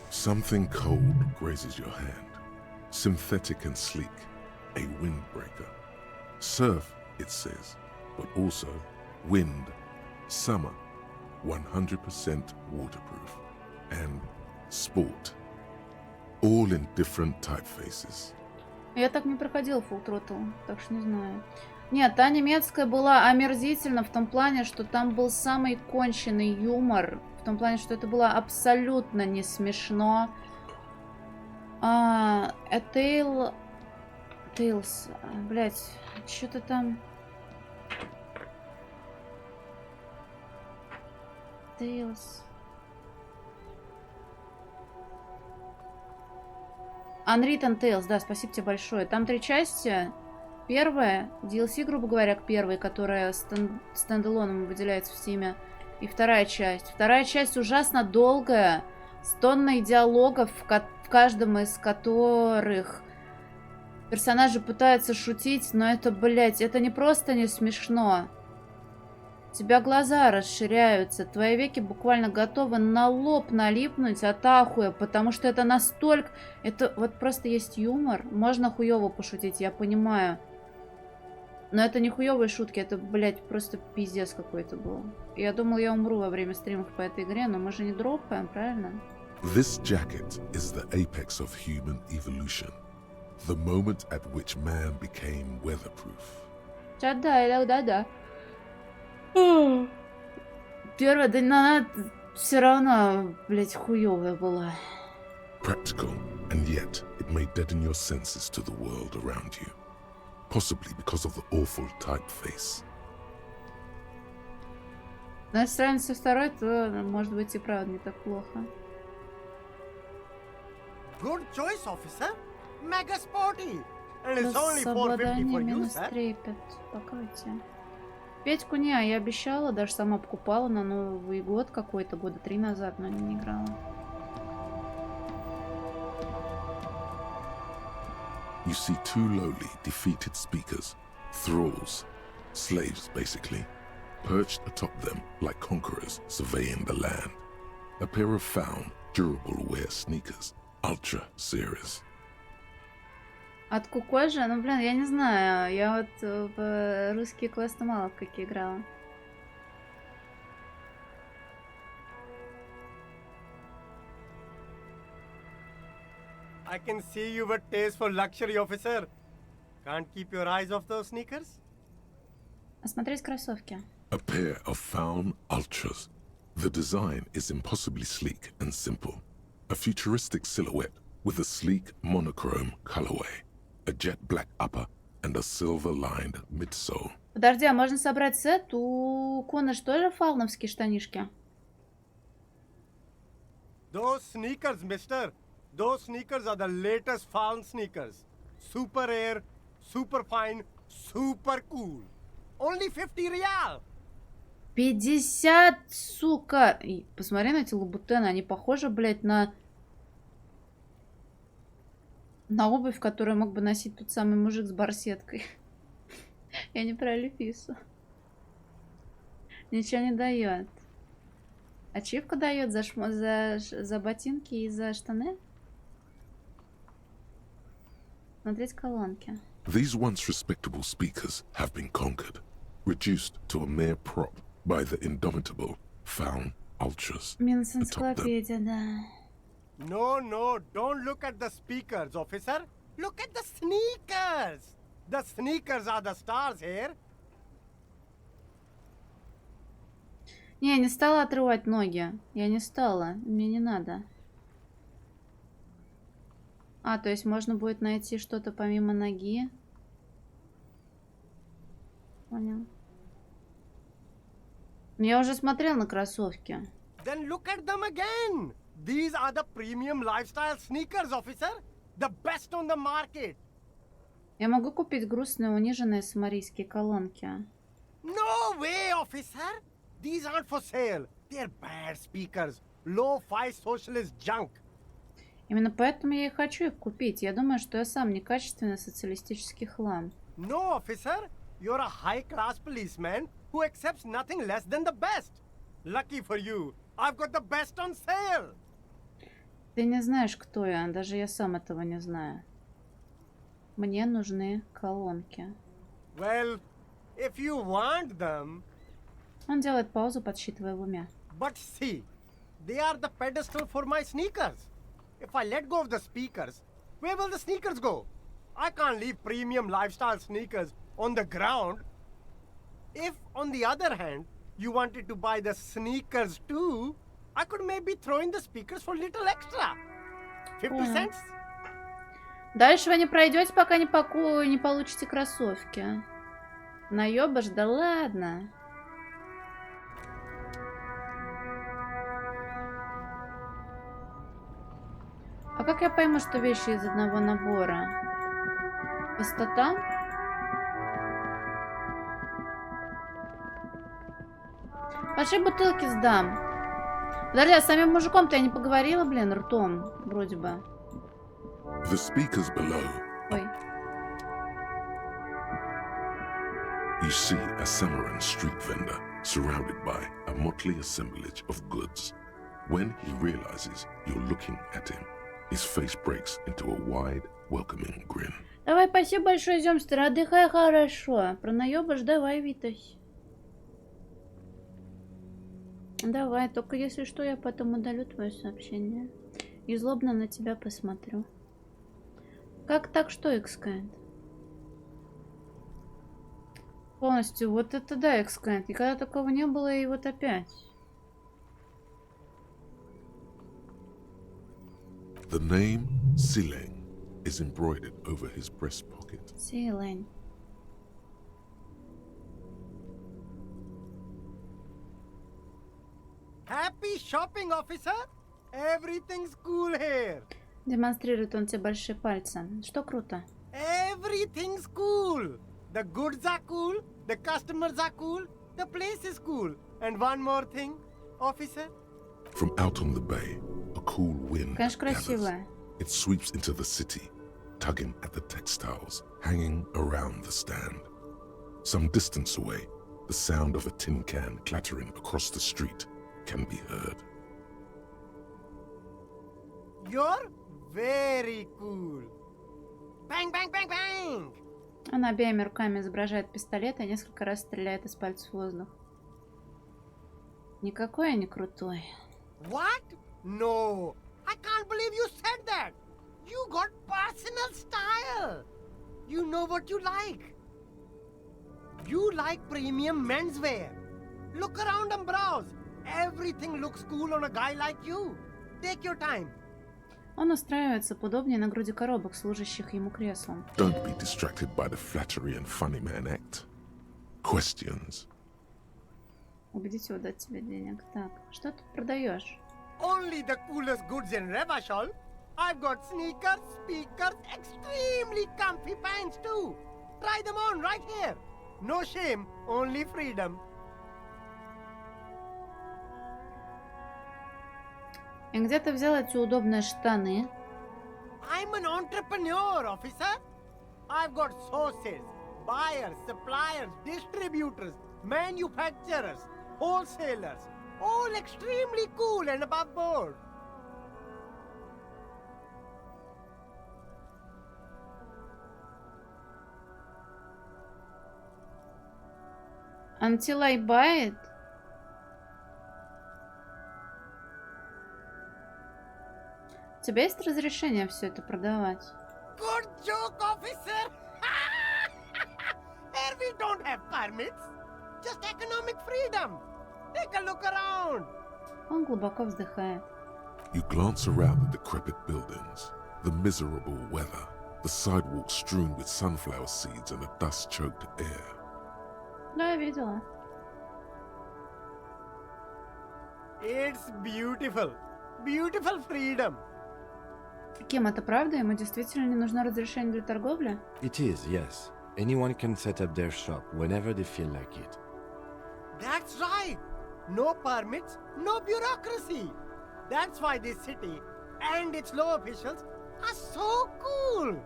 Something cold grazes your hand. Synthetic and sleek. A windbreaker. Surf, it says, but also wind, summer, 100% waterproof, and sport. All in different typefaces. Я так не проходила Full Throttle, так что не знаю. Нет, та немецкая была омерзительна в том плане, что там был самый конченый юмор. В том плане, что это было абсолютно не смешно. Tales... Блять, что-то там... Tales... Unwritten Tales, да, спасибо тебе большое. Там 3 части. Первая, DLC, грубо говоря, к первой, которая стендалоном выделяется в Steam. И вторая часть. Вторая часть ужасно долгая, с тонной диалогов, в каждом из которых персонажи пытаются шутить, но это, блядь, это не просто не смешно. У тебя глаза расширяются, твои веки буквально готовы на лоб налипнуть от ахуя, потому что это настолько... Это вот просто есть юмор. Можно хуёво пошутить, я понимаю. Но это не хуёвые шутки, это, блядь, просто пиздец какой-то был. Я думал, я умру во время стримов по этой игре, но мы же не дропаем, правильно? This jacket is the apex of human evolution. The moment at which man became weatherproof. Да. Первая, да она все равно, блядь, хуёвая была. Practical, and yet it may deaden your senses to the world around you. Possibly because of the awful typeface. Но если сравнить со второй, то, может быть, и правда не так плохо. Good choice, officer. Mega sporty. And it's only 450 for Обладание you, минус sir. трепет. Покойте. Петьку не, я обещала, даже сама покупала на Новый год какой-то, года 3 назад, но не играла. you see two lowly, defeated speakers, thralls, slaves basically, perched atop them like conquerors surveying the land. A pair of found, durable wear sneakers, Ultra series. От кукожи? Ну, блин, я не знаю. Я вот в русские квесты мало в какие играла. I can see you with taste for luxury, officer. Can't keep your eyes off those sneakers? Осмотреть кроссовки. A pair of found Ultras. The design is impossibly sleek and simple. A futuristic silhouette with a sleek monochrome colorway, a jet black upper and a silver-lined midsole. Подожди, а можно собрать сет? У Куна тоже фауновские штанишки? Those sneakers, mister. Those sneakers are the latest found sneakers. Super air, super fine, super cool. Only 50 real. 50, сука! И посмотри на эти лабутены, они похожи, блядь, на обувь, которую мог бы носить тот самый мужик с барсеткой. Я не про Люфису. Ничего не дает. Ачивка дает за ботинки и за штаны? Смотреть колонки. These once respectable speakers have been conquered, reduced to a mere prop by the indomitable found Ultras. Минус энциклопедия, да. No, don't look at the speakers, officer. Look at the sneakers. The sneakers are the stars here. Не, я не стала отрывать ноги. Я не стала. Мне не надо. А, то есть можно будет найти что-то помимо ноги. Понял. Я уже смотрел на кроссовки. Then look at them again. These are the premium lifestyle sneakers, officer. The best on the market. Я могу купить грустные, униженные самарийские колонки. No way, officer. These aren't for sale. They're bad speakers. Low-fi socialist junk. Именно поэтому я и хочу их купить. Я думаю, что я сам некачественный социалистический хлам. No, officer. You're a high-class policeman who accepts nothing less than the best. Lucky for you, I've got the best on sale. Ты не знаешь, кто я. Даже я сам этого не знаю. Мне нужны колонки. Well, if you want them... Он делает паузу, подсчитывая в уме. But see, they are the pedestal for my sneakers. If I let go of the speakers, where will the sneakers go? I can't leave premium lifestyle sneakers on the ground. If, on the other hand, you wanted to buy the sneakers too, I could maybe throw in the speakers for little extra. 50 cents? Дальше вы не пройдете, пока не получите кроссовки. Наебаш? Да ладно. А как я пойму, что вещи из одного набора? По статам? Пошли бутылки сдам. Подожди, а с самим мужиком-то я не поговорила, блин, ртом, вроде бы. The speakers below. Ой. You see a Samarran street vendor surrounded by a motley assemblage of goods. When he realizes you're looking at him, his face breaks into a wide, welcoming grin. Давай, спасибо большое, Земстер, отдыхай хорошо. Про наебаш давай, Витась. Давай, только если что, я потом удалю твое сообщение. И злобно на тебя посмотрю. Как так, что, Экскайнд? Полностью, вот это да, Экскайнд. Никогда такого не было, и вот опять. The name Sileng is embroidered over his breast pocket. Силень. Happy shopping, officer. Everything's cool here. Демонстрирует он тебе большие пальцы. Что круто. Everything's cool. The goods are cool. The customers are cool. The place is cool. And one more thing, officer. From out on the bay, a cool wind Конечно, gathers. красивая. It sweeps into the city, tugging at the textiles hanging around the stand. Some distance away, the sound of a tin can clattering across the street can be heard. You're very cool. Bang, bang, bang, bang! Она обеими руками изображает пистолет и несколько раз стреляет из пальцев в воздух. Никакой я не крутой. What? No. I can't believe you said that. You got personal style. You know what you like. You like premium menswear. Look around and browse. Everything looks cool on a guy like you. Take your time. Он устраивается поудобнее на груди коробок, служащих ему креслом. Don't be distracted by the flattery and funny man act. Questions. Убедить его дать тебе денег. Так, что ты продаешь? Only the coolest goods in Revachol. I've got sneakers, speakers, extremely comfy pants too. Try them on right here. No shame, only freedom. И где ты взял эти удобные штаны? I'm an entrepreneur, officer. I've got sources, buyers, suppliers, distributors, manufacturers, wholesalers, all extremely cool and above board. Until I buy it? У тебя есть разрешение все это продавать? Good joke, officer. Here we don't have permits, just economic freedom. Take a look around. Он глубоко вздыхает. You glance around the decrepit buildings, the miserable weather, the sidewalks strewn with sunflower seeds and the dust-choked air. Да, я видела. It's beautiful. Beautiful freedom. Ким, это правда? Ему действительно не нужно разрешение для торговли? It is, yes. Anyone can set up their shop whenever they feel like it. That's right. No permits, no bureaucracy. That's why this city and its law officials are so cool.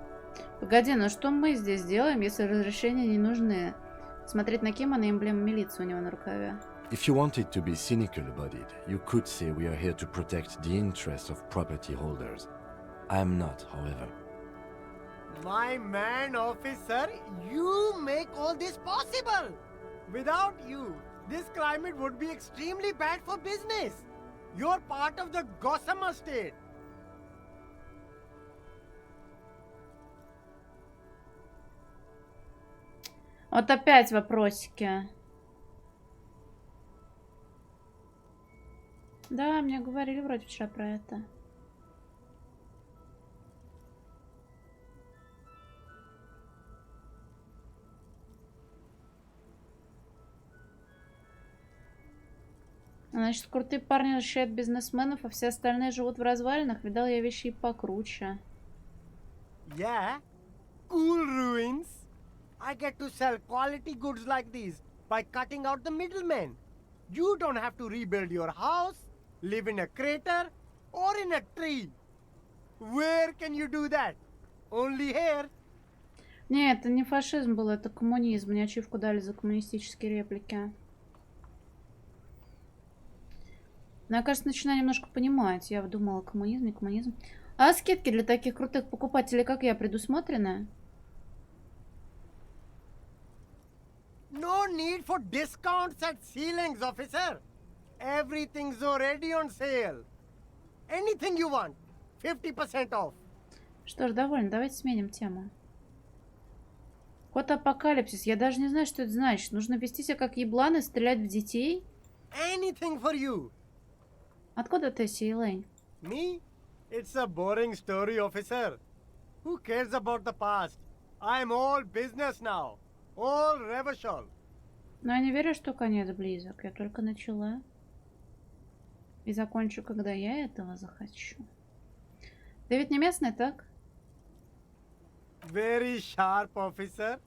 Погоди, но что мы здесь делаем, если разрешения не нужны? Смотреть на Кима на эмблему милиции у него на рукаве. If you wanted to be cynical about it, you could say we are here to protect the interests of property holders. I am not, however. My man, officer, you make all this possible. Without you, this climate would be extremely bad for business. You're part of the Gossamer state. Вот опять вопросики. Да, мне говорили вроде вчера про это. Значит, крутые парни защищают бизнесменов, а все остальные живут в развалинах. Видал я вещи и покруче. Yeah, cool ruins. I get to sell quality goods like these by cutting out the middlemen. You don't have to rebuild your house, live in a crater, or in a tree. Where can you do that? Only here. Не, это не фашизм был, это коммунизм. Мне ачивку дали за коммунистические реплики. Но я, кажется, начинаю немножко понимать. Я думала, коммунизм, не коммунизм. А скидки для таких крутых покупателей, как я, предусмотрены? No need for discounts at ceilings, officer. Everything's already on sale. Anything you want, 50% off. Что ж, довольно. Давайте сменим тему. Код апокалипсис. Я даже не знаю, что это значит. Нужно вести себя как еблан и стрелять в детей? Anything for you. Откуда ты, Сейлэнь? Me? It's a boring story, officer. Who cares about the past? I'm all business now. All Revachol. Но я не верю, что конец близок. Я только начала. И закончу, когда я этого захочу. Ты ведь не местный, так? Very sharp, officer.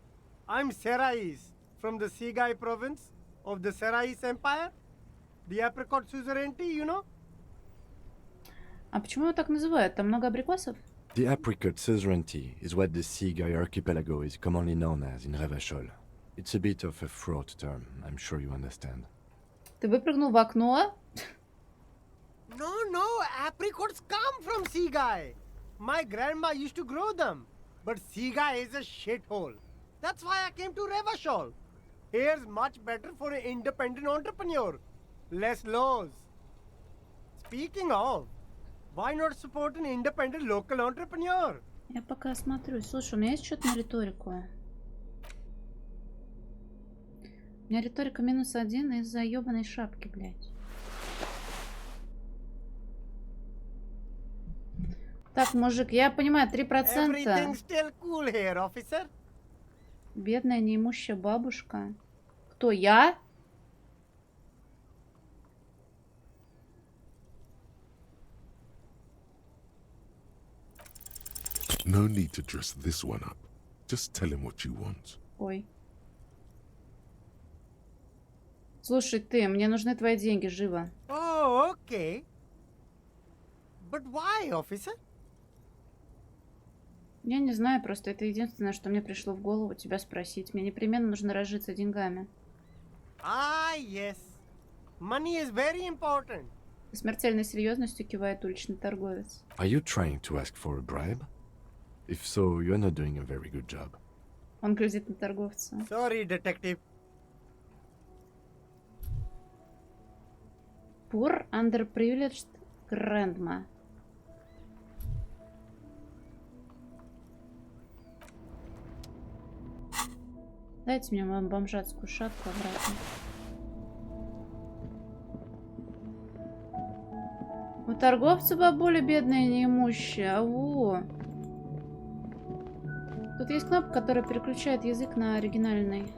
I'm Serais, from the Sigai province of the Serais Empire. The apricot suzerainty, you know? А почему его так называют? Там много абрикосов? The apricot suzerainty is what the Seaguy archipelago is commonly known as in Revachol. It's a bit of a fraught term, I'm sure you understand. Ты выпрыгнул в окно? No, apricots come from Seaguy. My grandma used to grow them. But Seaguy is a shithole. That's why I came to Revachol. Here's much better for an independent entrepreneur. Less laws. Speaking of, why not support an independent local entrepreneur? Я пока осмотрюсь. Слушай, у меня есть что-то на риторику? У меня риторика -1 из-за ебаной шапки, блядь. Так, мужик, я понимаю, 3%. Still cool here, officer. Бедная неимущая бабушка. Кто, я? No need to dress this one up. Just tell him what you want. Ой. Слушай, ты, мне нужны твои деньги, живо. Oh, okay. But why, officer? Я не знаю, просто это единственное, что мне пришло в голову тебя спросить. Мне непременно нужно разжиться деньгами. Ah, yes. Money is very important. С смертельной серьезностью кивает уличный торговец. Are you trying to ask for a bribe? If so, you're not doing a very good job. Он глядит на торговца. Sorry, detective. Poor underprivileged grandma. Дайте мне мою бомжатскую шапку обратно. У торговца бабуля бедная неимущая. Ау. Тут есть кнопка, которая переключает язык на оригинальный.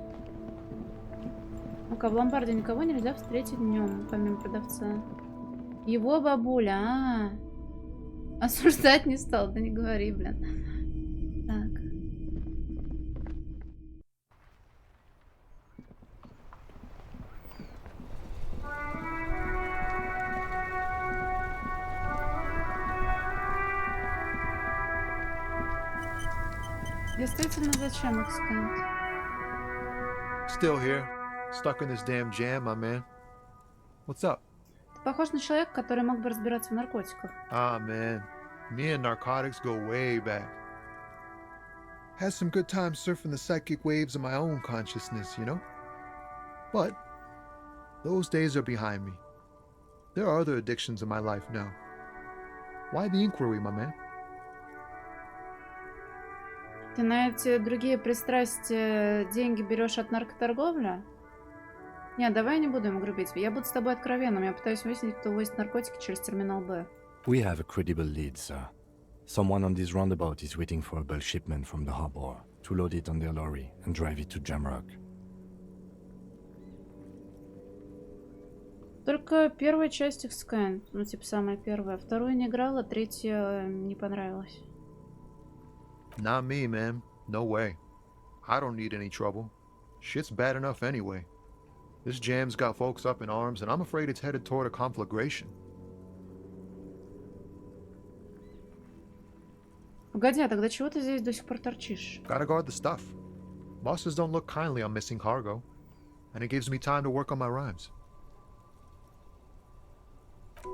Ну-ка, в ломбарде никого нельзя встретить днем, помимо продавца. Его бабуля, осуждать не стал, да не говори, блин. Так. Действительно, зачем их сканить? Still here. Stuck in this damn jam, my man. What's up? Ты похож на человека, который мог бы разбираться в наркотиках. Ah, man. Me and narcotics go way back. Had some good times surfing the psychic waves of my own consciousness, you know? But those days are behind me. There are other addictions in my life now. Why the inquiry, my man? Ты на эти другие пристрастия деньги берешь от наркоторговли? Нет, давай не будем грубить. Я буду с тобой откровенным. Я пытаюсь выяснить, кто возит наркотики через терминал Б. We have a credible lead, sir. Someone on this roundabout is waiting for a bulk shipment from the harbor to load it on their lorry and drive it to Jamrock. Только первая часть их скан. Ну, типа, самая первая. Вторую не играла, третья не понравилась. Not me, man. No way. I don't need any trouble. Shit's bad enough anyway. This jam's got folks up in arms, and I'm afraid it's headed toward a conflagration. Погоди, а тогда чего ты здесь до сих пор торчишь? Gotta guard the stuff. Bosses don't look kindly on missing cargo, and it gives me time to work on my rhymes.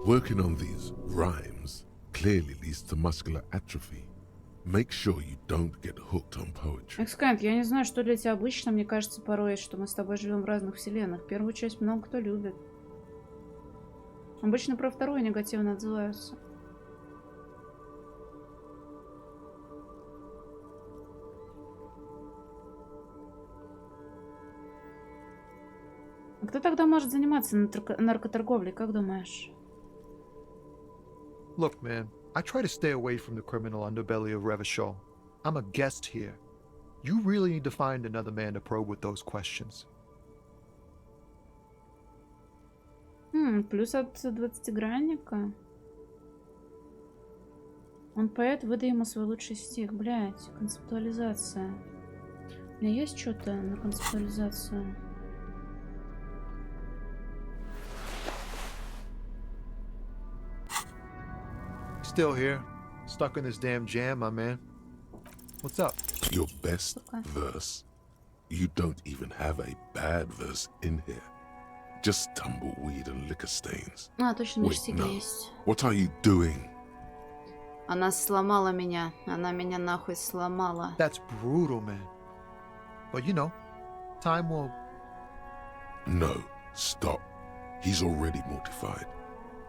Working on these rhymes clearly leads to muscular atrophy. Make sure you don't get hooked on poetry. Экскант, я не знаю, что для тебя обычно. Мне кажется порой, что мы с тобой живем в разных вселенных. Первую часть много кто любит. Обычно про вторую негативно отзываются. А кто тогда может заниматься наркоторговлей, как думаешь? Look, man, I try to stay away from the criminal underbelly of Revachol. I'm a guest here. You really need to find another man to probe with those questions. Плюс от 20-гранника. Он поэт, выдай ему свой лучший стих. Блять, концептуализация. У меня есть что-то на концептуализацию? Still here. Stuck in this damn jam, my man. What's up? Your best verse? You don't even have a bad verse in here. Just tumbleweed and liquor stains. А, точно, Wait, ништяки no. есть. What are you doing? Она сломала меня. Она меня нахуй сломала. That's brutal, man. But you know, time will... No, stop. He's already mortified.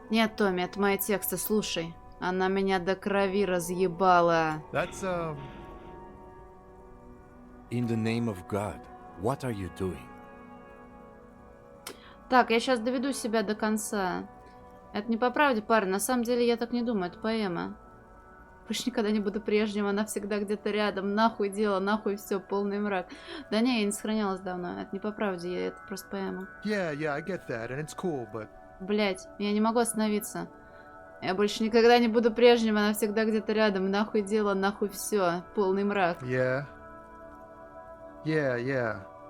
Нет, Томми, это мои тексты, слушай. Она меня до крови разъебала. That's, In the name of God, what are you doing? Так, я сейчас доведу себя до конца. Это не по правде, парень. На самом деле я так не думаю, это поэма. Больше никогда не буду прежним, она всегда где-то рядом. Нахуй дело, нахуй все, полный мрак. Да не, я не сохранялась давно. Это не по правде, это просто поэма. Yeah, I get that, and it's cool, but... Блять, я не могу остановиться. Я больше никогда не буду прежним, она всегда где-то рядом. Нахуй дело, нахуй все, полный мрак. Yeah,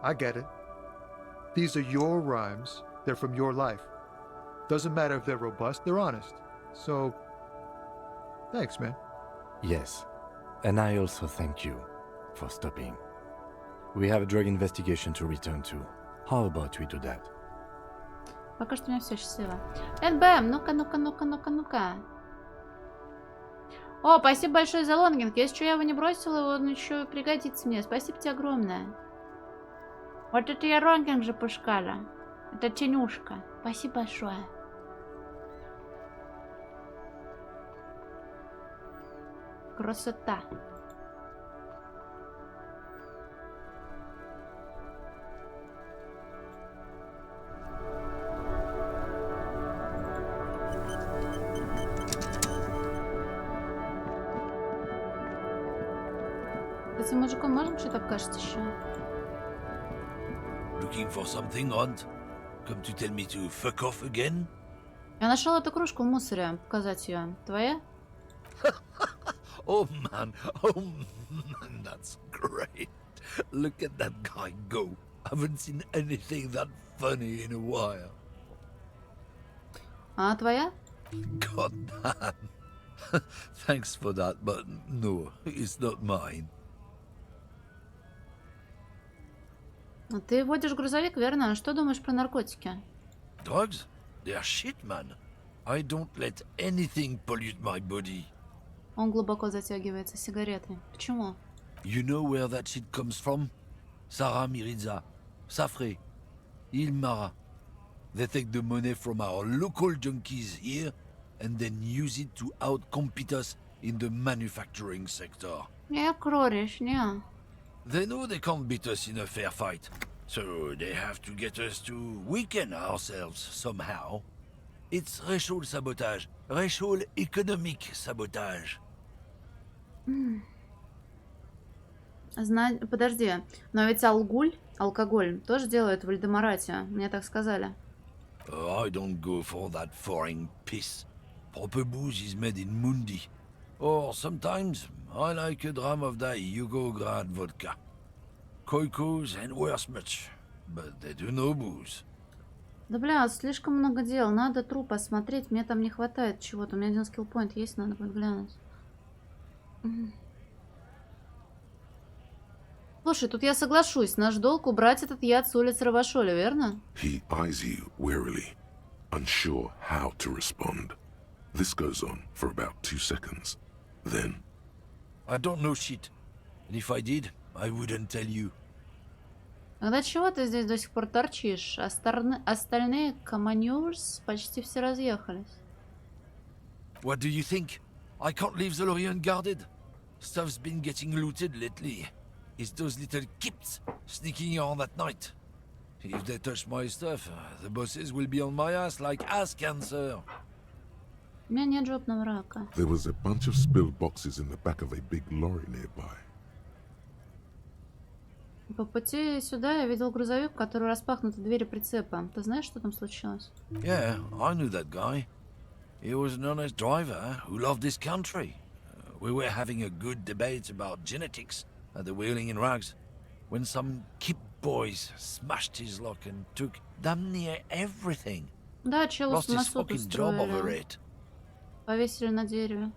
I get it. These are your rhymes. They're from your life. Doesn't matter if they're robust, they're honest. So, thanks, man. Yes, and I also thank you for stopping. We have a drug investigation to return to. How about we do that? Пока что у меня все счастливо. НБМ, ну-ка. О, спасибо большое за лонгинг. Если что, я его не бросила, он еще пригодится мне. Спасибо тебе огромное. Вот это я лонгинг запускала. Это тенюшка. Спасибо большое. Красота. С этим мужиком можем что-то покажете еще? Looking for something, Hunt? Come to tell me to fuck off again? Я нашел эту кружку в мусоре. Показать ее. Твоя? Oh man, that's great. Look at that guy go. Haven't seen anything that funny in a while. А твоя? God damn. Thanks for that, but no, it's not mine. Ты водишь грузовик, верно? Что думаешь про наркотики? Drugs? They're shit, man. I don't let anything pollute my body. Он глубоко затягивается сигаретой. Почему? You know where that shit comes from? Sarah Miriza, Safre, Ilmara. They take the money from our local junkies here and then use it to outcompete us in the manufacturing sector. Не куришь, не. They know they can't beat us in a fair fight, so they have to get us to weaken ourselves somehow. It's racial sabotage, racial economic sabotage. Подожди, но ведь алкоголь тоже делают в Альдемарате, мне так сказали. I don't go for that foreign piss. Proper booze is made in Mundi. Or sometimes I like a dram of that Yugograd vodka. Koikos and worse much, but they do no booze. Да бля, слишком много дел, надо труп осмотреть, мне там не хватает чего-то. У меня один скиллпоинт есть, надо будет глянуть. Слушай, тут я соглашусь, наш долг убрать этот яд с улиц Равашоли, верно? He eyes you wearily, unsure how to respond. This goes on for about 2 seconds. Then... I don't know shit. And if I did, I wouldn't tell you. Тогда чего ты здесь до сих пор торчишь? Остальные коммунерс почти все разъехались. What do you think? I can't leave the lorry unguarded. Stuff's been getting looted lately. It's those little kips sneaking around at night. If they touch my stuff, the bosses will be on my ass like ass cancer. У меня нет жопного рака. There was a bunch of spilled boxes in the back of a big lorry nearby. По пути сюда я видел грузовик, в который распахнуты двери прицепа. Ты знаешь, что там случилось? Yeah, I knew that guy. He was an honest driver who loved this country. We were having a good debate about genetics at the Wheeling in Rags when some kip boys smashed his lock and took damn near everything. Да, челу Lost his самосуд fucking job over устроили. it. Повесили на дереве.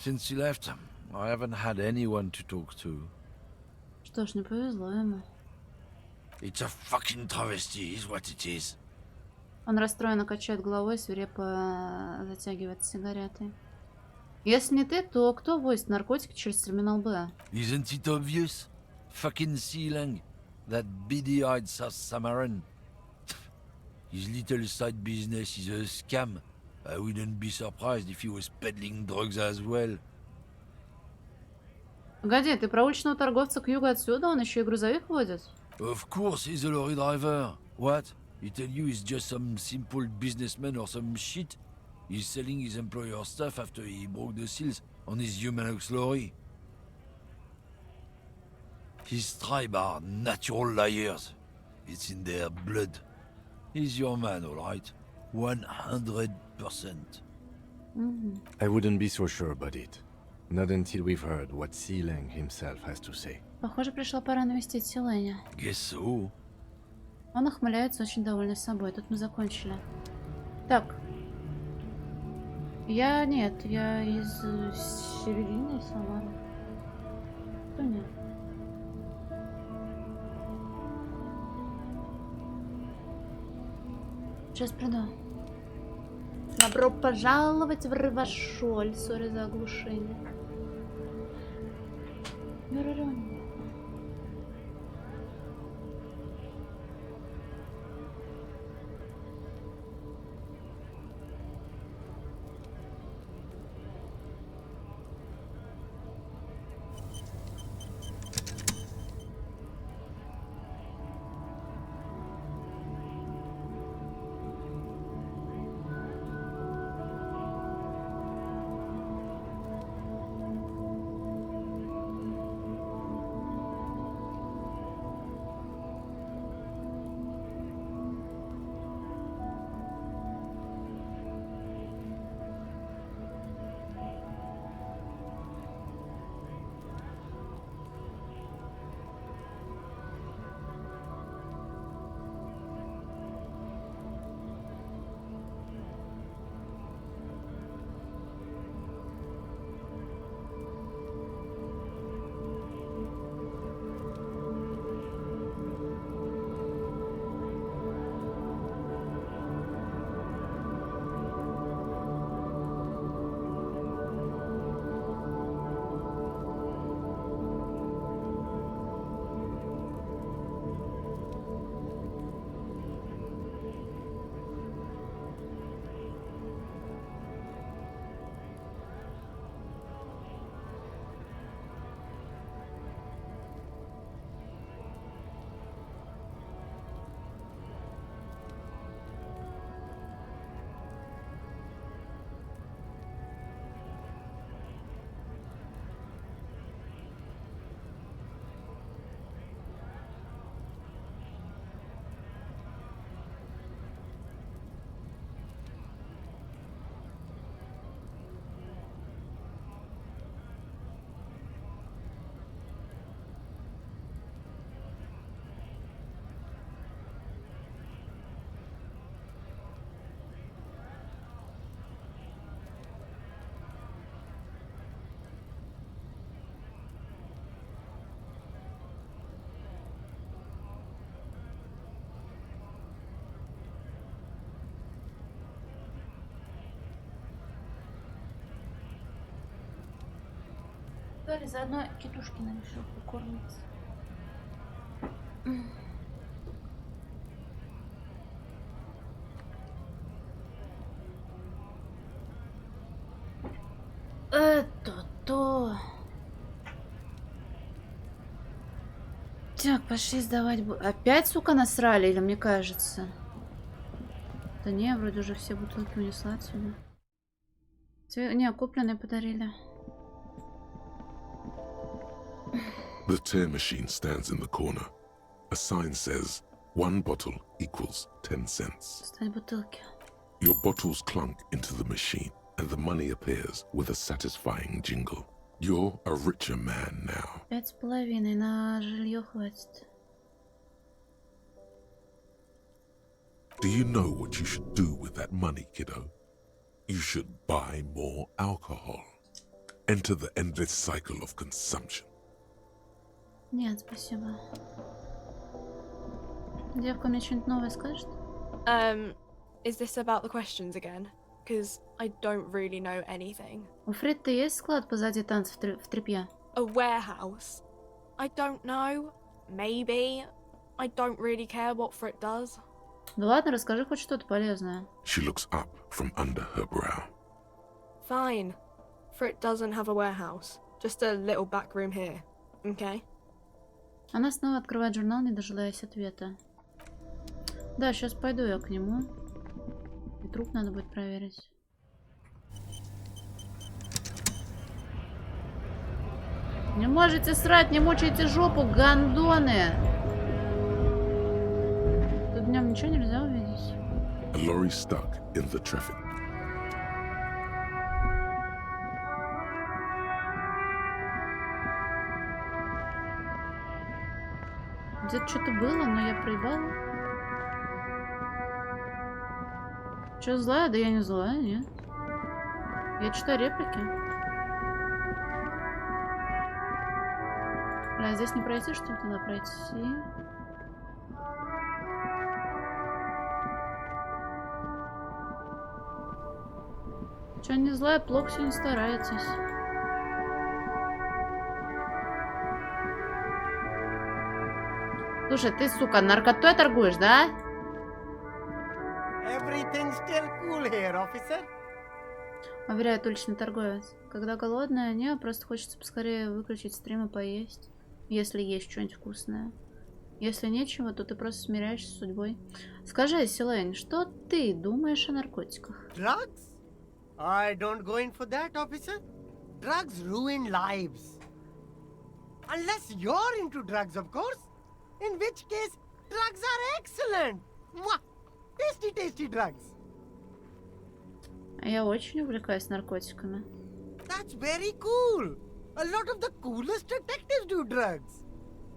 Since you left, I haven't had anyone to talk to. Что ж, не повезло ему. It's a fucking travesty, is what it is. Он расстроенно качает головой, свирепо затягивает сигаретой. Если не ты, то кто возит наркотики через терминал Б? Isn't it obvious? Fucking Sealang. That beady-eyed South Samaran. His little side business is a scam. I wouldn't be surprised if he was peddling drugs as well. Погоди, ты про уличного торговца к югу отсюда? Он еще и грузовик водит? Of course he's a lorry driver. What? He tell you he's just some simple businessman or some shit? He's selling his employer stuff after he broke the seals on his Humanux lorry. His tribe are natural liars. It's in their blood. He's your man, all right. 100%. I wouldn't be so sure about it. Not until we've heard what Sealang himself has to say. Похоже, пришла пора навестить Силеня. Guess so. Он ухмыляется, очень довольный собой. Тут мы закончили. Так. Нет, я из середины Самары. Кто нет? Сейчас приду. Добро пожаловать в Рывашоль. Сори за оглушение. Юрарён. Дали, заодно Китушкина решил покормиться. Это то. Так, пошли сдавать. Опять, сука, насрали, или мне кажется? Да не, вроде уже все бутылки унесла отсюда. Не, купленные подарили. The tear machine stands in the corner. A sign says, 1 bottle equals 10 cents. Стать бутылки. Your bottles clunk into the machine, and the money appears with a satisfying jingle. You're a richer man now. 5,5 на жилье хватит. Do you know what you should do with that money, kiddo? You should buy more alcohol. enter the endless cycle of consumption. Нет, спасибо. Девка мне что-нибудь новое скажет? Is this about the questions again? Because I don't really know anything. У Фредда есть склад позади танцев в тряпье? A warehouse? I don't know. Maybe. I don't really care what Frit does. Да ладно, расскажи хоть что-то полезное. She looks up from under her brow. Fine. Frit doesn't have a warehouse. Just a little back room here. Okay? Она снова открывает журнал, не дожидаясь ответа. Да, сейчас пойду я к нему. И труп надо будет проверить. Не можете срать, не мучайте жопу, гандоны! Тут днем ничего нельзя увидеть. A lorry stuck in the traffic. Где-то что-то было, но я проебала. Че, злая? Да я не злая, нет. Я читаю реплики. Бля, здесь не пройти, что ли, туда пройти? Че, не злая, плохо сегодня стараетесь. Слушай, ты, сука, наркотой торгуешь, да? Everything's still cool here, officer. Уверяет уличный торговец. Когда голодная, не, просто хочется поскорее выключить стрим и поесть. Если есть что-нибудь вкусное. Если нечего, то ты просто смиряешься с судьбой. Скажи, Силейн, что ты думаешь о наркотиках? Drugs? I don't go in for that, officer. Drugs ruin lives. Unless you're into drugs, of course. In which case, drugs are excellent. Mwah! Tasty, tasty drugs. Я очень увлекаюсь наркотиками. That's very cool. A lot of the coolest detectives do drugs.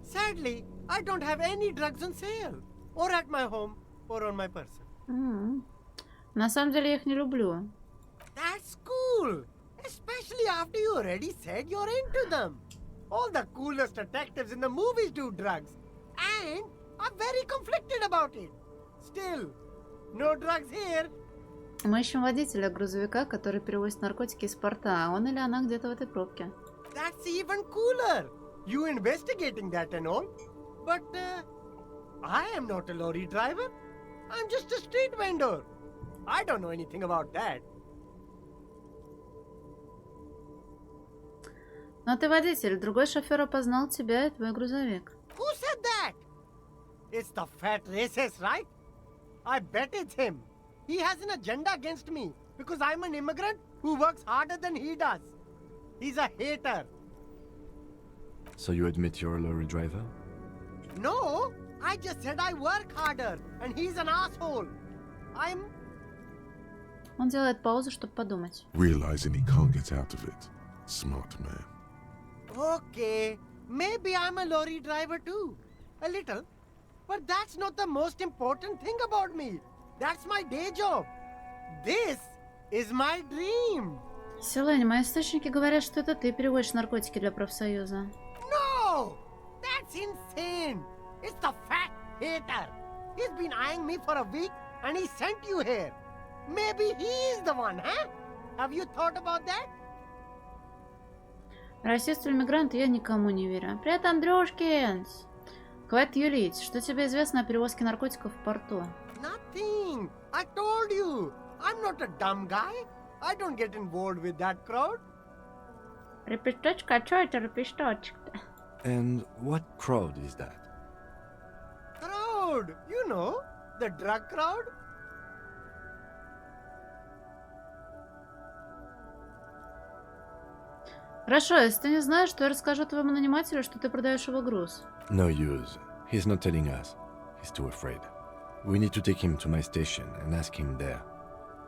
Sadly, I don't have any drugs on sale. Or at my home, or on my person. На самом деле я их не люблю. That's cool. Especially after you already said you're into them. All the coolest detectives in the movies do drugs. And are very conflicted about it. Still, no drugs here. Мы ищем водителя грузовика, который перевозит наркотики из порта. Он или она где-то в этой пробке. That's even cooler. You investigating that and all. But I am not a lorry driver. I'm just a street vendor. I don't know anything about that. Но ты водитель. Другой шофер опознал тебя и твой грузовик. Who said that? It's the fat racist, right? I bet it's him. He has an agenda against me because I'm an immigrant who works harder than he does. He's a hater. So you admit you're a lorry driver? No, I just said I work harder and he's an asshole. Он делает паузу, чтобы подумать. Realizing he can't get out of it. Smart man. Okay, maybe I'm a lorry driver too. A little. But that's not the most important thing about me. That's my day job. This is my dream. Силейн, мои источники говорят, что это ты переводишь наркотики для профсоюза. No! That's insane! It's the fat hater. He's been eyeing me for a week and he sent you here. Maybe he's the one, huh? Have you thought about that? Расист-иммигрант, я никому не верю. Привет, Андрюшкинс! Хватит юлить. Что тебе известно о перевозке наркотиков в порту? Nothing. I told you. I'm not a dumb guy. I don't get involved with that crowd. Репесточка, а что это репесточка-то? And what crowd is that? Crowd. You know, the drug crowd. Хорошо, если ты не знаешь, то я расскажу твоему нанимателю, что ты продаешь его груз. No use. He's not telling us. He's too afraid. We need to take him to my station and ask him there.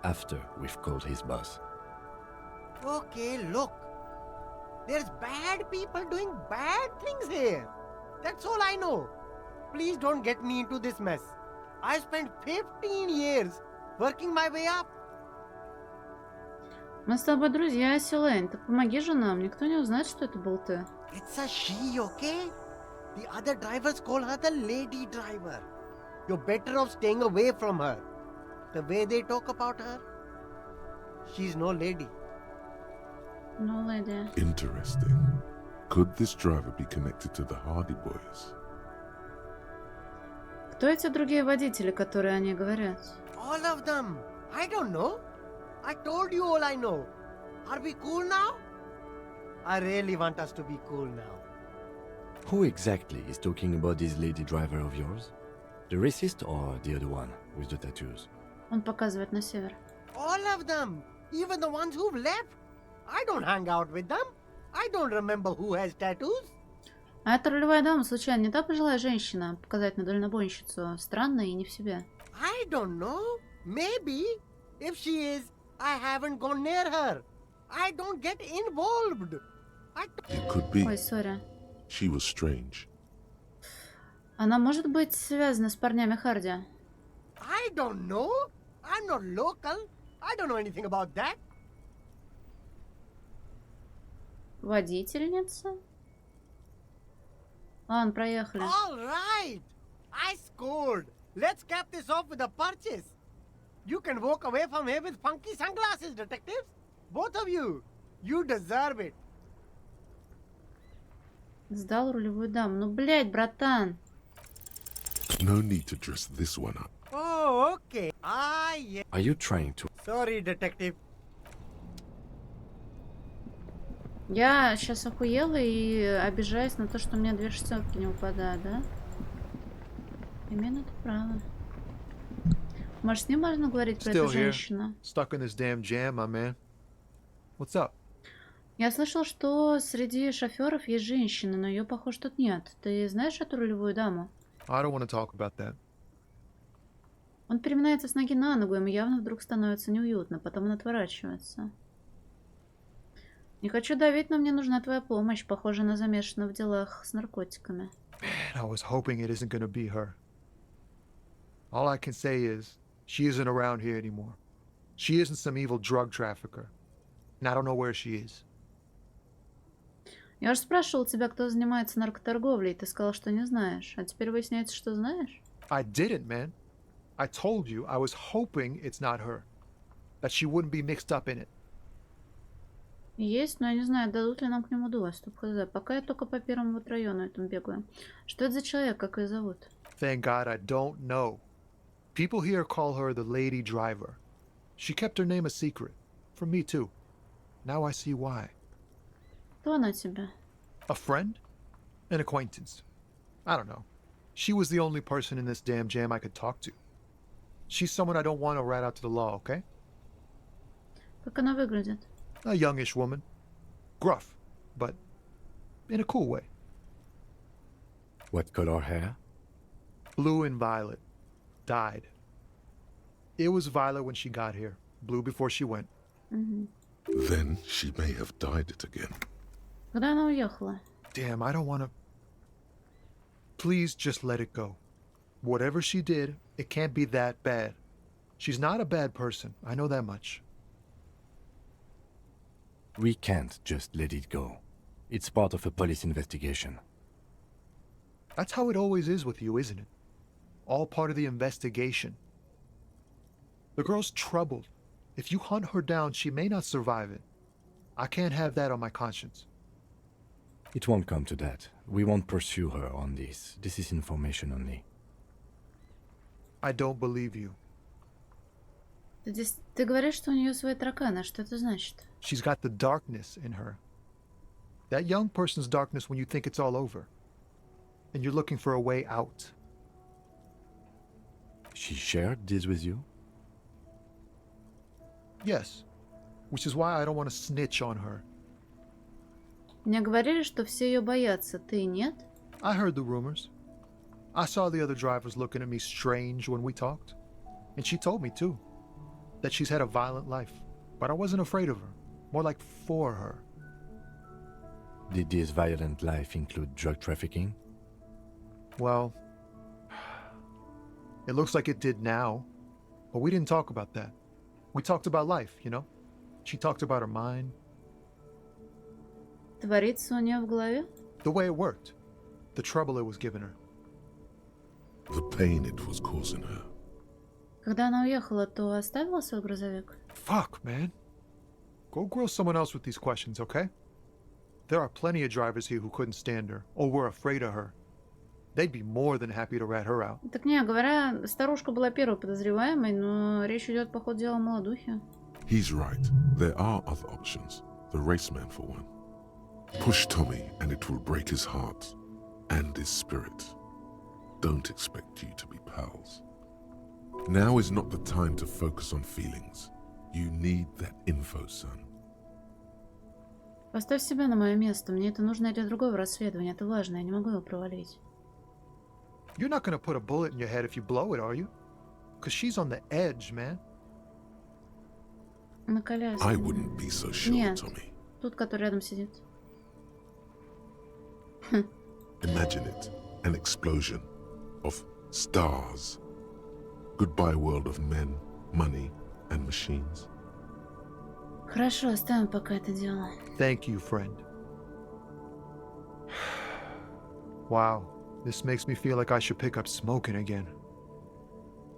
After we've called his boss. Okay, look. There's bad people doing bad things here. That's all I know. Please don't get me into this mess. I spent 15 years working my way up. Мы с тобой друзья, Силейн. Так помоги же нам. Никто не узнает, что это был ты. It's a she, okay? The other drivers call her the lady driver. You're better off staying away from her. The way they talk about her, she's no lady. No lady. Interesting. Could this driver be connected to the Hardy Boys? Кто эти другие водители, которые они говорят? All of them. I don't know. I told you all I know. Are we cool now? I really want us to be cool now. Who exactly is talking about this lady driver of yours? The racist or the other one with the tattoos? Он показывает на север. All of them. Even the ones who've left. I don't hang out with them. I don't remember who has tattoos. А эта рулевая дама, случайно, не та пожилая женщина? Показать на дальнобойщицу. Странная и не в себе. I don't know. Maybe. If she is, I haven't gone near her. I don't get involved. It could be. Ой, сори. She was strange. Она может быть связана с парнями Харди? I don't know. I'm not local. I don't know anything about that. Водительница? Ладно, проехали. All right. I scored. Let's cap this off with a purchase. You can walk away from here with funky sunglasses, detectives. Both of you. You deserve it. Сдал рулевую даму. Ну, блядь, братан. No need to dress this one up. Oh, okay. Ah, yeah. Are you trying to... Sorry, detective. Я сейчас охуела и обижаюсь на то, что у меня 2 шестерки не выпадают, да? Имею на это право. Может, с ним можно говорить про эту женщину? Stuck in this damn jam, my man. What's up? Я слышал, что среди шоферов есть женщины, но ее, похоже, тут нет. Ты знаешь эту рулевую даму? I don't want to talk about that. Он переминается с ноги на ногу, ему явно вдруг становится неуютно, потом он отворачивается. Не хочу давить, но мне нужна твоя помощь. Похоже, она замешана в делах с наркотиками. Man, I was hoping it isn't gonna be her. All I can say is, she isn't around here anymore. She isn't some evil drug trafficker. And I don't know where she is. Я уже спрашивал тебя, кто занимается наркоторговлей, и ты сказал, что не знаешь. А теперь выясняется, что знаешь? I didn't, man. I told you I was hoping it's not her. That she wouldn't be mixed up in it. Есть, но я не знаю, дадут ли нам к нему доступ. Хз. Пока я только по первому вот району этому бегаю. Что это за человек, как ее зовут? Thank God I don't know. People here call her the lady driver. She kept her name a secret. From me too. Now I see why. Кто она тебе? A friend? An acquaintance. I don't know. She was the only person in this damn jam I could talk to. She's someone I don't want to rat out to the law, okay? Как она выглядит? A youngish woman. Gruff, but in a cool way. What color hair? Blue and violet. Dyed. It was violet when she got here. Blue before she went. Then she may have dyed it again. Когда она уехала? Damn, I don't want to... Please just let it go. Whatever she did, it can't be that bad. She's not a bad person. I know that much. We can't just let it go. It's part of a police investigation. That's how it always is with you, isn't it? All part of the investigation. The girl's troubled. If you hunt her down, she may not survive it. I can't have that on my conscience. It won't come to that. We won't pursue her on this. This is information only. I don't believe you. Ты говоришь, что у нее свои тараканы. Что это значит? She's got the darkness in her. That young person's darkness when you think it's all over. And you're looking for a way out. She shared this with you? Yes. Which is why I don't want to snitch on her. Мне говорили, что все ее боятся. Ты нет? I heard the rumors. I saw the other drivers looking at me strange when we talked. And she told me, too, that she's had a violent life. But I wasn't afraid of her. More like for her. Did this violent life include drug trafficking? Well, it looks like it did now. But we didn't talk about that. We talked about life, you know? She talked about her mind. Творится у нее в голове? The way it worked. The trouble it was giving her. The pain it was causing her. Когда она уехала, то оставила свой грузовик? Fuck, man. Go grill someone else with these questions, okay? There are plenty of drivers here who couldn't stand her, or were afraid of her. They'd be more than happy to rat her out. Так не, говоря, старушка была первой подозреваемой, но речь идет, по ходу дела, о молодухе. He's right. There are other options. The raceman, for one. Push Tommy, and it will break his heart and his spirit. Don't expect you to be pals. Now is not the time to focus on feelings. You need that info, son. Поставь себя на мое место. Мне это нужно для другого расследования. Это важно, я не могу его провалить. You're not gonna put a bullet in your head if you blow it, are you? Because she's on the edge, man. На коляске. I wouldn't be so sure, Нет, Tommy. тут, который рядом сидит. Imagine it. An explosion of stars. Goodbye world of men, money, and machines. Хорошо, оставим пока это дело. Thank you, friend. Wow, this makes me feel like I should pick up smoking again.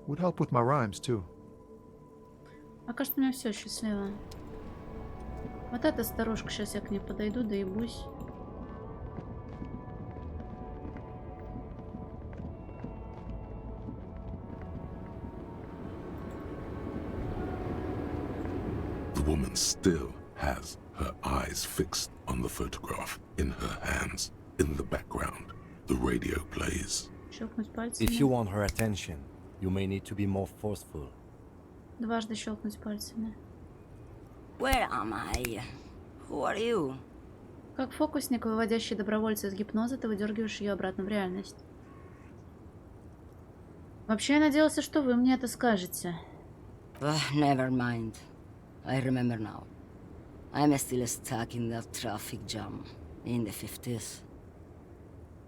Would help with my rhymes, too. Пока что у меня все счастливо. Вот эта старушка, сейчас я к ней подойду, доебусь. The woman still has her eyes fixed on the photograph in her hands. In the background, the radio plays. Щелкнуть пальцами. If you want her attention, you may need to be more forceful. Дважды щелкнуть пальцами. Where am I? Who are you? Как фокусник, выводящий добровольца из гипноза, ты выдергиваешь ее обратно в реальность. Вообще, я надеялся, что вы мне это скажете. Never mind. I remember now. I'm still stuck in that traffic jam in the 50s.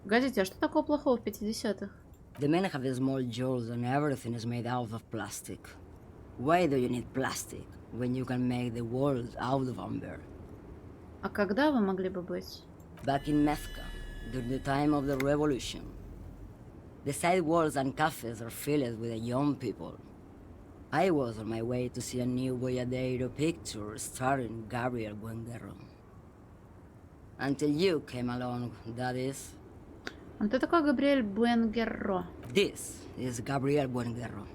Погодите, а что такого плохого в 50-х? The men have small jaws and everything is made out of plastic. Why do you need plastic when you can make the world out of amber? А когда вы могли бы быть? Back in Mecca, during the time of the revolution. The sidewalks and cafes are filled with young people. I was on my way to see a new Boyadero picture starring Gabriel Buenguerro. Until you came along, that is. А кто такой Габриэль Буэнгерро? This is Gabriel Buenguerro.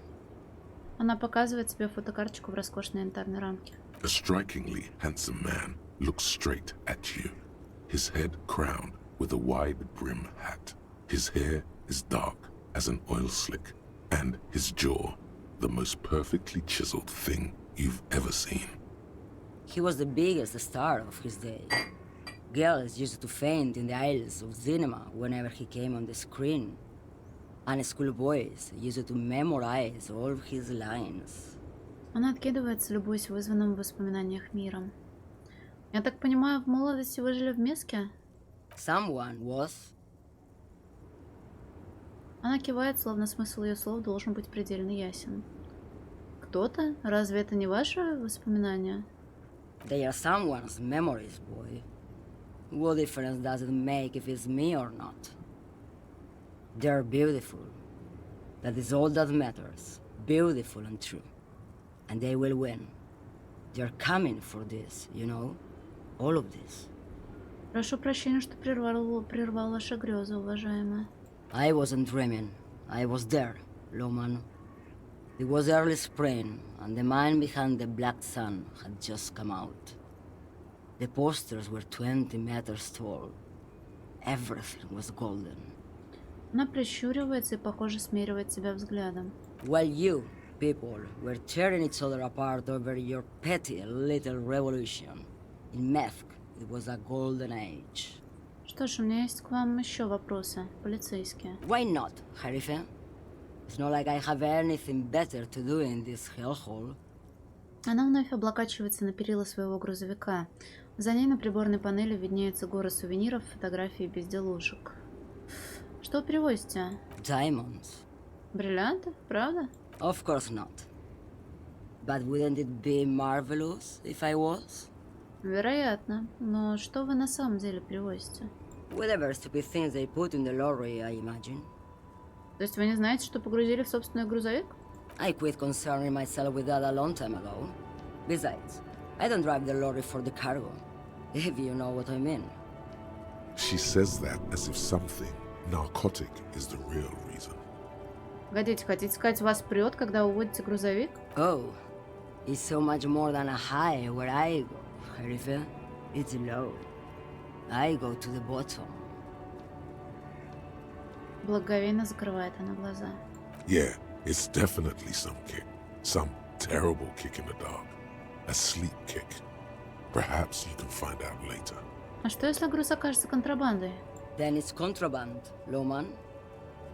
Она показывает себе фотокарточку в роскошной янтарной рамке. A strikingly handsome man looks straight at you. His head crowned with a wide brim hat. His hair is dark as an oil slick, and his jaw the most perfectly chiseled thing you've ever seen. He was the biggest star of his day. Girls used to faint in the aisles of cinema whenever he came on the screen. And schoolboys used to memorize all of his lines. Она откидывается, любуясь вызванным в воспоминаниях миром. Я так понимаю, в молодости вы жили в Меске? Someone was. Она кивает, словно смысл ее слов должен быть предельно ясен. Кто-то? Разве это не ваши воспоминания? They are someone's memories, boy. What difference does it make if it's me or not? They're beautiful. That is all that matters. Beautiful and true. And they will win. They're coming for this, you know? All of this. Прошу прощения, что прервал ваши грезы, уважаемая. I wasn't dreaming. I was there, Loman. It was early spring, and the man behind the black sun had just come out. The posters were 20 meters tall. Everything was golden. Она прищуривается и, похоже, смеривает себя взглядом. While you, people, were tearing each other apart over your petty little revolution, in Methk, it was a golden age. Что ж, у меня есть к вам еще вопросы, полицейские. Why not, Harife? It's not like I have anything better to do in this hellhole. Она вновь облокачивается на перила своего грузовика. За ней на приборной панели виднеются горы сувениров, фотографий и безделушек. Что вы привозите? Diamonds. Бриллианты? Правда? Of course not. But wouldn't it be marvelous if I was? Вероятно. Но что вы на самом деле привозите? Whatever stupid things they put in the lorry, I imagine. То есть вы не знаете, что погрузили в собственный грузовик? I quit concerning myself with that a long time ago. Besides, I don't drive the lorry for the cargo, if you know what I mean. She says that as if something narcotic is the real reason. Погодите, хотите сказать, вас прет, когда уводите грузовик? Oh, it's so much more than a high where I go, Harife. It's low. I go to the bottom. Благоговейно закрывает она глаза. Yeah, it's definitely some kick. Some terrible kick in the dark. A sleep kick. Perhaps you can find out later. А что, если груз окажется контрабандой? Then it's contraband, Loman.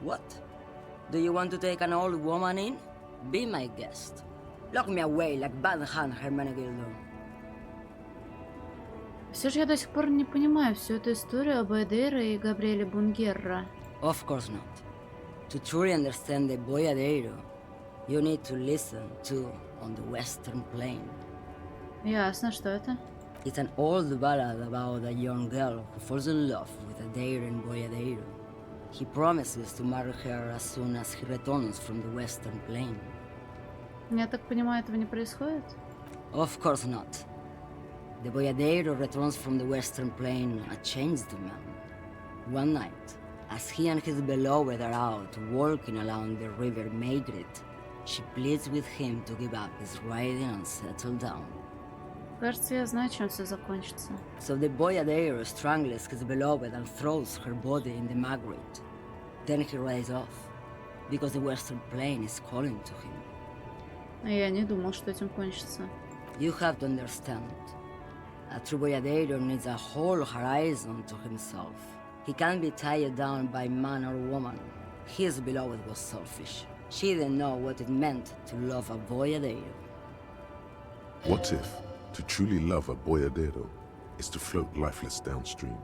What? Do you want to take an old woman in? Be my guest. Lock me away like Bad Hand Hermenegildo. Все же я до сих пор не понимаю всю эту историю об Эдейро и Габриэле Бунгерра. Of course not. To truly understand the Boyadero, you need to listen to On the Western Plain. Ясно, что это? It's an old ballad about a young girl who falls in love with a daring Boyadero. He promises to marry her as soon as he returns from the Western Plain. Я так понимаю, этого не происходит? Of course not. The Boyadero returns from the Western Plain a changed man. One night, as he and his beloved are out walking along the river Maigret, she pleads with him to give up his riding and settle down. Кажется, я знаю, чем все закончится. So the Boyadero strangles his beloved and throws her body in the Maigret. Then he rides off, because the Western Plain is calling to him. Я не думал, что этим кончится. You have to understand. A true Boyadero needs a whole horizon to himself. He can't be tied down by man or woman. His beloved was selfish. She didn't know what it meant to love a Boyadero. What if to truly love a boyadero is to float lifeless downstream?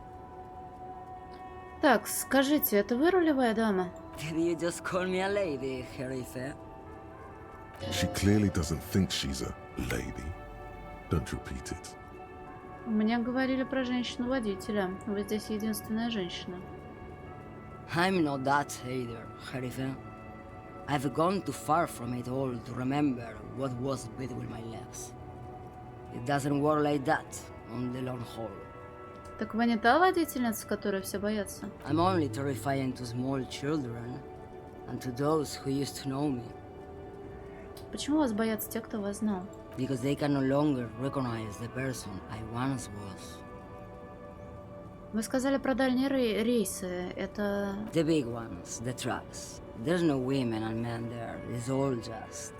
Так, скажите, это вы рулевая дама? Did you just call me a lady, Harife? She clearly doesn't think she's a lady. Don't repeat it. Мне говорили про женщину-водителя. Вы здесь единственная женщина. I'm not that either, Harife. I've gone too far from it all to remember what was between my legs. It doesn't work like that on the long haul. Так вы не та водительница, которой все боятся? I'm only terrifying to small children and to those who used to know me. Почему вас боятся те, кто вас знал? Because they can no longer recognize the person I once was. Вы сказали про дальние рейсы. Это... The big ones, the trucks. There's no women and men there. It's all just...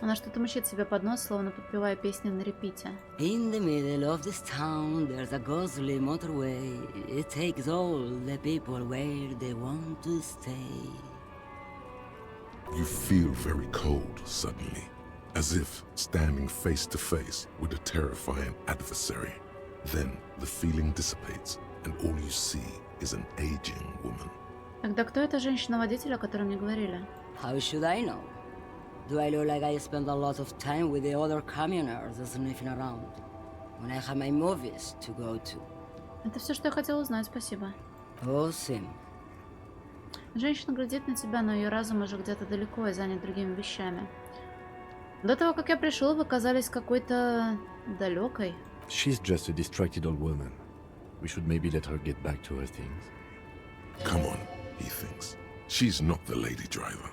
Она что-то мучит себе под нос, словно подпевая песни на репите. In the middle of this town, there's a ghostly motorway. It takes all the people where they want to stay. You feel very cold suddenly, as if standing face to face with a terrifying adversary. Then the feeling dissipates, and all you see is an aging woman. Тогда кто эта женщина-водитель, о которой мне говорили? How should I know? Do I look like I spend a lot of time with the other communers sniffing around when I have my movies to go to? Это все, что я хотела узнать, спасибо. Oh, Sim. Женщина глядит на тебя, но ее разум уже где-то далеко и занят другими вещами. До того, как я пришел, вы казались какой-то далекой. She's just a distracted old woman. We should maybe let her get back to her things. Come on, he thinks. She's not the lady driver.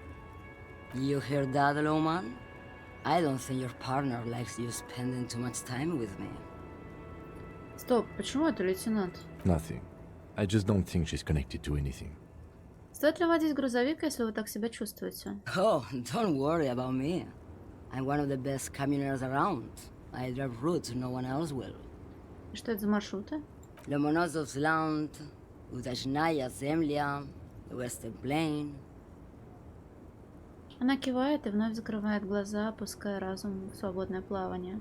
You hear that, Loman? I don't think your partner likes you spending too much time with me. Стоп, почему это, лейтенант? Nothing. I just don't think she's connected to anything. Стоит ли водить грузовик, если вы так себя чувствуете? Oh, don't worry about me. I'm one of the best communers around. I drive routes no one else will. И что это за маршруты? Lomonosov's Land, Udachnaya Zemlya, the Western Plain. Она кивает и вновь закрывает глаза, опуская разум в свободное плавание.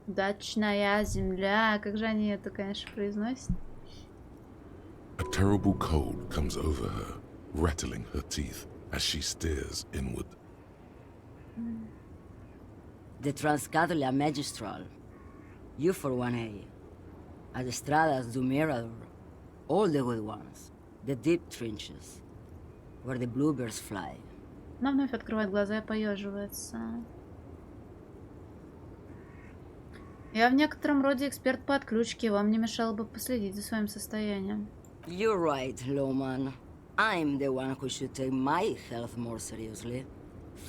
Удачная земля. Как же они это, конечно, произносят? A terrible cold comes over her, rattling her teeth as she stares inward. The Transcatalia Magistral. You for 1A. Adestradas do Mirador. All the good ones. The deep trenches. Where the bluebirds fly. Она вновь открывает глаза и поеживается. Я в некотором роде эксперт по отключке, вам не мешало бы последить за своим состоянием. You're right, Lowman. I'm the one who should take my health more seriously.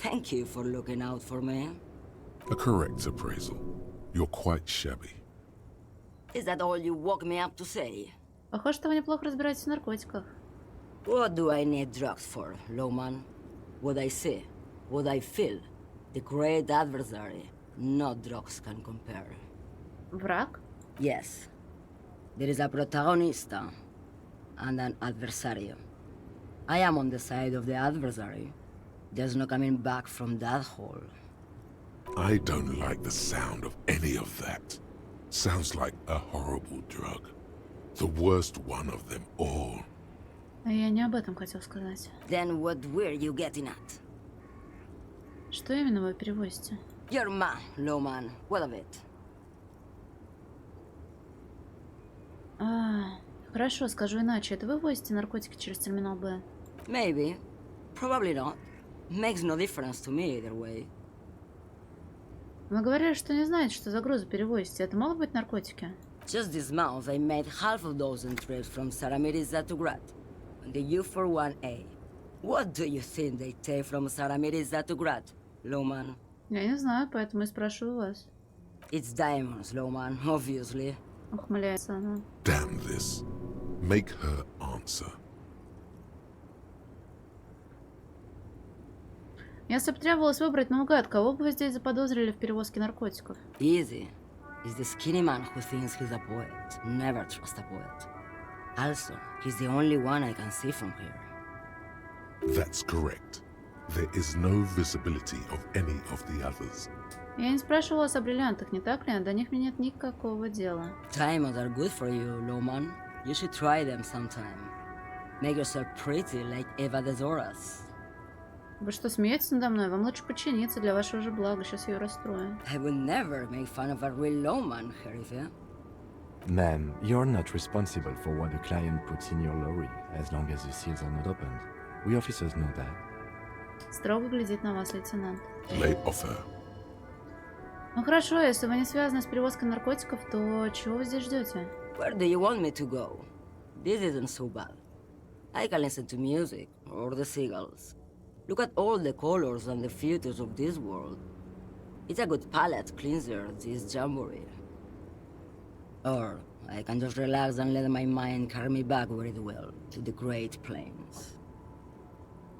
Thank you for looking out for me. A correct appraisal. You're quite shabby. Is that all you woke me up to say? Похоже, что вы неплохо разбираетесь в наркотиках. What do I need drugs for, Lowman? What I see, what I feel. The great adversary. No drugs can compare. Враг? Yes. There is a protagonista and an adversario. I am on the side of the adversary. There's no coming back from that hole. I don't like the sound of any of that. Sounds like a horrible drug. The worst one of them all. Я не об этом хотел сказать. Then what were you getting at? Что именно вы перевозите? You're man, Lowman. What of it? Хорошо, скажу иначе. Это вы возите наркотики через терминал Б? Maybe. Probably not. Makes no difference to me either way. Вы говорили, что не знаете, что за грузы перевозите. Это могут быть наркотики? Just this month, I made half a dozen trips from Saramiriza to Grat, on the U41A. What do you think they take from Saramiriza to Grat, Lowman? Я не знаю, поэтому и спрашиваю вас. It's diamonds, Lowman, obviously. Ухмыляется она. Damn this. Make her answer. Если бы требовалось выбрать наугад, кого бы вы здесь заподозрили в перевозке наркотиков? Easy. He's the skinny man who thinks he's a poet. Never trust a poet. Also, he's the only one I can see from here. That's correct. There is no visibility of any of the others. Я не спрашивала вас о бриллиантах, не так ли? До них мне нет никакого дела. Diamonds are good for you, Lowman. You should try them sometime. Make yourself pretty like Eva de Zoras. Вы что, смеетесь надо мной? Вам лучше подчиниться для вашего же блага. Сейчас ее расстрою. I would never make fun of a real Lowman, Sheriff. Ma'am, you're not responsible for what the client puts in your lorry, as long as the seals are not opened. We officers know that. Строго глядит на вас, лейтенант. Lay off her. Ну хорошо, если вы не связаны с перевозкой наркотиков, то чего вы здесь ждете? Where do you want me to go? This isn't so bad. I can listen to music, or the seagulls. Look at all the colors and the features of this world. It's a good palate cleanser, this jamboree. Or I can just relax and let my mind carry me back where it will, to the Great Plains.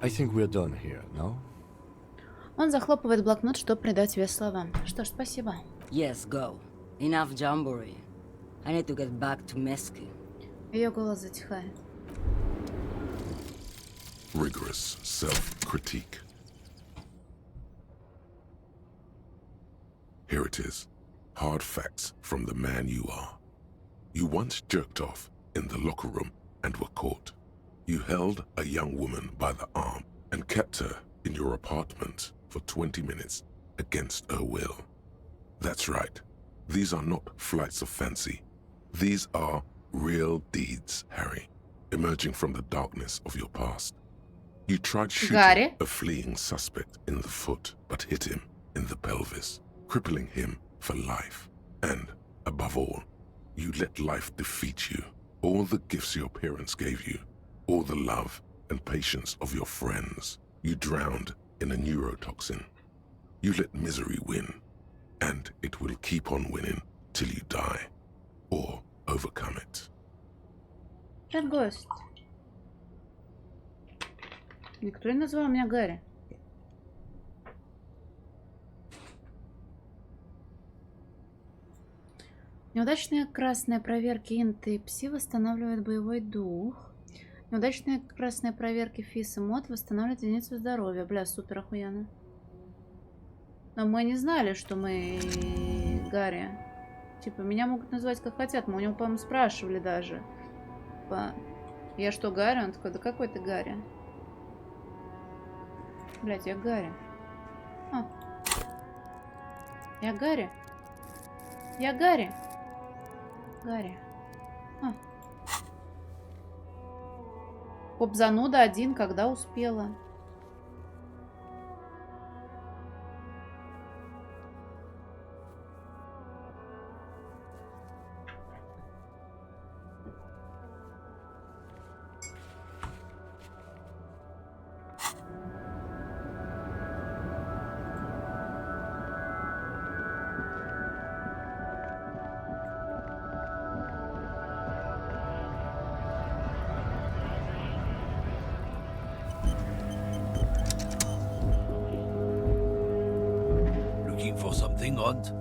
I think we're done here, no? Он захлопывает блокнот, чтобы придать вес словам. Что ж, спасибо. Yes, go. Enough jamboree. I need to get back to Mesky. Ее голос затихает. Rigorous self-critique. Here it is. Hard facts from the man you are. You once jerked off in the locker room and were caught. You held a young woman by the arm and kept her in your apartment for 20 minutes against her will. That's right. These are not flights of fancy. These are real deeds, Harry, emerging from the darkness of your past. You tried shooting a fleeing suspect in the foot, but hit him in the pelvis, crippling him for life. And, above all, you let life defeat you. All the gifts your parents gave you, all the love and patience of your friends, you drowned in a neurotoxin. You let misery win, and it will keep on winning till you die, or overcome it. Гость. Никто не назвал меня Гарри. Неудачные красные проверки инты и пси восстанавливают боевой дух. Неудачные красные проверки фис и мод восстанавливают единицу здоровья. Бля, супер охуенно. Но мы не знали, что мы Гарри. Типа, меня могут назвать как хотят. Мы у него, по-моему, спрашивали даже. Типа, я что, Гарри? Он такой, да какой ты Гарри? Блять, я Гарри. А. Я Гарри. Я Гарри. Гарри. А. Поп-зануда один, когда успела. Looking for something, Aunt?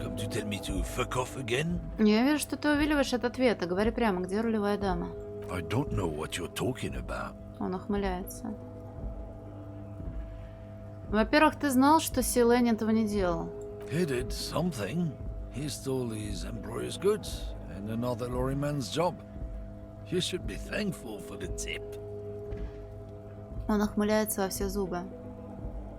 Come to tell me to fuck off again? Я вижу, что ты увиливаешь от ответа. Говори прямо, где рулевая дама? I don't know what you're talking about. Он ухмыляется. Во-первых, ты знал, что Силэнь этого не делал. He did something. He stole his employer's goods and another lorryman's job. You should be thankful for the tip. Он ухмыляется во все зубы.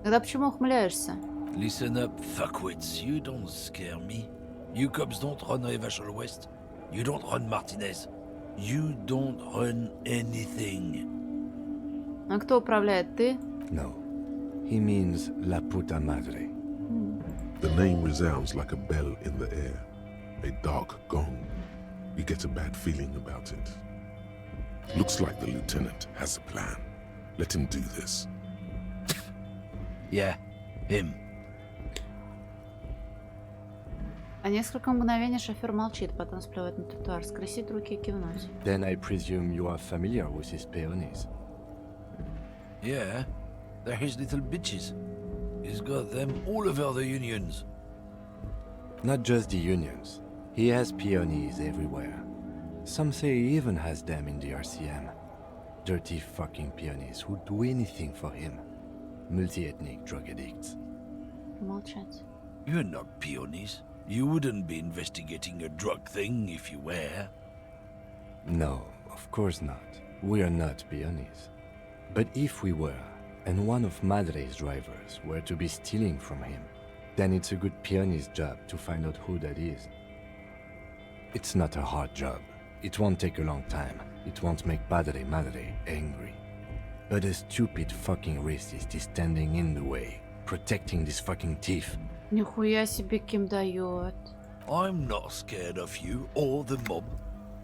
Тогда почему ухмыляешься? Listen up, fuckwits. You don't scare me. You cops don't run Evashel West. You don't run Martinez. You don't run anything. А кто управляет? Ты? No. He means La Puta Madre. The name resounds like a bell in the air, a dark gong. You get a bad feeling about it. Looks like the lieutenant has a plan. Let him do this. Yeah, him. А несколько мгновений шофер молчит, потом сплевывает на тротуар, скрестить руки и кивнуть. Then I presume you are familiar with his peonies. Yeah, they're his little bitches. He's got them all over the unions. Not just the unions. He has peonies everywhere. Some say he even has them in the RCM. Dirty fucking peonies who'd do anything for him. Multi-ethnic drug addicts. Молчать. You're not peonies. You wouldn't be investigating a drug thing if you were. No, of course not. We are not peonies. But if we were, and one of Madre's drivers were to be stealing from him, then it's a good peony's job to find out who that is. It's not a hard job. It won't take a long time. It won't make Padre Madre angry. But a stupid fucking racist is standing in the way, protecting this fucking thief. Нихуя себе Ким дает. I'm not scared of you or the mob.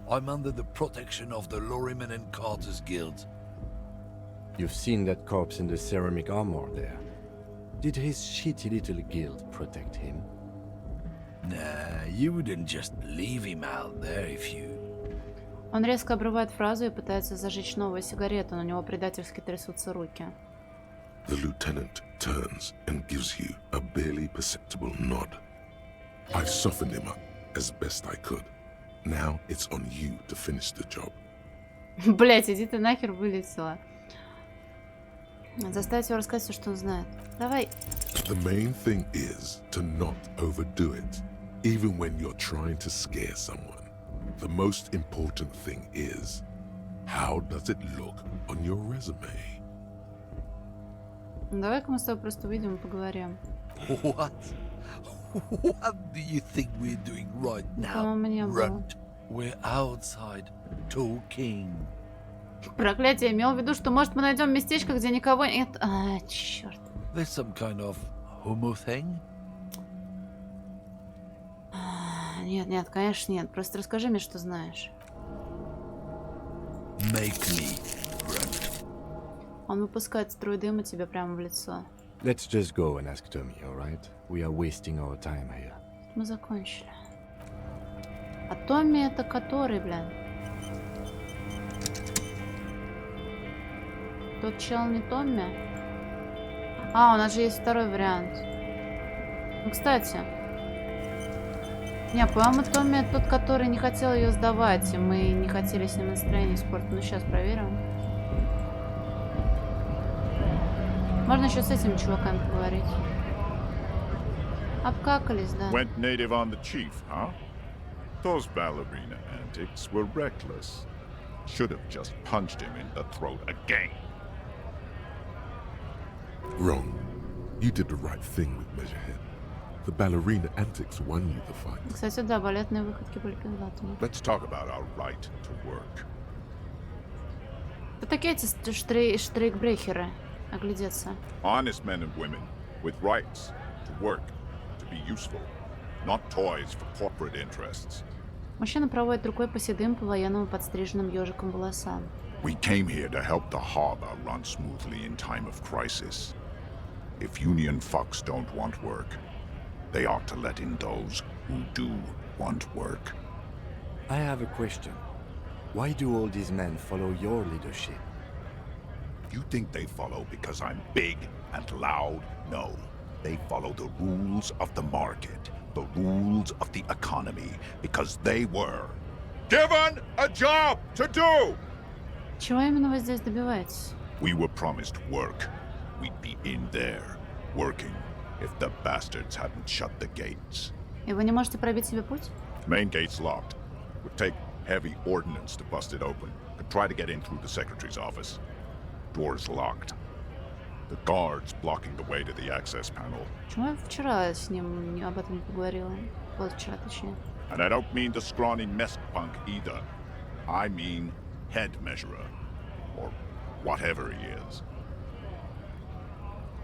I'm under the protection of the Lorrymen and Carters Guild. You've seen that corpse in the ceramic armor there. Did his shitty little guild protect him? Nah, you wouldn't just leave him out there if you... Он резко обрывает фразу и пытается зажечь новую сигарету, но у него предательски трясутся руки. The lieutenant turns and gives you a barely perceptible nod. I've softened him up as best I could. Now it's on you to finish the job. Блять, иди ты нахер, вылетела. Заставить его рассказать все, что он знает. Давай. The main thing is to not overdo it, even when you're trying to scare someone. The most important thing is, how does it look on your resume? Давай-ка мы с тобой просто выйдем и поговорим. What? What do you think we're doing right now, Runt? We're outside, talking. Проклятие, имел в виду, что может мы найдем местечко, где никого нет. А, черт. There's some kind of homo thing? Нет, нет, конечно нет. Просто расскажи мне, что знаешь. Make me, Runt. Он выпускает струю дыма тебе прямо в лицо. Let's just go and ask Tommy, alright? We are wasting our time here. Мы закончили. А Томми это который, блин? Тот чел не Томми? А, у нас же есть второй вариант. Ну, кстати. Не, по-моему, Томми это тот, который не хотел ее сдавать, и мы не хотели с ним настроение испортить. Ну, сейчас проверим. Можно еще с этими чуваками поговорить. Обкакались, да. Went native on the chief, huh? Those ballerina antics were reckless. Should have just punched him in the throat again. Wrong. You did the right thing with Measurehead. The ballerina antics won you the fight. Кстати, да, балетные выходки были пиздатыми. Let's talk about our right to work. Это такие эти штрейкбрехеры. Оглядеться. Honest men and women with rights to work, to be useful, not toys for corporate interests. Мужчина проводит рукой по седым, по-военному подстриженным ежиком волосам. We came here to help the harbor run smoothly in time of crisis. If union fucks don't want work, they ought to let in those who do want work. I have a question. Why do all these men follow your leadership? You think they follow because I'm big and loud? No. They follow the rules of the market, the rules of the economy, because they were given a job to do! Чего именно вы здесь добиваетесь? We were promised work. We'd be in there, working, if the bastards hadn't shut the gates. И вы не можете пробить себе путь? Main gate's locked. Would take heavy ordnance to bust it open. Could try to get in through the secretary's office. Door's locked. The guards blocking the way to the access panel. Почему я вчера с ним об этом не поговорила? Позавчера, точнее. And I don't mean the scrawny mess punk either. I mean head measurer. Or whatever he is.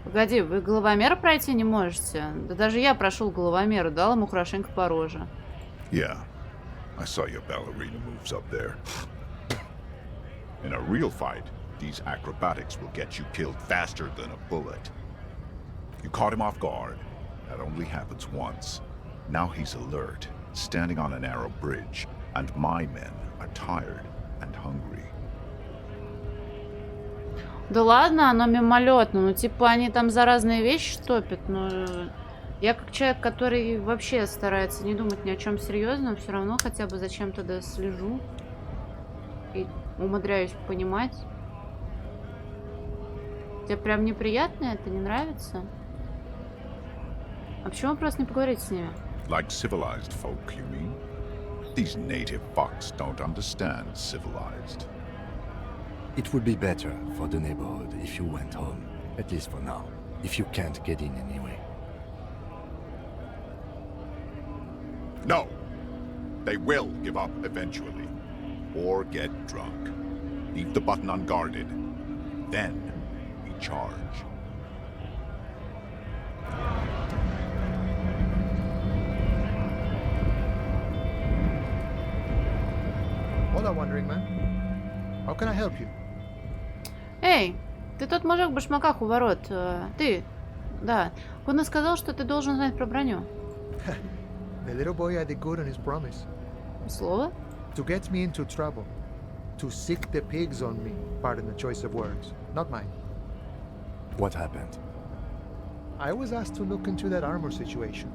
Погоди, вы головомер пройти не можете? Да даже я прошел головомер и дал ему хорошенько по роже. Yeah, I saw your ballerina moves up there. In a real fight, these acrobatics will get you killed faster than a bullet. You caught him off guard. That only happens once. Now he's alert, standing on a narrow bridge, and my men are tired and hungry. Да ладно, оно мимолетно. Ну, типа, они там за разные вещи топят, но я как человек, который вообще старается не думать ни о чем серьезном, все равно хотя бы зачем-то да слежу и умудряюсь понимать. Тебе прям неприятно это, не нравится? А почему вы просто не поговорите с ними? Like civilized folk, you mean? These native fucks don't understand civilized. It would be better for the neighborhood if you went home, at least for now, if you can't get in anyway. No! They will give up eventually. Or get drunk. Leave the button unguarded. Then we charge. Hola, wandering man. How can I help you? Эй, ты тот мужик в башмаках у ворот. Ты, да. Куна сказал, что ты должен знать про броню. The little boy had it good on his promise. Слово? To get me into trouble. To sick the pigs on me. Pardon the choice of words. Not mine. What happened? I was asked to look into that armor situation.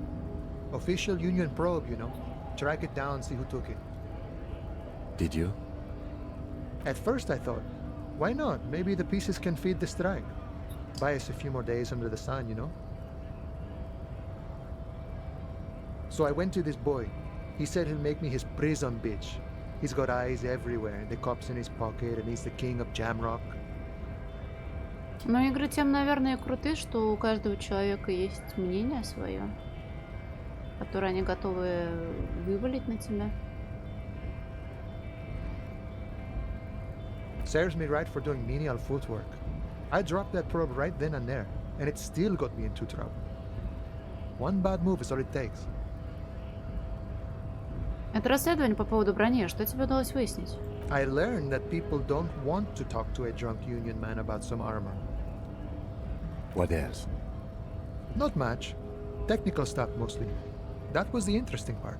Official union probe, you know. Track it down, see who took it. Did you? At first I thought, why not? Maybe the pieces can feed the strike. Buy us a few more days under the sun, you know? So I went to this boy. He said he'll make me his prison bitch. He's got eyes everywhere, the cops in his pocket, and he's the king of Jamrock. Ну, игры тем, наверное, круты, что у каждого человека есть мнение свое, которое они готовы вывалить на тебя. Serves me right for doing menial footwork. I dropped that probe right then and there, and it still got me into trouble. One bad move is all it takes. Это расследование по поводу брони. Что тебе удалось выяснить? I learned that people don't want to talk to a drunk union man about some armor. What else? Not much. Technical stuff mostly. That was the interesting part.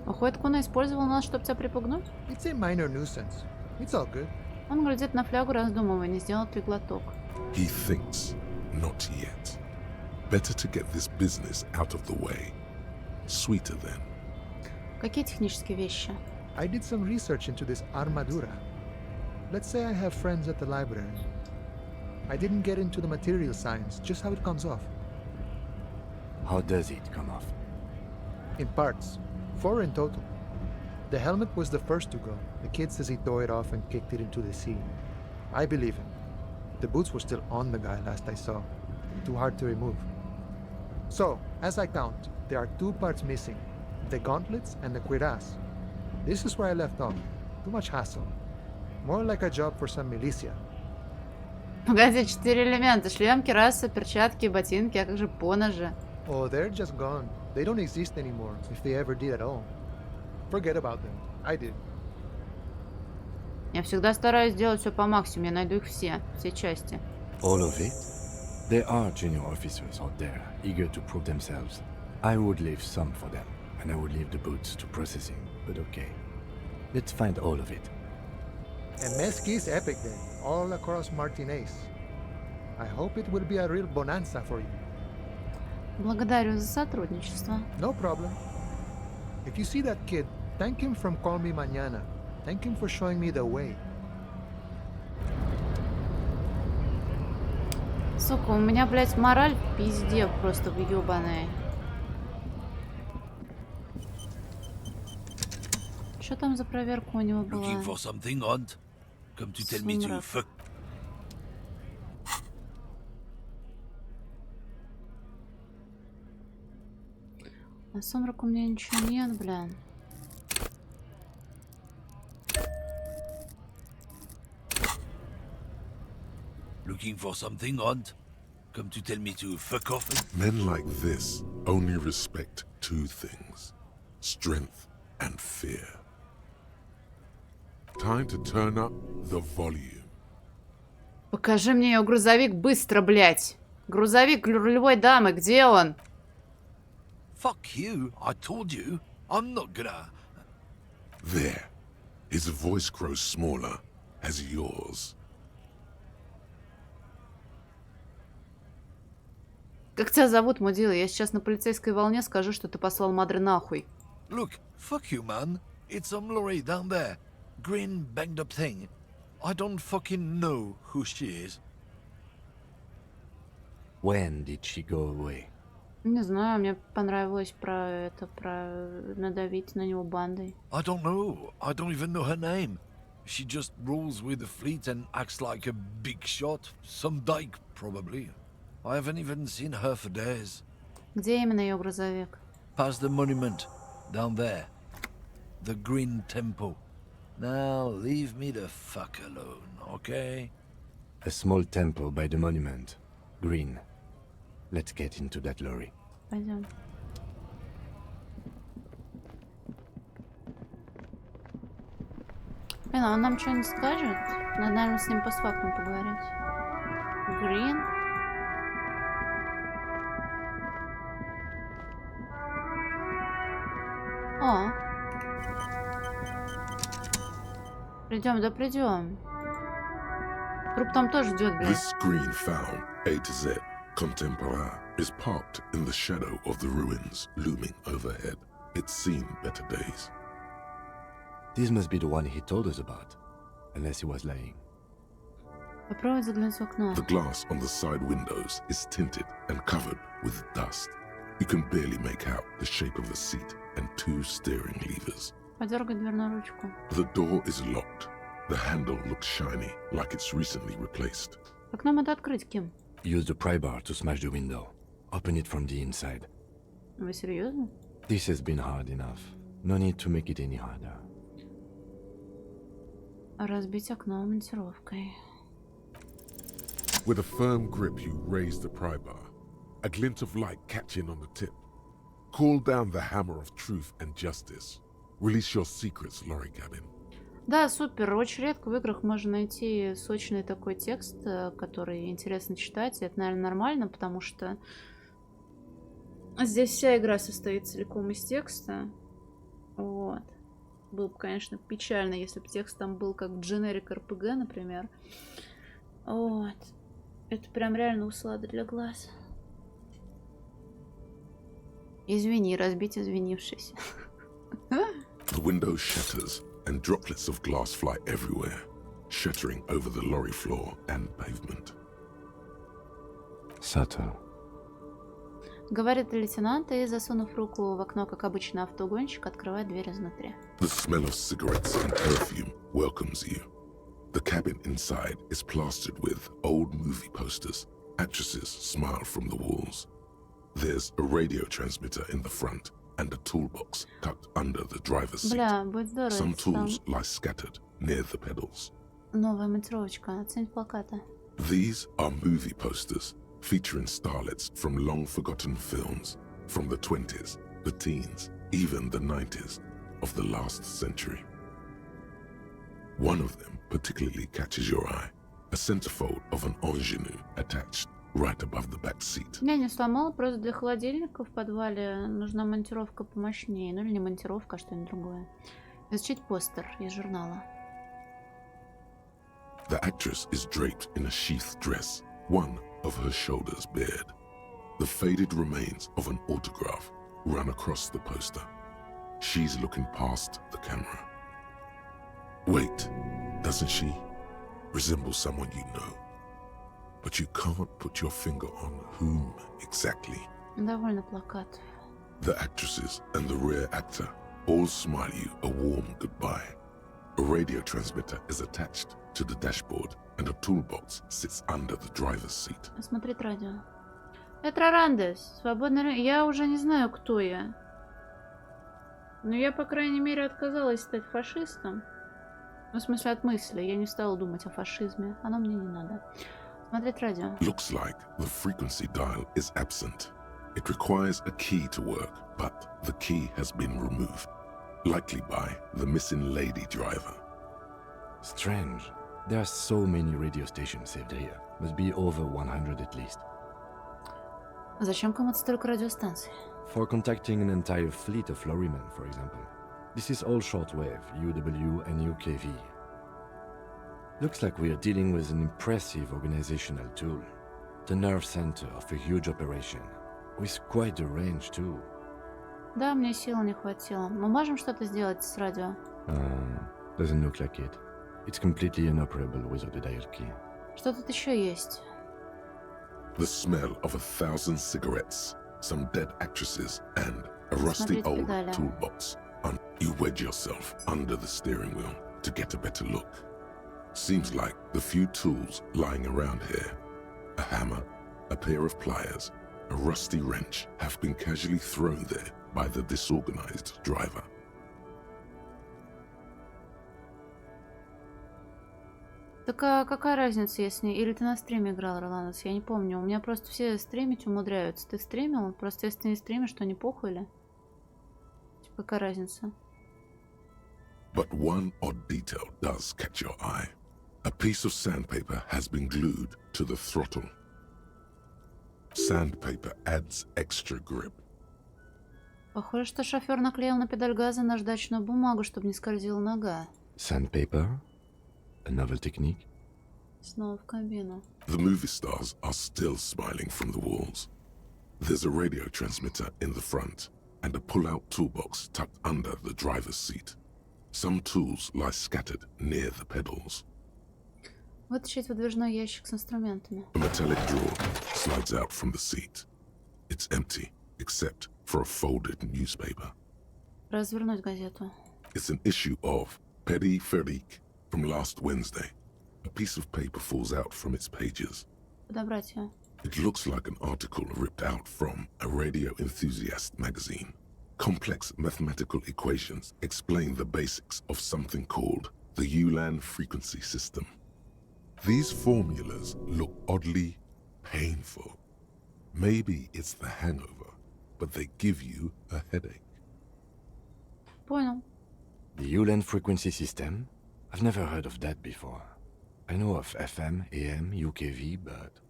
Выходит, Куна использовал нас, чтобы тебя припугнуть? It's a minor nuisance. It's all good. Он глядит на флягу, раздумывая, не сделать ли глоток. He thinks, not yet. Better to get this business out of the way. Sweeter then. Какие технические вещи? I did some research into this armadura. Let's say I have friends at the library. I didn't get into the material science, just how it comes off. How does it come off? In parts. 4 in total. The helmet was the first to go. The kid says he tore it off and kicked it into the sea. I believe him. The boots were still on the guy last I saw. too hard to remove. So, as I count, there are 2 parts missing, the gauntlets and the cuirass. This is where I left off. Too much hassle. More like a job for some militia. Погоди, 4 элемента. Шлем, кираса, перчатки, ботинки, а как же поножи? Oh, they're just gone. They don't exist anymore, if they ever did at all. Forget about them. I did. Я всегда стараюсь делать все по максимуму. Я найду их все части. All of it? There are junior officers out there, eager to prove themselves. I would leave some for them, and I would leave the boots to processing, but okay. Let's find all of it. And Mesqui's epic then, all across Martinez. I hope it will be a real bonanza for you. Благодарю за сотрудничество. No problem. If you see that kid, thank him from Call Me Mañana. Thank him for showing me the way. Сука, у меня, блядь, мораль в пизде просто в ёбаной. Что там за проверка у него была? Looking for something, Hunt? Come to tell me to fuck. На сумрак у меня ничего нет, бля. Looking for something, Hunt? Come to tell me to fuck off? Men like this only respect 2 things: strength and fear. Time to turn up the volume. Покажи мне ее грузовик быстро, блядь. Грузовик рулевой дамы, где он? Fuck you, I told you. I'm not gonna... There. His voice grows smaller as yours. Как тебя зовут, мудила? Я сейчас на полицейской волне скажу, что ты послал Мадре нахуй. Look, fuck you, man. It's some lorry down there. Green, banged up thing. I don't fucking know who she is. When did she go away? Не знаю, мне понравилось про надавить на него бандой. I don't know. I don't even know her name. She just rolls with the fleet and acts like a big shot. Some dyke, probably. I haven't even seen her for days. Где именно ее грузовик? Past the monument. Down there. The Green Temple. Now, leave me the fuck alone, okay? A small temple by the monument. Green. Let's get into that lorry. Пойдем. Блин, а он нам что-нибудь скажет? Надо, наверное, с ним постфактум поговорить. Green? О. Придем, да придем. Труп там тоже ждет, блядь. This green found, A to Z, contemporaire, is parked in the shadow of the ruins looming overhead. It's seen better days. This must be the one he told us about, unless he was lying. Попробуй заглянуть в окно. The glass on the side windows is tinted and covered with dust. You can barely make out the shape of a seat and 2 steering levers. Подергай дверную ручку. The door is locked. The handle looks shiny, like it's recently replaced. Как нам это открыть, Ким? Use the pry bar to smash the window. Open it from the inside. Вы серьезно? This has been hard enough. No need to make it any harder. Разбить окно монтировкой. With a firm grip, you raise the pry bar, a glint of light catching on the tip. Call down the hammer of truth and justice. Release your secrets, Lorry Cabin. Да, супер. Очень редко в играх можно найти сочный такой текст, который интересно читать. И это, наверное, нормально, потому что здесь вся игра состоит целиком из текста. Вот. Было бы, конечно, печально, если бы текст там был как в Generic RPG, например. Вот. Это прям реально услада для глаз. Извини, разбить извинившись. The window shatters, and droplets of glass fly everywhere, shattering over the lorry floor and pavement. Subtle. Говорит лейтенант и, засунув руку в окно, как обычно автогонщик, открывает дверь изнутри. The smell of cigarettes and perfume welcomes you. The cabin inside is plastered with old movie posters, Actresses smile from the walls. There's a radio transmitter in the front and a toolbox tucked under the driver's seat. Бля, будет здорово, Some если там tools lie scattered near the pedals. новая монтировочка. Оценить плакаты. These are movie posters featuring starlets from long-forgotten films from the 20s, the teens, even the 90s of the last century. One of them particularly catches your eye, a centerfold of an ingenue attached right above the back seat. Я не сломала, просто для холодильника в подвале нужна монтировка помощнее. Ну или не монтировка, а что-нибудь другое. Изучить постер из журнала. The actress is draped in a sheathed dress, one of her shoulders bared. The faded remains of an autograph run across the poster. She's looking past the camera. Wait, doesn't she resemble someone you know? But you can't put your finger on whom exactly. Довольно плакат. The actresses and the rear actor all smile you a warm goodbye. A radio transmitter is attached to the dashboard, and a toolbox sits under the driver's seat. Смотреть радио. Это Рарандес. Свободный. Я уже не знаю, кто я. Но я, по крайней мере, отказалась стать фашистом. Ну, в смысле, от мысли. Я не стала думать о фашизме. Оно мне не надо. Смотреть радио. Looks like the frequency dial is absent. It requires a key to work, but the key has been removed, likely by the missing lady driver. Strange. There are so many radio stations saved here. Must be over 100 at least. Зачем кому-то столько радиостанций? For contacting an entire fleet of lorrymen, for example. This is all shortwave, UW and UKV. Looks like we are dealing with an impressive organizational tool. The nerve center of a huge operation. With quite a range, too. Да, мне сил не хватило. Мы можем что-то сделать с радио? Doesn't look like it. It's completely inoperable without a dial key. Что тут еще есть? The smell of 1,000 cigarettes, some dead actresses, and a rusty Смотреть old педали. toolbox. You wedge yourself under the steering wheel to get a better look. Seems like the few tools lying around here, a hammer, a pair of pliers, a rusty wrench, have been casually thrown there by the disorganized driver. Так а какая разница, если... Или ты на стриме играл, Роланос? Я не помню. У меня просто все стримить умудряются. Ты стримил? Просто если ты не стримишь, что не похуй ли? Типа, какая разница? But one odd detail does catch your eye. A piece of sandpaper has been glued to the throttle. Sandpaper adds extra grip. Похоже, что шофер наклеил на педаль газа наждачную бумагу, чтобы не скользила нога. Sandpaper? A novel technique? Снова в кабину. The movie stars are still smiling from the walls. There's a radio transmitter in the front and a pull-out toolbox tucked under the driver's seat. Some tools lie scattered near the pedals. Вытащить выдвижной ящик с инструментами. A metallic drawer slides out from the seat. It's empty, except for a folded newspaper. Развернуть газету. It's an issue of Peripherique from last Wednesday. A piece of paper falls out from its pages. Подобрать ее. It looks like an article ripped out from a radio enthusiast magazine. Complex mathematical equations explain the basics of something called the Ulan frequency system. These formulas look oddly painful. Maybe it's the hangover, but they give you a headache. Понял. The Ulan frequency system? I've never heard of that before. I know of FM, AM, UKV, but...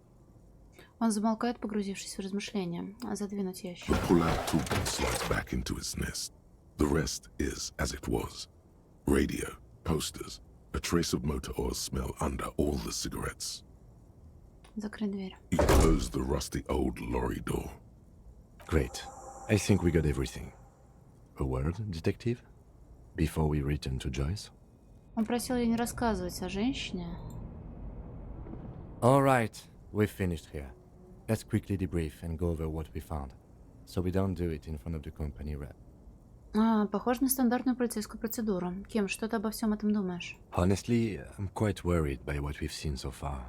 Он замолкает, погрузившись в размышления. Задвинуть ящик. The pull-out toolbox slides back into its nest. The rest is as it was. Radio, posters, a trace of motor oil smell under all the cigarettes. Закрыть дверь. You close the rusty old lorry door. Great. I think we got everything. A word, detective? Before we return to Joyce? Он просил ее не рассказывать о женщине. All right, we've finished here. Let's quickly debrief and go over what we found, so we don't do it in front of the company rep. Похоже на стандартную полицейскую процедуру. Ким, что ты обо всем этом думаешь? Honestly, I'm quite worried by what we've seen so far.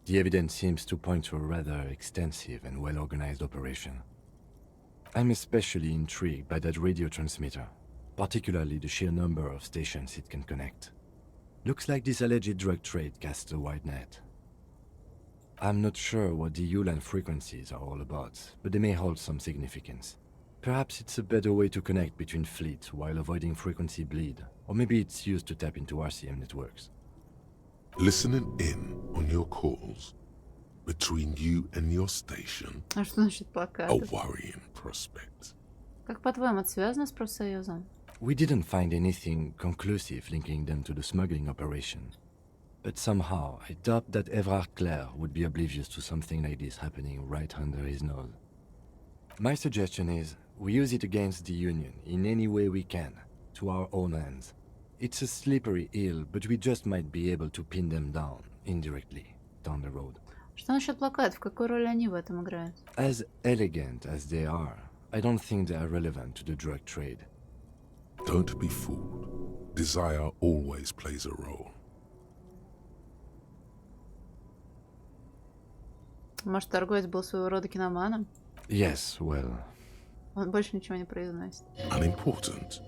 The evidence seems to point to a rather extensive and well-organized operation. I'm especially intrigued by that radio transmitter, particularly the sheer number of stations it can connect. Looks like this alleged drug trade casts a wide net. I'm not sure what the Ulan frequencies are all about, but they may hold some significance. Perhaps it's a better way to connect between fleets while avoiding frequency bleed, or maybe it's used to tap into RCM networks. Listening in on your calls between you and your station, А что насчет a плакатов? worrying prospect. Как по-твоему, это связано с профсоюзом? We didn't find anything conclusive linking them to the smuggling operation. But somehow, I doubt that Evrard Clare would be oblivious to something like this happening right under his nose. My suggestion is, we use it against the Union in any way we can, to our own ends. It's a slippery hill, but we just might be able to pin them down, indirectly, down the road. Что насчет плакатов? Какую роль они в этом играют? As elegant as they are, I don't think they are relevant to the drug trade. Don't be fooled. Desire always plays a role. Может, торговец был своего рода киноманом? Yes, well... Он больше ничего не произносит. Unimportant.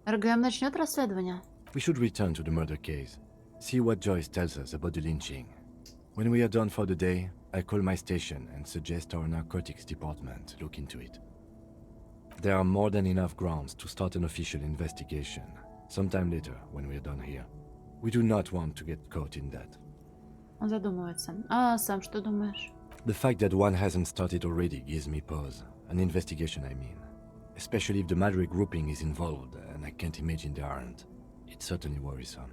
РГМ начнет расследование? We should return to the murder case. See what Joyce tells us about the lynching. When we are done for the day, I call my station and suggest our narcotics department look into it. There are more than enough grounds to start an official investigation, sometime later when we are done here. We do not want to get caught in that. Он задумывается. А сам что думаешь? The fact that one hasn't started already gives me pause. An investigation, I mean. Especially if the Madrid grouping is involved, and I can't imagine they aren't. It's certainly worrisome.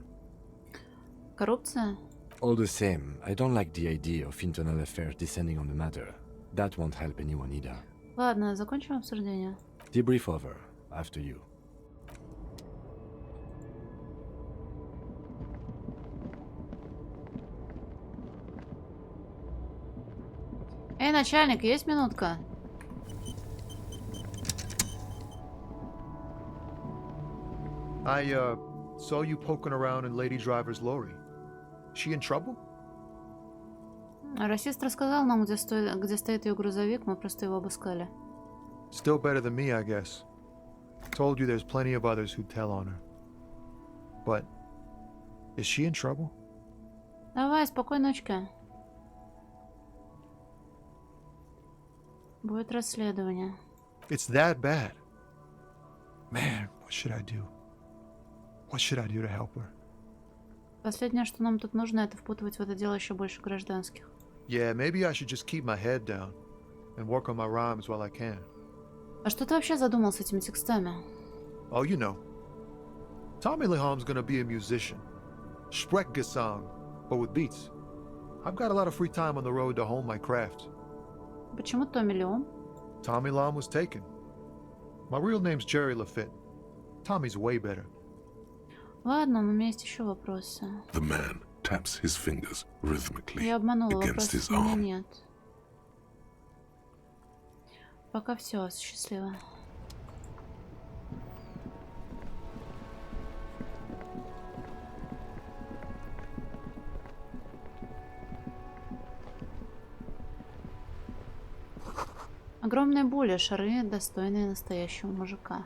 Коррупция? All the same, I don't like the idea of internal affairs descending on the matter. That won't help anyone either. Ладно, закончим обсуждение. Debrief over. After you. Эй, начальник, есть минутка? I, saw you poking around in Lady Driver's lorry. She in trouble? Расист рассказал нам, где стоит ее грузовик, мы просто его обыскали. Still better than me, I guess. Told you there's plenty of others who'd tell on her. But, is she in trouble? Давай, спокойной ночки. Будет расследование. It's that bad. Man, what should I do? What should I do to help her? Последнее, что нам тут нужно, это впутывать в это дело еще больше гражданских. Yeah, maybe I should just keep my head down and work on my rhymes while I can. А что ты вообще задумал с этими текстами? Oh, you know. Tommy Leham's gonna be a musician. Sprechgesang, but with beats. I've got a lot of free time on the road to hone my craft. Почему Томми Леом? Tommy Lam was taken. My real name's Jerry Lafitte. Tommy's way better. Ладно, но у меня есть еще вопросы. The man taps his fingers rhythmically Я обманула, against вопросов his у меня arm. нет. Пока все, счастливо. Огромные боли, шары, достойные настоящего мужика.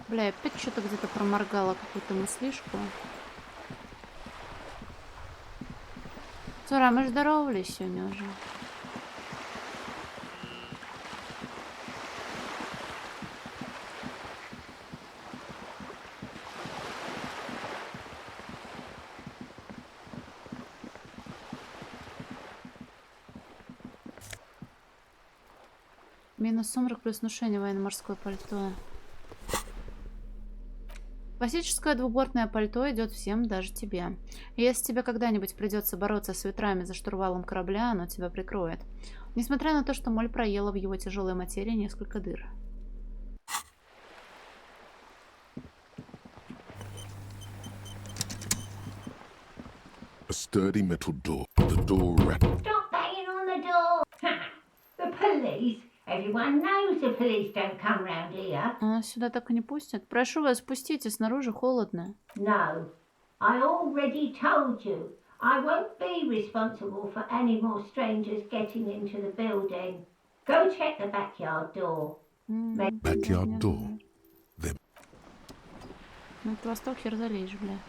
Бля, я опять что-то где-то проморгала какую-то мыслишку. Зора, мы же здоровались сегодня уже. Минус сумрак плюс ношение военно-морское пальто. Классическое двубортное пальто идет всем, даже тебе. И если тебе когда-нибудь придется бороться с ветрами за штурвалом корабля, оно тебя прикроет. Несмотря на то, что моль проела в его тяжелой материи несколько дыр. A sturdy metal door. The door rattled. Stop banging on the door! The police? Everyone knows the police don't come round here. А, сюда так и не пустят. Прошу вас, спустите, снаружи холодно. No, I already told you. I won't be responsible for any more strangers getting into the building. Go check the backyard door. Backyard door? На этот восток хер залезешь, бля.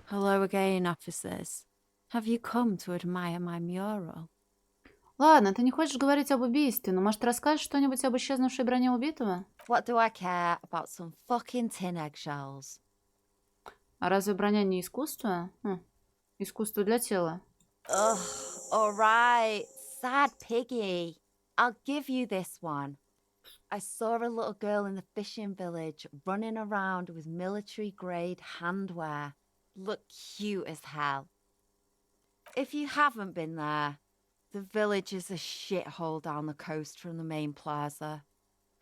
Hello again, officers. Have you come to admire my mural? Ладно, ты не хочешь говорить об убийстве, но, может, расскажешь что-нибудь об исчезнувшей броне убитого? What do I care about some fucking tin eggshells? А разве броня не искусство? Искусство для тела. Ugh, alright. Sad piggy. I'll give you this one. I saw a little girl in the fishing village running around with military-grade handwear. Looked cute as hell. If you haven't been there, the village is a shithole down the coast from the main plaza.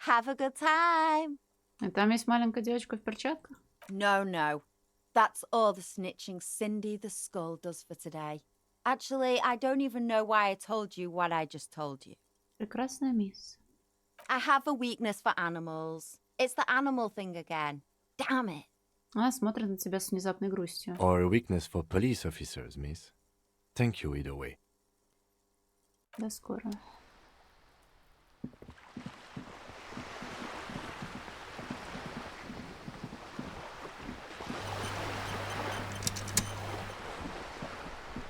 Have a good time! И там есть маленькая девочка в перчатках? No. That's all the snitching Cindy the Skull does for today. Actually, I don't even know why I told you what I just told you. Прекрасная мисс. I have a weakness for animals. It's the animal thing again. Damn it. А, смотрит на тебя с внезапной грустью. Or a weakness for police officers, miss. Thank you either way. До скорого.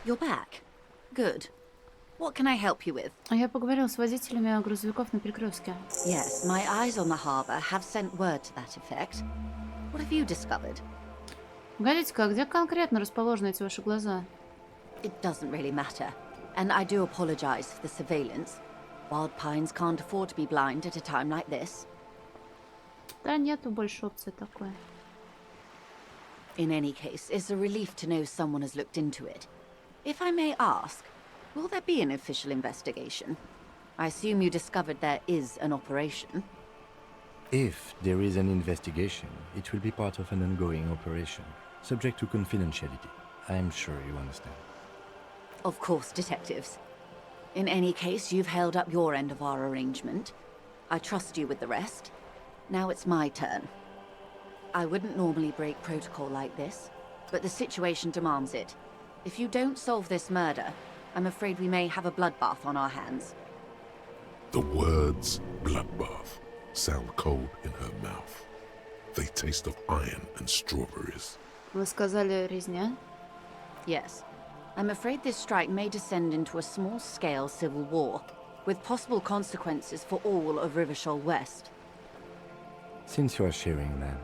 You're back. Good. What can I help you with? Я поговорил с водителями грузовиков на перекрестке. Yes, my eyes on the harbour have sent word to that effect. What have you discovered? Погодите-ка, где конкретно расположены эти ваши глаза? It doesn't really matter. And I do apologise for the surveillance. Wild Pines can't afford to be blind at a time like this. Да нету больше опции такой. In any case, it's a relief to know someone has looked into it. If I may ask, will there be an official investigation? I assume you discovered there is an operation. If there is an investigation, it will be part of an ongoing operation, subject to confidentiality. I'm sure you understand. Of course, detectives. In any case, you've held up your end of our arrangement. I trust you with the rest. Now it's my turn. I wouldn't normally break protocol like this, but the situation demands it. If you don't solve this murder, I'm afraid we may have a bloodbath on our hands. The words bloodbath sound cold in her mouth. They taste of iron and strawberries. Вы сказали резня? Yes. I'm afraid this strike may descend into a small-scale civil war, with possible consequences for all of Rivershoal West. Since you are sharing land,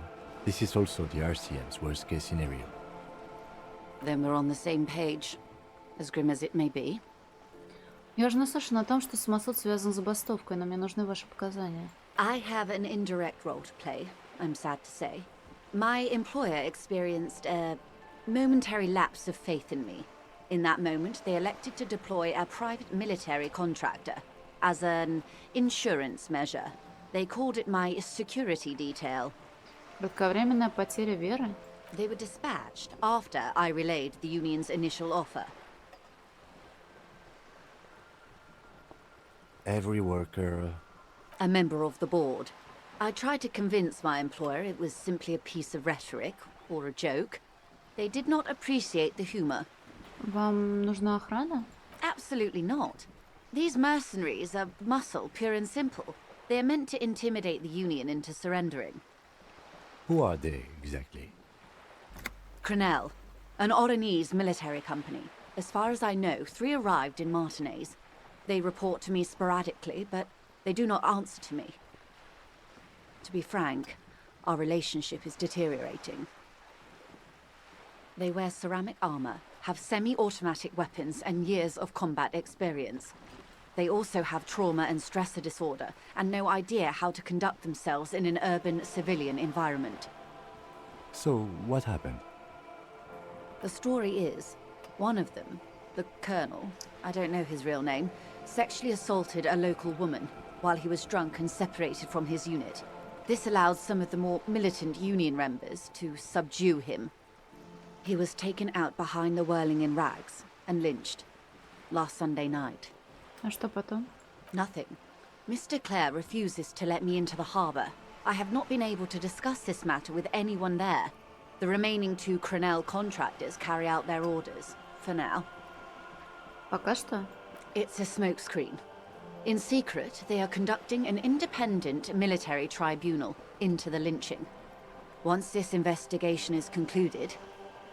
this is also the RCM's worst-case scenario. Then we're on the same page, as grim as it may be. Я же наслышан о том, что самосуд связан с забастовкой, но мне нужны ваши показания. I have an indirect role to play, I'm sad to say. My employer experienced a momentary lapse of faith in me. In that moment, they elected to deploy a private military contractor as an insurance measure. They called it my security detail. Кратковременная потеря веры? They were dispatched after I relayed the union's initial offer. Every worker... A member of the board. I tried to convince my employer it was simply a piece of rhetoric or a joke. They did not appreciate the humor. Вам нужна охрана? Absolutely not. These mercenaries are muscle, pure and simple. They are meant to intimidate the Union into surrendering. Who are they, exactly? Crenell, an Oranese military company. As far as I know, 3 arrived in Martinez. They report to me sporadically, but they do not answer to me. To be frank, our relationship is deteriorating. They wear ceramic armor, have semi-automatic weapons, and years of combat experience. They also have trauma and stressor disorder, and no idea how to conduct themselves in an urban civilian environment. So, what happened? The story is, one of them, the Colonel, I don't know his real name, sexually assaulted a local woman while he was drunk and separated from his unit. This allowed some of the more militant Union members to subdue him. He was taken out behind the whirling in rags and lynched. last Sunday night. А что потом? Nothing. Mr. Clare refuses to let me into the harbour. I have not been able to discuss this matter with anyone there. The remaining 2 Crenell contractors carry out their orders, for now. Пока что? It's a smokescreen. In secret, they are conducting an independent military tribunal into the lynching. Once this investigation is concluded,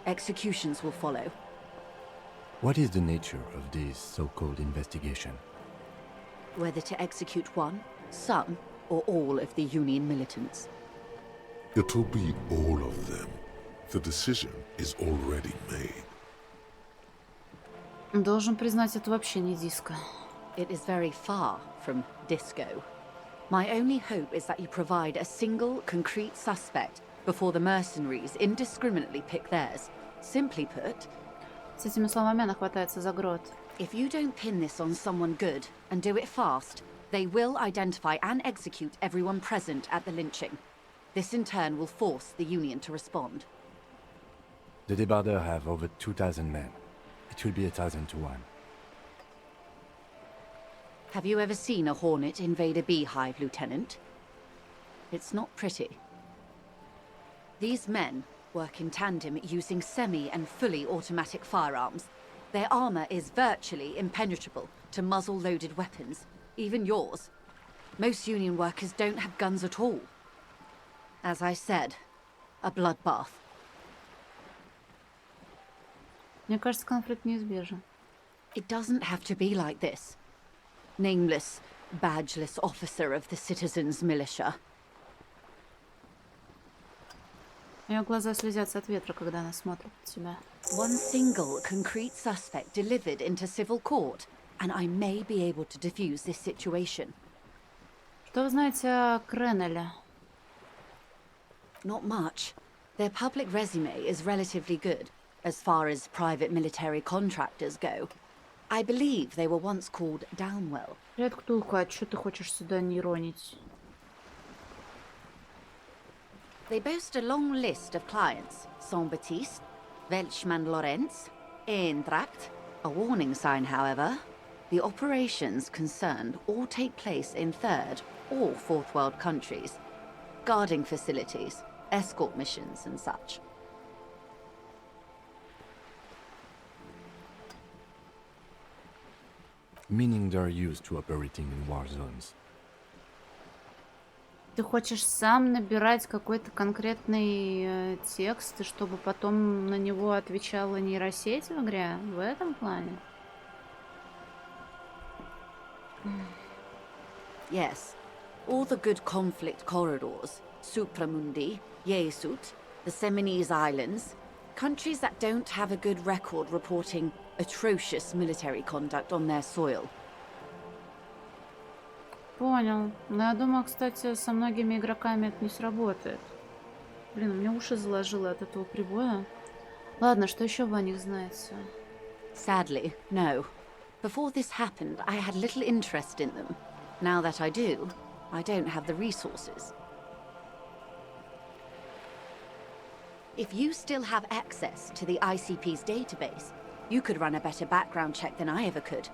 executions will follow. What is the nature of this so-called investigation? Whether to execute one, some, or all of the Union militants. It'll be all of them. The decision is already made. Должен признать, это вообще не диско. It is very far from disco. My only hope is that you provide a single, concrete suspect before the mercenaries indiscriminately pick theirs. Simply put, С этими словами она хватается за грот. if you don't pin this on someone good and do it fast, they will identify and execute everyone present at the lynching. This in turn will force the Union to respond. The débardeurs have over 2,000 men. It will be 1,000 to 1. Have you ever seen a Hornet invade a beehive, Lieutenant? It's not pretty. These men work in tandem using semi- and fully automatic firearms. Their armor is virtually impenetrable to muzzle-loaded weapons, even yours. Most Union workers don't have guns at all. As I said, a bloodbath. Мне кажется, конфликт неизбежен. It doesn't have to be like this. Nameless, badgeless officer of the citizens' militia. Ее глаза слезятся от ветра, когда она смотрит на тебя. One single concrete suspect delivered into civil court, and I may be able to defuse this situation. Что вы знаете о Креннеле? Not much. Their public resume is relatively good, as far as private military contractors go. I believe they were once called Downwell. Привет, Ктулку, а что ты хочешь сюда нейронить? They boast a long list of clients. Saint-Baptiste, Welchman Lorenz, Eintracht. A warning sign, however. The operations concerned all take place in third or fourth world countries. Guarding facilities, escort missions and such. Meaning they're used to operating in war zones. Ты хочешь сам набирать какой-то конкретный текст, и чтобы потом на него отвечала нейросеть в игре? В этом плане? Yes. All the good conflict corridors, Supramundi, Yesut, the Seminese Islands, countries that don't have a good record reporting atrocious military conduct on their soil. Понял. Но я думаю, кстати, со многими игроками это не сработает. Блин, у меня уши заложило от этого прибоя. Ладно, что еще вы о них знаете? Sadly, no. Before this happened, I had little interest in them. Now that I do, I don't have the resources. If you still have access to the ICP's database, you could run a better background check than I ever could.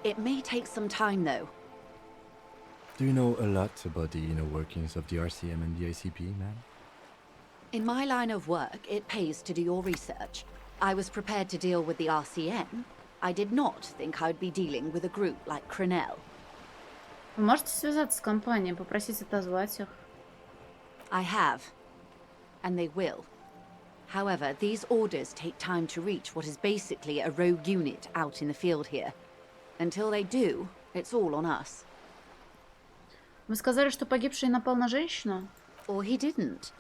It may take some time, though. Do you know a lot about the inner workings of the RCM and the ICP, ma'am? In my line of work, it pays to do your research. I was prepared to deal with the RCM. I did not think I'd be dealing with a group like Crenell. Вы можете связаться с компанией, попросить отозвать их? I have. And they will. However, these orders take time to reach what is basically a rogue unit out in the field here. Until they do, it's all on us. Вы сказали, что погибший напал на женщину? Or he didn't.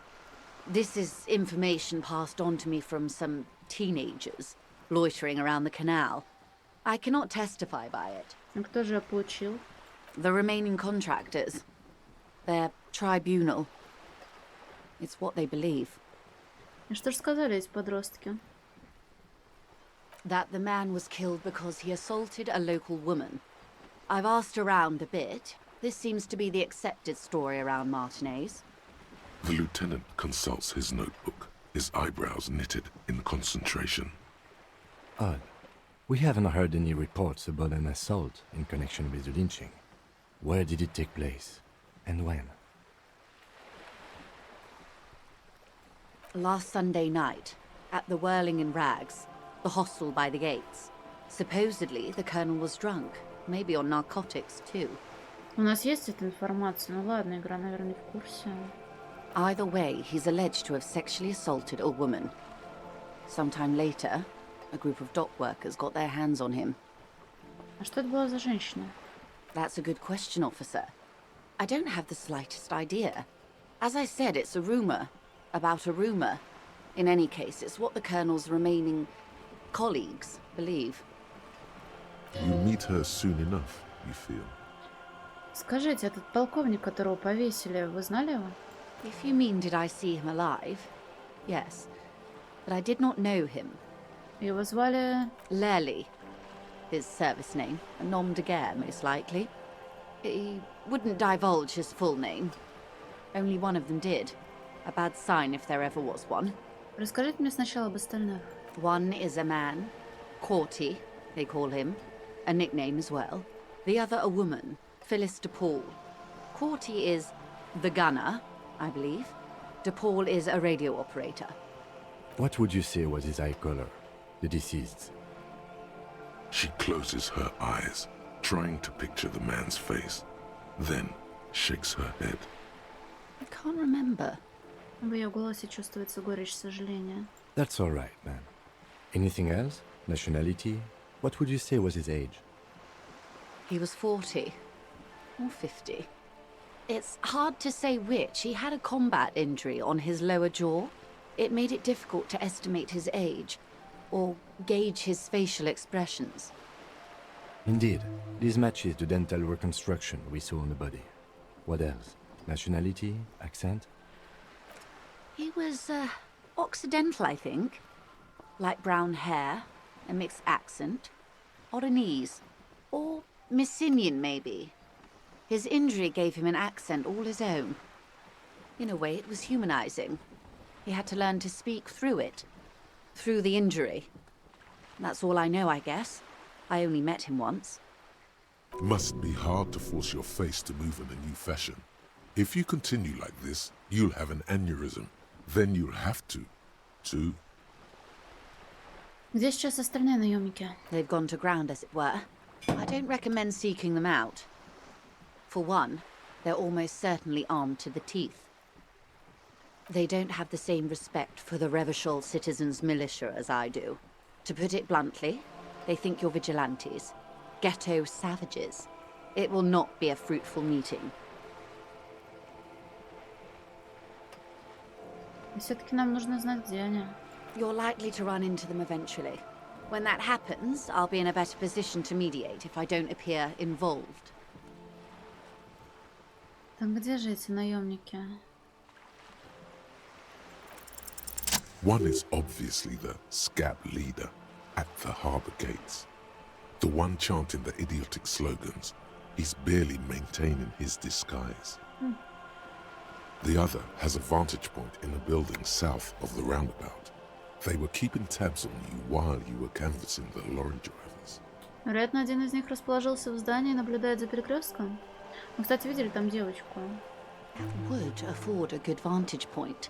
This is information passed on to me from some teenagers loitering around the canal. I cannot testify by it. А кто же ее получил? The remaining contractors. Their tribunal. It's what they believe. И что же сказали эти подростки? That the man was killed because he assaulted a local woman. I've asked around a bit. This seems to be the accepted story around Martinez. The lieutenant consults his notebook, his eyebrows knitted in concentration. Odd. We haven't heard any reports about an assault in connection with the lynching. Where did it take place? And when? Last Sunday night, at the Whirling in Rags, the hostel by the gates. Supposedly, the colonel was drunk, maybe on narcotics too. У нас есть эта информация? Ну ладно, игра, наверное, не в курсе. Either way, he's alleged to have sexually assaulted a woman. Sometime later, a group of dock workers got their hands on him. А что это была за женщина? That's a good question, officer. I don't have the slightest idea. As I said, it's a rumor. About a rumor. In any case, it's what the colonel's remaining colleagues believe. You'll meet her soon enough, you feel? Скажите, этот полковник, которого повесили, вы знали его? If you mean did I see him alive? Yes. But I did not know him. Его звали... Lely. His service name. A nom de guerre, most likely. He wouldn't divulge his full name. Only one of them did. A bad sign if there ever was one. Расскажите мне сначала об остальных. One is a man. Corty, they call him. A nickname as well. The other a woman. Phyllis DePaul. Corty is the gunner, I believe. DePaul is a radio operator. What would you say was his eye color, the deceased's? She closes her eyes, trying to picture the man's face, then shakes her head. I can't remember. В ее голосе чувствуется горечь сожаления. That's all right, ma'am. Anything else? Nationality? What would you say was his age? He was 40. Or 50. It's hard to say which. He had a combat injury on his lower jaw. It made it difficult to estimate his age, or gauge his facial expressions. Indeed. This matches the dental reconstruction we saw on the body. What else? Nationality? Accent? He was, Occidental, I think. Light brown hair, a mixed accent, Oranese, or Messinian, maybe. His injury gave him an accent all his own. In a way, it was humanizing. He had to learn to speak through it. Through the injury. That's all I know, I guess. I only met him once. Must be hard to force your face to move in a new fashion. If you continue like this, you'll have an aneurysm. Then you'll have to... Где сейчас остальные наемники? They've gone to ground, as it were. I don't recommend seeking them out. For one, they're almost certainly armed to the teeth. They don't have the same respect for the Revachol citizens' militia as I do. To put it bluntly, they think you're vigilantes. Ghetto savages. It will not be a fruitful meeting. Все-таки нам нужно знать, где они. You're likely to run into them eventually. When that happens, I'll be in a better position to mediate if I don't appear involved. Так где же эти наемники? One is obviously the scab leader at the harbour gates. The one chanting the idiotic slogans. He's barely maintaining his disguise. The other has a vantage point in a building south of the roundabout. They were keeping tabs on you while you were canvassing the lorry drivers. Вероятно, один из них расположился в здании и наблюдает за перекрестком. Мы, кстати, видели там девочку. That would afford a good vantage point.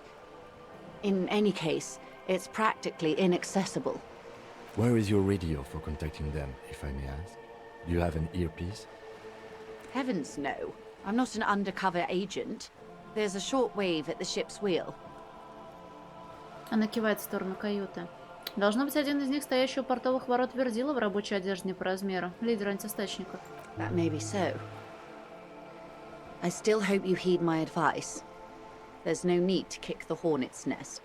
In any case, it's practically inaccessible. Where is your radio for contacting them, if I may ask? Do you have an earpiece? Heavens no. I'm not an undercover agent. There's a shortwave at the ship's wheel. Она кивает в сторону каюты. Должно быть один из них, стоящий у портовых ворот Верзила в рабочей одежде не по размеру. Лидер антистачников. That may be so. I still hope you heed my advice. There's no need to kick the hornet's nest.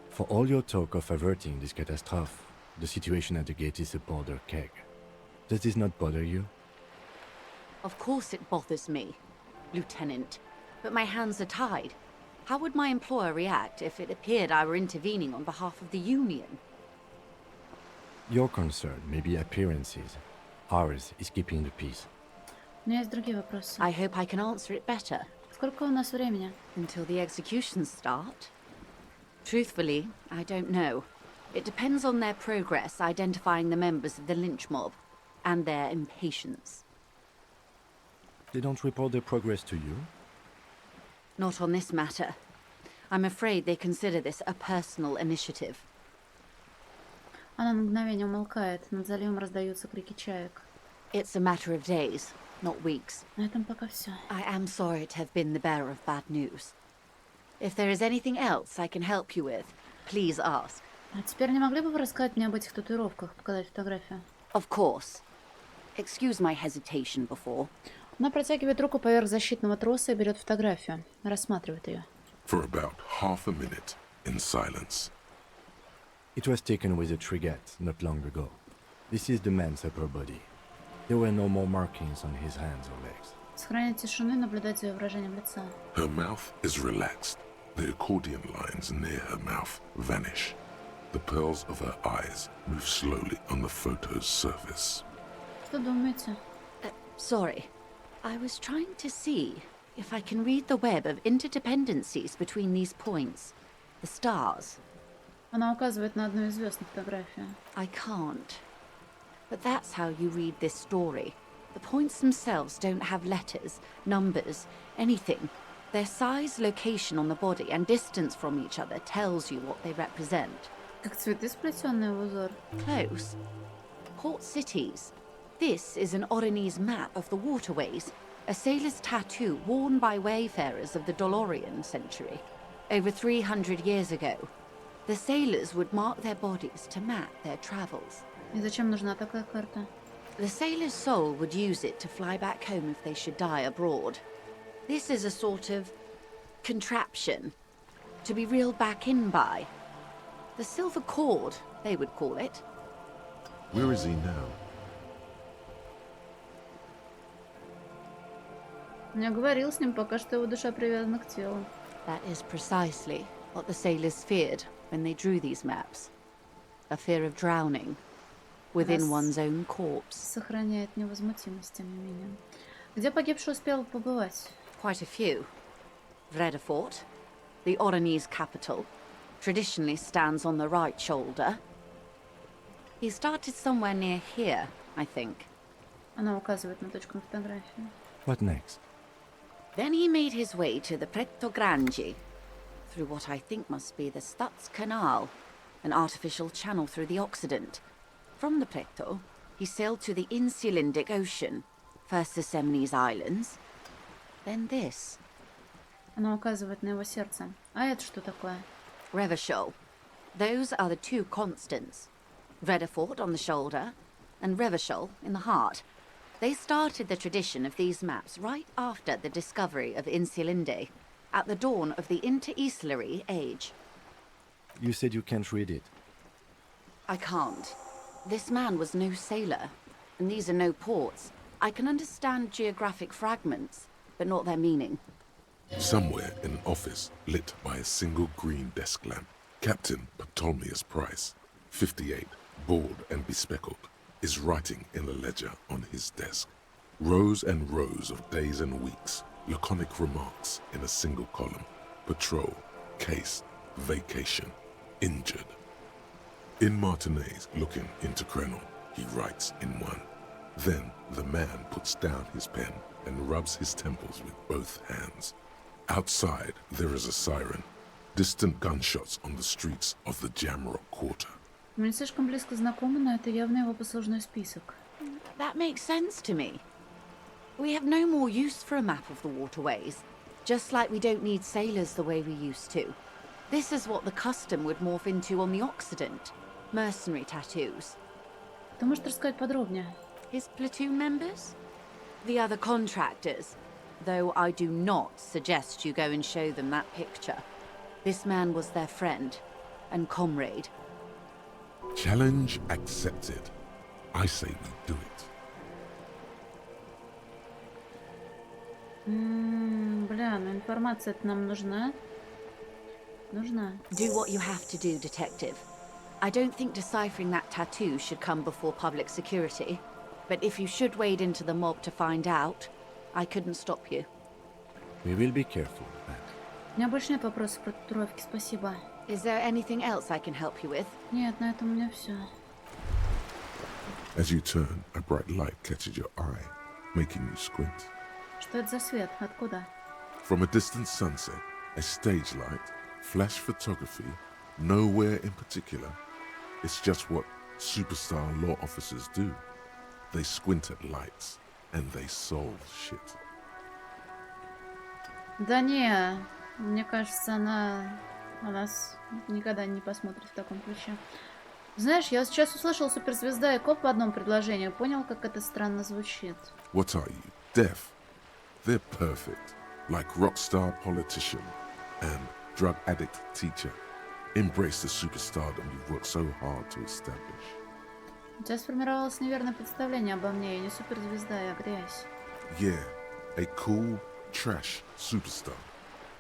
For all your talk of averting this catastrophe, the situation at the gate is a powder keg. Does this not bother you? Of course it bothers me, Lieutenant. But my hands are tied. How would my employer react if it appeared I were intervening on behalf of the Union? Your concern may be appearances. Ours is keeping the peace. У меня есть другие вопросы. I hope I can answer it better. Сколько у нас времени? Until the executions start. Truthfully, I don't know. It depends on their progress identifying the members of the lynch mob and their impatience. They don't report their progress to you? Not on this matter. I'm afraid they consider this a personal initiative. Она на мгновение умолкает. Над заливом раздаются крики чаек. It's a matter of days, not weeks. На этом пока все. I am sorry to have been the bearer of bad news. If there is anything else I can help you with, please ask. А теперь не могли бы вы рассказать мне об этих татуировках, показать фотографию? Of course. Excuse my hesitation before. Она протягивает руку поверх защитного троса и берет фотографию. Рассматривает ее. For about half a minute, in silence. It was taken with a trigette not long ago. This is the man's upper body. There were no more markings on his hands or legs. Сохранять тишину и наблюдать за ее выражением лица. Her mouth is relaxed. The accordion lines near her mouth vanish. The pearls of her eyes move slowly on the photo's surface. Что думаете? Sorry. I was trying to see if I can read the web of interdependencies between these points. The stars. Она указывает на одну из звезд на фотографии. I can't. But that's how you read this story. The points themselves don't have letters, numbers, anything. Their size, location on the body, and distance from each other tells you what they represent. Как цветы, сплетенные в узор. Close. Port cities. This is an Oronese map of the waterways, a sailor's tattoo worn by wayfarers of the Dolorian century. Over 300 years ago, the sailors would mark their bodies to map their travels. И зачем нужна такая карта? The sailor's soul would use it to fly back home if they should die abroad. This is a sort of contraption to be reeled back in by. The silver cord, they would call it. Where is he now? Я говорил с ним, пока что его душа привязана к телу. That is precisely what the sailors feared when they drew these maps. A fear of drowning within one's own corpse. Сохраняет невозмутимость, тем не менее. Где погибший успел побывать? Quite a few. Vredefort, the Oronese capital, traditionally stands on the right shoulder. He started somewhere near here, I think. Она указывает на точку на фотографии. What next? Then he made his way to the Pretto Grande, through what I think must be the Stutz Canal, an artificial channel through the Occident. From the Pretto, he sailed to the Insulindic Ocean, first the Semines Islands, then this. Она указывает на его сердце. А это что такое? Revachol. Those are the two constants. Vredefort on the shoulder, and Revachol in the heart. They started the tradition of these maps right after the discovery of Insulinde, at the dawn of the Inter-Islary Age. You said you can't read it. I can't. This man was no sailor, and these are no ports. I can understand geographic fragments, but not their meaning. Somewhere in an office lit by a single green desk lamp, Captain Ptolemaeus Price, 58, bald and bespectacled, is writing in a ledger on his desk. Rows and rows of days and weeks, laconic remarks in a single column. Patrol, case, vacation, injured. In Martinez, looking into Crenel, he writes in one. Then the man puts down his pen and rubs his temples with both hands. Outside, there is a siren. Distant gunshots on the streets of the Jamrock Quarter. Мы не слишком близко знакомы, но это явно его послужной список. That makes sense to me. We have no more use for a map of the waterways, just like we don't need sailors the way we used to. This is what the custom would morph into on the Occident. Mercenary tattoos. Ты можешь рассказать подробнее? His platoon members? The other contractors. Though I do not suggest you go and show them that picture. This man was their friend and comrade. Challenge accepted. I say we do it. Бля, ну информация-то нам нужна. Нужна. Do what you have to do, detective. I don't think deciphering that tattoo should come before public security. But if you should wade into the mob to find out, I couldn't stop you. We will be careful. У меня больше нет вопросов про татуировки, спасибо. Is there anything else I can help you with? Нет, на этом у меня все. As you turn, a bright light catches your eye, making you squint. Что это за свет? Откуда? From a distant sunset, a stage light, flash photography, nowhere in particular. It's just what superstar law officers do. They squint at lights, and they solve shit. Да не, мне кажется, она на нас никогда не посмотрит в таком ключе. Знаешь, я сейчас услышал суперзвезда и коп в одном предложении. Понял, как это странно звучит. What are you, deaf? They're perfect, like rock star politician and drug addict teacher. Embrace the superstardom you've worked so hard to establish. У тебя сформировалось неверное представление обо мне. Я не суперзвезда, я грязь. Yeah, a cool, trash superstar.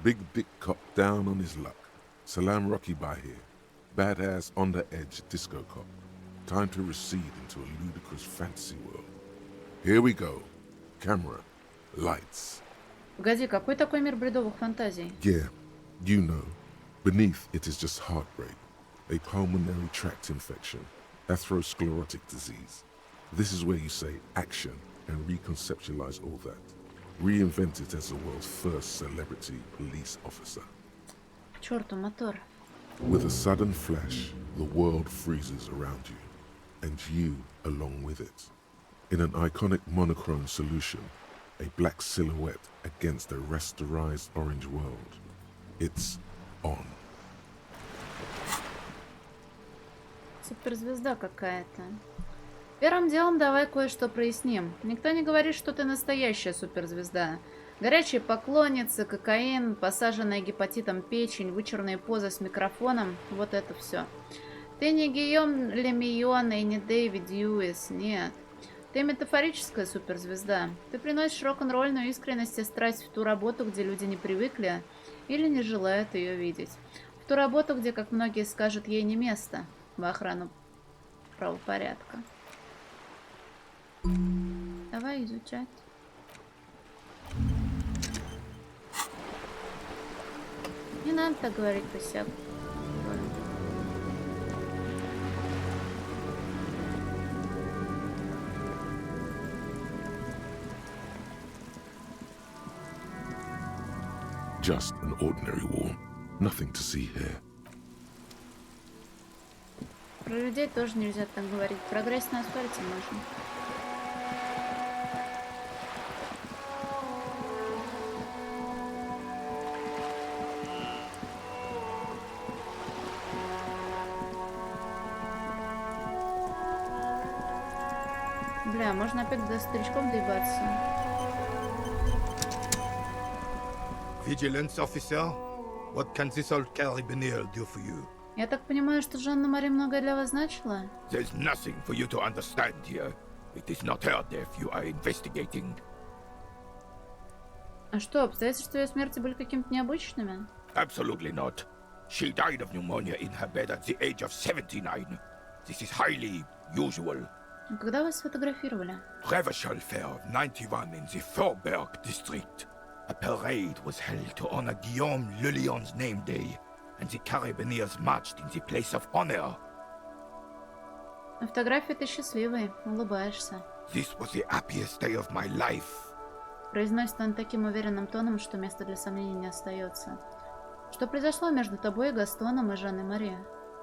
Big dick cop down on his luck. Salam Rocky by here. Badass on the edge disco cop. Time to recede into a ludicrous fantasy world. Here we go. Camera. Lights. Погоди, какой такой мир бредовых фантазий? Yeah, you know. Beneath it is just heartbreak. A pulmonary tract infection. Atherosclerotic disease. This is where you say action and reconceptualize all that. Reinvent it as the world's first celebrity police officer. К черту, мотор. With a sudden flash, the world freezes around you, and you along with it. In an iconic monochrome solution, a black silhouette against a rasterized orange world. It's on. Суперзвезда какая-то. Первым делом давай кое-что проясним. Никто не говорит, что ты настоящая суперзвезда. Горячие поклонницы, кокаин, посаженная гепатитом печень, вычурные позы с микрофоном. Вот это все. Ты не Гийом Лемион и не Дэвид Льюис, нет. Ты метафорическая суперзвезда. Ты приносишь рок-н-ролльную искренность и страсть в ту работу, где люди не привыкли или не желают ее видеть. В ту работу, где, как многие скажут, ей не место. В охрану правопорядка. Давай изучать. Не надо так говорить по-всякому. Just an ordinary war. Nothing to see here. Про людей тоже нельзя так говорить. Прогресс на асфальте можно. Бля, можно опять до старичком доебаться. Vigilance officer, what can this old carabiner do for you? Я так понимаю, что Жанна-Мари многое для вас значила? There's nothing for you to understand here. It is not her death you are investigating. А что, обстоятельства ее смерти были какими-то необычными? Absolutely not. She died of pneumonia in her bed at the age of 79. This is highly usual. А когда вас сфотографировали? Reversal Fair of 91 in the Faubourg district. A parade was held to honor Guillaume Le Lyon's name day, and the Carabineers marched in the place of honor. На фотографии ты счастливый, улыбаешься. This was the happiest day of my life. Произносит он таким уверенным тоном, что места для сомнений не остается. Что произошло между тобой и Гастоном и Жанной Мари?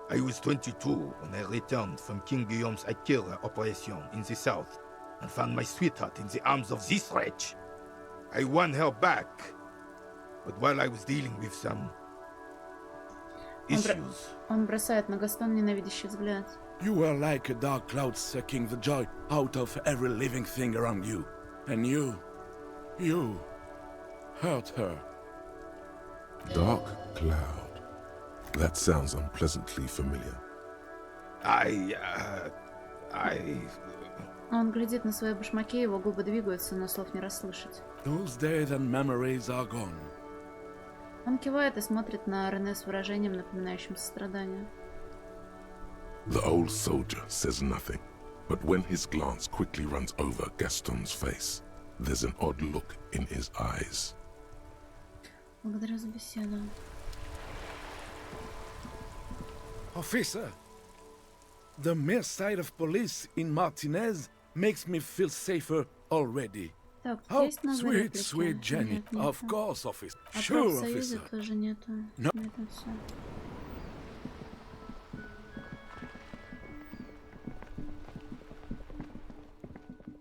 I was 22 when I returned from King Guillaume's Akira operation in the south and found my sweetheart in the arms of this wretch. I won her back, but while I was dealing with some issues... Он бросает на Гастона ненавидящий взгляд. You were like a dark cloud sucking the joy out of every living thing around you. And you hurt her. Dark cloud. That sounds unpleasantly familiar. Он глядит на свои башмаки, его губы двигаются, но слов не расслышать. Those days and memories are gone. Он кивает и смотрит на Рене с выражением, напоминающим сострадание. The old soldier says nothing, but when his glance quickly runs over Gaston's face, there's an odd look in his eyes. Благодарю за беседу. Officer, the mere sight of police in Martinez makes me feel safer already. Так, Oh, есть новые sweet, реплики? sweet Jenny. Нет, нету. Of course, officer. А Sure, профсоюза officer. тоже нету. No. Это все.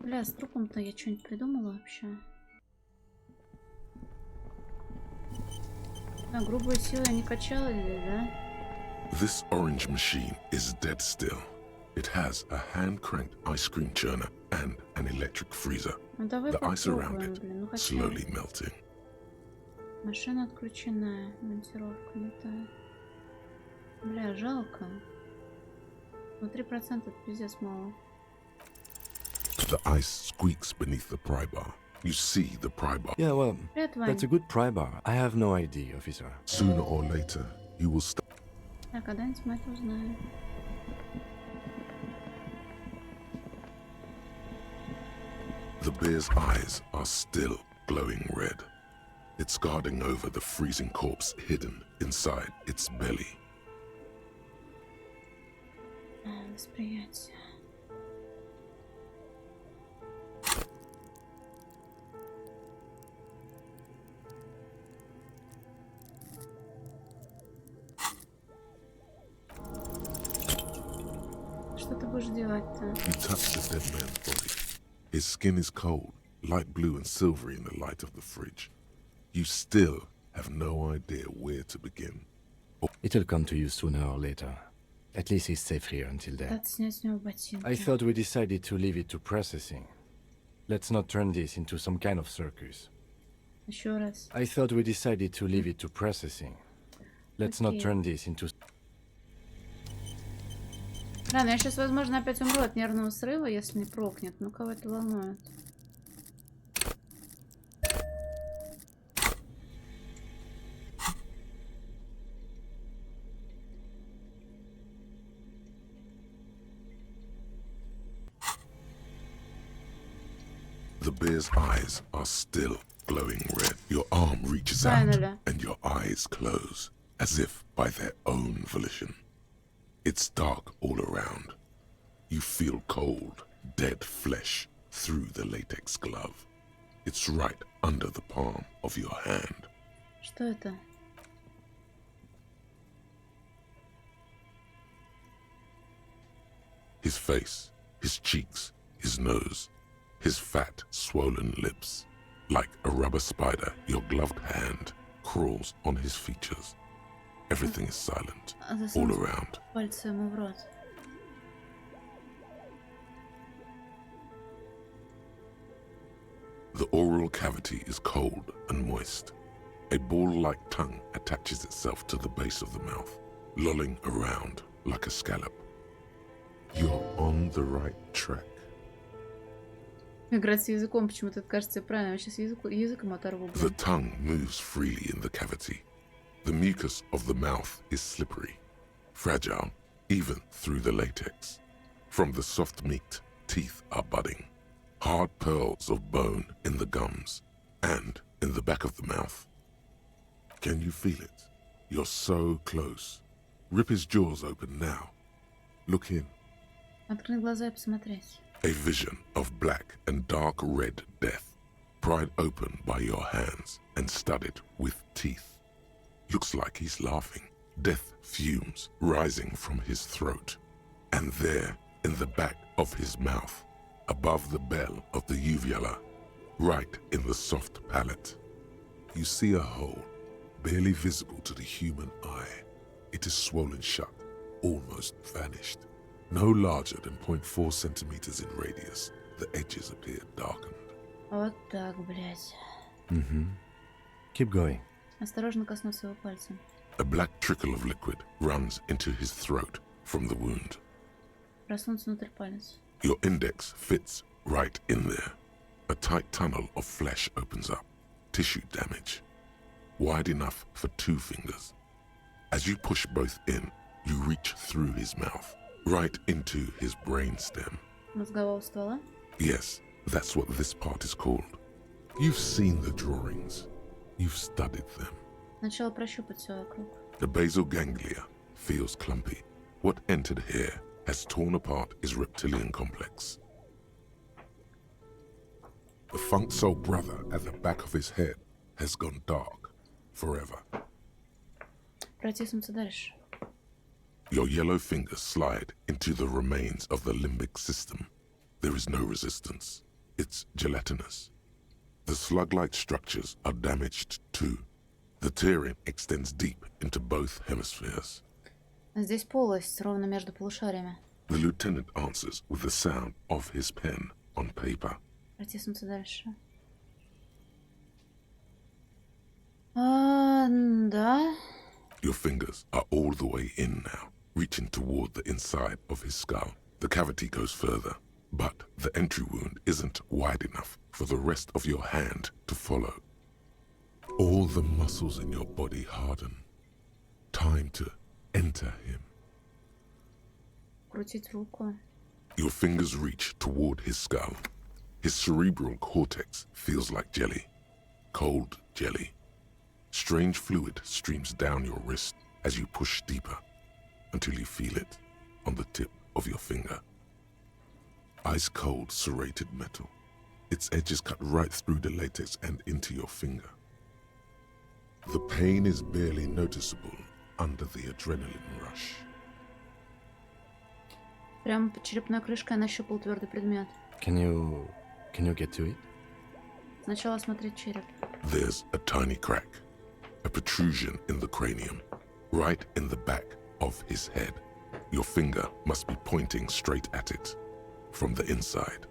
Бля, с трупом-то я что-нибудь придумала вообще? А, грубую силу я не качала, да? This orange machine is dead still. It has a hand-cranked ice cream churner and an electric freezer. Ну давай The ice around попробуем, it блин. Ну хотя... slowly melting. Машина отключена. Монтировка не та. Бля, жалко. Ну 3% это пиздец мало. The ice squeaks beneath the pry bar. You see the pry bar. Yeah, well, Привет, Вань. that's a good pry bar. I have no idea, officer. Sooner or later, you will stop. Я когда-нибудь мы это узнаем. The bear's eyes are still glowing red. It's guarding over the freezing corpse hidden inside its belly. Восприятие. Что ты будешь делать-то? You touch the dead man's body. His skin is cold, light blue and silvery in the light of the fridge. You still have no idea where to begin. It'll come to you sooner or later. At least he's safe here until then. Пытаться снять с него ботинки. I thought we decided to leave it to processing. Let's not turn this into some kind of circus. Еще раз. I thought we decided to leave it to processing. Let's not Okay. turn this into... Да, но я сейчас, возможно, опять умру от нервного срыва, если не прокнет. Ну, кого это волнует? The bear's eyes are still glowing red. Your arm reaches Finally. out and your eyes close, as if by their own volition. It's dark all around. You feel cold, dead flesh through the latex glove. It's right under the palm of your hand. Что это? His face, his cheeks, his nose, his fat, swollen lips. Like a rubber spider, your gloved hand crawls on his features. Everything is silent, all around. Пальцы ему в рот. The oral cavity is cold and moist. A ball-like tongue attaches itself to the base of the mouth, lolling around like a scallop. You're on the right track. Играть с языком почему-то кажется правильно. Я сейчас языком оторву. The Блин. tongue moves freely in the cavity. The mucus of the mouth is slippery, fragile, even through the latex. From the soft meat, teeth are budding. Hard pearls of bone in the gums and in the back of the mouth. Can you feel it? You're so close. Rip his jaws open now. Look in. Открыть глаза и посмотреть. A vision of black and dark red death, pried open by your hands and studded with teeth. Looks like he's laughing. Death fumes rising from his throat. And there, in the back of his mouth, above the bell of the uvula, right in the soft palate, you see a hole, barely visible to the human eye. It is swollen shut, almost vanished. No larger than 0.4 centimeters in radius, the edges appear darkened. Вот так, блядь. Mm-hmm. Keep going. Осторожно коснуться его пальцем. A black trickle of liquid runs into his throat from the wound. Проснуться внутрь палец. Your index fits right in there. A tight tunnel of flesh opens up. Tissue damage. Wide enough for 2 fingers. As you push both in, you reach through his mouth, right into his brainstem. Мозгового ствола. Yes, that's what this part is called. You've seen the drawings. You've studied them. Сначала прощупать все вокруг. The basal ganglia feels clumpy, What entered here has torn apart his reptilian complex. The funk soul brother at the back of his head has gone dark forever. Протиснуться дальше. Your yellow fingers slide into the remains of the limbic system. There is no resistance. It's gelatinous. The slug-like structures are damaged too. The tearing extends deep into both hemispheres. Здесь полость ровно между полушариями. The lieutenant answers with the sound of his pen on paper. Протиснуться дальше. Да. Your fingers are all the way in now, reaching toward the inside of his skull. The cavity goes further, but the entry wound isn't wide enough for the rest of your hand to follow. All the muscles in your body harden. Time to enter him. Крутить руку. Your fingers reach toward his skull. His cerebral cortex feels like jelly. Cold jelly. Strange fluid streams down your wrist as you push deeper until you feel it on the tip of your finger. Ice-cold serrated metal. Its edges cut right through the latex and into your finger. The pain is barely noticeable under the adrenaline rush. Прям под черепной крышкой я нащупал твердый предмет. Can you get to it? Сначала осмотреть череп. There's a tiny crack, a protrusion in the cranium, right in the back of his head. Your finger must be pointing straight at it, from the inside.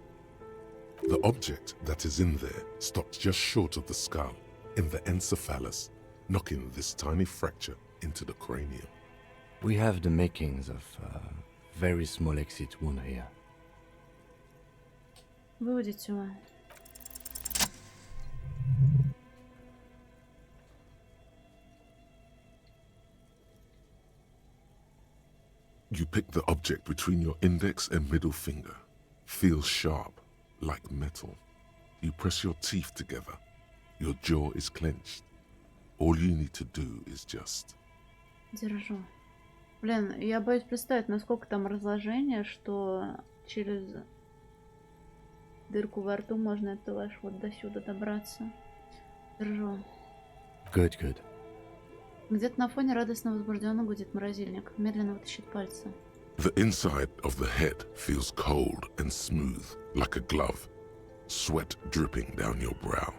The object that is in there stops just short of the skull, in the encephalus, knocking this tiny fracture into the cranium. We have the makings of a very small exit wound here. Выводить его. You pick the object between your index and middle finger. Feels sharp, like metal. You press your teeth together. Your jaw is clenched. All you need to do is just... Держу. Блин, я боюсь представить, насколько там разложение, что через дырку во рту можно это аж вот до сюда добраться. Держу. Good. Где-то на фоне радостно возбужденно гудит морозильник. Медленно вытащит пальцы. The inside of the head feels cold and smooth, like a glove. Sweat dripping down your brow.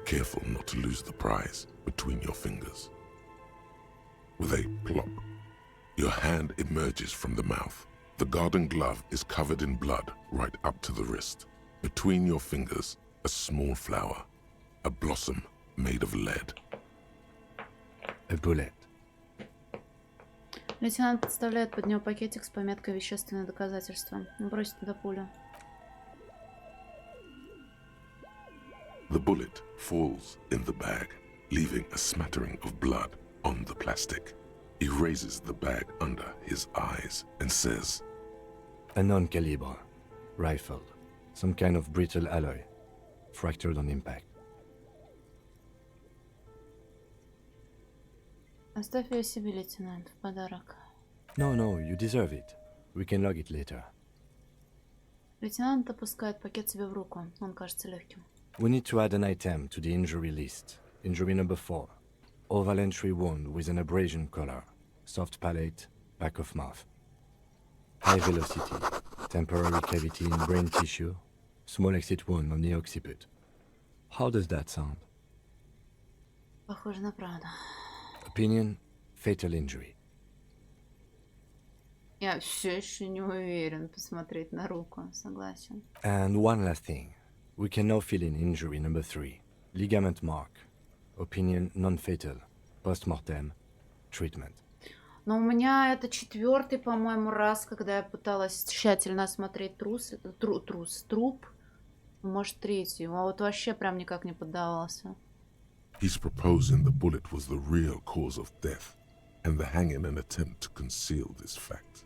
Careful not to lose the prize between your fingers. With a plop, your hand emerges from the mouth. The garden glove is covered in blood right up to the wrist. Between your fingers, a small flower, a blossom made of lead. A bullet. Лейтенант подставляет под него пакетик с пометкой «Вещественное доказательство». Бросит туда пулю. The bullet falls in the bag, leaving a smattering of blood on the plastic. He raises the bag under his eyes and says, A non-caliber rifle. Some kind of brittle alloy. Fractured on impact. Оставь ее себе, лейтенант, в подарок. No, you deserve it. We can log it later. Лейтенант опускает пакет себе в руку. Он кажется легким. We need to add an item to the injury list. Injury number 4. Oval entry wound with an abrasion color. Soft palate, back of mouth. High velocity. Temporary cavity in brain tissue. Small exit wound on the occiput. How does that sound? Похоже на правду. Opinion, fatal injury. Я все еще не уверен посмотреть на руку. Согласен. And one last thing. We can now fill in injury number 3. Ligament mark. Opinion non-fatal. Post-mortem. Treatment. Но у меня это 4-й, по-моему, раз, когда я пыталась тщательно осмотреть труп. Может, 3-й. А вот вообще прям никак не поддавался. He's proposing the bullet was the real cause of death, and the hanging an attempt to conceal this fact.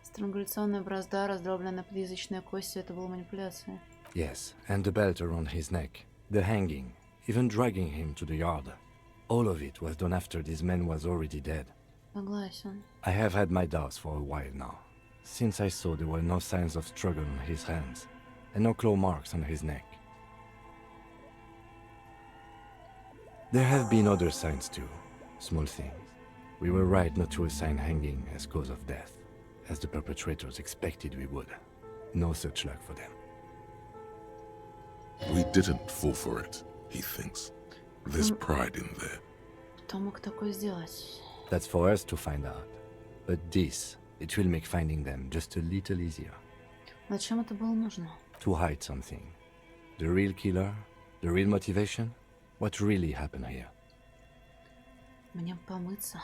Странгуляционная бразда, раздробленная подъязычная кость, это была манипуляция. Yes, and the belt around his neck. The hanging. Even dragging him to the yard. All of it was done after this man was already dead. Согласен. I have had my doubts for a while now, since I saw there were no signs of struggle on his hands, and no claw marks on his neck. There have been other signs too, small things. We were right not to assign hanging as cause of death, as the perpetrators expected we would. No such luck for them. We didn't fall for it, he thinks. There's pride in there. Кто мог такое сделать? That's for us to find out. But this, it will make finding them just a little easier. Зачем это было нужно? To hide something. The real killer, the real motivation, what really happened here. Мне помыться.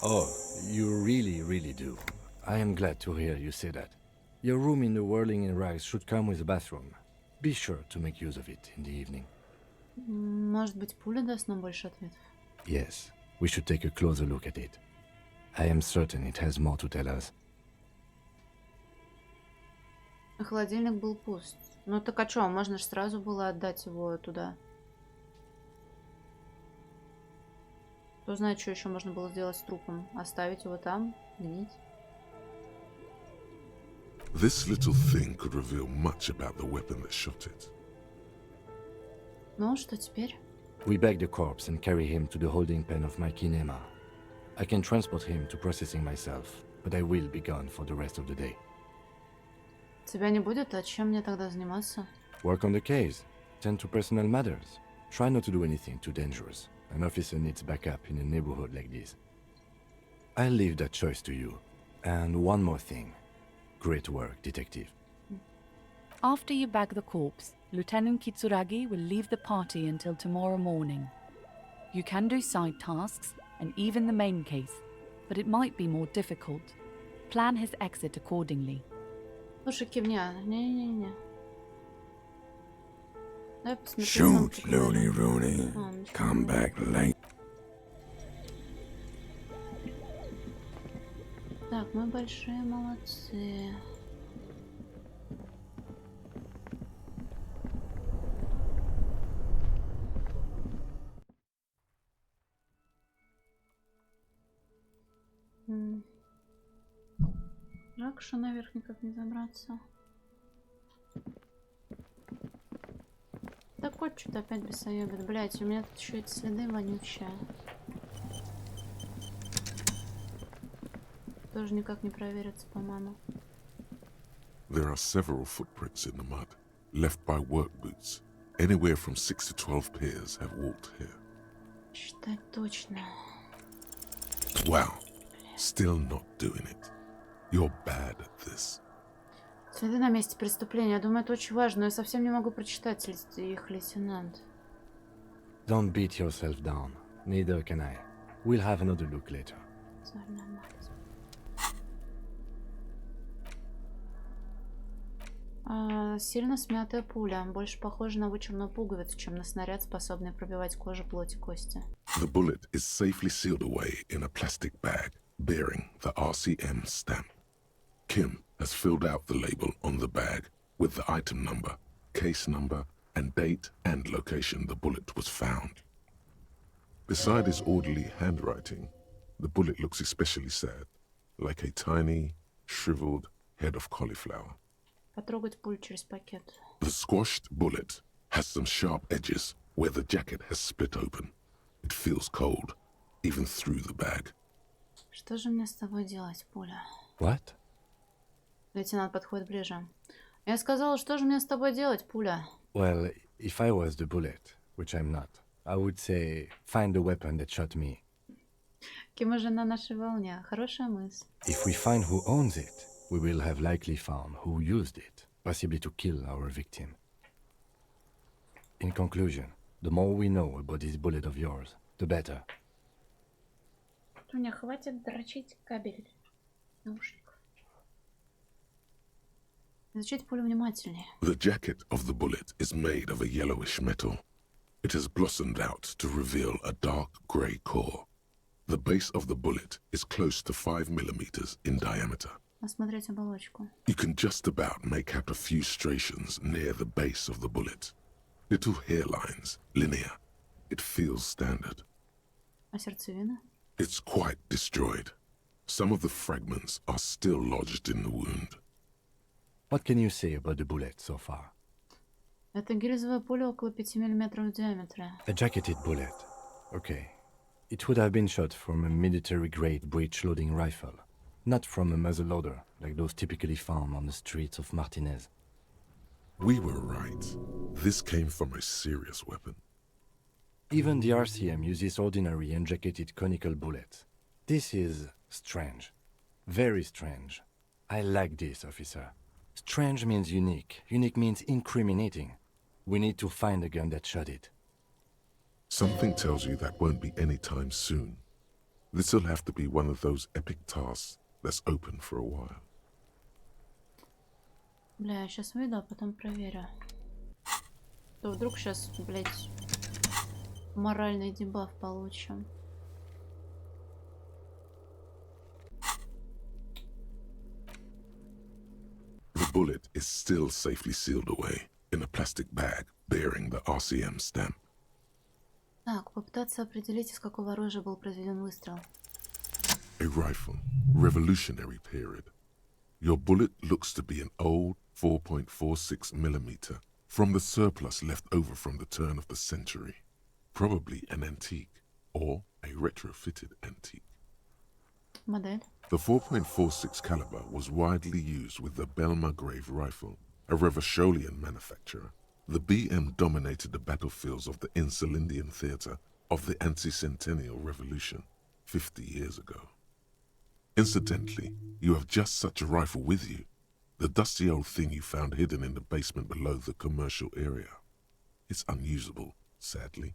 Oh, you really do. I am glad to hear you say that. Your room in the Whirling in Rags should come with a bathroom. Be sure to make use of it in the evening. Может быть, пуля даст нам больше ответов? Yes, we should take a closer look at it. I am certain it has more to tell us. Холодильник был пуст. Ну так а что, можно же сразу было отдать его туда. Кто знает, что еще можно было сделать с трупом? Оставить его там, гнить? This little thing could reveal much about the weapon that shot it. Ну, что теперь? We bag the corpse and carry him to the holding pen of my kinema. I can transport him to processing myself, but I will be gone for the rest of the day. Тебя не будет, а чем мне тогда заниматься? Work on the case. Tend to personal matters. Try not to do anything too dangerous. An officer needs backup in a neighborhood like this. I'll leave that choice to you. And one more thing. Great work, detective. After you bag the corpse, Lieutenant Kitsuragi will leave the party until tomorrow morning. You can do side tasks and even the main case, but it might be more difficult. Plan his exit accordingly. Слушай, Кивня, не-не-не. Shoot, Looney Rooney. Come back late. Так, мы большие молодцы. Жалко, что наверх никак не забраться. Да кот что-то опять бесоебит. Блять, у меня тут еще эти следы вонючие. Тоже никак не проверятся, по-моему. There are several footprints in the mud, left by work boots. Anywhere from 6 to 12 pairs have walked here. Считать точно. Wow, still not doing it. You're bad at this. Следы на месте преступления. Я думаю, это очень важно, но я совсем не могу прочитать их, лейтенант. Don't beat yourself down. Neither can I. We'll have another look later. Сильно смятая пуля. Больше похожа на вычурную пуговицу, чем на снаряд, способный пробивать кожу, плоть и кости. The bullet is safely sealed away in a plastic bag bearing the RCM stamp. Kim has filled out the label on the bag with the item number, case number, and date and location the bullet was found. Beside his orderly handwriting, the bullet looks especially sad, like a tiny, shriveled head of cauliflower. Потрогать пулю через пакет. The squashed bullet has some sharp edges where the jacket has split open. It feels cold, even through the bag. Что же мне с тобой делать, пуля? What? Лейтенант подходит ближе. Я сказала, что же мне с тобой делать, пуля? Well, if I was the bullet, which I'm not, I would say find the weapon that shot me. Ким уже на нашей волне. Хорошая мысль. If we find who owns it, we will have likely found who used it, possibly to kill our victim. In conclusion, the more we know about this bullet of yours, the better. Туня, хватит дрочить кабель наушников. Изучите пулю внимательнее. The jacket of the bullet is made of a yellowish metal. It has blossomed out to reveal a dark grey core. The base of the bullet is close to 5 millimeters in diameter. Осмотреть оболочку. You can just about make out a few striations near the base of the bullet. Little hairlines, linear. It feels standard. А сердцевина? It's quite destroyed. Some of the fragments are still lodged in the wound. What can you say about the bullet so far? Это гильзовая пуля около 5 мм в диаметре. A jacketed bullet. Okay. It would have been shot from a military-grade breech-loading rifle, not from a muzzleloader, like those typically found on the streets of Martinez. We were right. This came from a serious weapon. Even the RCM uses ordinary unjacketed conical bullets. This is strange. Very strange. I like this, officer. Strange means unique. Unique means incriminating. We need to find the gun that shot it. Something tells you that won't be anytime soon. This'll have to be one of those epic tasks that's open for a while. Бля, я сейчас выйду, а потом проверю. То вдруг сейчас, блядь, моральный дебаф получим. The bullet is still safely sealed away in a plastic bag bearing the RCM stamp. Так, попытаться определить, из какого оружия был произведен выстрел. A rifle, Revolutionary period. Your bullet looks to be an old 4.46 millimeter from the surplus left over from the turn of the century. Probably an antique or a retrofitted antique. Модель. The 4.46 caliber was widely used with the Belmargrave rifle, a Revacholian manufacturer. The BM dominated the battlefields of the Insulindian theater of the anti-centennial revolution 50 years ago. Incidentally, you have just such a rifle with you, the dusty old thing you found hidden in the basement below the commercial area. It's unusable, sadly.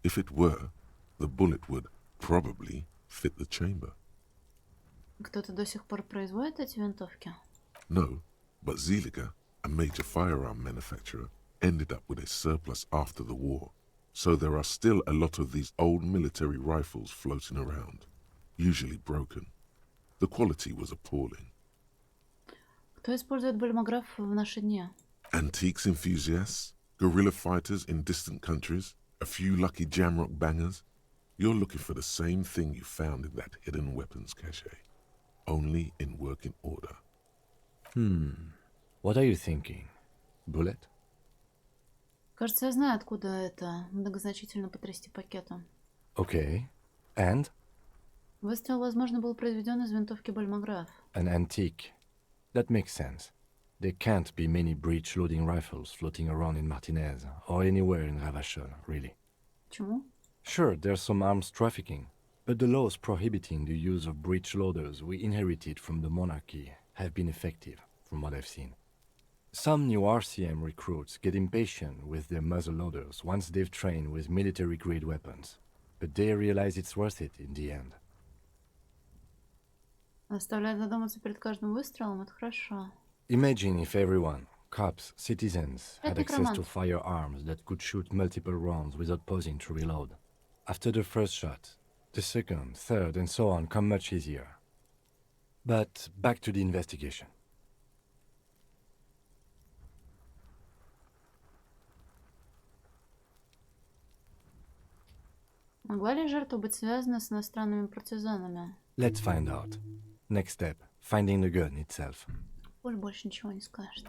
If it were, the bullet would probably fit the chamber. Кто-то до сих пор производит эти винтовки? No, but Zeliger, a major firearm manufacturer, ended up with a surplus after the war, so there are still a lot of these old military rifles floating around, usually broken. The quality was appalling. Кто использует бальмограф в наши дни? Antiques enthusiasts, guerrilla fighters in distant countries, a few lucky jamrock bangers. You're looking for the same thing you found in that hidden weapons cache, only in working order. What are you thinking? Bullet? Кажется, я знаю, откуда это. Многозначительно потрясти пакетом. Okay. And? Выстрел, возможно, был произведен из винтовки бальмограф. An antique. That makes sense. There can't be many breech-loading rifles floating around in Martinez, or anywhere in Ravachol, really. Почему? Sure, there's some arms trafficking, but the laws prohibiting the use of breech loaders we inherited from the monarchy have been effective, from what I've seen. Some new RCM recruits get impatient with their muzzle loaders once they've trained with military-grade weapons, but they realize it's worth it in the end. Оставлять задуматься перед каждым выстрелом — это хорошо. Imagine if everyone, cops, citizens, had Это access to некромант. firearms that could shoot multiple rounds without pausing to reload. After the first shot, the second, third, and so on come much easier. But back to the investigation. Могла ли жертва быть связана с иностранными партизанами? Let's find out. Next step, finding the gun itself. Поль больше ничего не скажет.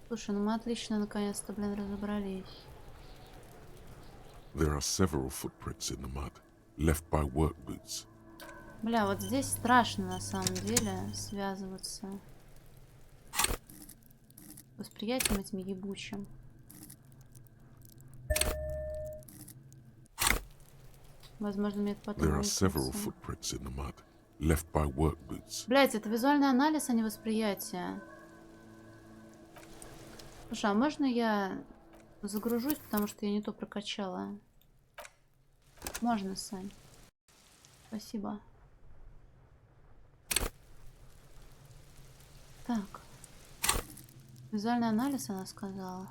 Слушай, ну мы отлично наконец-то, блин, разобрались. There are several footprints in the mud, left by work boots. Бля, вот здесь страшно на самом деле связываться. Восприятием этим ебучим. Возможно, мне это потом There are several выяснится. footprints in the mud, left by work boots. Блять, это визуальный анализ, а не восприятие. Слушай, а можно я загружусь, потому что я не то прокачала? Можно, Сань. Спасибо. Так. Визуальный анализ, она сказала.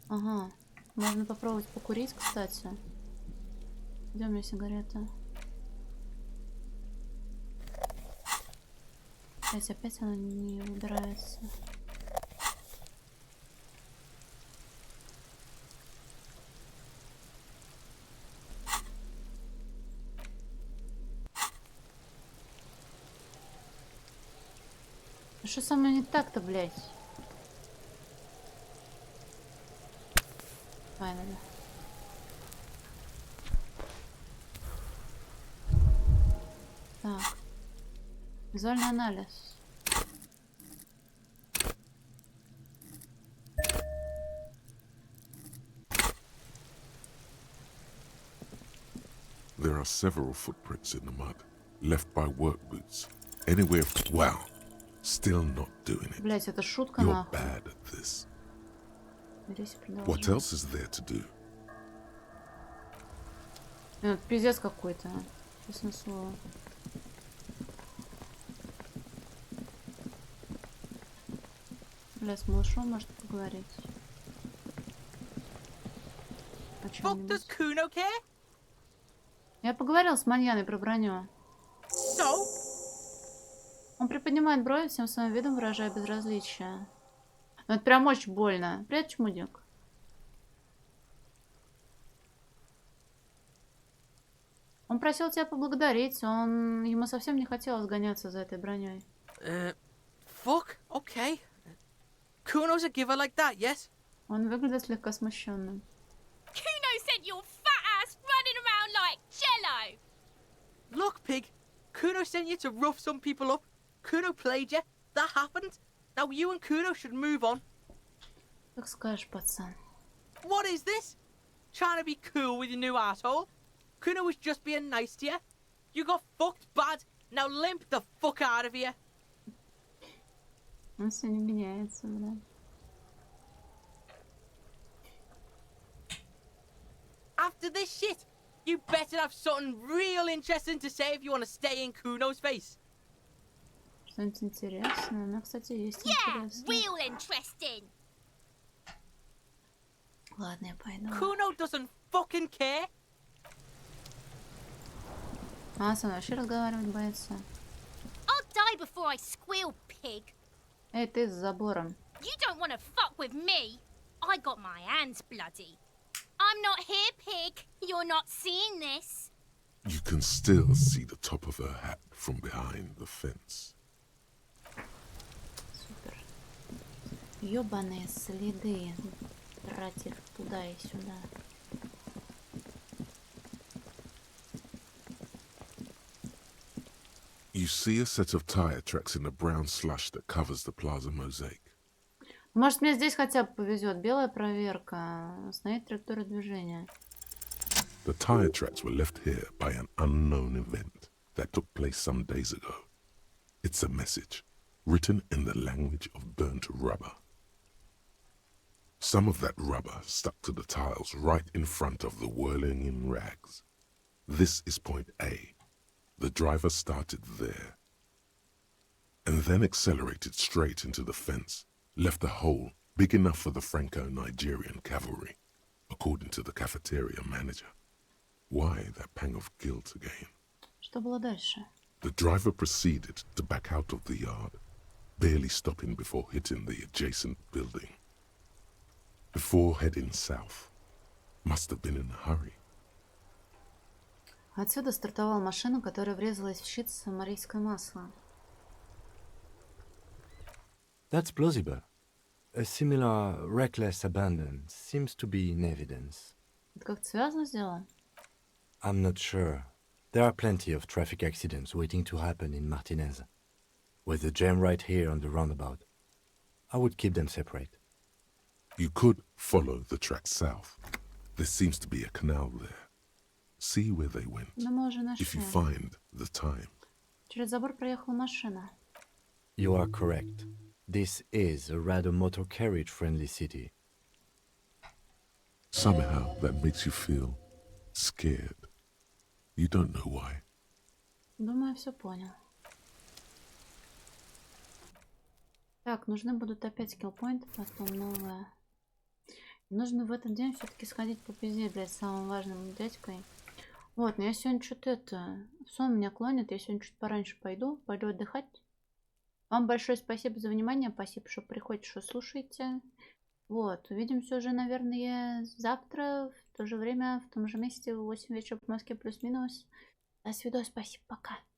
Ага. Можно попробовать покурить, кстати. Где у меня сигарета? Опять она не убирается. Что со мной не так-то, блядь? Finally. Так. Визуальный анализ. There are several footprints in the mud, left by work boots. Anywhere. Wow. Still not doing it. Блять, это шутка You're нахуй. bad at this. Берись, What продолжай. else is there to do? Это пиздец какой-то. Честное слово. Бля, с малышом может поговорить. О чём-нибудь. Kuno care? Я поговорил с Маньяной про броню. So? Он приподнимает брови, всем своим видом выражая безразличие. Но это прям очень больно. Привет, чмудик. Он просил тебя поблагодарить. Ему совсем не хотелось гоняться за этой броней. Fuck, okay. Kuno's a giver like that, yes? Он выглядит слегка смущенным. Kuno sent your fat ass running around like jello. Look, pig. Kuno sent you to rough some people up. Kuno played you. That happened. Now you and Kuno should move on. Как скажешь, пацан. What is this? Trying to be cool with your new asshole? Kuno was just being nice to you. You got fucked bad. Now limp the fuck out of here. Он все не меняется, бля. After this shit, you better have something real interesting to say if you want to stay in Kuno's face. Что-нибудь интересное? У меня, кстати, есть Yeah, интересное. real interesting. Ладно, я пойду. Kuno doesn't fucking care. А, со мной вообще разговаривать боится. I'll die before I squeal, pig. Эй, ты с забором. You don't want to fuck with me. I got my hands bloody. I'm not here, pig. You're not seeing this. You can still see the top of her hat from behind the fence. Супер. Ёбаные следы. Тратив туда и сюда. You see a set of tire tracks in the brown slush that covers the plaza mosaic. Может, мне здесь хотя бы повезет. Белая проверка. Остановить траекторию движения. The tire tracks were left here by an unknown event that took place some days ago. It's a message, written in the language of burnt rubber. Some of that rubber stuck to the tiles right in front of the whirling in rags. This is point A. The driver started there, and then accelerated straight into the fence, left a hole big enough for the Franco-Nigerian cavalry, according to the cafeteria manager. Why that pang of guilt again? Что было дальше? The driver proceeded to back out of the yard, barely stopping before hitting the adjacent building. Before heading south, must have been in a hurry. Отсюда стартовала машина, которая врезалась в щит с самарийское масло. That's plausible. A similar reckless abandon seems to be in evidence. Это как-то связано с делом? I'm not sure. There are plenty of traffic accidents waiting to happen in Martinez. With the jam right here on the roundabout, I would keep them separate. You could follow the track south. There seems to be a canal there. See where they went. Ну, мы уже If you нашли. find the time. Через забор проехала машина. You are correct. This is a rather motor carriage friendly city. Somehow that makes you feel scared. You don't know why. Думаю, все понял. Так, нужны будут опять скиллпоинты, потом новые. Нужно в этот день все-таки сходить по пизде, блядь, с самым важным дядькой. Вот, но я сегодня что-то в сон меня клонит. Я сегодня чуть пораньше пойду отдыхать. Вам большое спасибо за внимание. Спасибо, что приходите, что слушаете. Вот, увидимся уже, наверное, завтра в то же время, в том же месте, в 8 вечера по Москве плюс-минус. До свидания, спасибо, пока.